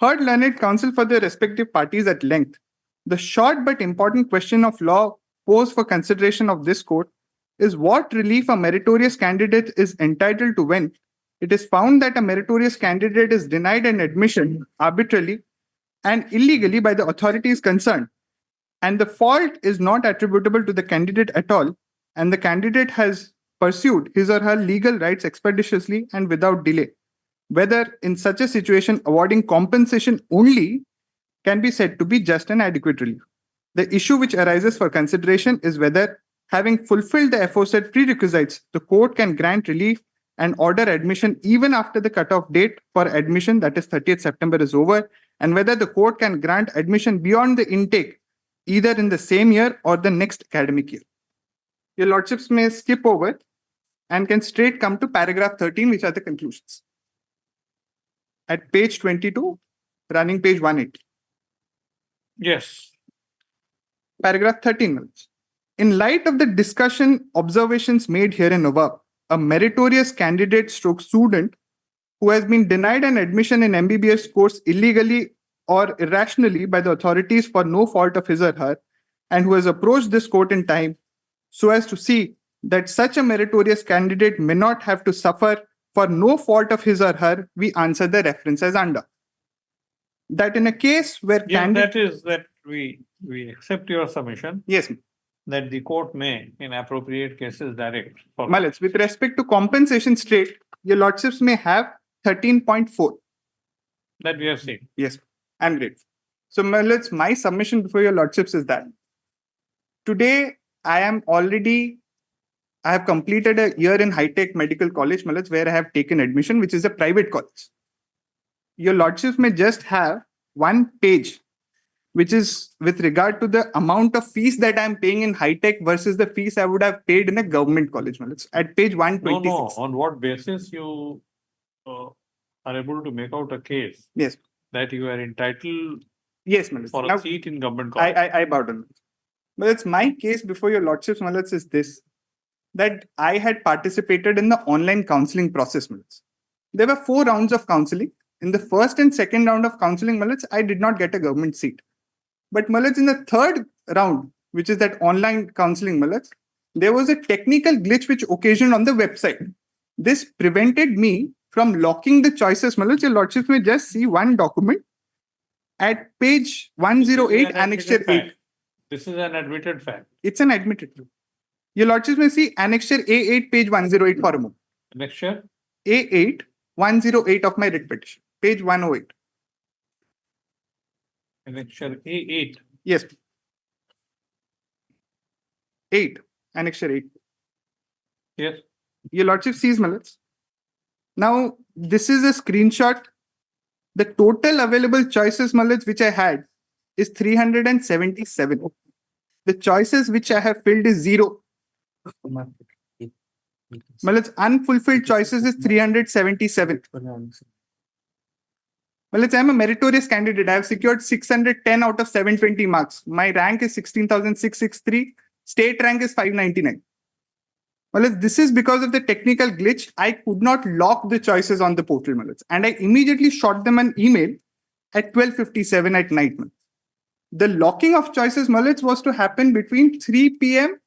Heard learned counsel for the respective parties at length. The short but important question of law posed for consideration of this court is what relief a meritorious candidate is entitled to when it is found that a meritorious candidate is denied an admission arbitrarily and illegally by the authorities concerned, and the fault is not attributable to the candidate at all, and the candidate has pursued his or her legal rights expeditiously and without delay. Whether in such a situation awarding compensation only can be said to be just and adequate relief. The issue which arises for consideration is whether, having fulfilled the aforesaid prerequisites, the court can grant relief and order admission even after the cutoff date for admission, that is 30th September, is over, and whether the court can grant admission beyond the intake either in the same year or the next academic year. Your Lordships may skip over and can straight come to paragraph 13, which are the conclusions. At page 22, running page 180. Yes. Paragraph 13. In light of the discussion observations made herein above, a meritorious candidate stroke student who has been denied an admission in MBBS course illegally or irrationally by the authorities for no fault of his or her, and who has approached this court in time so as to see that such a meritorious candidate may not have to suffer for no fault of his or her, we answer the reference as under. That in a case where that is that we accept your submission. Yes. That the court may, in appropriate cases, direct. Malats, with respect to compensation straight, your lordships may have 13.4. That we have seen. Yes, I'm grateful. So my submission before your lordships is that today I have completed a year in high-tech medical college, where I have taken admission, which is a private college. Your lordships may just have one page, which is with regard to the amount of fees that I'm paying in high-tech versus the fees I would have paid in a government college. It's at page 126. No. On what basis you are able to make out a case? Yes. That you are entitled yes, for now, a seat in government college? I bowed down. But it's my case before your lordships, is this, that I had participated in the online counseling process. There were 4 rounds of counseling. In the first and second round of counseling, I did not get a government seat. But in the third round, which is that online counseling, there was a technical glitch which occasioned on the website. This prevented me from locking the choices. Your lordship may just see one document at page 108, annexure 8. This is an admitted fact. It's an admitted fact. Your lordship may see annexure A8, page 108 for a moment. Annexure? A8, 108 of my writ petition, page 108. Annexure A8. Yes. 8, annexure 8. Yes. Your lordship sees, now this is a screenshot. The total available choices, which I had is 377. The choices which I have filled is 0. Unfulfilled choices is 377. I'm a meritorious candidate. I have secured 610 out of 720 marks. My rank is 16,663. State rank is 599. This is because of the technical glitch. I could not lock the choices on the portal, and I immediately shot them an email at 12:57 at night. The locking of choices, was to happen between 3 p.m.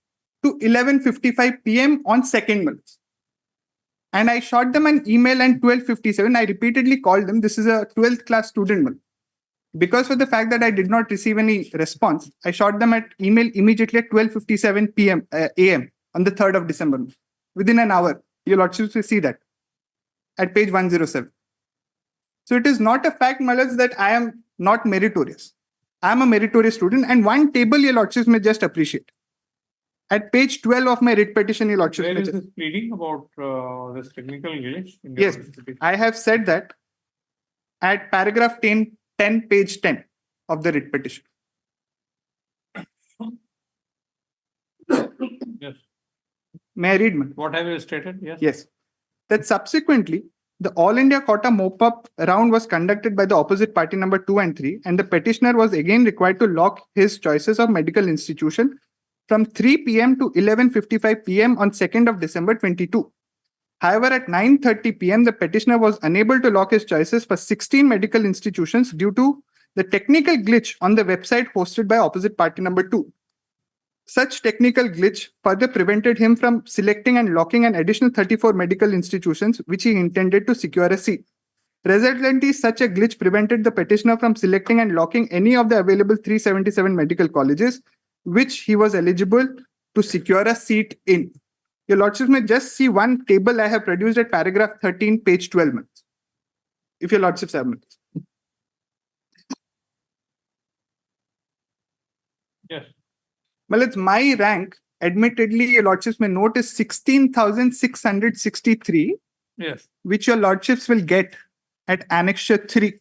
to 11:55 p.m. on 2nd. And I shot them an email at 12:57. I repeatedly called them. This is a 12th class student. Because of the fact that I did not receive any response, I shot them an email immediately at 12:57 p.m. a.m. on the 3rd of December. Within an hour, your lordships will see that at page 107. So it is not a fact, that I am not meritorious. I am a meritorious student, and one table your lordships may just appreciate. At page 12 of my writ petition, your lordships. Where is this pleading about this technical glitch? Yes, I have said that at paragraph 10, page 10 of the writ petition. Yes. May I read? What have you stated? Yes. Yes. That subsequently, the All India Quota mop-up round was conducted by the opposite party number 2 and 3, and the petitioner was again required to lock his choices of medical institution from 3 p.m. to 11:55 p.m. on 2nd of December 22. However, at 9:30 p.m., the petitioner was unable to lock his choices for 16 medical institutions due to the technical glitch on the website hosted by opposite party number 2. Such technical glitch further prevented him from selecting and locking an additional 34 medical institutions which he intended to secure a seat. Resultantly, such a glitch prevented the petitioner from selecting and locking any of the available 377 medical colleges which he was eligible to secure a seat in. Your lordships may just see one table I have produced at paragraph 13, page 12. If your lordships have minutes. Yes. Well, it's my rank. Admittedly, your lordships may note is 16,663. Yes. Which your lordships will get at annexure 3,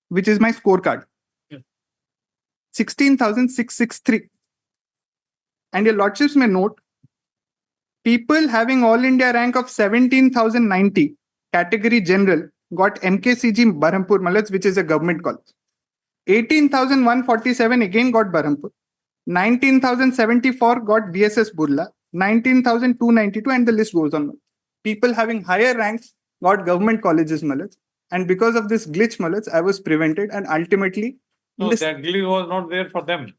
which is my scorecard. Yes. 16,663. And your lordships may note people having All India rank of 17,090, category general, got MKCG Berhampur, which is a government college. 18,147 again got Berhampur. 19,074 got BSS Burla. 19,292, and the list goes on. People having higher ranks got government colleges, and because of this glitch, I was prevented, and ultimately... No, that glitch was not there for them.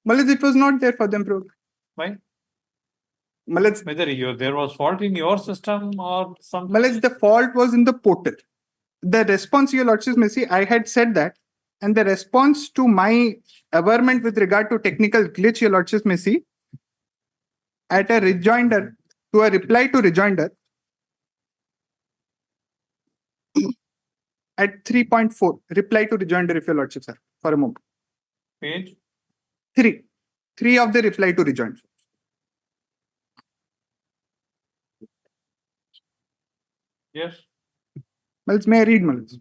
It was not there for them, bro. Why? Whether there was fault in your system or something. The fault was in the portal. The response, your lordships may see, I had said that, and the response to my averment with regard to technical glitch, your lordships may see, at a rejoinder, to a reply to rejoinder, at 3.4, reply to rejoinder, if your lordship, sir, for a moment. Page 3 of the reply to rejoinder. yes. May I read, Malaj?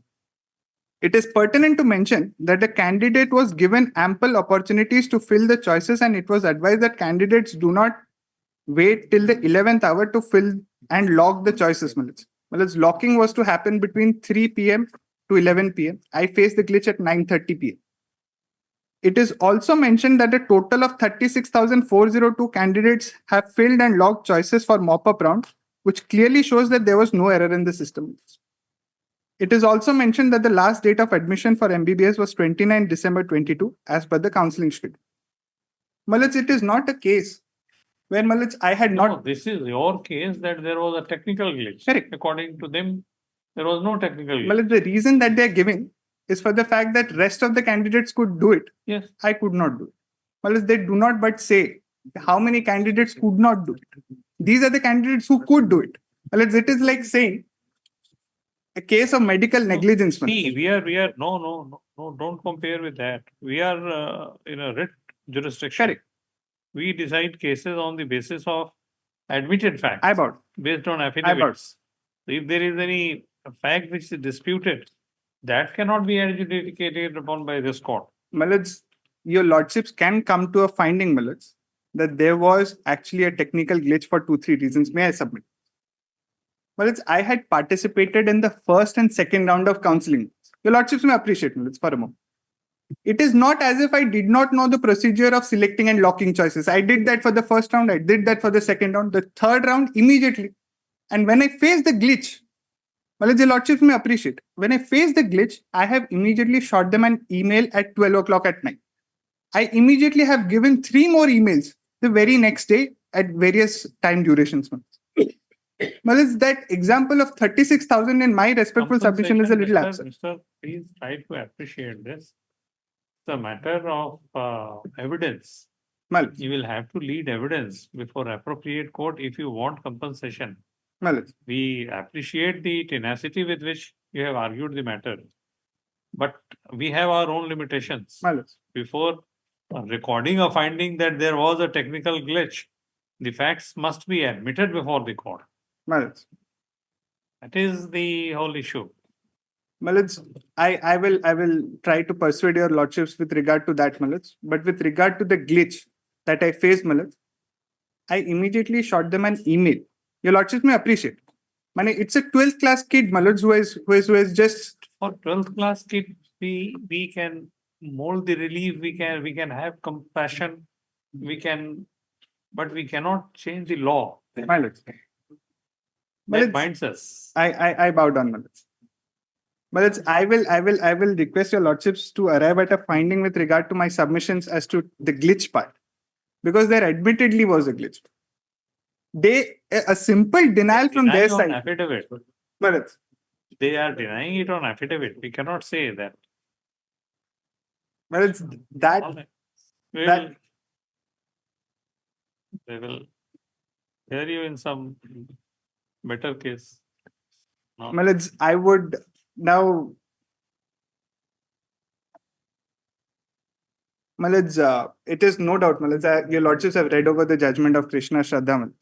It is pertinent to mention that the candidate was given ample opportunities to fill the choices, and it was advised that candidates do not wait till the 11th hour to fill and lock the choices. Malaj, locking was to happen between 3 p.m. to 11 p.m. I faced the glitch at 9:30 p.m. It is also mentioned that a total of 36,402 candidates have filled and locked choices for mop-up round, which clearly shows that there was no error in the system. It is also mentioned that the last date of admission for MBBS was 29 December 22, as per the counseling schedule. Malaj, it is not a case where Malaj, I had No, not. this is your case that there was a technical glitch. Correct. According to them, there was no technical glitch. Malaj, the reason that they're giving is for the fact that rest of the candidates could do it. Yes. I could not do it. Malaj, they do not but say how many candidates could not do it. These are the candidates who could do it. Malaj, it is like saying a case of medical negligence. See, we are no, don't compare with that. We are in a writ jurisdiction. Correct. We decide cases on the basis of admitted facts. Based on affidavits. So if there is any fact which is disputed, that cannot be adjudicated upon by this court. Malaj, your lordships can come to a finding, Malaj, that there was actually a technical glitch for 2-3 reasons. May I submit? Malaj, I had participated in the first and second round of counseling. Your lordships may appreciate, Malaj, for a moment. It is not as if I did not know the procedure of selecting and locking choices. I did that for the first round. I did that for the second round. The third round, immediately. And when I faced the glitch, Malaj, your lordships may appreciate. When I faced the glitch, I have immediately shot them an email at 12 o'clock at night. I immediately have given 3 more emails the very next day at various time durations. Malaj, that example of 36,000 in my respectful submission is a little absurd. Mr. Please try to appreciate this. It's a matter of evidence. Malaj. You will have to lead evidence before appropriate court if you want compensation. Malaj. We appreciate the tenacity with which you have argued the matter, but we have our own limitations. Malaj. Before recording a finding that there was a technical glitch, the facts must be admitted before the court. Malaj. That is the whole issue. Malaj, I will try to persuade your lordships with regard to that, Malaj. But with regard to the glitch that I faced, Malaj, I immediately shot them an email. Your lordships may appreciate. It's a 12th class kid, Malaj, who is just for 12th class kid. We can mold the relief. We can have compassion. But we cannot change the law. Malaj. That binds us. I bow down, Malaj. Malaj, I will request your lordships to arrive at a finding with regard to my submissions as to the glitch part, because there admittedly was a glitch. A simple denial from their side. Affidavit. Malaj. They are denying it on affidavit. We cannot say that. Malaj, We will hear you in some better case. No. Malaj, I would now. Malaj, it is no doubt, Malaj, your lordships have read over the judgment of Krishna Shraddha, Malaj.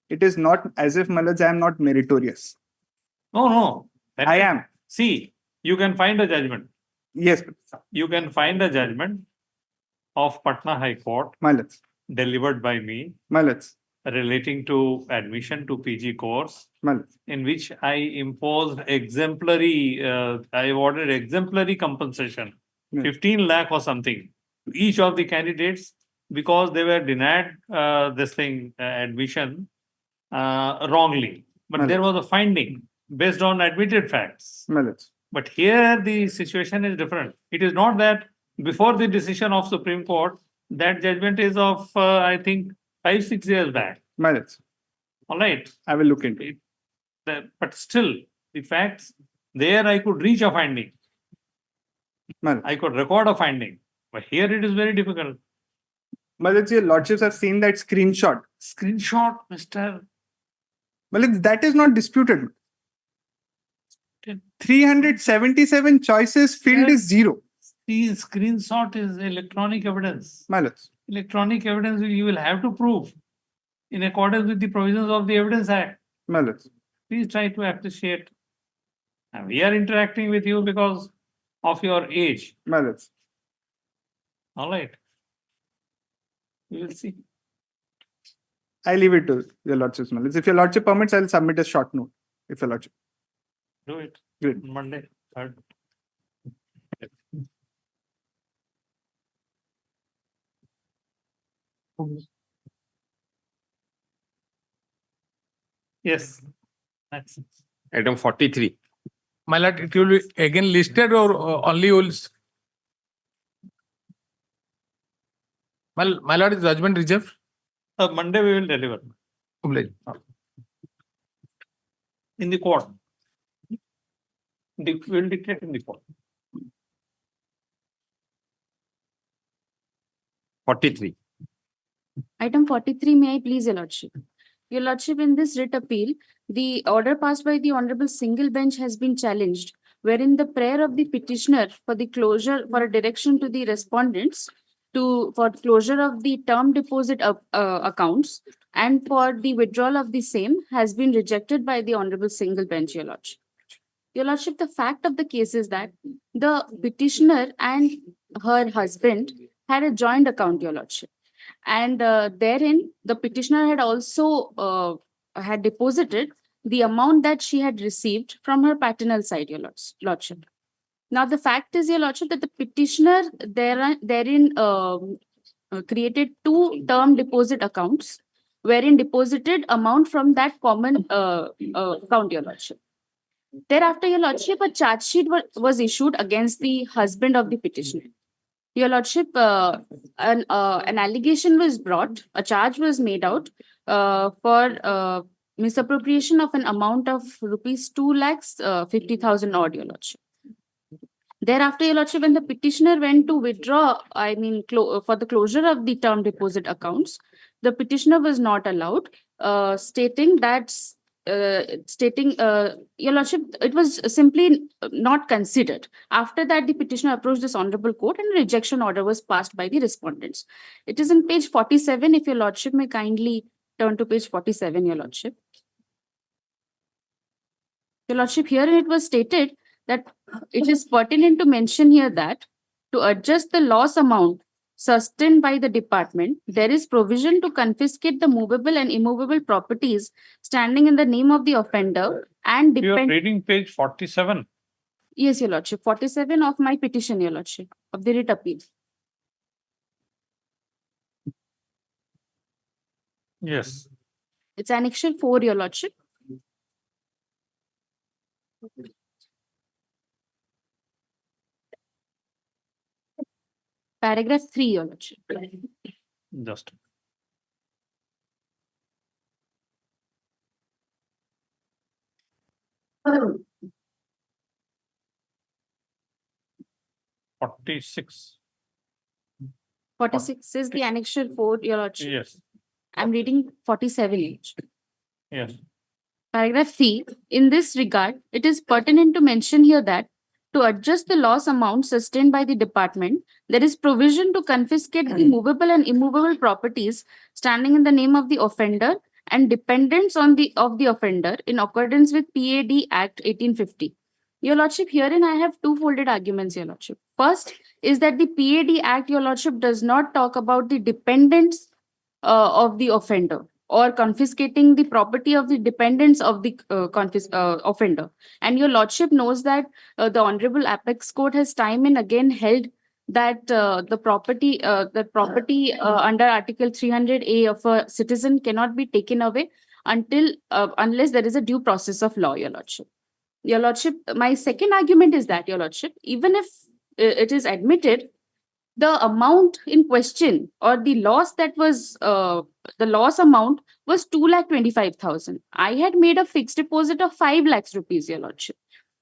It is not as if, Malaj, I am not meritorious. No. I am. See, you can find a judgment. Yes. You can find a judgment of Patna High Court. Malaj. Delivered by me. Malaj. Relating to admission to PG course. Malaj. In which I imposed exemplary, I awarded exemplary compensation. 15 lakh or something to each of the candidates because they were denied admission wrongly. But there was a finding based on admitted facts. But here the situation is different. It is not that before the decision of Supreme Court, that judgment is of, I think, 5-6 years back. All right. I will look into it. But still, the facts, there I could reach a finding. I could record a finding. But here it is very difficult. Malaj, your lordships have seen that screenshot. Screenshot, Mr. Malaj, that is not disputed. 377 choices filled is 0. The screenshot is electronic evidence. My lords. Electronic evidence you will have to prove in accordance with the provisions of the Evidence Act. My lords. Please try to appreciate. And we are interacting with you because of your age. My lords. All right. We will see. I leave it to your lordship. My lords. If your lordship permits, I'll submit a short note. If your lordship. Do it. Great. Monday, 3rd. Yes. That's Item 43. My lord, it will be again listed or only will. My lord, is judgment reserved? Monday we will deliver. In the court. We will dictate in the court. 43. Item 43, may I please, Your Lordship? Your Lordship, in this writ appeal, the order passed by the Honorable Single Bench has been challenged, wherein the prayer of the petitioner for the closure, for a direction to the respondents for closure of the term deposit accounts and for the withdrawal of the same has been rejected by the Honorable Single Bench, Your Lordship. Your Lordship, the fact of the case is that the petitioner and her husband had a joint account, Your Lordship. And therein, the petitioner had also had deposited the amount that she had received from her paternal side, Your Lordship. Now, the fact is, Your Lordship, that the petitioner therein created 2 term deposit accounts, wherein deposited amount from that common account, Your Lordship. Thereafter, Your Lordship, a charge sheet was issued against the husband of the petitioner. Your Lordship, an allegation was brought, a charge was made out for misappropriation of an amount of rupees 2,50,000 odd, Your Lordship. Thereafter, Your Lordship, when the petitioner went to withdraw, for the closure of the term deposit accounts, the petitioner was not allowed, stating that Your Lordship, it was simply not considered. After that, the petitioner approached this honorable court and a rejection order was passed by the respondents. It is in page 47. If Your Lordship may kindly turn to page 47, Your Lordship. Your Lordship, herein it was stated that it is pertinent to mention here that to adjust the loss amount sustained by the department, there is provision to confiscate the movable and immovable properties standing in the name of the offender and You are reading page 47. Yes, Your Lordship. 47 of my petition, Your Lordship, of the writ appeal. Yes. It's annexure 4, Your Lordship. Paragraph 3, Your Lordship. Just. Oh. 46. 46 is the annexure 4, Your Lordship. Yes. I'm reading 47, Your Lordship. Yes. Paragraph 3. In this regard, it is pertinent to mention here that to adjust the loss amount sustained by the department, there is provision to confiscate the movable and immovable properties standing in the name of the offender and dependents of the offender in accordance with PAD Act 1850. Your Lordship, herein I have 2 folded arguments, Your Lordship. First is that the PAD Act, Your Lordship, does not talk about the dependents of the offender or confiscating the property of the dependents of the offender. And Your Lordship knows that the Honorable Apex Court has time and again held that the property under Article 300A of a citizen cannot be taken away unless there is a due process of law, Your Lordship. Your Lordship, my second argument is that, Your Lordship, even if it is admitted, the amount in question or the loss that was the loss amount was 2,25,000. I had made a fixed deposit of 5 lakhs rupees, Your Lordship.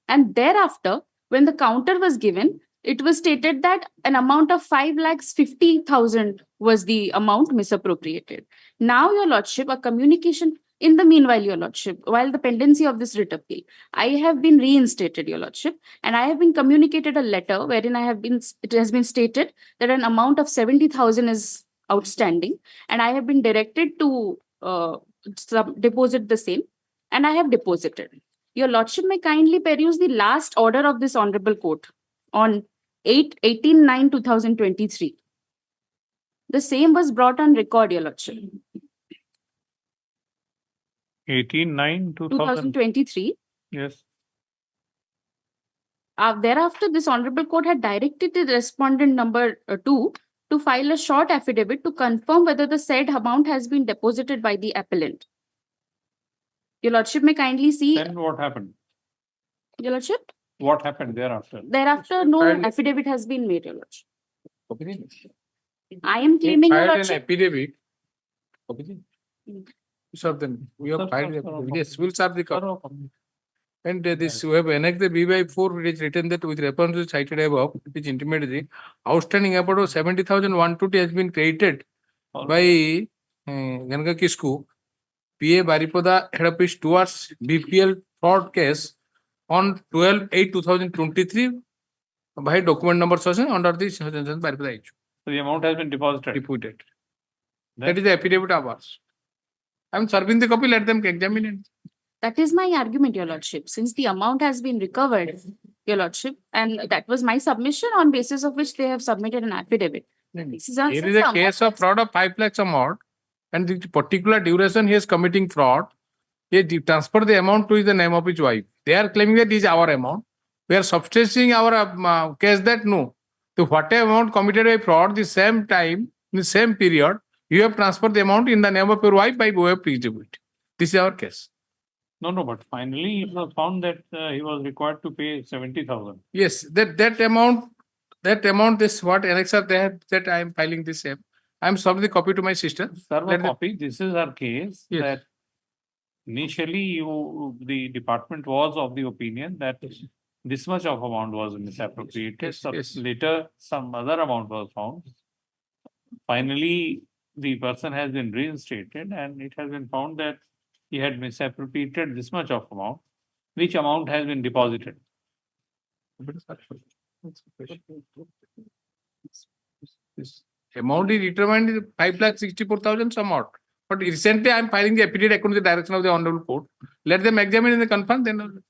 And thereafter, when the counter was given, it was stated that an amount of 5,50,000 was the amount misappropriated. Now, Your Lordship, a communication In the meanwhile, your lordship, while the pendency of this writ appeal, I have been reinstated, your lordship, and I have been communicated a letter wherein it has been stated that an amount of 70,000 is outstanding, and I have been directed to deposit the same, and I have deposited. Your lordship may kindly peruse the last order of this honorable court on 18/9/2023. The same was brought on record, your lordship. 18/9/2023. Yes. Yes. Thereafter, this honorable court had directed the respondent number 2 to file a short affidavit to confirm whether the said amount has been deposited by the appellant. Your lordship may kindly see. Then what happened? Your lordship? What happened thereafter? Thereafter, no affidavit has been made, your lordship. I am claiming, your Filed an lordship. affidavit. Serve them. We have filed. Yes, we'll serve the copy. And this, we have annexed the B/4, which is written that with reference to cited above, which intimates the outstanding about 70,120 has been created by Ganga Kisku, PA Baripada, head office towards BPL fraud case on 12/8/2023 by document number session under the Baripada issue. So the amount has been deposited. Deputed. That is the affidavit of ours. I am serving the copy, let them examine it. That is my argument, your lordship. Since the amount has been recovered, your lordship, and that was my submission on basis of which they have submitted an affidavit. This is Here is a case of fraud of 5 lakhs amount, and the particular duration he is committing fraud. He transferred the amount to the name of his wife. They are claiming that is our amount. We are substantiating our case that no. So whatever amount committed by fraud, the same time, in the same period, you have transferred the amount in the name of your wife by way of feasibility. This is our case. No, but finally it was found that he was required to pay 70,000. Yes, that amount, this what annexer they have, that I am filing the same. I am serving the copy to my sister. Serve a Let them- copy. This is our case Yes. that initially the department was of the opinion that this much of amount was misappropriated. Yes. Later, some other amount was found. Finally, the person has been reinstated and it has been found that he had misappropriated this much of amount, which amount has been deposited. This amount is determined is 5,64,000 some odd. But recently I am filing the affidavit according to the direction of the honorable court. Let them examine and confirm, then.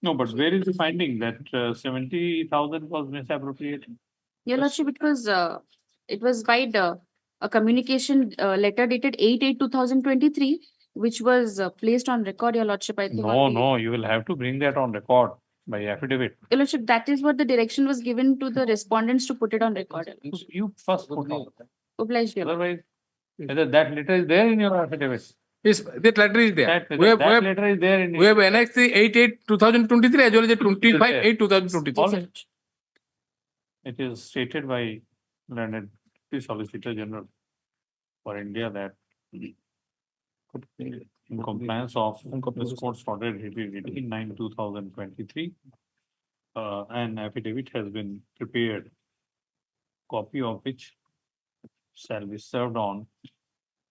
No, but where is the finding that 70,000 was misappropriated? Your lordship, it was by a communication letter dated 8/8/2023, which was placed on record, your lordship, I think. No, you will have to bring that on record by affidavit. Your lordship, that is what the direction was given to the respondents to put it on record. Your lordship. You first put on. Obliged, your lordship. Otherwise, whether that letter is there in your affidavit. Yes, that letter is there. That We have- letter is there in. We have annexed the 8/8/2023 as well as the 25/8/2023. It is stated by learned Solicitor General for India that in compliance of this court's order dated 18/9/2023, an affidavit has been prepared, copy of which shall be served on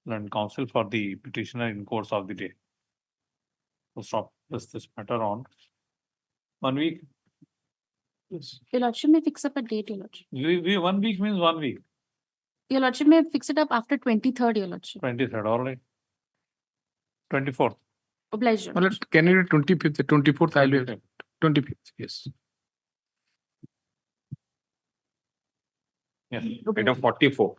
learned counsel for the petitioner in course of the day. So stop this matter on 1 week. Your lordship may fix up a date, your lordship. 1 week means 1 week. Your lordship may fix it up after 23rd, your lordship. 23rd, all right. 24th. Obliged, your Well, can you do 25th, 24th, I will. 25th, yes. Yes. Item 44.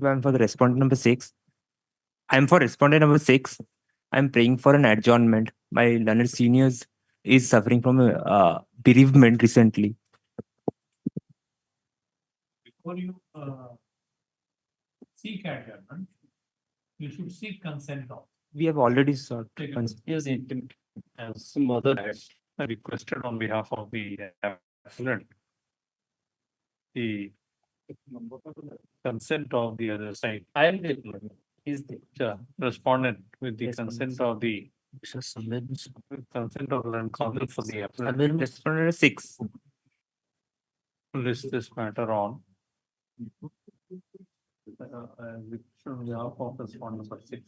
I'm for the respondent number 6. I'm for respondent number 6. I'm praying for an adjournment. My learned seniors is suffering from a bereavement recently. Before you seek adjournment, you should seek consent of. We have already sought Take consent. Yes, as mother has requested on behalf of the appellant, the consent of the other side. Is the respondent with the consent of the Consent of learned counsel for the applicant. Respondent 6. List this matter on. Which on behalf of respondent number 6.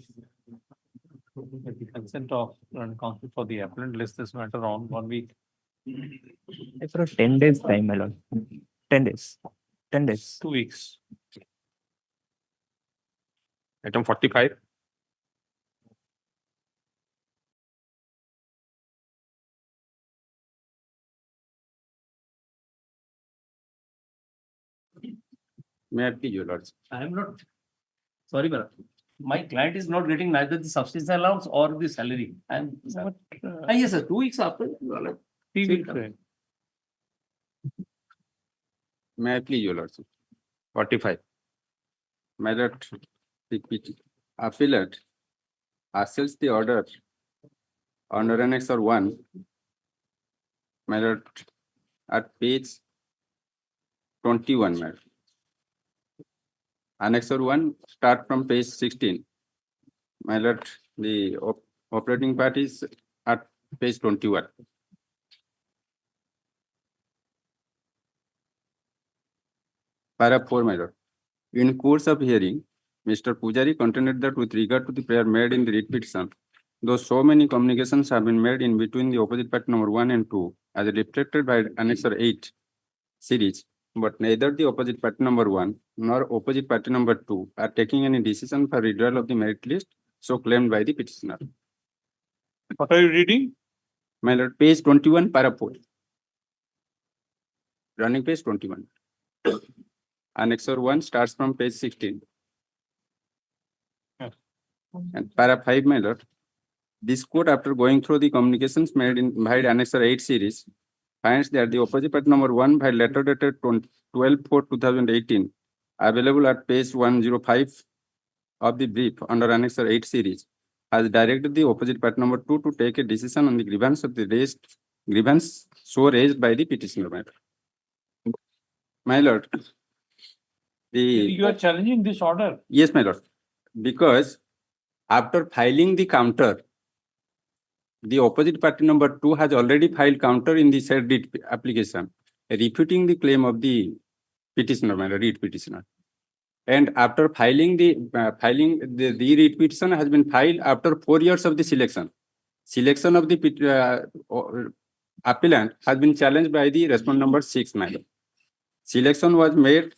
With the consent of learned counsel for the applicant, list this matter on 1 week. For 10 days time, my lord. 10 days. 10 days. 2 weeks. Item 45. May I please, your lords? I am not, sorry, madam. My client is not getting neither the subsistence allowance or the salary. And yes, sir, 2 weeks after. 3 weeks. May I please, your lords? 45. My lord, the appellant asserts the order under Annexure 1, my lord, at page 21, my lord. Annexure 1 start from page 16. My lord, the operating part is at page 21. Para 4, my lord. In course of hearing, Mr. Pujari contended that with regard to the prayer made in the writ petition, though so many communications have been made in between the opposite party number 1 and 2, as reflected by Annexure 8 series, but neither the opposite party number 1 nor opposite party number 2 are taking any decision for withdrawal of the merit list so claimed by the petitioner. What are you reading? My lord, page 21, para 4. Running page 21. Annexure 1 starts from page 16. Yes. And para 5, my lord, this court, after going through the communications made in by Annexure 8 series, finds that the opposite party number 1 by letter dated 12/4/2018, available at page 105 of the brief under Annexure 8 series, has directed the opposite party number 2 to take a decision on the grievance of the grievance so raised by the petitioner. My lord, You are challenging this order? Yes, my lord, because after filing the counter, the opposite party number 2 has already filed counter in the said writ application, refuting the claim of the petitioner, my lord, writ petitioner. And after filing the writ petition has been filed after 4 years of the selection. Selection of the appellant has been challenged by the respondent number 6, my lord. Selection was made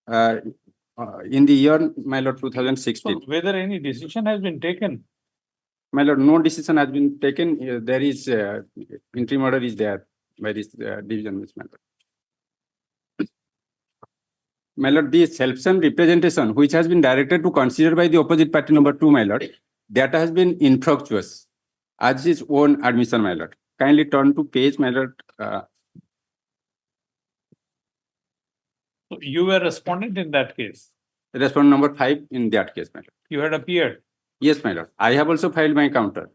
in the year, my lord, 2016. So whether any decision has been taken? My lord, no decision has been taken. There is interim order is there by this division, Miss Madam. My lord, the self-same representation which has been directed to consider by the opposite party number 2, my lord, that has been infructuous as his own admission, my lord. Kindly turn to page, my lord. So you were respondent in that case? Respondent number 5 in that case, my lord. You had appeared? Yes, my lord. I have also filed my counter.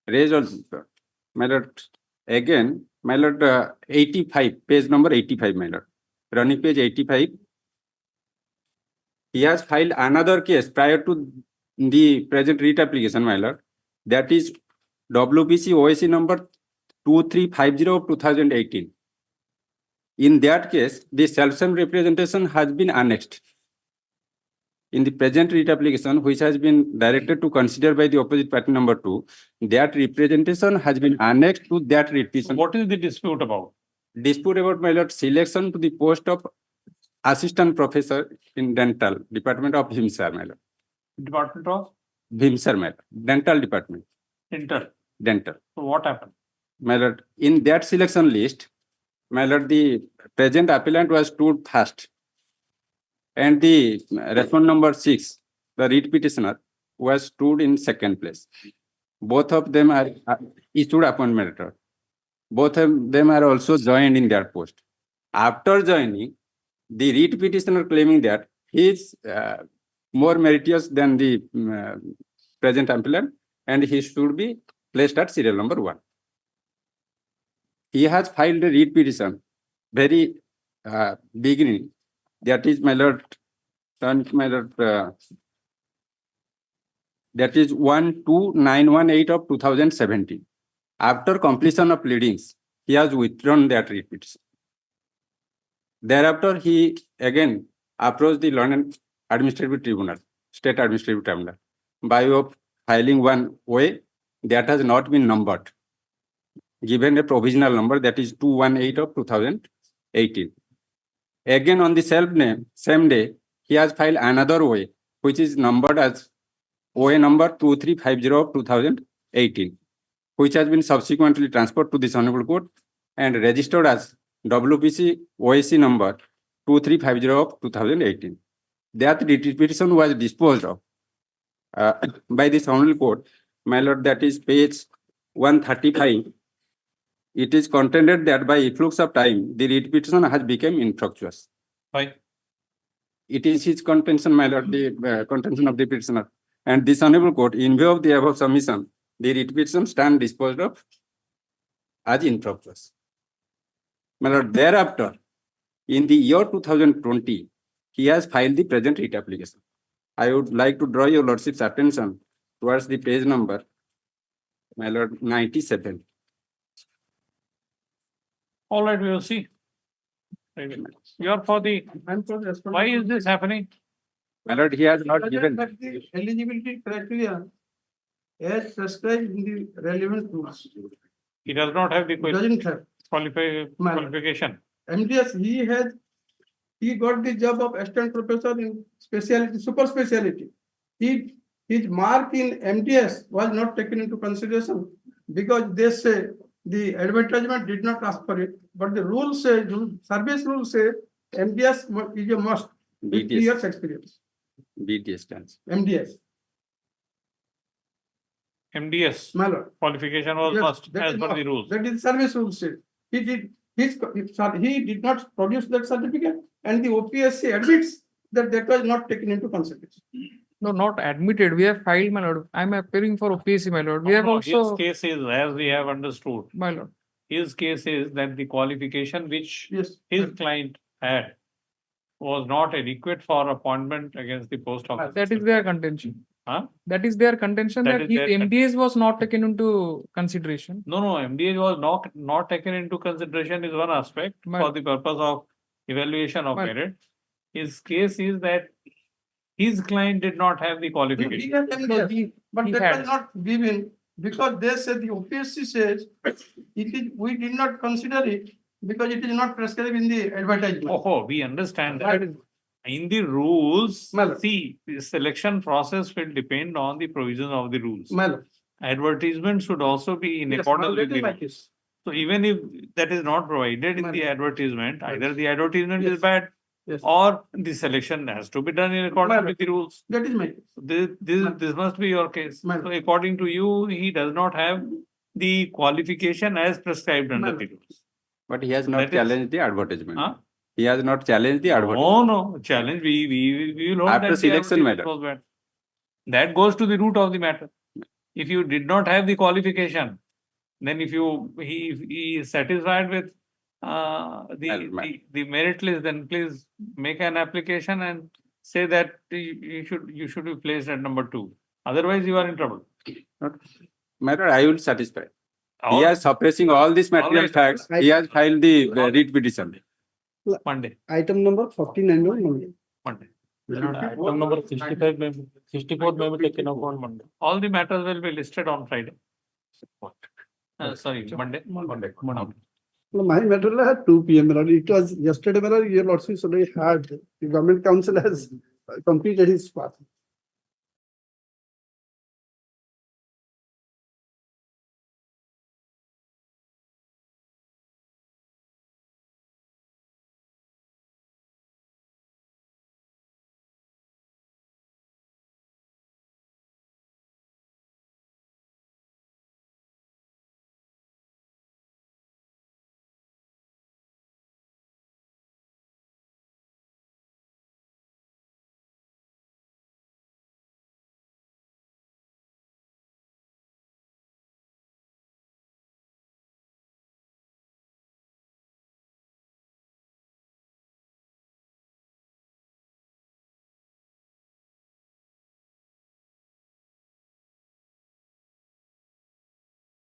Raised also, my lord. Again, my lord, 85, page number 85, my lord. Running page 85. He has filed another case prior to the present writ application, my lord. That is WPC OAC number 2350 of 2018. In that case, the self-same representation has been annexed. In the present writ application, which has been directed to consider by the opposite party number 2, that representation has been annexed to that writ petition. What is the dispute about? Dispute about, my lord, selection to the post of assistant professor in dental department of Vimsar, my lord. Department of? Vimsar, my lord. Dental department. Dental. So what happened? My lord, in that selection list, my lord, the present appellant was stood first. And the respondent number 6, the writ petitioner, was stood in second place. Both of them are issued appointment letter. Both of them are also joined in their post. After joining, the writ petitioner claiming that he is more meritorious than the present appellant and he should be placed at serial number 1. He has filed a writ petition very beginning. That is, my lord, my lord, that is 12918 of 2017. After completion of pleadings, he has withdrawn that writ petition. Thereafter, he again approached the London Administrative Tribunal, State Administrative Tribunal, by way of filing one OA that has not been numbered, given a provisional number that is 218 of 2018. Again, on the same day, he has filed another OA, which is numbered as OA number 2350 of 2018, which has been subsequently transferred to this Honorable Court and registered as WPC OAC number 2350 of 2018. That writ petition was disposed of by this Honorable Court, my lord, that is page 135. It is contended that by efflux of time, the writ petition has become infructuous. Why? It is his contention, my lord, the contention of the petitioner. And this Honorable Court, in view of the above submission, the writ petition stand disposed of as infructuous. My lord, thereafter, in the year 2020, he has filed the present writ application. I would like to draw your lordship's attention towards the page number, my lord, 97. All right, we will see. You are for the, why is this happening? My lord, he has not given. The eligibility criteria as prescribed in the relevant rules. He does not have the Doesn't have. qualification. MDS, he got the job of assistant professor in specialty, super specialty. His mark in MDS was not taken into consideration because they say the advertisement did not ask for it, but the rule says, service rule says MDS is a must with 3 years experience. BTS stands. MDS. MDS My lord. qualification was Yes, must that as is per not- the rules. That is service rule said. He did not produce that certificate, and the OPSC admits that that was not taken into consideration. No, not admitted. We have filed, my lord. I'm appearing for OPSC, my lord. We have No, also, his case is, as we have understood, my lord. his case is that the qualification which Yes. his client had was not adequate for appointment against the post of. That is their contention. Huh? That is their contention That that is his their MDS was not taken into consideration. No, MDA was not taken into consideration is one aspect for the purpose of evaluation of merit. His case is that his client did not have the He qualification. had MDS, but he that had. was not given because they said the OPSC says we did not consider it because it is not prescribed in the advertisement. Oh, we understand that. In the rules, Well- see, the selection process will depend on the provisions of the rules. Well, Advertisement should also be in yes, accordance well, with that the is my rules. case. So even if that is not provided in Well- the advertisement, either the advertisement Yes. is bad Yes. or the selection has to be done in accordance Well- with the rules. That is my case. This must be your case. Well- So according to you, he does not have the qualification as prescribed under Well- the rules. But he has not That is- challenged the advertisement. Huh? He has not challenged the advertisement. Oh, no, challenge, we will hold After that the selection advertisement matter. was bad. That goes to the root of the matter. If you did not have the qualification, then if he is satisfied with the merit list, then please make an application and say that you should be placed at number 2. Otherwise, you are in trouble. Matter, I will satisfy. He All- is suppressing all these material right. facts. He has filed the writ petition. Monday. Item number 49 on Monday. Monday. Item number 65 may be, 64 may be taken up on Monday. All the matters will be listed on Friday. Sorry, Monday. Monday. No, my matter at 2 p.m. my lord. It was yesterday, my lord, your lordship already had, the government council has completed his part.